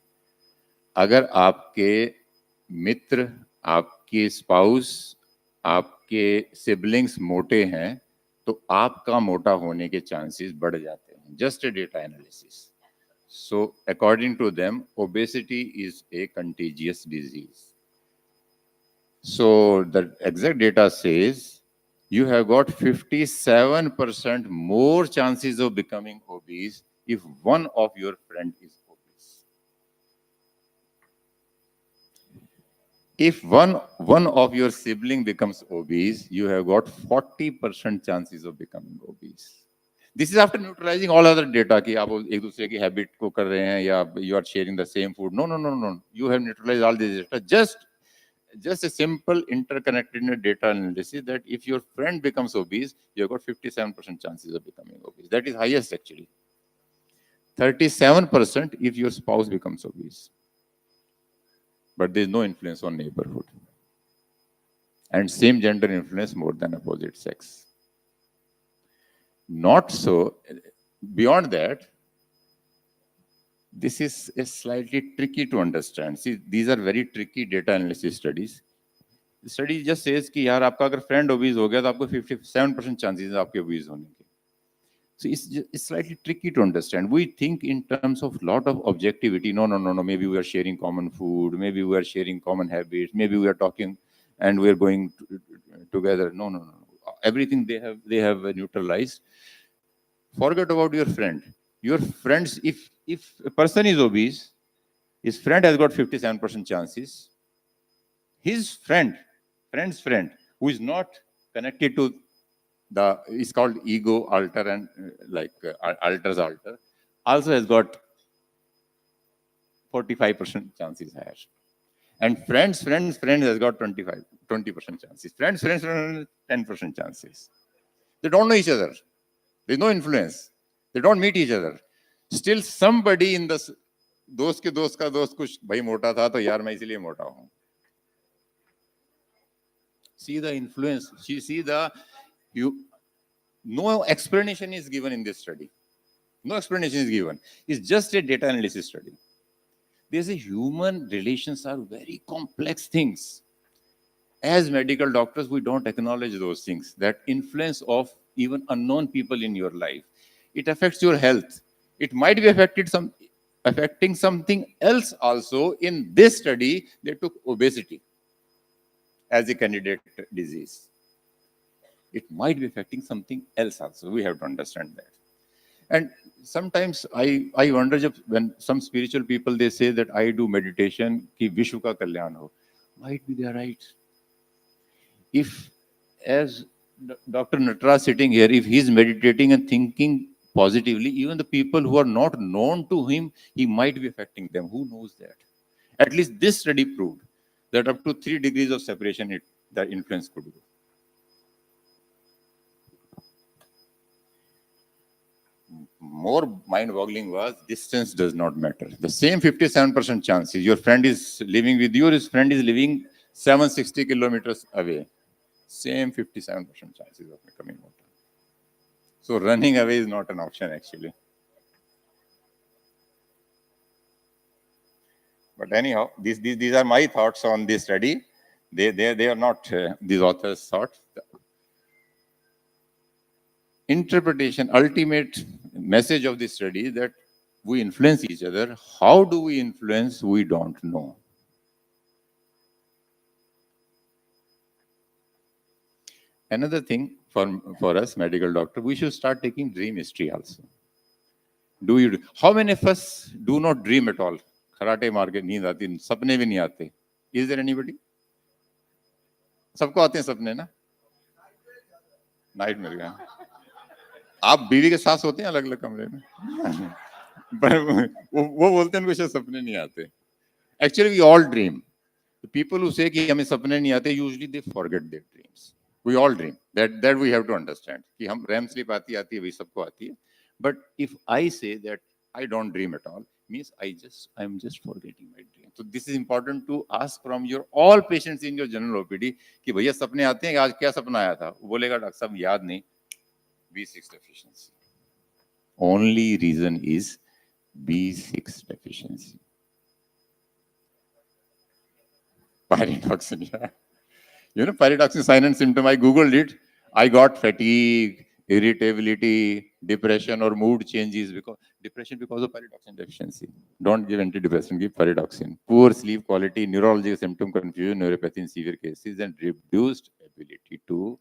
अगर आपके मित्र, आपके spouse, आपके siblings मोटे हैं, तो आपका मोटा होने के चांसेस बढ़ जाते हैं. Just a data analysis. So according to them, obesity is a contagious disease. So the exact data says you have got 57% more chances of becoming obese if one of your friend is obese. If one of your sibling becomes obese, you have got 40% chances of becoming obese. This is after neutralizing all other data कि आप एक दूसरे की habit को कर रहे हैं या you are sharing the same food. No. You have neutralized all this data. Just a simple interconnected data analysis that if your friend becomes obese, you have got 57% chances of becoming obese. That is highest actually. 37% if your spouse becomes obese. But there is no influence on neighborhood. And same gender influence more than opposite sex. Not so. Beyond that, this is slightly tricky to understand. See, these are very tricky data analysis studies. The study just says कि यार आपका अगर friend obese हो गया तो आपको 57% chances है आपके obese होने के. So it's slightly tricky to understand. We think in terms of lot of objectivity. No. Maybe we are sharing common food. Maybe we are sharing common habits. Maybe we are talking and we are going together. No. Everything they have neutralized. Forget about your friend. Your friends, if a person is obese, his friend has got 57% chances. His friend's friend, who is not connected to it's called ego alter and alter's alter, also has got 45% chances higher. And friend's friend has got 20% chances. Friends, 10% chances. They don't know each other. There's no influence. They don't meet each other. Still somebody in the दोस्त के दोस्त का दोस्त कुछ भाई मोटा था तो यार मैं इसलिए मोटा हूं. See the influence. See the no explanation is given in this study. No explanation is given. It's just a data analysis study. There's a human relations are very complex things. As medical doctors, we don't acknowledge those things. That influence of even unknown people in your life. It affects your health. It might be affecting something else also. In this study, they took obesity as a candidate disease. It might be affecting something else also. We have to understand that. And sometimes I wonder when some spiritual people, they say that I do meditation ki Vishwa ka kalyan ho. Might be they are right. If, as Dr. Natara sitting here, if he's meditating and thinking positively, even the people who are not known to him, he might be affecting them. Who knows that? At least this study proved that up to 3 degrees of separation, the influence could go. More mind-boggling was distance does not matter. The same 57% chances. Your friend is living with you, his friend is living 760 kilometers away. Same 57% chances of becoming mortal. So running away is not an option actually. But anyhow, these are my thoughts on this study. They are not these authors' thoughts. Interpretation, ultimate message of this study is that we influence each other. How do we influence? We don't know. Another thing for us, medical doctor, we should start taking dream history also. How many of us do not dream at all? Karate मार के नींद आती, सपने भी नहीं आते. Is there anybody? सबको आते हैं सपने ना? नाइट मेरे यहाँ. आप बीवी के साथ सोते हैं अलग अलग कमरे में. पर वो बोलते हैं उनको शायद सपने नहीं आते. Actually, we all dream. The people who say कि हमें सपने नहीं आते, usually they forget their dreams. We all dream. That we have to understand. कि हम REM sleep आती है, वही सबको आती है. But if I say that I don't dream at all, means I'm just forgetting my dream. So this is important to ask from your all patients in your general OPD कि भैया सपने आते हैं, आज क्या सपना आया था? वो बोलेगा डॉक्टर साहब याद नहीं. B6 deficiency. Only reason is B6 deficiency. Pyridoxine, yeah. You know, pyridoxine sign and symptom, I Googled it. I got fatigue, irritability, depression or mood changes because of pyridoxine deficiency. Don't give antidepressant, give pyridoxine. Poor sleep quality, neurological symptom confusion, neuropathy in severe cases, and reduced ability to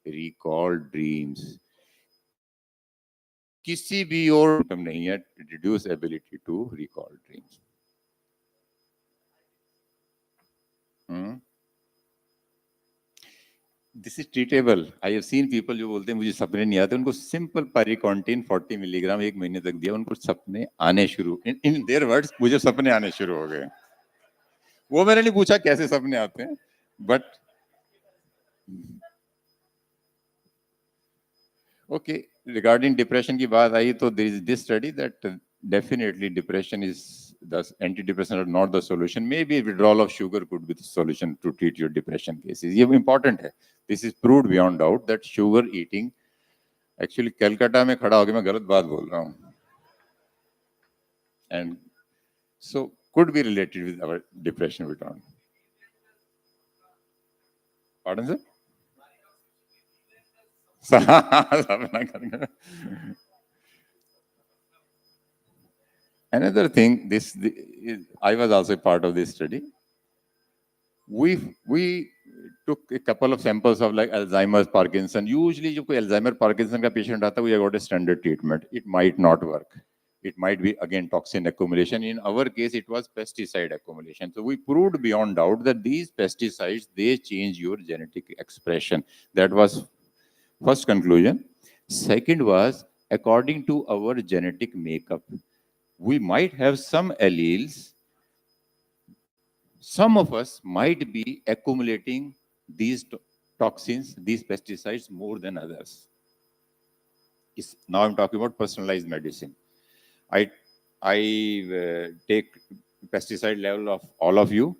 recall dreams. किसी भी और symptom नहीं है, reduced ability to recall dreams. This is treatable. I have seen people जो बोलते हैं मुझे सपने नहीं आते, उनको सिंपल पारिकॉन्टिन 40 मिलीग्राम 1 महीने तक दिया, उनको सपने आने शुरू. In their words, मुझे सपने आने शुरू हो गए. वो मैंने नहीं पूछा कैसे सपने आते हैं, but okay. Regarding depression की बात आई तो there is this study that definitely depression is the antidepressant are not the solution. Maybe withdrawal of sugar could be the solution to treat your depression cases. ये important है. This is proved beyond doubt that sugar eating. Actually, Calcutta में खड़ा होकर मैं गलत बात बोल रहा हूँ. And so could be related with our depression withdrawal. Pardon, sir? Another thing, I was also a part of this study. We took a couple of samples of like Alzheimer's, Parkinson. Usually, जो कोई Alzheimer, Parkinson का patient आता है, we have got a standard treatment. It might not work. It might be again toxin accumulation. In our case, it was pesticide accumulation. So we proved beyond doubt that these pesticides, they change your genetic expression. That was first conclusion. Second was, according to our genetic makeup, we might have some alleles. Some of us might be accumulating these toxins, these pesticides more than others. Now I'm talking about personalized medicine. I take pesticide level of all of you,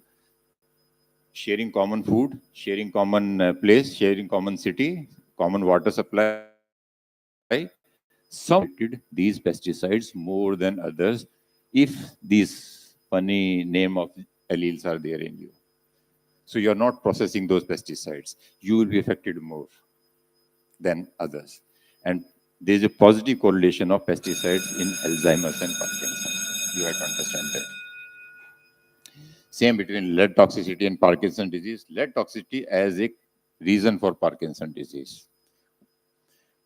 sharing common food, sharing common place, sharing common city, common water supply. Some did these pesticides more than others if these funny name of alleles are there in you. So you're not processing those pesticides. You will be affected more than others. And there's a positive correlation of pesticides in Alzheimer's and Parkinson's. You have to understand that. Same between lead toxicity and Parkinson's disease. Lead toxicity as a reason for Parkinson's disease.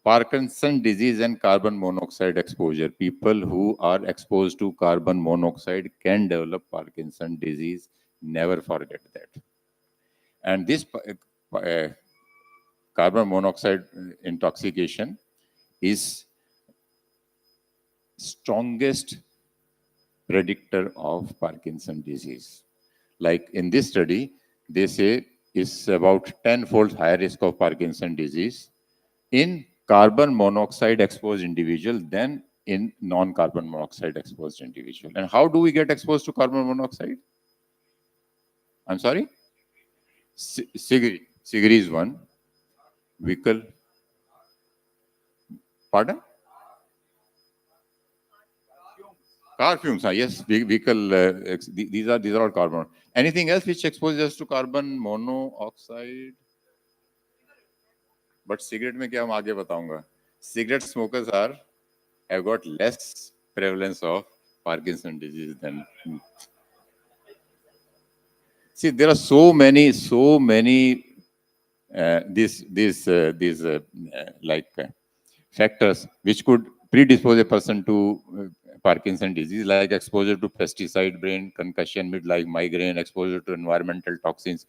Parkinson disease and carbon monoxide exposure. People who are exposed to carbon monoxide can develop Parkinson disease. Never forget that. And this carbon monoxide intoxication is strongest predictor of Parkinson disease. Like in this study, they say it's about 10-fold higher risk of Parkinson disease in carbon monoxide exposed individual than in non-carbon monoxide exposed individual. And how do we get exposed to carbon monoxide? I'm sorry? Cigarette is one. Vehicle. Pardon? Car fumes, yes, vehicle, these are all carbon. Anything else which exposes us to carbon monoxide? But cigarette में क्या मैं आगे बताऊंगा? Cigarette smokers have got less prevalence of Parkinson disease than. See, there are so many factors which could predispose a person to Parkinson disease, like exposure to pesticide, brain concussion, midlife migraine, exposure to environmental toxins,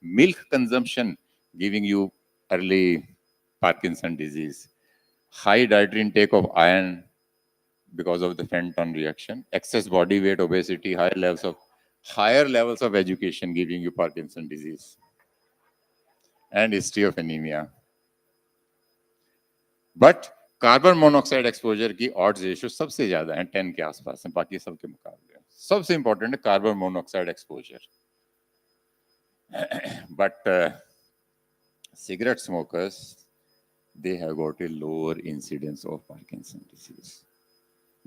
milk consumption giving you early Parkinson disease, high dietary intake of iron because of the Fenton reaction, excess body weight, obesity, higher levels of education giving you Parkinson disease, and history of anemia. But carbon monoxide exposure की odds ratio सबसे ज्यादा है, 10 के आसपास है, बाकी सबके मुकाबले सबसे इंपॉर्टेंट है carbon monoxide exposure. But cigarette smokers, they have got a lower incidence of Parkinson disease,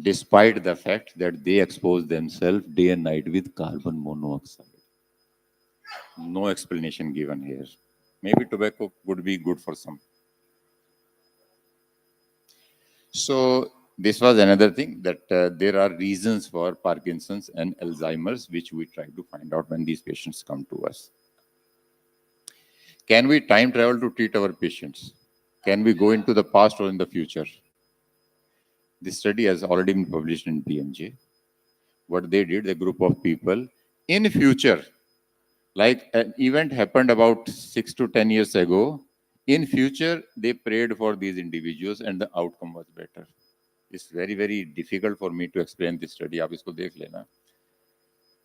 despite the fact that they expose themselves day and night with carbon monoxide. No explanation given here. Maybe tobacco would be good for some. So this was another thing, that there are reasons for Parkinson's and Alzheimer's, which we try to find out when these patients come to us. Can we time travel to treat our patients? Can we go into the past or in the future? This study has already been published in BMJ. What they did, a group of people in future, like an event happened about 6 to 10 years ago, in future, they prayed for these individuals and the outcome was better. It's very, very difficult for me to explain this study. आप इसको देख लेना.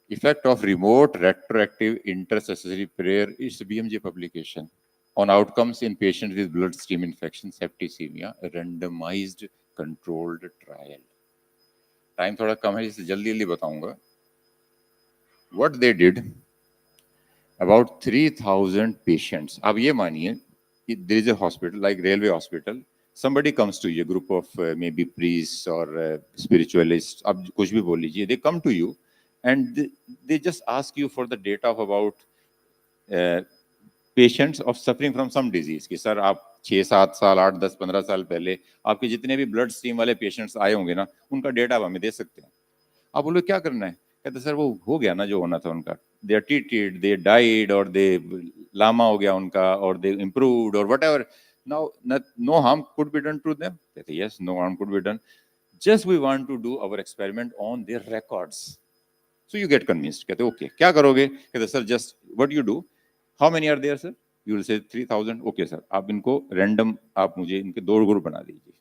Effect of remote retroactive intercessory prayer is BMJ publication on outcomes in patients with bloodstream infection, septicemia, a randomized controlled trial. Time थोड़ा कम है, इसलिए जल्दी बताऊंगा. What they did, about 3,000 patients. अब ये मानिए, there is a hospital, like railway hospital. Somebody comes to you, a group of maybe priests or spiritualists, अब कुछ भी बोल लीजिए, they come to you and they just ask you for the data of about patients of suffering from some disease. कि sir आप 6-7 साल, 8-10, 15 साल पहले आपके जितने भी ब्लड स्ट्रीम वाले पेशेंट्स आए होंगे ना, उनका डेटा आप हमें दे सकते हैं. आप बोलो क्या करना है? कहते सर वो हो गया ना जो होना था उनका. They are treated, they died, or they lama हो गया उनका, or they improved, or whatever. Now, no harm could be done to them. कहते yes, no harm could be done. Just we want to do our experiment on their records. So you get convinced. कहते okay, क्या करोगे? कहते sir, just what you do? How many are there, sir? You will say 3,000. Okay, sir. आप इनको random, आप मुझे इनके 2 group बना दीजिए.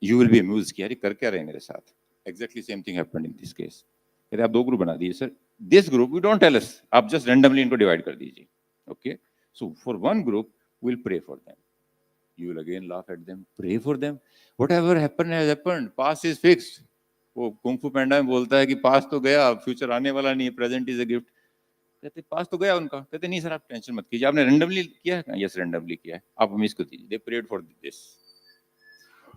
You will be amused कि यार कर क्या रहे हैं मेरे साथ? Exactly same thing happened in this case. कहते आप 2 ग्रुप बना दीजिए sir. This group, you don't tell us. आप just randomly इनको divide कर दीजिए. Okay. So for one group, we'll pray for them. You will again laugh at them. Pray for them. Whatever happened has happened. Past is fixed. वो kung फू पैंडा में बोलता है कि पास तो गया, फ्यूचर आने वाला नहीं है, प्रेजेंट इज अ गिफ्ट. कहते पास तो गया उनका. कहते नहीं सर आप टेंशन मत कीजिए, आपने रैंडमली किया है? यस रैंडमली किया है. आप हमें इसको दीजिए. दे प्रेड फॉर दिस.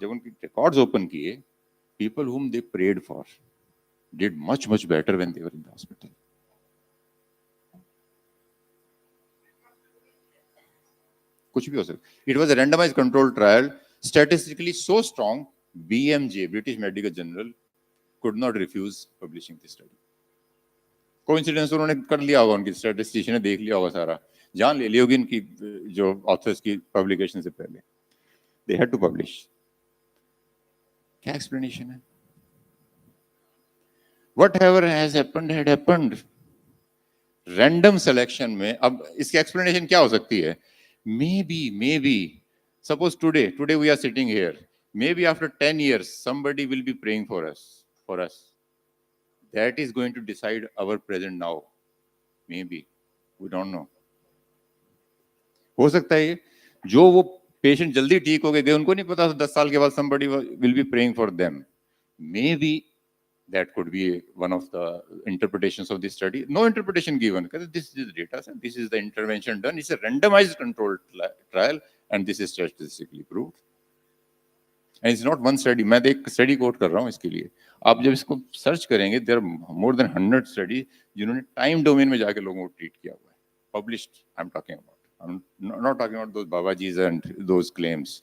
जब उनकी रिकॉर्ड्स ओपन किए, people whom they prayed for did much better when they were in the hospital. कुछ भी हो सकता. It was a randomized controlled trial, statistically so strong, BMJ, British Medical Journal, could not refuse publishing this study. Coincidence उन्होंने कर लिया होगा, उनकी statistician ने देख लिया होगा सारा, जान ले ली होगी इनकी जो ऑथर्स की पब्लिकेशन से पहले. They had to publish. क्या explanation है? Whatever has happened had happened. Random selection में अब इसकी explanation क्या हो सकती है? Maybe. Suppose today we are sitting here. Maybe after 10 years, somebody will be praying for us. That is going to decide our present now. Maybe. We don't know. हो सकता है जो वो पेशेंट जल्दी ठीक हो गए उनको नहीं पता 10 साल के बाद somebody will be praying for them. Maybe that could be one of the interpretations of this study. No interpretation given. Because this is the data set. This is the intervention done. It's a randomized controlled trial, and this is statistically proved. And it's not one study. मैं एक study quote कर रहा हूँ इसके लिए. आप जब इसको search करेंगे, there are more than 100 studies जिन्होंने time domain में जाके लोगों को treat किया हुआ है. Published, I'm talking about. I'm not talking about those Babajis and those claims.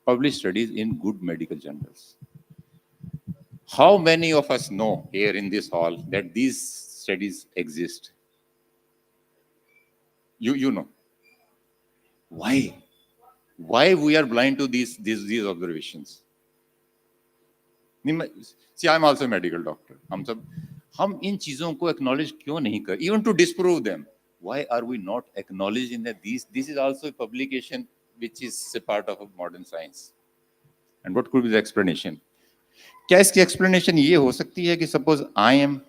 Published studies in good medical journals. How many of us know here in this hall that these studies exist? You know. Why? Why we are blind to these observations? See, I'm also a medical doctor. हम इन चीजों को acknowledge क्यों नहीं कर? Even to disprove them. Why are we not acknowledging that this is also a publication which is a part of modern science? And what could be the explanation? क्या इसकी explanation ये हो सकती है कि suppose I am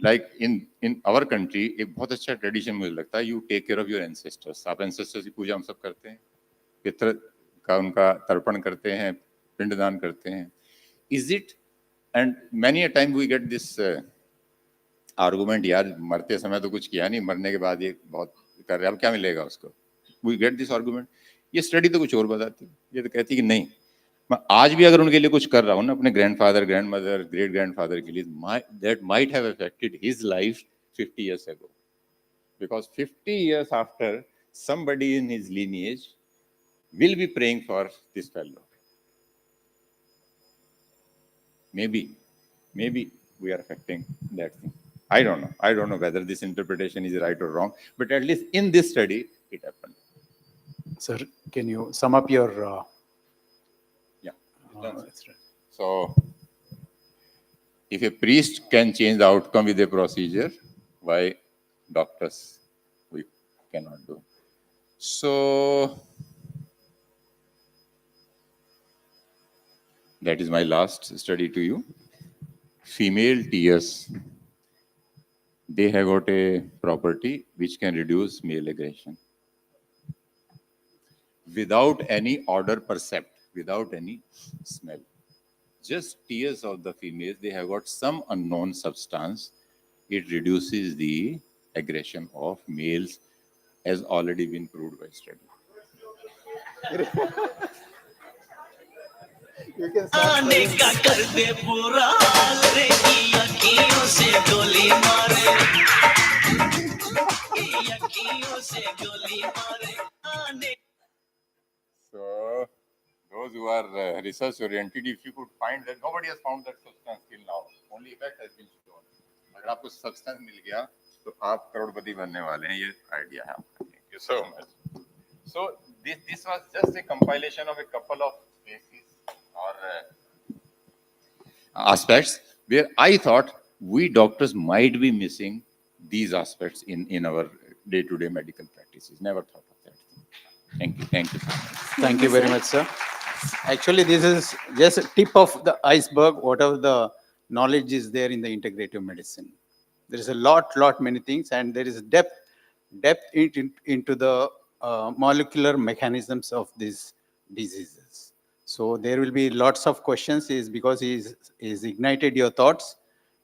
like in our country एक बहुत अच्छा tradition मुझे लगता है, you take care of your ancestors. आप ancestors की पूजा हम सब करते हैं, पितृ का उनका तर्पण करते हैं, पिंडदान करते हैं. Is it, and many a time we get this argument, यार मरते समय तो कुछ किया नहीं, मरने के बाद ये बहुत कर रहे हैं, अब क्या मिलेगा उसको? We get this argument. ये स्टडी तो कुछ और बताती है, ये तो कहती है कि नहीं, मैं आज भी अगर उनके लिए कुछ कर रहा हूँ ना, अपने ग्रैंडफादर, ग्रैंडमदर, ग्रेट ग्रैंडफादर के लिए, that might have affected his life 50 years ago. Because 50 years after, somebody in his lineage will be praying for this fellow. Maybe we are affecting that thing. I don't know. I don't know whether this interpretation is right or wrong, but at least in this study, it happened. Sir, can you sum up your... That's right. So, if a priest can change the outcome with a procedure, why doctors we cannot do? So, that is my last study to you. Female tears. They have got a property which can reduce male aggression without any odor percept, without any smell. Just tears of the females, they have got some unknown substance. It reduces the aggression of males, has already been proved by study. You can start. So, those who are research oriented, if you could find that, nobody has found that substance till now. Only effect has been shown. अगर आपको substance मिल गया, तो आप करोड़पति बनने वाले हैं. ये idea है आपका. Thank you so much. So this was just a compilation of a couple of cases or aspects where I thought we doctors might be missing these aspects in our day-to-day medical practices. Never thought of that. Thank you. Thank you. Thank you very much, sir. Actually, this is just a tip of the iceberg, whatever the knowledge is there in the integrative medicine. There is a lot, many things, and there is depth into the molecular mechanisms of these diseases. So there will be lots of questions, is because he's ignited your thoughts.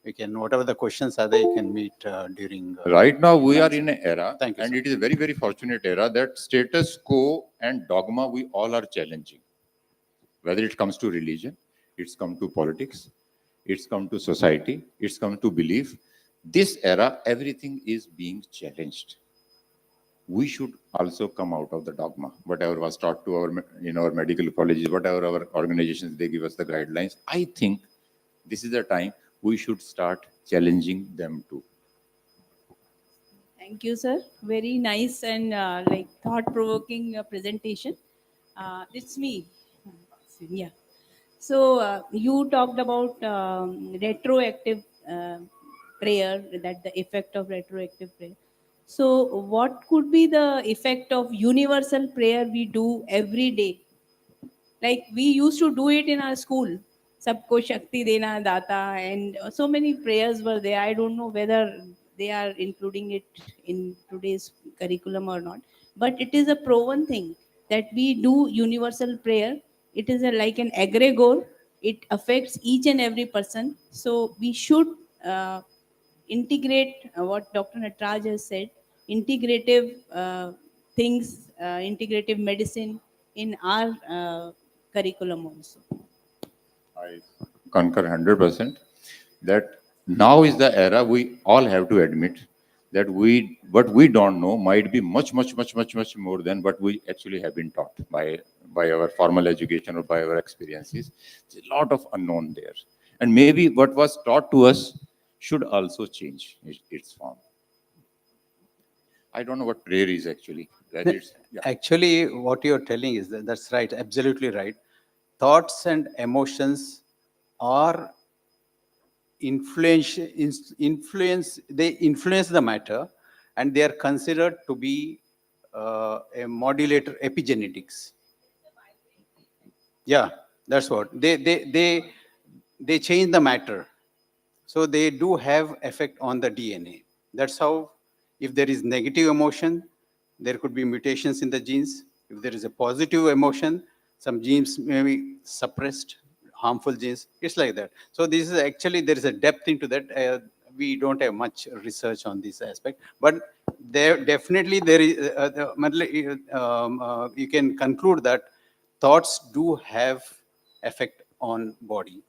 You can, whatever the questions are there, you can meet during. Right now, we are in an era, Thank you, and sir. it is a very, very fortunate era that status quo and dogma we all are challenging. Whether it comes to religion, it's come to politics, it's come to society, it's come to belief. This era, everything is being challenged. We should also come out of the dogma. Whatever was taught to our medical colleges, whatever our organizations, they give us the guidelines. I think this is the time we should start challenging them too. Thank you, sir. Very nice and thought-provoking presentation. It's me. Yeah. So you talked about retroactive prayer, that the effect of retroactive prayer. So what could be the effect of universal prayer we do every day? Like we used to do it in our school. Sabko Shakti Dena Data, and so many prayers were there. I don't know whether they are including it in today's curriculum or not. But it is a proven thing that we do universal prayer. It is like an egregore. It affects each and every person. So we should integrate what Dr. Natraj has said, integrative things, integrative medicine in our curriculum also. I concur 100% that now is the era we all have to admit that what we don't know might be much more than what we actually have been taught by our formal education or by our experiences. There's a lot of unknown there. And maybe what was taught to us should also change its form. I don't know what prayer is actually. Whether it's, yeah. Actually, what you're telling is that that's right, absolutely right. Thoughts and emotions are influence, they influence the matter, and they are considered to be a modulator epigenetics. Yeah, that's what they change the matter, so they do have effect on the DNA. That's how, if there is negative emotion, there could be mutations in the genes. If there is a positive emotion, some genes may be suppressed, harmful genes. It's like that. So this is actually, there is a depth into that. We don't have much research on this aspect, but there definitely there is. You can conclude that thoughts do have effect on body,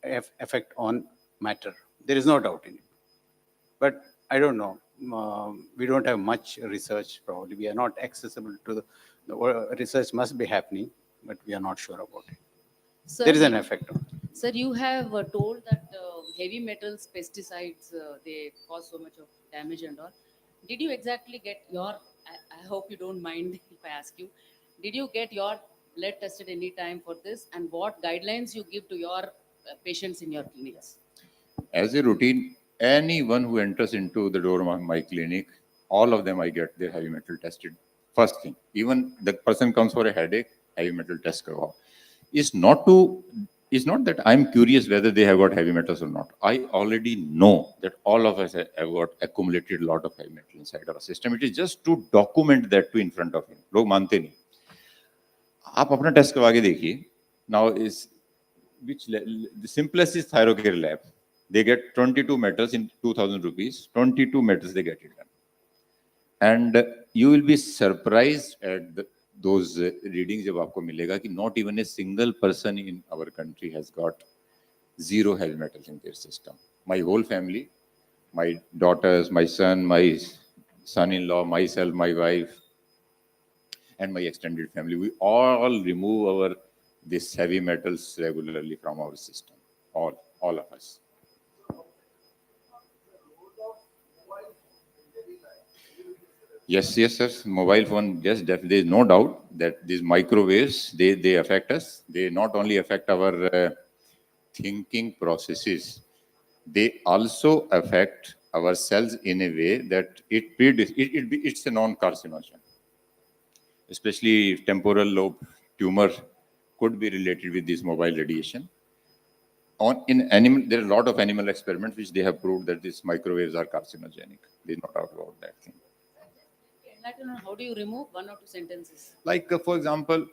effect on matter. There is no doubt in it. But I don't know. We don't have much research. Probably we are not accessible to the research must be happening, but we are not sure about it. Sir, There is an effect on it. Sir, you have told that heavy metals, pesticides, they cause so much of damage and all. Did you exactly get your, I hope you don't mind if I ask you, did you get your blood tested any time for this, and what guidelines you give to your patients in your clinics? As a routine, anyone who enters into the door of my clinic, all of them I get their heavy metal tested. First thing, even the person comes for a headache, heavy metal test karwao. It's not that I'm curious whether they have got heavy metals or not. I already know that all of us have got accumulated a lot of heavy metal inside our system. It is just to document that to in front of him. लोग मानते नहीं. आप अपना test करवा के देखिए. Now is the simplest is Thyrocare lab. They get 22 metals in 2,000 rupees. 22 metals they get it done. And you will be surprised at those readings जब आपको मिलेगा कि not even a single person in our country has got zero heavy metals in their system. My whole family, my daughters, my son, my son-in-law, myself, my wife, and my extended family, we all remove these heavy metals regularly from our system. All of us. Yes, sir. Mobile phone, yes, there is no doubt that these microwaves, they affect us. They not only affect our thinking processes, they also affect our cells in a way that it's a non-carcinogen. Especially temporal lobe tumor could be related with this mobile radiation. In animal, there are a lot of animal experiments which they have proved that these microwaves are carcinogenic. There's no doubt about that thing. How do you remove? 1 or 2 sentences. Like for example,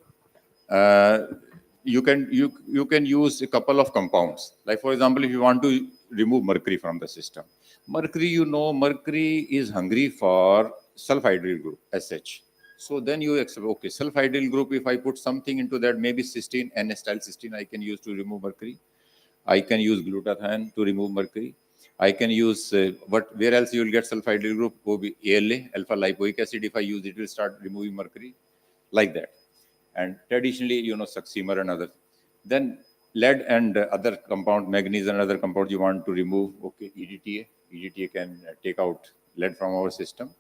you can use a couple of compounds. Like for example, if you want to remove mercury from the system, mercury is hungry for sulfhydryl group SH. So then you accept, okay, sulfhydryl group. If I put something into that, maybe cysteine, N-acetyl cysteine, I can use to remove mercury. I can use glutathione to remove mercury. I can use where else you will get sulfhydryl group? Will be ALA, alpha lipoic acid. If I use it, will start removing mercury, like that. And traditionally, succimer and other. Then lead and other compound, manganese and other compounds you want to remove. Okay, EDTA. EDTA can take out lead from our system.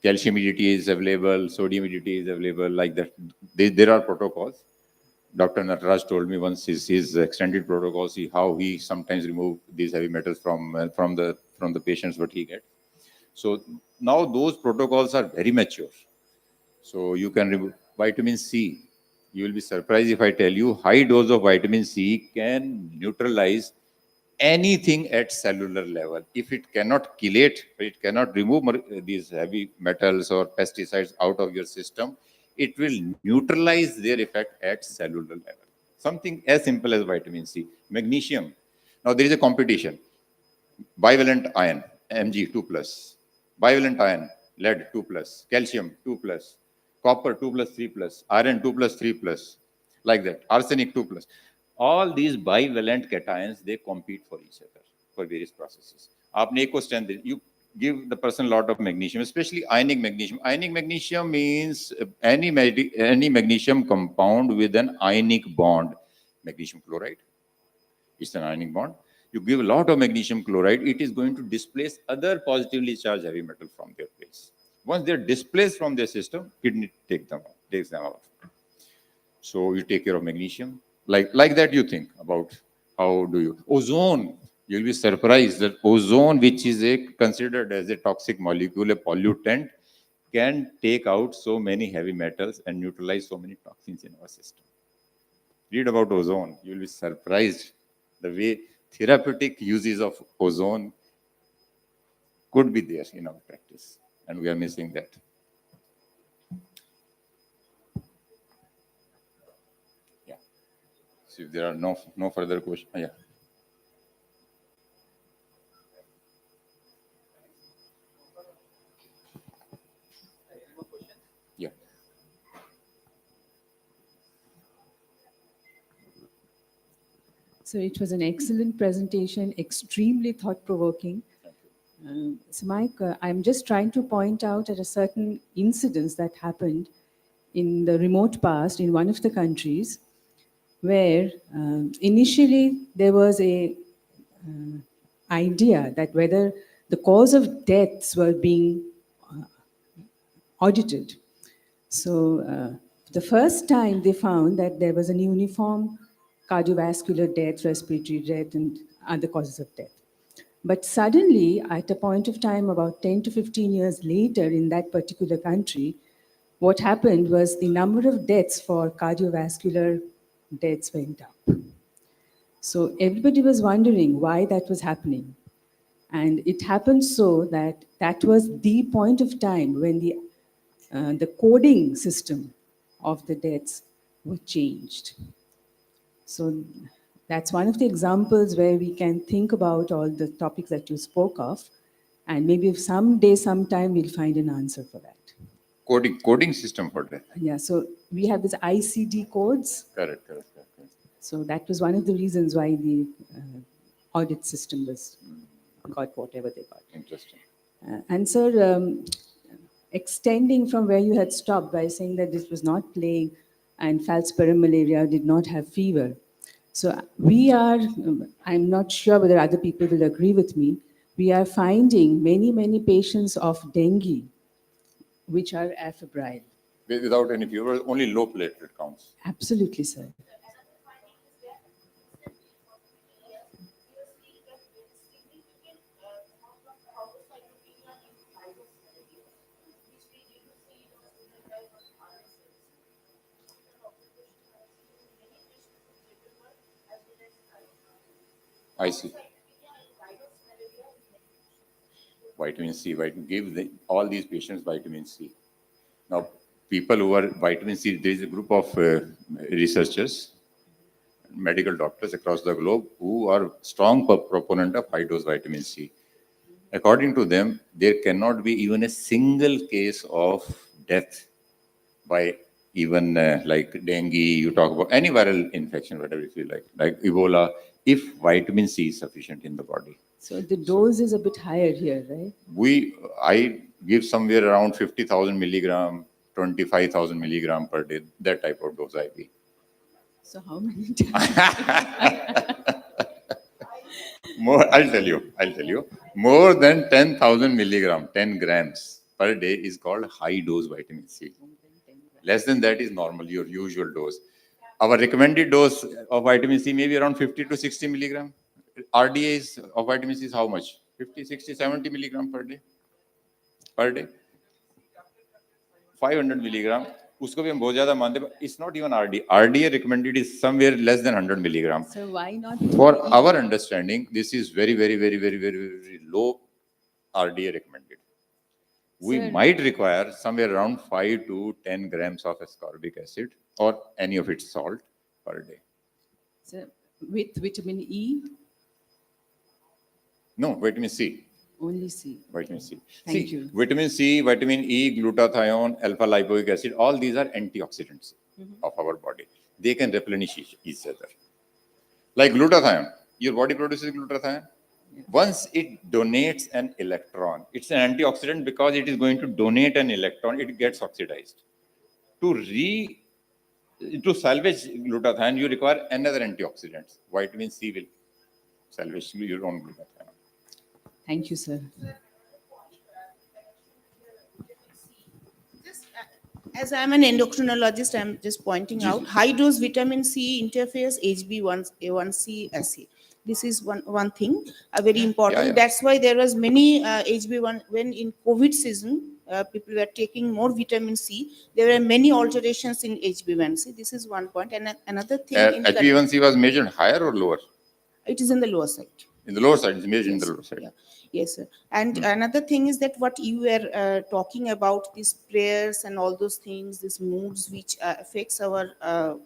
calcium EDT is available, sodium EDT is available, like that. There are protocols. Dr. Nataraj told me once his extended protocols, how he sometimes remove these heavy metals from the patients what he gets. So now those protocols are very mature. So you can remove vitamin C. You will be surprised if I tell you high dose of vitamin C can neutralize anything at cellular level. If it cannot chelate, it cannot remove these heavy metals or pesticides out of your system, it will neutralize their effect at cellular level. Something as simple as vitamin C. Magnesium. Now there is a competition. Bivalent iron, Mg 2+. Bivalent iron, lead 2+. Calcium 2+. Copper 2+, 3+. Iron 2+, 3+. Like that. Arsenic 2+. All these bivalent cations, they compete for each other for various processes. Aapne ek ko strength, you give the person a lot of magnesium, especially ionic magnesium. Ionic magnesium means any magnesium compound with an ionic bond. Magnesium chloride, it's an ionic bond. You give a lot of magnesium chloride, it is going to displace other positively charged heavy metal from their place. Once they're displaced from their system, kidney takes them out. So you take care of magnesium. Like that you think about how do you. Ozone, you'll be surprised that ozone, which is considered as a toxic molecule, a pollutant, can take out so many heavy metals and neutralize so many toxins in our system. Read about ozone, you'll be surprised the way therapeutic uses of ozone could be there in our practice, and we are missing that. So if there are no further questions, yeah. Yeah. So it was an excellent presentation, extremely thought-provoking. So Mike, I'm just trying to point out at a certain incident that happened in the remote past in one of the countries, where initially there was a idea that whether the cause of deaths were being audited. So the first time they found that there was an uniform cardiovascular death, respiratory death, and other causes of death. But suddenly, at a point of time about 10 to 15 years later in that particular country, what happened was the number of deaths for cardiovascular deaths went up. So everybody was wondering why that was happening. And it happened so that that was the point of time when the coding system of the deaths were changed. So that's one of the examples where we can think about all the topics that you spoke of, and maybe if someday, sometime, we'll find an answer for that. Coding system for that. Yeah, so we have this ICD codes. Correct. So that was one of the reasons why the audit system got whatever they got. Interesting. And sir, extending from where you had stopped by saying that this was not plague and falciparum malaria did not have fever. So we are, I'm not sure whether other people will agree with me, we are finding many patients of dengue which are afebrile. Without any fever, only low platelet counts. Absolutely, sir. I see. Vitamin C, give all these patients vitamin C. Now, people who are vitamin C, there is a group of researchers, medical doctors across the globe who are strong proponent of high dose vitamin C. According to them, there cannot be even a single case of death by even like dengue, you talk about any viral infection, whatever you feel like Ebola, if vitamin C is sufficient in the body. So the dose is a bit higher here, right? I give somewhere around 50,000 milligram, 25,000 milligram per day, that type of dose I give. So how many times? I'll tell you. More than 10,000 milligram, 10 grams per day is called high dose vitamin C. Less than that is normal, your usual dose. Our recommended dose of vitamin C may be around 50 to 60 milligram. RDA of vitamin C is how much? 50, 60, 70 milligram per day. Per day. 500 milligram. उसको भी हम बहुत ज़्यादा मानते हैं, but it's not even RDA. RDA recommended is somewhere less than 100 milligram. So why not? For our understanding, this is very, very, very, very, very, very low RDA recommended. We Sir. might require somewhere around 5 to 10 grams of ascorbic acid or any of its salt per day. So with vitamin E, No, vitamin C. only C. Vitamin C. Thank See, you. vitamin C, vitamin E, glutathione, alpha lipoic acid, all these are antioxidants of our body. They can replenish each other. Like glutathione, your body produces glutathione. Once it donates an electron, it's an antioxidant because it is going to donate an electron, it gets oxidized. To salvage glutathione, you require another antioxidant. Vitamin C will salvage your own glutathione. Thank you, sir. As I'm an endocrinologist, I'm just pointing out high dose vitamin C interferes HB1C assay. This is one thing, very important. yeah. That's why there was many HB1 when in COVID season, people were taking more vitamin C. There were many alterations in HB1C. This is one point. And another thing, HbA1c was measured higher or lower? it is in the lower side. In the lower side, it's measured in the lower side. Yes, sir. And another thing is that what you were talking about, these prayers and all those things, these moods which affects our,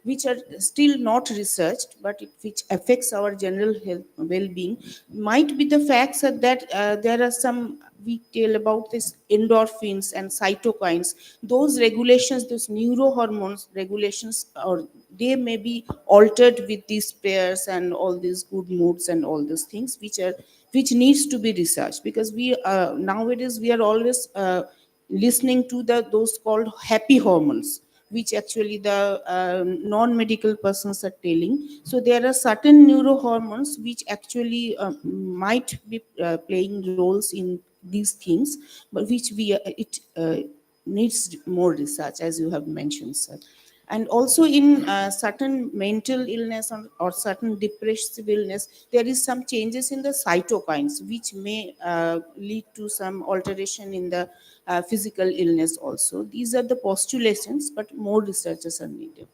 which are still not researched, but which affects our general health well-being, might be the facts that there are some, we tell about this endorphins and cytokines, those regulations, those neurohormones regulations, or they may be altered with these prayers and all these good moods and all those things which needs to be researched, because we nowadays we are always listening to those called happy hormones, which actually the non-medical persons are telling. So there are certain neurohormones which actually might be playing roles in these things, but which it needs more research, as you have mentioned, sir. And also in certain mental illness or certain depressive illness, there is some changes in the cytokines, which may lead to some alteration in the physical illness also. These are the postulations, but more researchers are needed.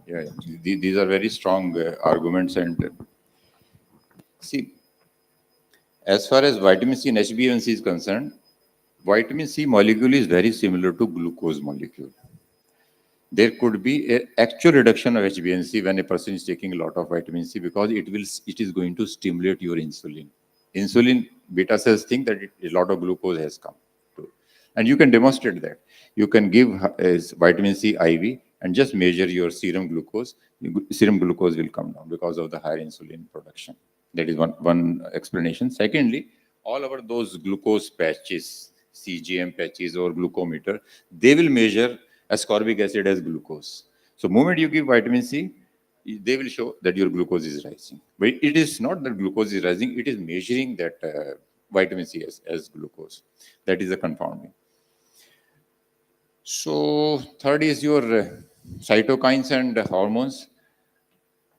Yeah, these are very strong arguments. And see, as far as vitamin C and HbA1c is concerned, vitamin C molecule is very similar to glucose molecule. There could be an actual reduction of HbA1c when a person is taking a lot of vitamin C, because it is going to stimulate your insulin. Insulin beta cells think that a lot of glucose has come to, and you can demonstrate that. You can give vitamin C IV and just measure your serum glucose. Serum glucose will come down because of the higher insulin production. That is one explanation. Secondly, all over those glucose patches, CGM patches or glucometer, they will measure ascorbic acid as glucose. So moment you give vitamin C, they will show that your glucose is rising. But it is not that glucose is rising, it is measuring that vitamin C as glucose. That is a confounding. So third is your cytokines and hormones.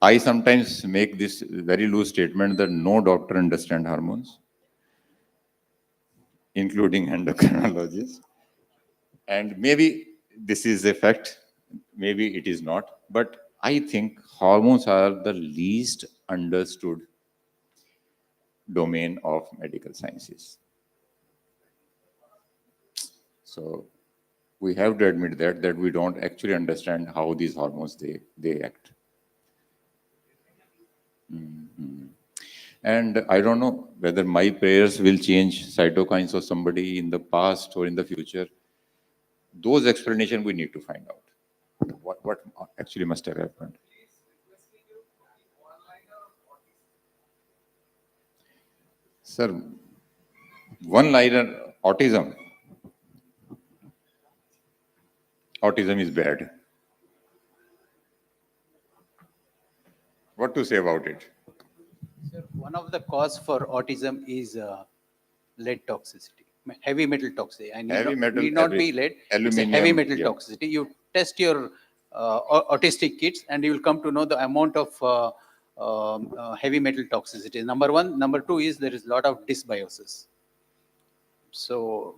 I sometimes make this very loose statement that no doctor understands hormones, including endocrinologists. And maybe this is a fact, maybe it is not, but I think hormones are the least understood domain of medical sciences. So we have to admit that we don't actually understand how these hormones they act. And I don't know whether my prayers will change cytokines of somebody in the past or in the future. Those explanations we need to find out. What actually must have happened. Sir, one-liner, autism. Autism is bad. What to say about it? Sir, one of the cause for autism is lead toxicity. heavy metal toxicity. I Heavy metal, need not every- be lead. It's a heavy aluminium, metal yeah. toxicity. You test your autistic kids and you will come to know the amount of heavy metal toxicity. Number one. Number two is there is a lot of dysbiosis. So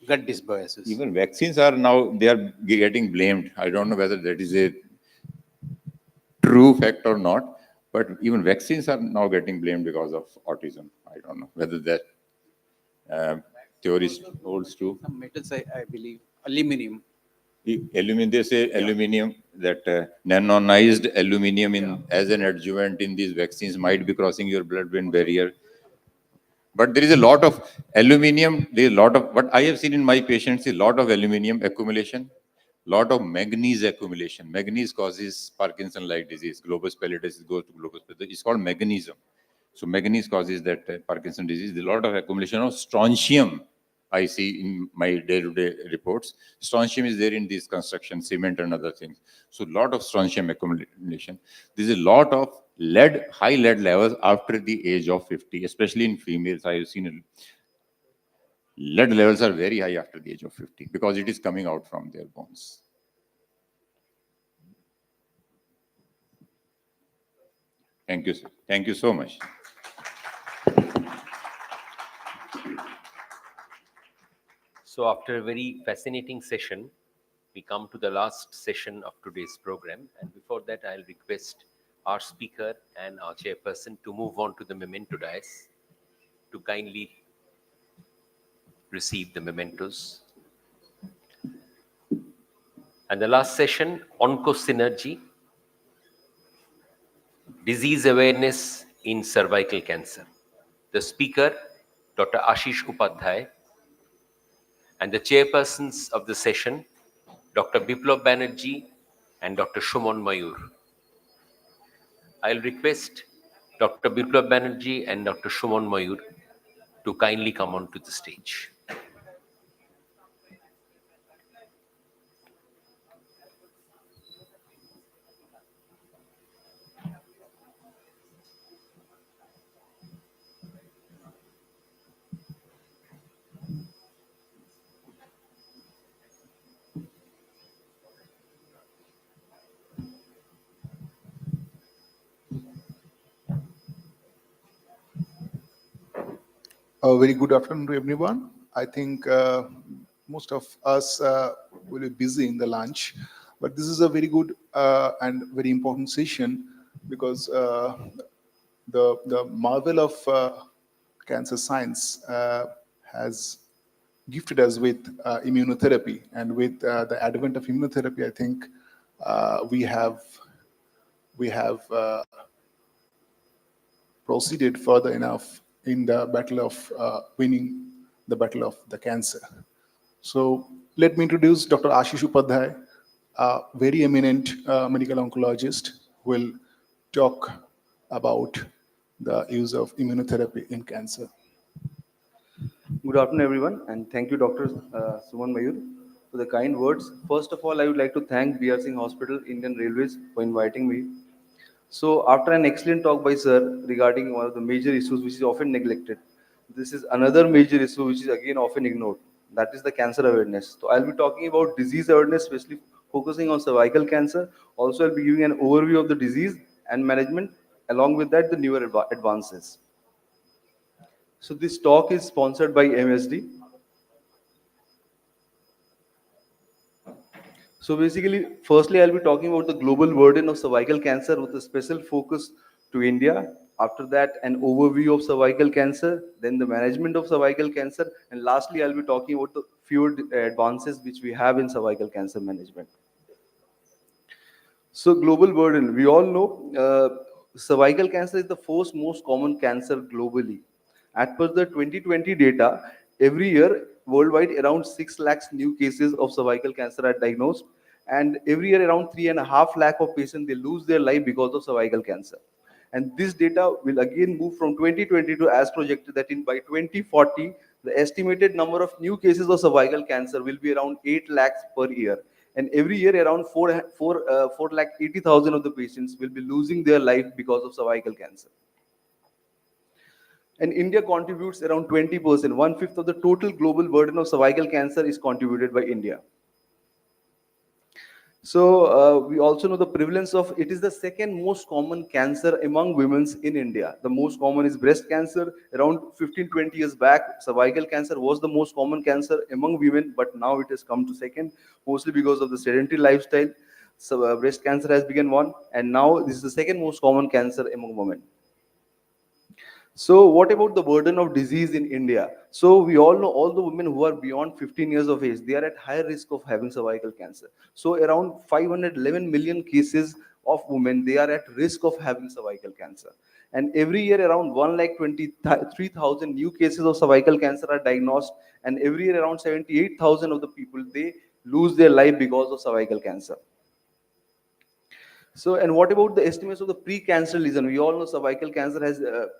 gut dysbiosis. Even vaccines are now, they are getting blamed. I don't know whether that is a true fact or not, but even vaccines are now getting blamed because of autism. I don't know whether that theory holds true. Some metals, I believe, aluminum. Aluminum, they say aluminium, that nanonized aluminium as an adjuvant in these vaccines might be crossing your blood-brain barrier. But there is a lot of aluminium, there is a lot of, what I have seen in my patients is a lot of aluminium accumulation, lot of manganese accumulation. Manganese causes Parkinson-like disease. Globus pallidus goes to globus pallidus. It's called manganism. So manganese causes that Parkinson disease. There's a lot of accumulation of strontium I see in my day-to-day reports. Strontium is there in these construction, cement and other things. So a lot of strontium accumulation. There's a lot of lead, high lead levels after the age of 50, especially in females. I have seen lead levels are very high after the age of 50 because it is coming out from their bones. Thank you, sir. Thank you so much. So after a very fascinating session, we come to the last session of today's program. And before that, I'll request our speaker and our chairperson to move on to the memento dais to kindly receive the mementos. And the last session, Oncosynergy, disease awareness in cervical cancer. The speaker, Dr. Ashish Upadhyay, and the chairpersons of the session, Dr. Biplab Banerjee and Dr. Shumon Mayur. I'll request Dr. Biplab Banerjee and Dr. Shumon Mayur to kindly come onto the stage. A very good afternoon to everyone. I think most of us will be busy in the lunch, but this is a very good and very important session because the marvel of cancer science has gifted us with immunotherapy, and with the advent of immunotherapy, I think we have proceeded further enough in the battle of winning the battle of the cancer. So let me introduce Dr. Ashish Upadhyay, a very eminent medical oncologist, who will talk about the use of immunotherapy in cancer. Good afternoon, everyone, and thank you, Dr. Suman Mayur, for the kind words. First of all, I would like to thank B.R. Singh Hospital, Indian Railways, for inviting me. So after an excellent talk by sir regarding one of the major issues which is often neglected, this is another major issue which is again often ignored. That is the cancer awareness. So I'll be talking about disease awareness, especially focusing on cervical cancer. Also, I'll be giving an overview of the disease and management. Along with that, the newer advances. So this talk is sponsored by MSD. So basically, firstly, I'll be talking about the global burden of cervical cancer with a special focus to India. After that, an overview of cervical cancer, then the management of cervical cancer, and lastly, I'll be talking about the few advances which we have in cervical cancer management. So global burden, we all know cervical cancer is the fourth most common cancer globally. As per the 2020 data, every year worldwide around 6 lakhs new cases of cervical cancer are diagnosed, and every year around 3.5 lakh of patients they lose their life because of cervical cancer. And this data will again move from 2022 as projected that by 2040 the estimated number of new cases of cervical cancer will be around 8 lakhs per year, and every year around 4 lakh 80,000 of the patients will be losing their life because of cervical cancer. And India contributes around 20%. 1/5 of the total global burden of cervical cancer is contributed by India. So we also know the prevalence of it is the second most common cancer among women in India. The most common is breast cancer. Around 15-20 years back, cervical cancer was the most common cancer among women, but now it has come to second, mostly because of the sedentary lifestyle. So breast cancer has become one, and now this is the second most common cancer among women. So what about the burden of disease in India? So we all know all the women who are beyond 15 years of age, they are at higher risk of having cervical cancer. So around 511 million cases of women, they are at risk of having cervical cancer. And every year around 1,23,000 new cases of cervical cancer are diagnosed. And every year around 78,000 of the people, they lose their life because of cervical cancer. So, and what about the estimates of the precancer lesion? We all know cervical cancer has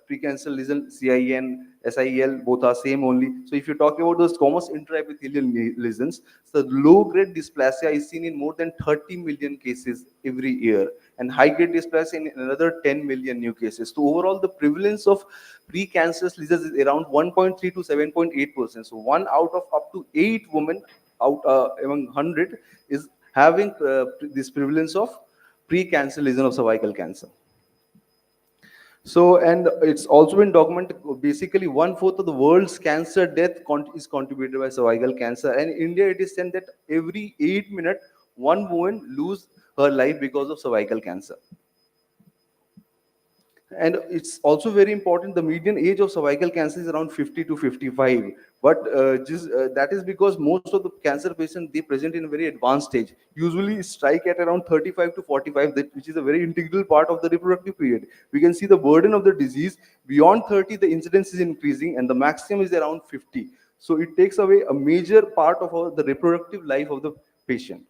precancer lesion, CIN, SIL, both are same only. So if you talk about those squamous intraepithelial lesions, so low-grade dysplasia is seen in more than 30 million cases every year, and high-grade dysplasia in another 10 million new cases. So overall, the prevalence of precancerous lesions is around 1.3 to 7.8%. So 1 out of up to 8 women out among 100 is having this prevalence of pre-cancer lesion of cervical cancer. So, and it's also been documented, basically 1/4 of the world's cancer death is contributed by cervical cancer. And in India, it is said that every 8 minutes, one woman lose her life because of cervical cancer. And it's also very important, the median age of cervical cancer is around 50 to 55. But that is because most of the cancer patients, they present in a very advanced stage. Usually strike at around 35 to 45, which is a very integral part of the reproductive period. We can see the burden of the disease. Beyond 30, the incidence is increasing and the maximum is around 50. So it takes away a major part of the reproductive life of the patient.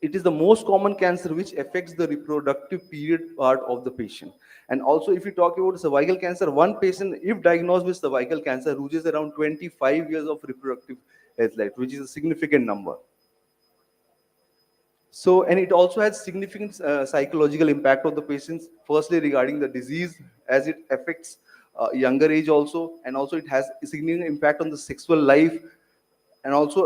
It is the most common cancer which affects the reproductive period part of the patient. And also, if you talk about cervical cancer, one patient, if diagnosed with cervical cancer, loses around 25 years of reproductive health life, which is a significant number. So, and it also has significant psychological impact on the patients, firstly regarding the disease, as it affects younger age also, and also it has a significant impact on the sexual life, and also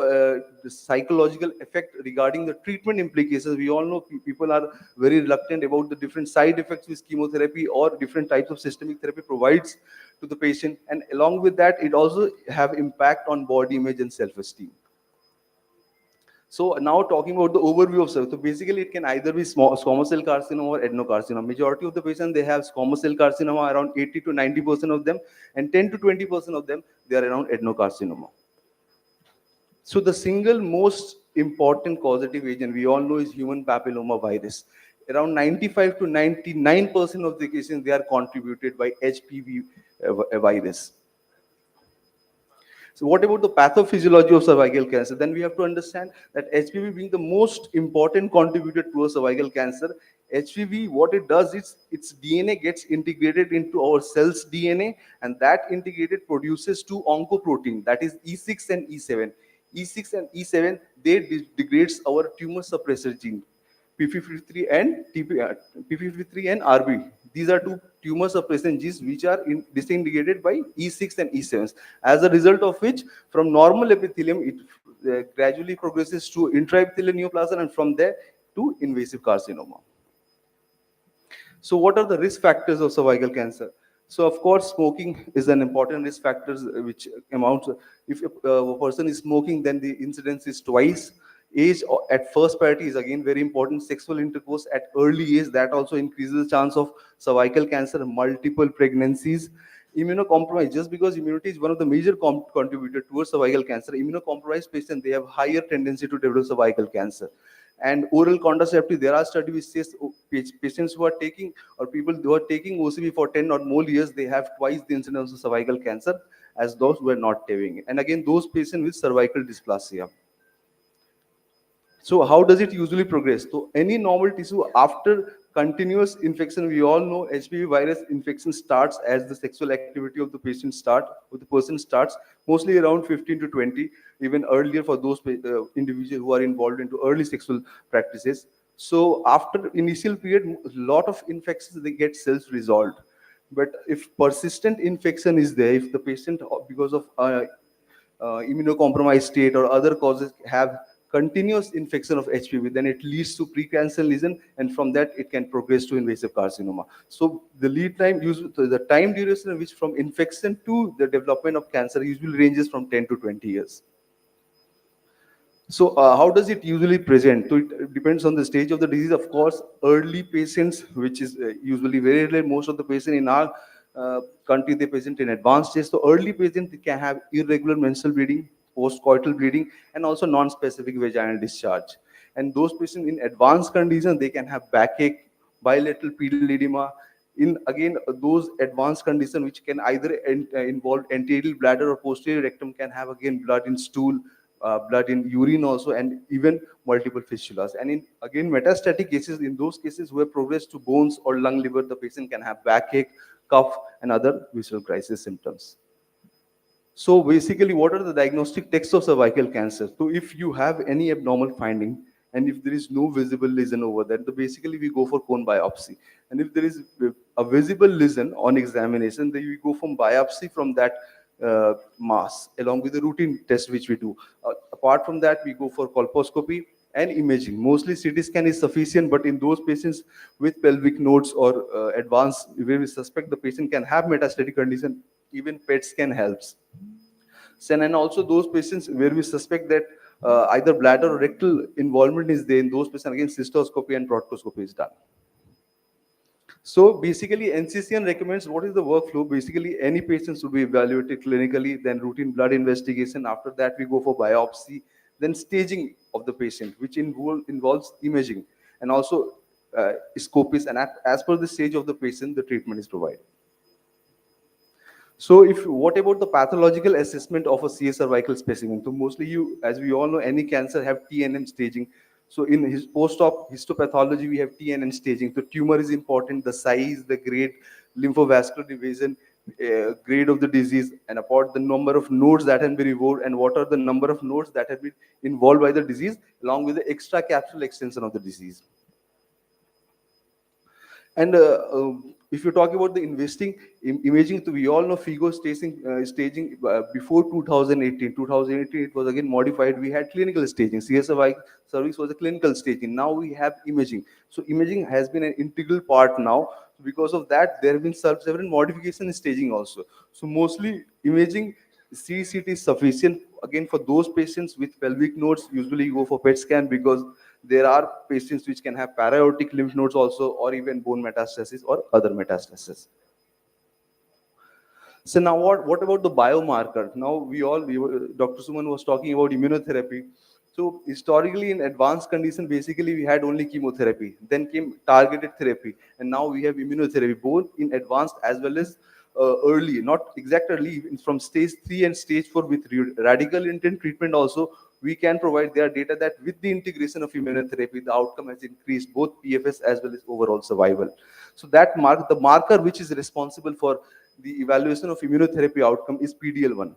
the psychological effect regarding the treatment implications. We all know people are very reluctant about the different side effects which chemotherapy or different types of systemic therapy provides to the patient. And along with that, it also have impact on body image and self-esteem. So now talking about the overview of cervical, so basically it can either be squamous cell carcinoma or adenocarcinoma. Majority of the patients, they have squamous cell carcinoma, around 80 to 90% of them, and 10 to 20% of them, they are around adenocarcinoma. So the single most important causative agent we all know is human papilloma virus. Around 95 to 99% of the cases, they are contributed by HPV virus. So what about the pathophysiology of cervical cancer? Then we have to understand that HPV being the most important contributor to a cervical cancer, HPV, what it does is its DNA gets integrated into our cell's DNA, and that integrated produces two oncoprotein, that is E6 and E7. E6 and E7, they degrades our tumor suppressor gene, P53 and P53 and RB. These are two tumor suppressor genes which are disintegrated by E6 and E7. As a result of which, from normal epithelium, it gradually progresses to intraepithelial neoplasm, and from there to invasive carcinoma. So what are the risk factors of cervical cancer? So of course, smoking is an important risk factor, which amounts, if a person is smoking, then the incidence is twice. Age at first priority is again very important. Sexual intercourse at early age, that also increases the chance of cervical cancer. Multiple pregnancies. Immunocompromised, just because immunity is one of the major contributor towards cervical cancer, immunocompromised patients, they have higher tendency to develop cervical cancer. And oral contraceptive, there are studies which says patients who are taking, or people who are taking OCB for 10 or more years, they have twice the incidence of cervical cancer as those who are not taking it. And again, those patients with cervical dysplasia. So how does it usually progress? So any normal tissue, after continuous infection, we all know HPV virus infection starts as the sexual activity of the patient starts, mostly around 15 to 20, even earlier for those individuals who are involved into early sexual practices. So after initial period, a lot of infections, they get self-resolved. But if persistent infection is there, if the patient, because of immunocompromised state or other causes, have continuous infection of HPV, then it leads to precancer lesion, and from that it can progress to invasive carcinoma. So the lead time, the time duration which from infection to the development of cancer usually ranges from 10 to 20 years. So how does it usually present? So it depends on the stage of the disease. Of course, early patients, which is usually very rare, most of the patients in our country, they present in advanced stage. So early patients can have irregular menstrual bleeding, post-coital bleeding, and also non-specific vaginal discharge. And those patients in advanced conditions, they can have backache, bilateral pedal edema. In again, those advanced conditions which can either involve anterior bladder or posterior rectum, can have again blood in stool, blood in urine also, and even multiple fistulas. And in again metastatic cases, in those cases who have progressed to bones or lung, liver, the patient can have backache, cough, and other visceral crisis symptoms. So basically, what are the diagnostic texts of cervical cancer? So if you have any abnormal finding, and if there is no visible lesion over there, then basically we go for cone biopsy. And if there is a visible lesion on examination, then we go from biopsy from that mass, along with the routine test which we do. Apart from that, we go for colposcopy and imaging. Mostly CT scan is sufficient, but in those patients with pelvic nodes or advanced, where we suspect the patient can have metastatic condition, even PET scan helps. And also those patients where we suspect that either bladder or rectal involvement is there, in those patients, again, cystoscopy and proctoscopy is done. So basically, NCCN recommends, what is the workflow? Basically, any patients will be evaluated clinically, then routine blood investigation. After that, we go for biopsy, then staging of the patient, which involves imaging, and also scopes. And as per the stage of the patient, the treatment is provided. So what about the pathological assessment of a CS cervical specimen? So mostly as we all know, any cancer have TNM staging. So in his post-op histopathology, we have TNM staging. So tumor is important, the size, the grade, lymphovascular division, grade of the disease, and about the number of nodes that have been removed, and what are the number of nodes that have been involved by the disease, along with the extracapsular extension of the disease. And if you talk about the imaging, we all know FIGO staging before 2018. 2018, it was again modified. We had clinical staging. CSFI service was a clinical staging. Now we have imaging. So imaging has been an integral part now. Because of that, there have been several modifications in staging also. So mostly imaging, CCT is sufficient. Again, for those patients with pelvic nodes, usually you go for PET scan, because there are patients which can have para-aortic lymph nodes also, or even bone metastasis or other metastasis. So now what about the biomarker? Now Dr. Suman was talking about immunotherapy. So historically, in advanced condition, basically we had only chemotherapy. Then came targeted therapy, and now we have immunotherapy, both in advanced as well as early, not exact early, from stage 3 and stage 4 with radical intent treatment also. We can provide their data that with the integration of immunotherapy, the outcome has increased, both PFS as well as overall survival. So that the marker which is responsible for the evaluation of immunotherapy outcome is PD-L1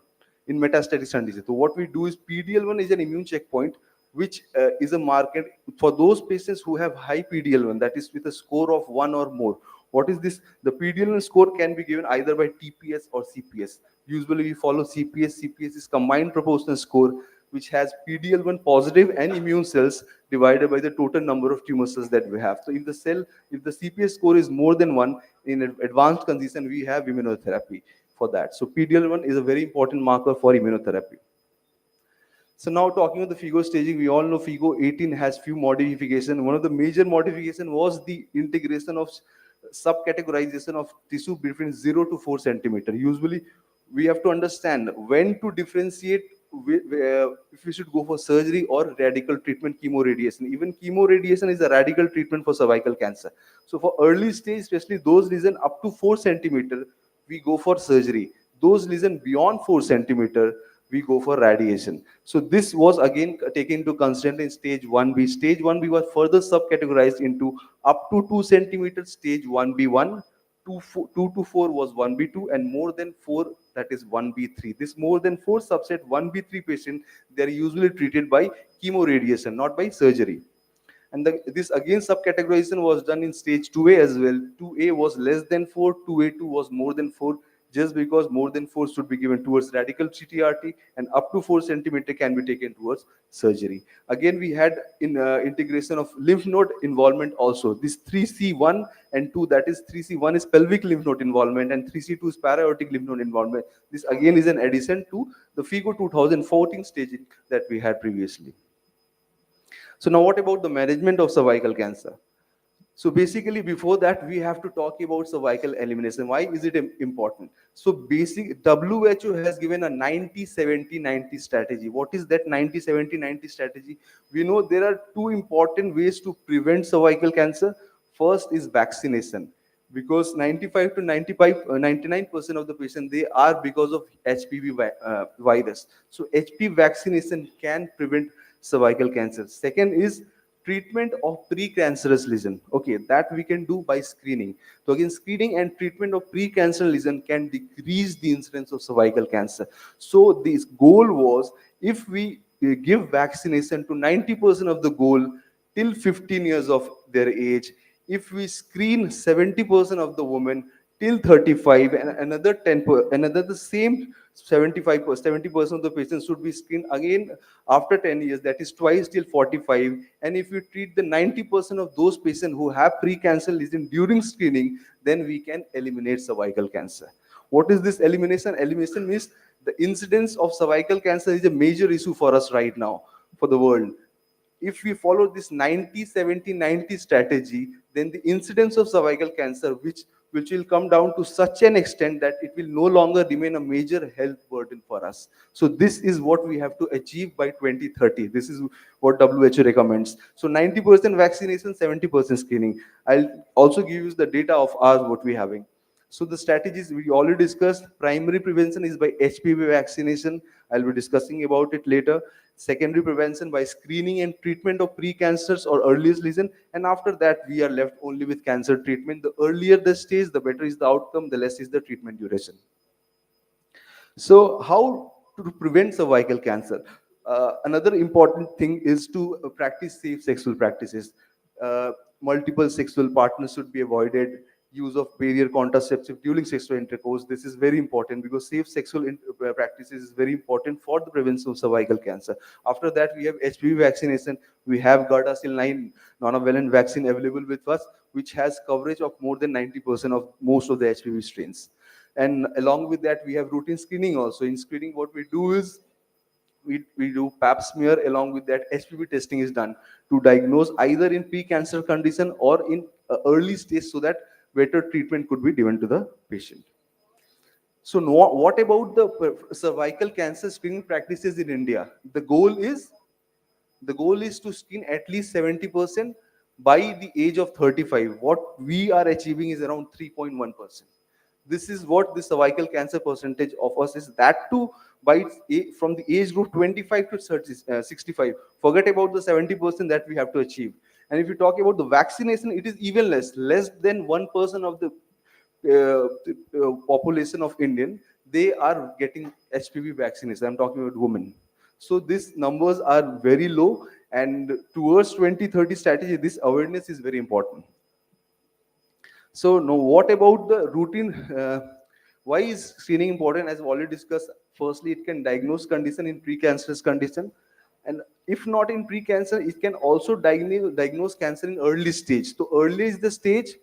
in metastatic conditions. So what we do is, PD-L1 is an immune checkpoint, which is a marker for those patients who have high PD-L1, that is with a score of 1 or more. What is this? The PD-L1 score can be given either by TPS or CPS. Usually we follow CPS. CPS is combined proportional score, which has PD-L1 positive and immune cells divided by the total number of tumor cells that we have. So if the CPS score is more than 1, in advanced condition, we have immunotherapy for that. So PD-L1 is a very important marker for immunotherapy. So now talking about the FIGO staging, we all know FIGO 18 has few modifications. One of the major modifications was the integration of subcategorization of tissue between 0 to 4 centimeter. Usually we have to understand when to differentiate if we should go for surgery or radical treatment, chemoradiation. Even chemoradiation is a radical treatment for cervical cancer. So for early stage, especially those lesions up to 4 centimeter, we go for surgery. Those lesions beyond 4 centimeter, we go for radiation. So this was again taken into consideration in stage 1B. Stage 1B was further subcategorized into up to 2 centimeters, stage 1B1, 2 to 4 was 1B2, and more than 4, that is 1B3. This more than 4 subset 1B3 patient, they are usually treated by chemoradiation, not by surgery. And this again subcategorization was done in stage 2A as well. 2A was less than 4, 2A2 was more than 4, just because more than 4 should be given towards radical CTRT and up to 4 centimeter can be taken towards surgery. Again, we had integration of lymph node involvement also. This 3C1 and 2, that is 3C1 is pelvic lymph node involvement and 3C2 is para-aortic lymph node involvement. This again is an addition to the FIGO 2014 staging that we had previously. So now what about the management of cervical cancer? So basically before that, we have to talk about cervical elimination. Why is it important? So WHO has given a 90-70-90 strategy. What is that 90-70-90 strategy? We know there are two important ways to prevent cervical cancer. First is vaccination, because 95 to 99% of the patients, they are because of HPV virus. So HPV vaccination can prevent cervical cancer. Second is treatment of precancerous lesion. Okay, that we can do by screening. So again, screening and treatment of precancerous lesion can decrease the incidence of cervical cancer. So this goal was, if we give vaccination to 90% of the goal till 15 years of their age, if we screen 70% of the women till 35 and another 10%, another the same 70% of the patients should be screened again after 10 years, that is twice till 45. And if we treat the 90% of those patients who have precancer lesion during screening, then we can eliminate cervical cancer. What is this elimination? Elimination means the incidence of cervical cancer is a major issue for us right now, for the world. If we follow this 90-70-90 strategy, then the incidence of cervical cancer, which will come down to such an extent that it will no longer remain a major health burden for us. So this is what we have to achieve by 2030. This is what WHO recommends. So 90% vaccination, 70% screening. I'll also give you the data of ours, what we're having. So the strategies we already discussed. Primary prevention is by HPV vaccination. I'll be discussing about it later. Secondary prevention by screening and treatment of precancers or earliest lesion. And after that, we are left only with cancer treatment. The earlier the stage, the better is the outcome, the less is the treatment duration. So how to prevent cervical cancer? Another important thing is to practice safe sexual practices. Multiple sexual partners should be avoided. Use of barrier contraceptive during sexual intercourse. This is very important because safe sexual practices is very important for the prevention of cervical cancer. After that, we have HPV vaccination. We have Gardasil 9 nonavalent vaccine available with us, which has coverage of more than 90% of most of the HPV strains. And along with that, we have routine screening also. In screening, what we do is we do pap smear. Along with that, HPV testing is done to diagnose either in pre-cancer condition or in early stage, so that better treatment could be given to the patient. So what about the cervical cancer screening practices in India? The goal is to screen at least 70% by the age of 35. What we are achieving is around 3.1%. This is what the cervical cancer percentage of us is. That too by from the age group 25 to 65. Forget about the 70% that we have to achieve. And if you talk about the vaccination, it is even less than 1% of the population of Indian. They are getting HPV vaccination. I'm talking about women. So these numbers are very low, and towards 2030 strategy, this awareness is very important. So now what about the routine? Why is screening important? As we already discussed, firstly, it can diagnose condition in precancerous condition. And if not in pre-cancer, it can also diagnose cancer in early stage. So early is the stage,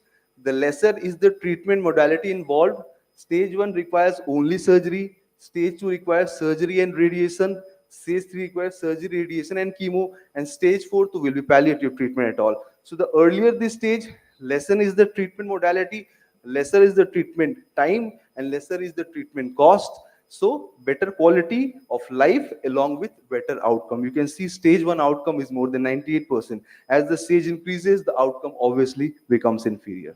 the lesser is the treatment modality involved. Stage 1 requires only surgery. Stage 2 requires surgery and radiation. Stage 3 requires surgery, radiation and chemo. And stage 4 will be palliative treatment at all. So the earlier this stage, lesser is the treatment modality, lesser is the treatment time, and lesser is the treatment cost. So better quality of life along with better outcome. You can see stage 1 outcome is more than 98%. As the stage increases, the outcome obviously becomes inferior.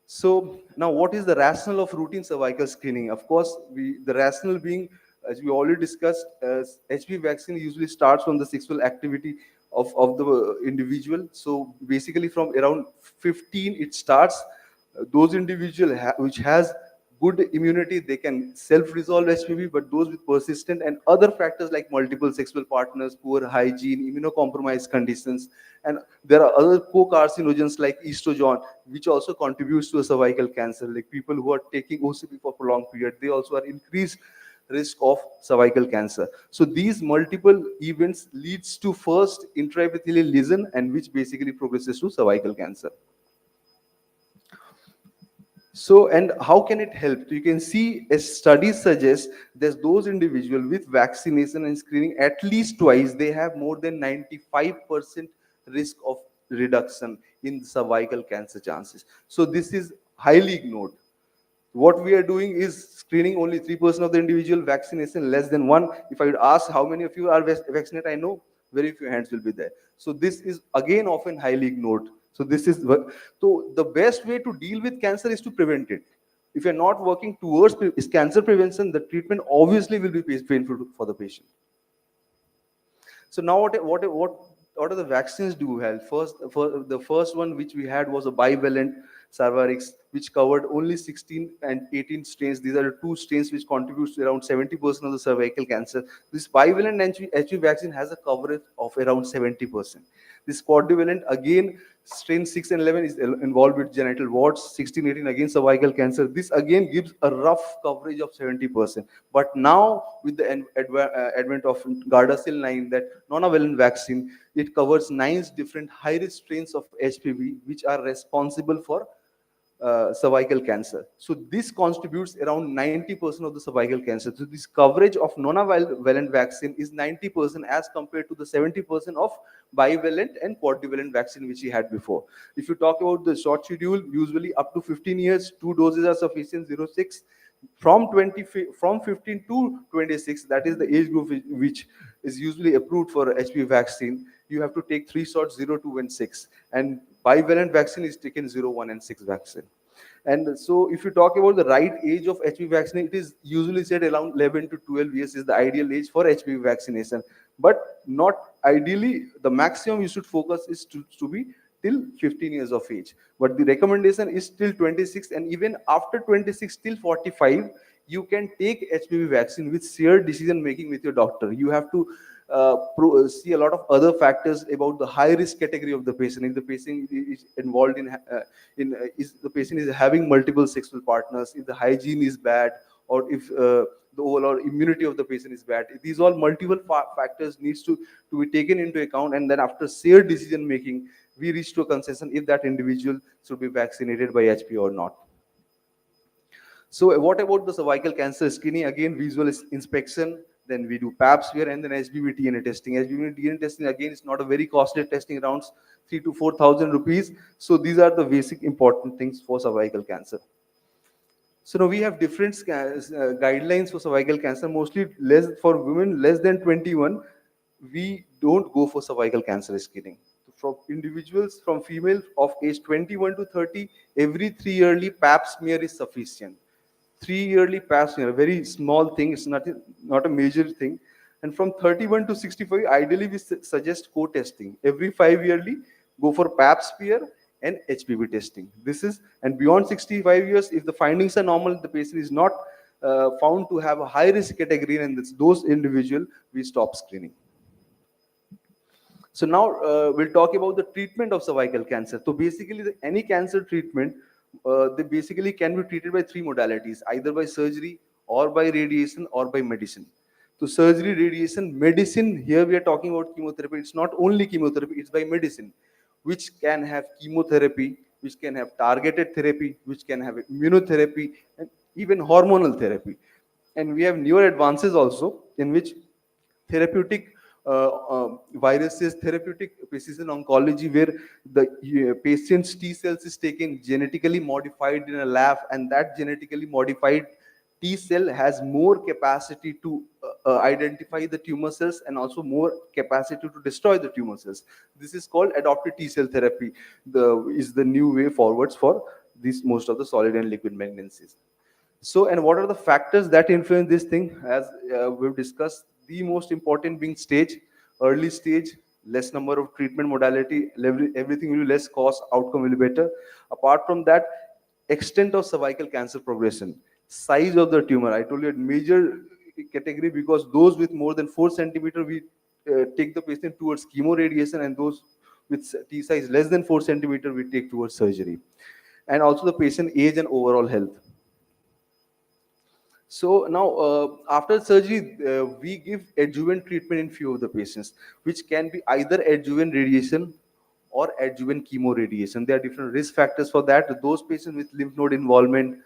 So now what is the rationale of routine cervical screening? Of course, the rationale being, as we already discussed, HPV vaccine usually starts from the sexual activity of the individual. So basically from around 15, it starts. Those individual which has good immunity, they can self-resolve HPV, but those with persistent and other factors like multiple sexual partners, poor hygiene, immunocompromised conditions, and there are other co-carcinogens like estrogen, which also contributes to a cervical cancer. Like people who are taking OCP for prolonged period, they also are increased risk of cervical cancer. So these multiple events leads to first intraepithelial lesion, and which basically progresses to cervical cancer. So, and how can it help? You can see a study suggests that those individuals with vaccination and screening at least twice, they have more than 95% risk of reduction in cervical cancer chances. So this is highly ignored. What we are doing is screening only 3% of the individual, vaccination less than 1. If I would ask how many of you are vaccinated, I know very few hands will be there. So this is again often highly ignored. So this is so the best way to deal with cancer is to prevent it. If you're not working towards cancer prevention, the treatment obviously will be painful for the patient. So now what are the vaccines do we have? The first one which we had was a bivalent Cervarix, which covered only 16 and 18 strains. These are the two strains which contributes to around 70% of the cervical cancer. This bivalent HPV vaccine has a coverage of around 70%. This quadrivalent, again, strain 6 and 11 is involved with genital warts, 16, 18 again cervical cancer. This again gives a rough coverage of 70%. But now with the advent of Gardasil 9, that nonavalent vaccine, it covers 9 different high-risk strains of HPV, which are responsible for cervical cancer. So this contributes around 90% of the cervical cancer. So this coverage of nonavalent vaccine is 90% as compared to the 70% of bivalent and quadrivalent vaccine which we had before. If you talk about the short schedule, usually up to 15 years, 2 doses are sufficient, 0.6. From 15 to 26, that is the age group which is usually approved for HPV vaccine, you have to take 3 shots, 0, 2, and 6. And bivalent vaccine is taken 0, 1, and 6 vaccine. And so if you talk about the right age of HPV vaccination, it is usually said around 11 to 12 years is the ideal age for HPV vaccination. But not ideally, the maximum you should focus is to be till 15 years of age. But the recommendation is till 26, and even after 26 till 45, you can take HPV vaccine with shared decision making with your doctor. You have to see a lot of other factors about the high risk category of the patient. If the patient is involved if the patient is having multiple sexual partners, if the hygiene is bad, or if the overall immunity of the patient is bad. These all multiple factors needs to be taken into account, and then after shared decision making, we reach to a consensus if that individual should be vaccinated by HPV or not. So what about the cervical cancer screening? Again, visual inspection, then we do Pap smear, and then HPV DNA testing. HPV DNA testing, again, is not a very costly testing, around 3,000 to 4,000 rupees. So these are the basic important things for cervical cancer. So now we have different guidelines for cervical cancer, mostly for women less than 21, we don't go for cervical cancer screening. From individuals, from females of age 21 to 30, every 3 yearly Pap smear is sufficient. 3 yearly Pap smear, a very small thing, it's not a major thing. And from 31 to 65, ideally we suggest co-testing. Every 5 yearly, go for Pap smear and HPV testing. This is, and beyond 65 years, if the findings are normal, the patient is not found to have a high risk category, and those individual, we stop screening. So now we'll talk about the treatment of cervical cancer. So basically, any cancer treatment, they basically can be treated by 3 modalities, either by surgery or by radiation or by medicine. So surgery, radiation, medicine, here we are talking about chemotherapy. It's not only chemotherapy, it's by medicine, which can have chemotherapy, which can have targeted therapy, which can have immunotherapy, and even hormonal therapy. And we have newer advances also, in which therapeutic viruses, therapeutic precision oncology, where the patient's T cells is taken genetically modified in a lab, and that genetically modified T cell has more capacity to identify the tumor cells, and also more capacity to destroy the tumor cells. This is called adoptive T cell therapy. Is the new way forwards for most of the solid and liquid malignancies. So, and what are the factors that influence this thing? As we've discussed, the most important being stage, early stage, less number of treatment modality, everything will be less cost, outcome will be better. Apart from that, extent of cervical cancer progression. size of the tumor. I told you major category because those with more than 4 centimeter, we take the patient towards chemoradiation, and those with T size less than 4 centimeter, we take towards surgery. And also the patient age and overall health. So now, after surgery, we give adjuvant treatment in few of the patients, which can be either adjuvant radiation or adjuvant chemoradiation. There are different risk factors for that. Those patients with lymph node involvement,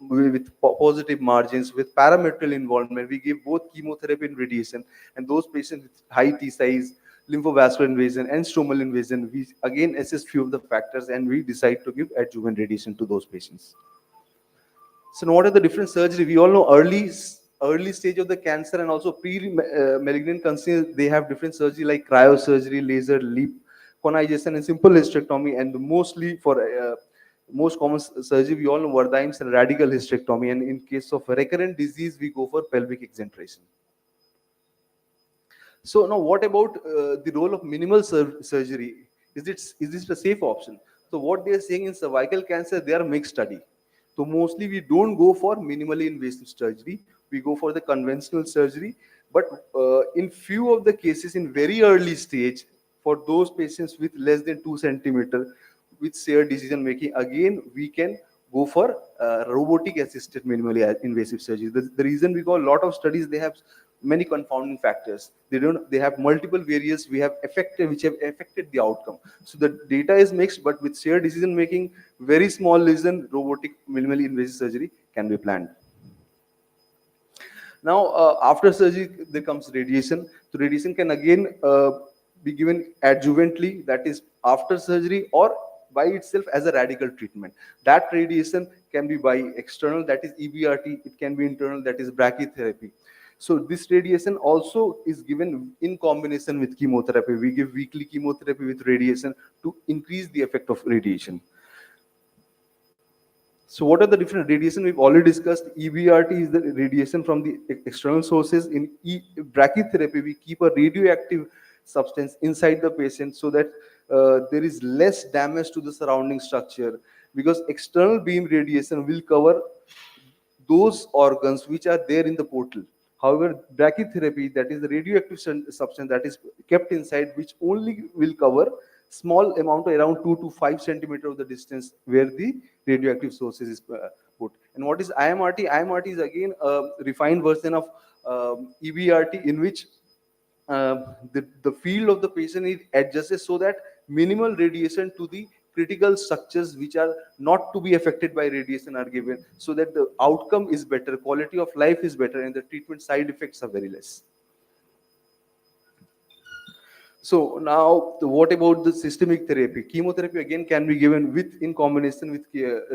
with positive margins, with parametrial involvement, we give both chemotherapy and radiation. And those patients with high T size, lymphovascular invasion, and stromal invasion, we again assess few of the factors, and we decide to give adjuvant radiation to those patients. So what are the different surgery? We all know early stage of the cancer and also pre-malignant cancer, they have different surgery like cryosurgery, laser, leap, conization, and simple hysterectomy. And mostly for most common surgery, we all know Wardheim's and radical hysterectomy. And in case of recurrent disease, we go for pelvic exentration. So now what about the role of minimal surgery? Is this a safe option? So what they are saying in cervical cancer, they are mixed study. So mostly we don't go for minimally invasive surgery. We go for the conventional surgery. But in few of the cases in very early stage, for those patients with less than 2 centimeter, with shared decision making, again, we can go for robotic assisted minimally invasive surgery. The reason, because a lot of studies, they have many confounding factors. They have multiple variables which have affected the outcome. So the data is mixed, but with shared decision making, very small lesion, robotic minimally invasive surgery can be planned. Now, after surgery, there comes radiation. So radiation can again be given adjuvantly, that is after surgery, or by itself as a radical treatment. That radiation can be by external, that is EBRT. It can be internal, that is brachytherapy. So this radiation also is given in combination with chemotherapy. We give weekly chemotherapy with radiation to increase the effect of radiation. So what are the different radiation? We've already discussed. EBRT is the radiation from the external sources. In brachytherapy, we keep a radioactive substance inside the patient so that there is less damage to the surrounding structure, because external beam radiation will cover those organs which are there in the portal. However, brachytherapy, that is the radioactive substance that is kept inside, which only will cover small amount, around 2 to 5 centimeter of the distance where the radioactive sources is put. And what is IMRT? IMRT is again a refined version of EBRT, in which the field of the patient is adjusted so that minimal radiation to the critical structures which are not to be affected by radiation are given, so that the outcome is better, quality of life is better, and the treatment side effects are very less. So now, what about the systemic therapy? Chemotherapy again can be given in combination with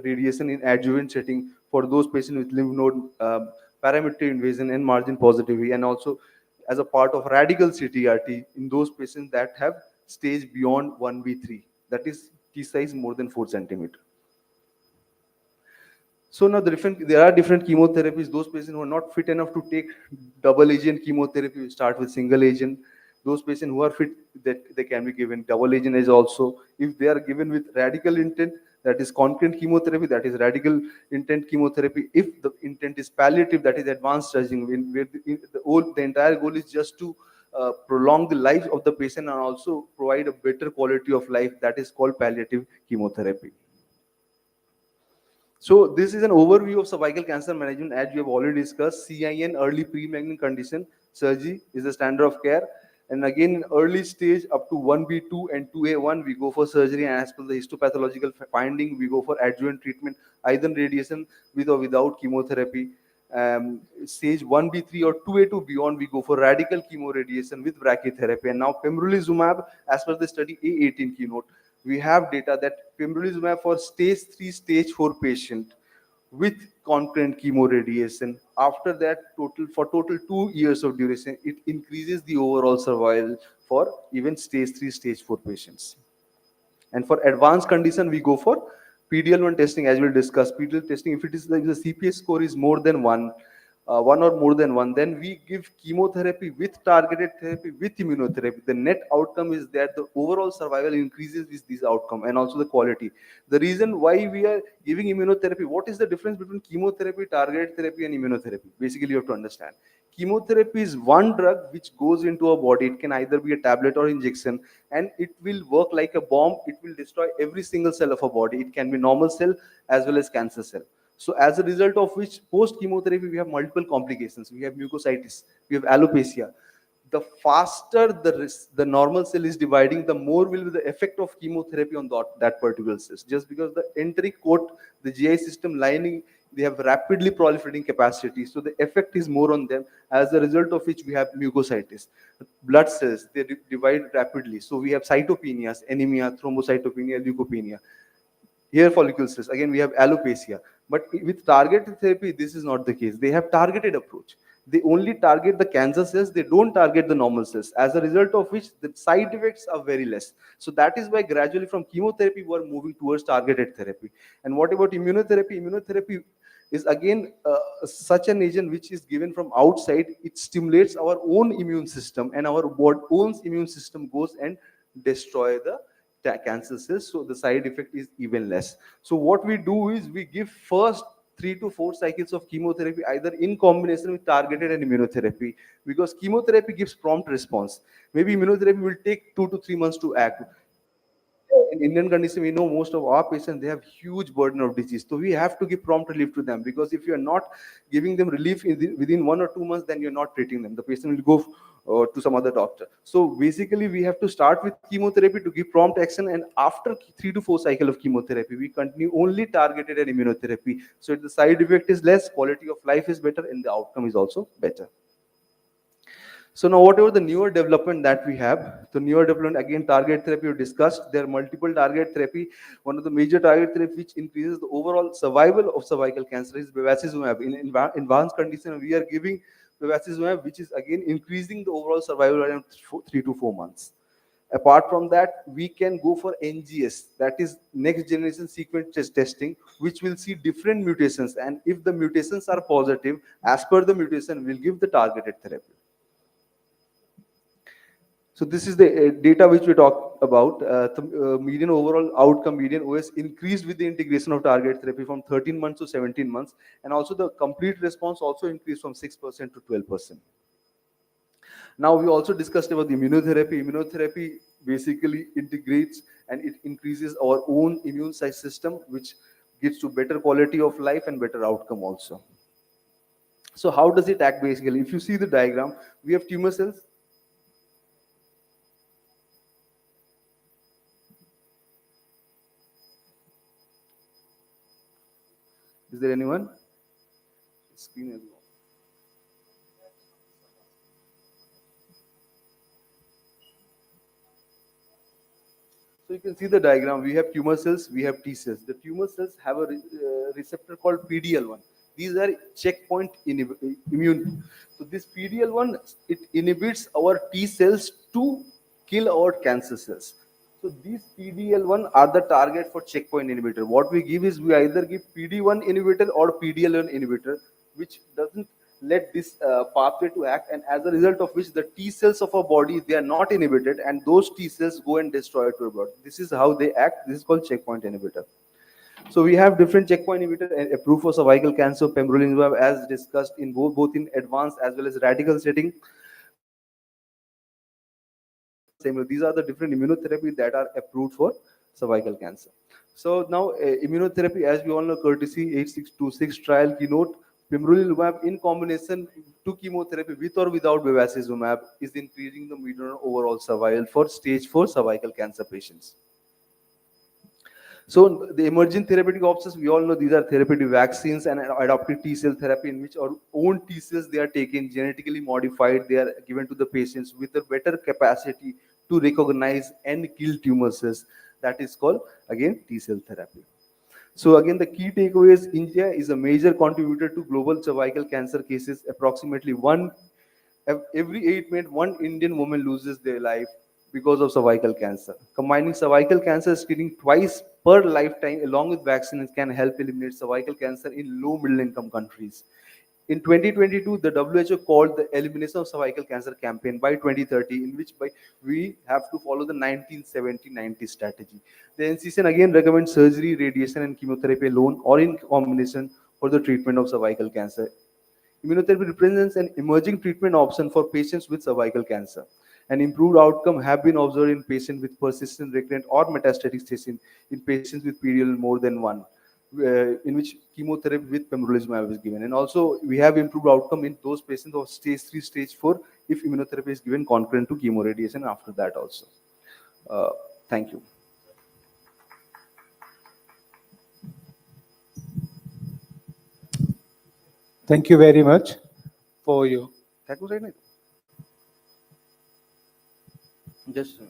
radiation in adjuvant setting for those patients with lymph node parametric invasion and margin positivity, and also as a part of radical CTRT in those patients that have stage beyond 1B3, that is T size more than 4 centimeter. So now there are different chemotherapies. Those patients who are not fit enough to take double agent chemotherapy, we start with single agent. Those patients who are fit, that they can be given double agent is also. If they are given with radical intent, that is concurrent chemotherapy, that is radical intent chemotherapy. If the intent is palliative, that is advanced staging, where the entire goal is just to prolong the life of the patient and also provide a better quality of life, that is called palliative chemotherapy. So this is an overview of cervical cancer management. As we have already discussed, CIN, early pre-malignant condition, surgery is the standard of care. And again, in early stage up to 1B2 and 2A1, we go for surgery, and as per the histopathological finding, we go for adjuvant treatment, either radiation with or without chemotherapy. Stage 1B3 or 2A2 beyond, we go for radical chemoradiation with brachytherapy. And now pembrolizumab, as per the study A18 keynote, we have data that pembrolizumab for stage 3, stage 4 patient with concurrent chemoradiation, after that for total 2 years of duration, it increases the overall survival for even stage 3, stage 4 patients. And for advanced condition, we go for PDL1 testing, as we'll discuss. PDL testing, if it is like the CPS score is more than 1, one or more than one, then we give chemotherapy with targeted therapy with immunotherapy. The net outcome is that the overall survival increases with this outcome and also the quality. The reason why we are giving immunotherapy, what is the difference between chemotherapy, targeted therapy, and immunotherapy? Basically, you have to understand. Chemotherapy is one drug which goes into our body. It can either be a tablet or injection, and it will work like a bomb. It will destroy every single cell of our body. It can be normal cell as well as cancer cell. So as a result of which, post chemotherapy, we have multiple complications. We have mucositis, we have alopecia. The faster the normal cell is dividing, the more will be the effect of chemotherapy on that particular cell. Just because the enteric coat, the GI system lining, they have rapidly proliferating capacity. So the effect is more on them, as a result of which we have mucositis. Blood cells, they divide rapidly. So we have cytopenias, anemia, thrombocytopenia, leukopenia. Hair follicle cells, again we have alopecia. But with targeted therapy, this is not the case. They have targeted approach. They only target the cancer cells, they don't target the normal cells, as a result of which the side effects are very less. So that is why gradually from chemotherapy we are moving towards targeted therapy. And what about immunotherapy? Immunotherapy is again such an agent which is given from outside. It stimulates our own immune system, and our own immune system goes and destroy the cancer cells, so the side effect is even less. So what we do is we give first 3 to 4 cycles of chemotherapy, either in combination with targeted and immunotherapy, because chemotherapy gives prompt response. Maybe immunotherapy will take 2 to 3 months to act. In Indian condition, we know most of our patients, they have huge burden of disease. So we have to give prompt relief to them, because if you are not giving them relief within 1 or 2 months, then you're not treating them. The patient will go to some other doctor. So basically, we have to start with chemotherapy to give prompt action, and after 3 to 4 cycle of chemotherapy, we continue only targeted and immunotherapy. So the side effect is less, quality of life is better, and the outcome is also better. So now whatever the newer development that we have, the newer development, again, target therapy we discussed. There are multiple target therapy. One of the major target therapy which increases the overall survival of cervical cancer is bevacizumab. In advanced condition, we are giving bevacizumab, which is again increasing the overall survival around 3 to 4 months. Apart from that, we can go for NGS, that is next generation sequence testing, which will see different mutations. And if the mutations are positive, as per the mutation, we'll give the targeted therapy. So this is the data which we talk about. The median overall outcome, median OS, increased with the integration of target therapy from 13 months to 17 months. And also the complete response also increased from 6% to 12%. Now we also discussed about the immunotherapy. Immunotherapy basically integrates and it increases our own immune system, which gives to better quality of life and better outcome also. So how does it act basically? If you see the diagram, we have tumor cells. Is there anyone? Screen is on. So you can see the diagram. We have tumor cells, we have T cells. The tumor cells have a receptor called PD-L1. These are checkpoint immune. So this PD-L1, it inhibits our T cells to kill our cancer cells. So these PD-L1 are the target for checkpoint inhibitor. What we give is we either give PD-1 inhibitor or PD-L1 inhibitor, which doesn't let this pathway to act, and as a result of which the T cells of our body, they are not inhibited, and those T cells go and destroy it to our body. This is how they act. This is called checkpoint inhibitor. So we have different checkpoint inhibitors approved for cervical cancer, pembrolizumab, as discussed in both in advanced as well as radical setting. These are the different immunotherapy that are approved for cervical cancer. So now immunotherapy, as we all know, courtesy 8626 trial keynote, pembrolizumab in combination to chemotherapy with or without bevacizumab is increasing the median overall survival for stage 4 cervical cancer patients. So the emerging therapeutic options, we all know these are therapeutic vaccines and adoptive T cell therapy, in which our own T cells, they are taken, genetically modified, they are given to the patients with a better capacity to recognize and kill tumor cells. That is called, again, T cell therapy. So again, the key takeaways: India is a major contributor to global cervical cancer cases. Approximately every 8 minutes, one Indian woman loses their life because of cervical cancer. Combining cervical cancer screening twice per lifetime along with vaccines can help eliminate cervical cancer in low middle income countries. In 2022, the WHO called the Elimination of Cervical Cancer campaign by 2030, in which we have to follow the 1970-90 strategy. The NCCN again recommends surgery, radiation, and chemotherapy alone or in combination for the treatment of cervical cancer. Immunotherapy represents an emerging treatment option for patients with cervical cancer. An improved outcome have been observed in patients with persistent, recurrent, or metastatic stage in patients with PD-L1 more than one, in which chemotherapy with pembrolizumab is given. And also, we have improved outcome in those patients of stage 3, stage 4, if immunotherapy is given concurrent to chemoradiation after that also. Thank you. Thank you very much for your. That was right. Just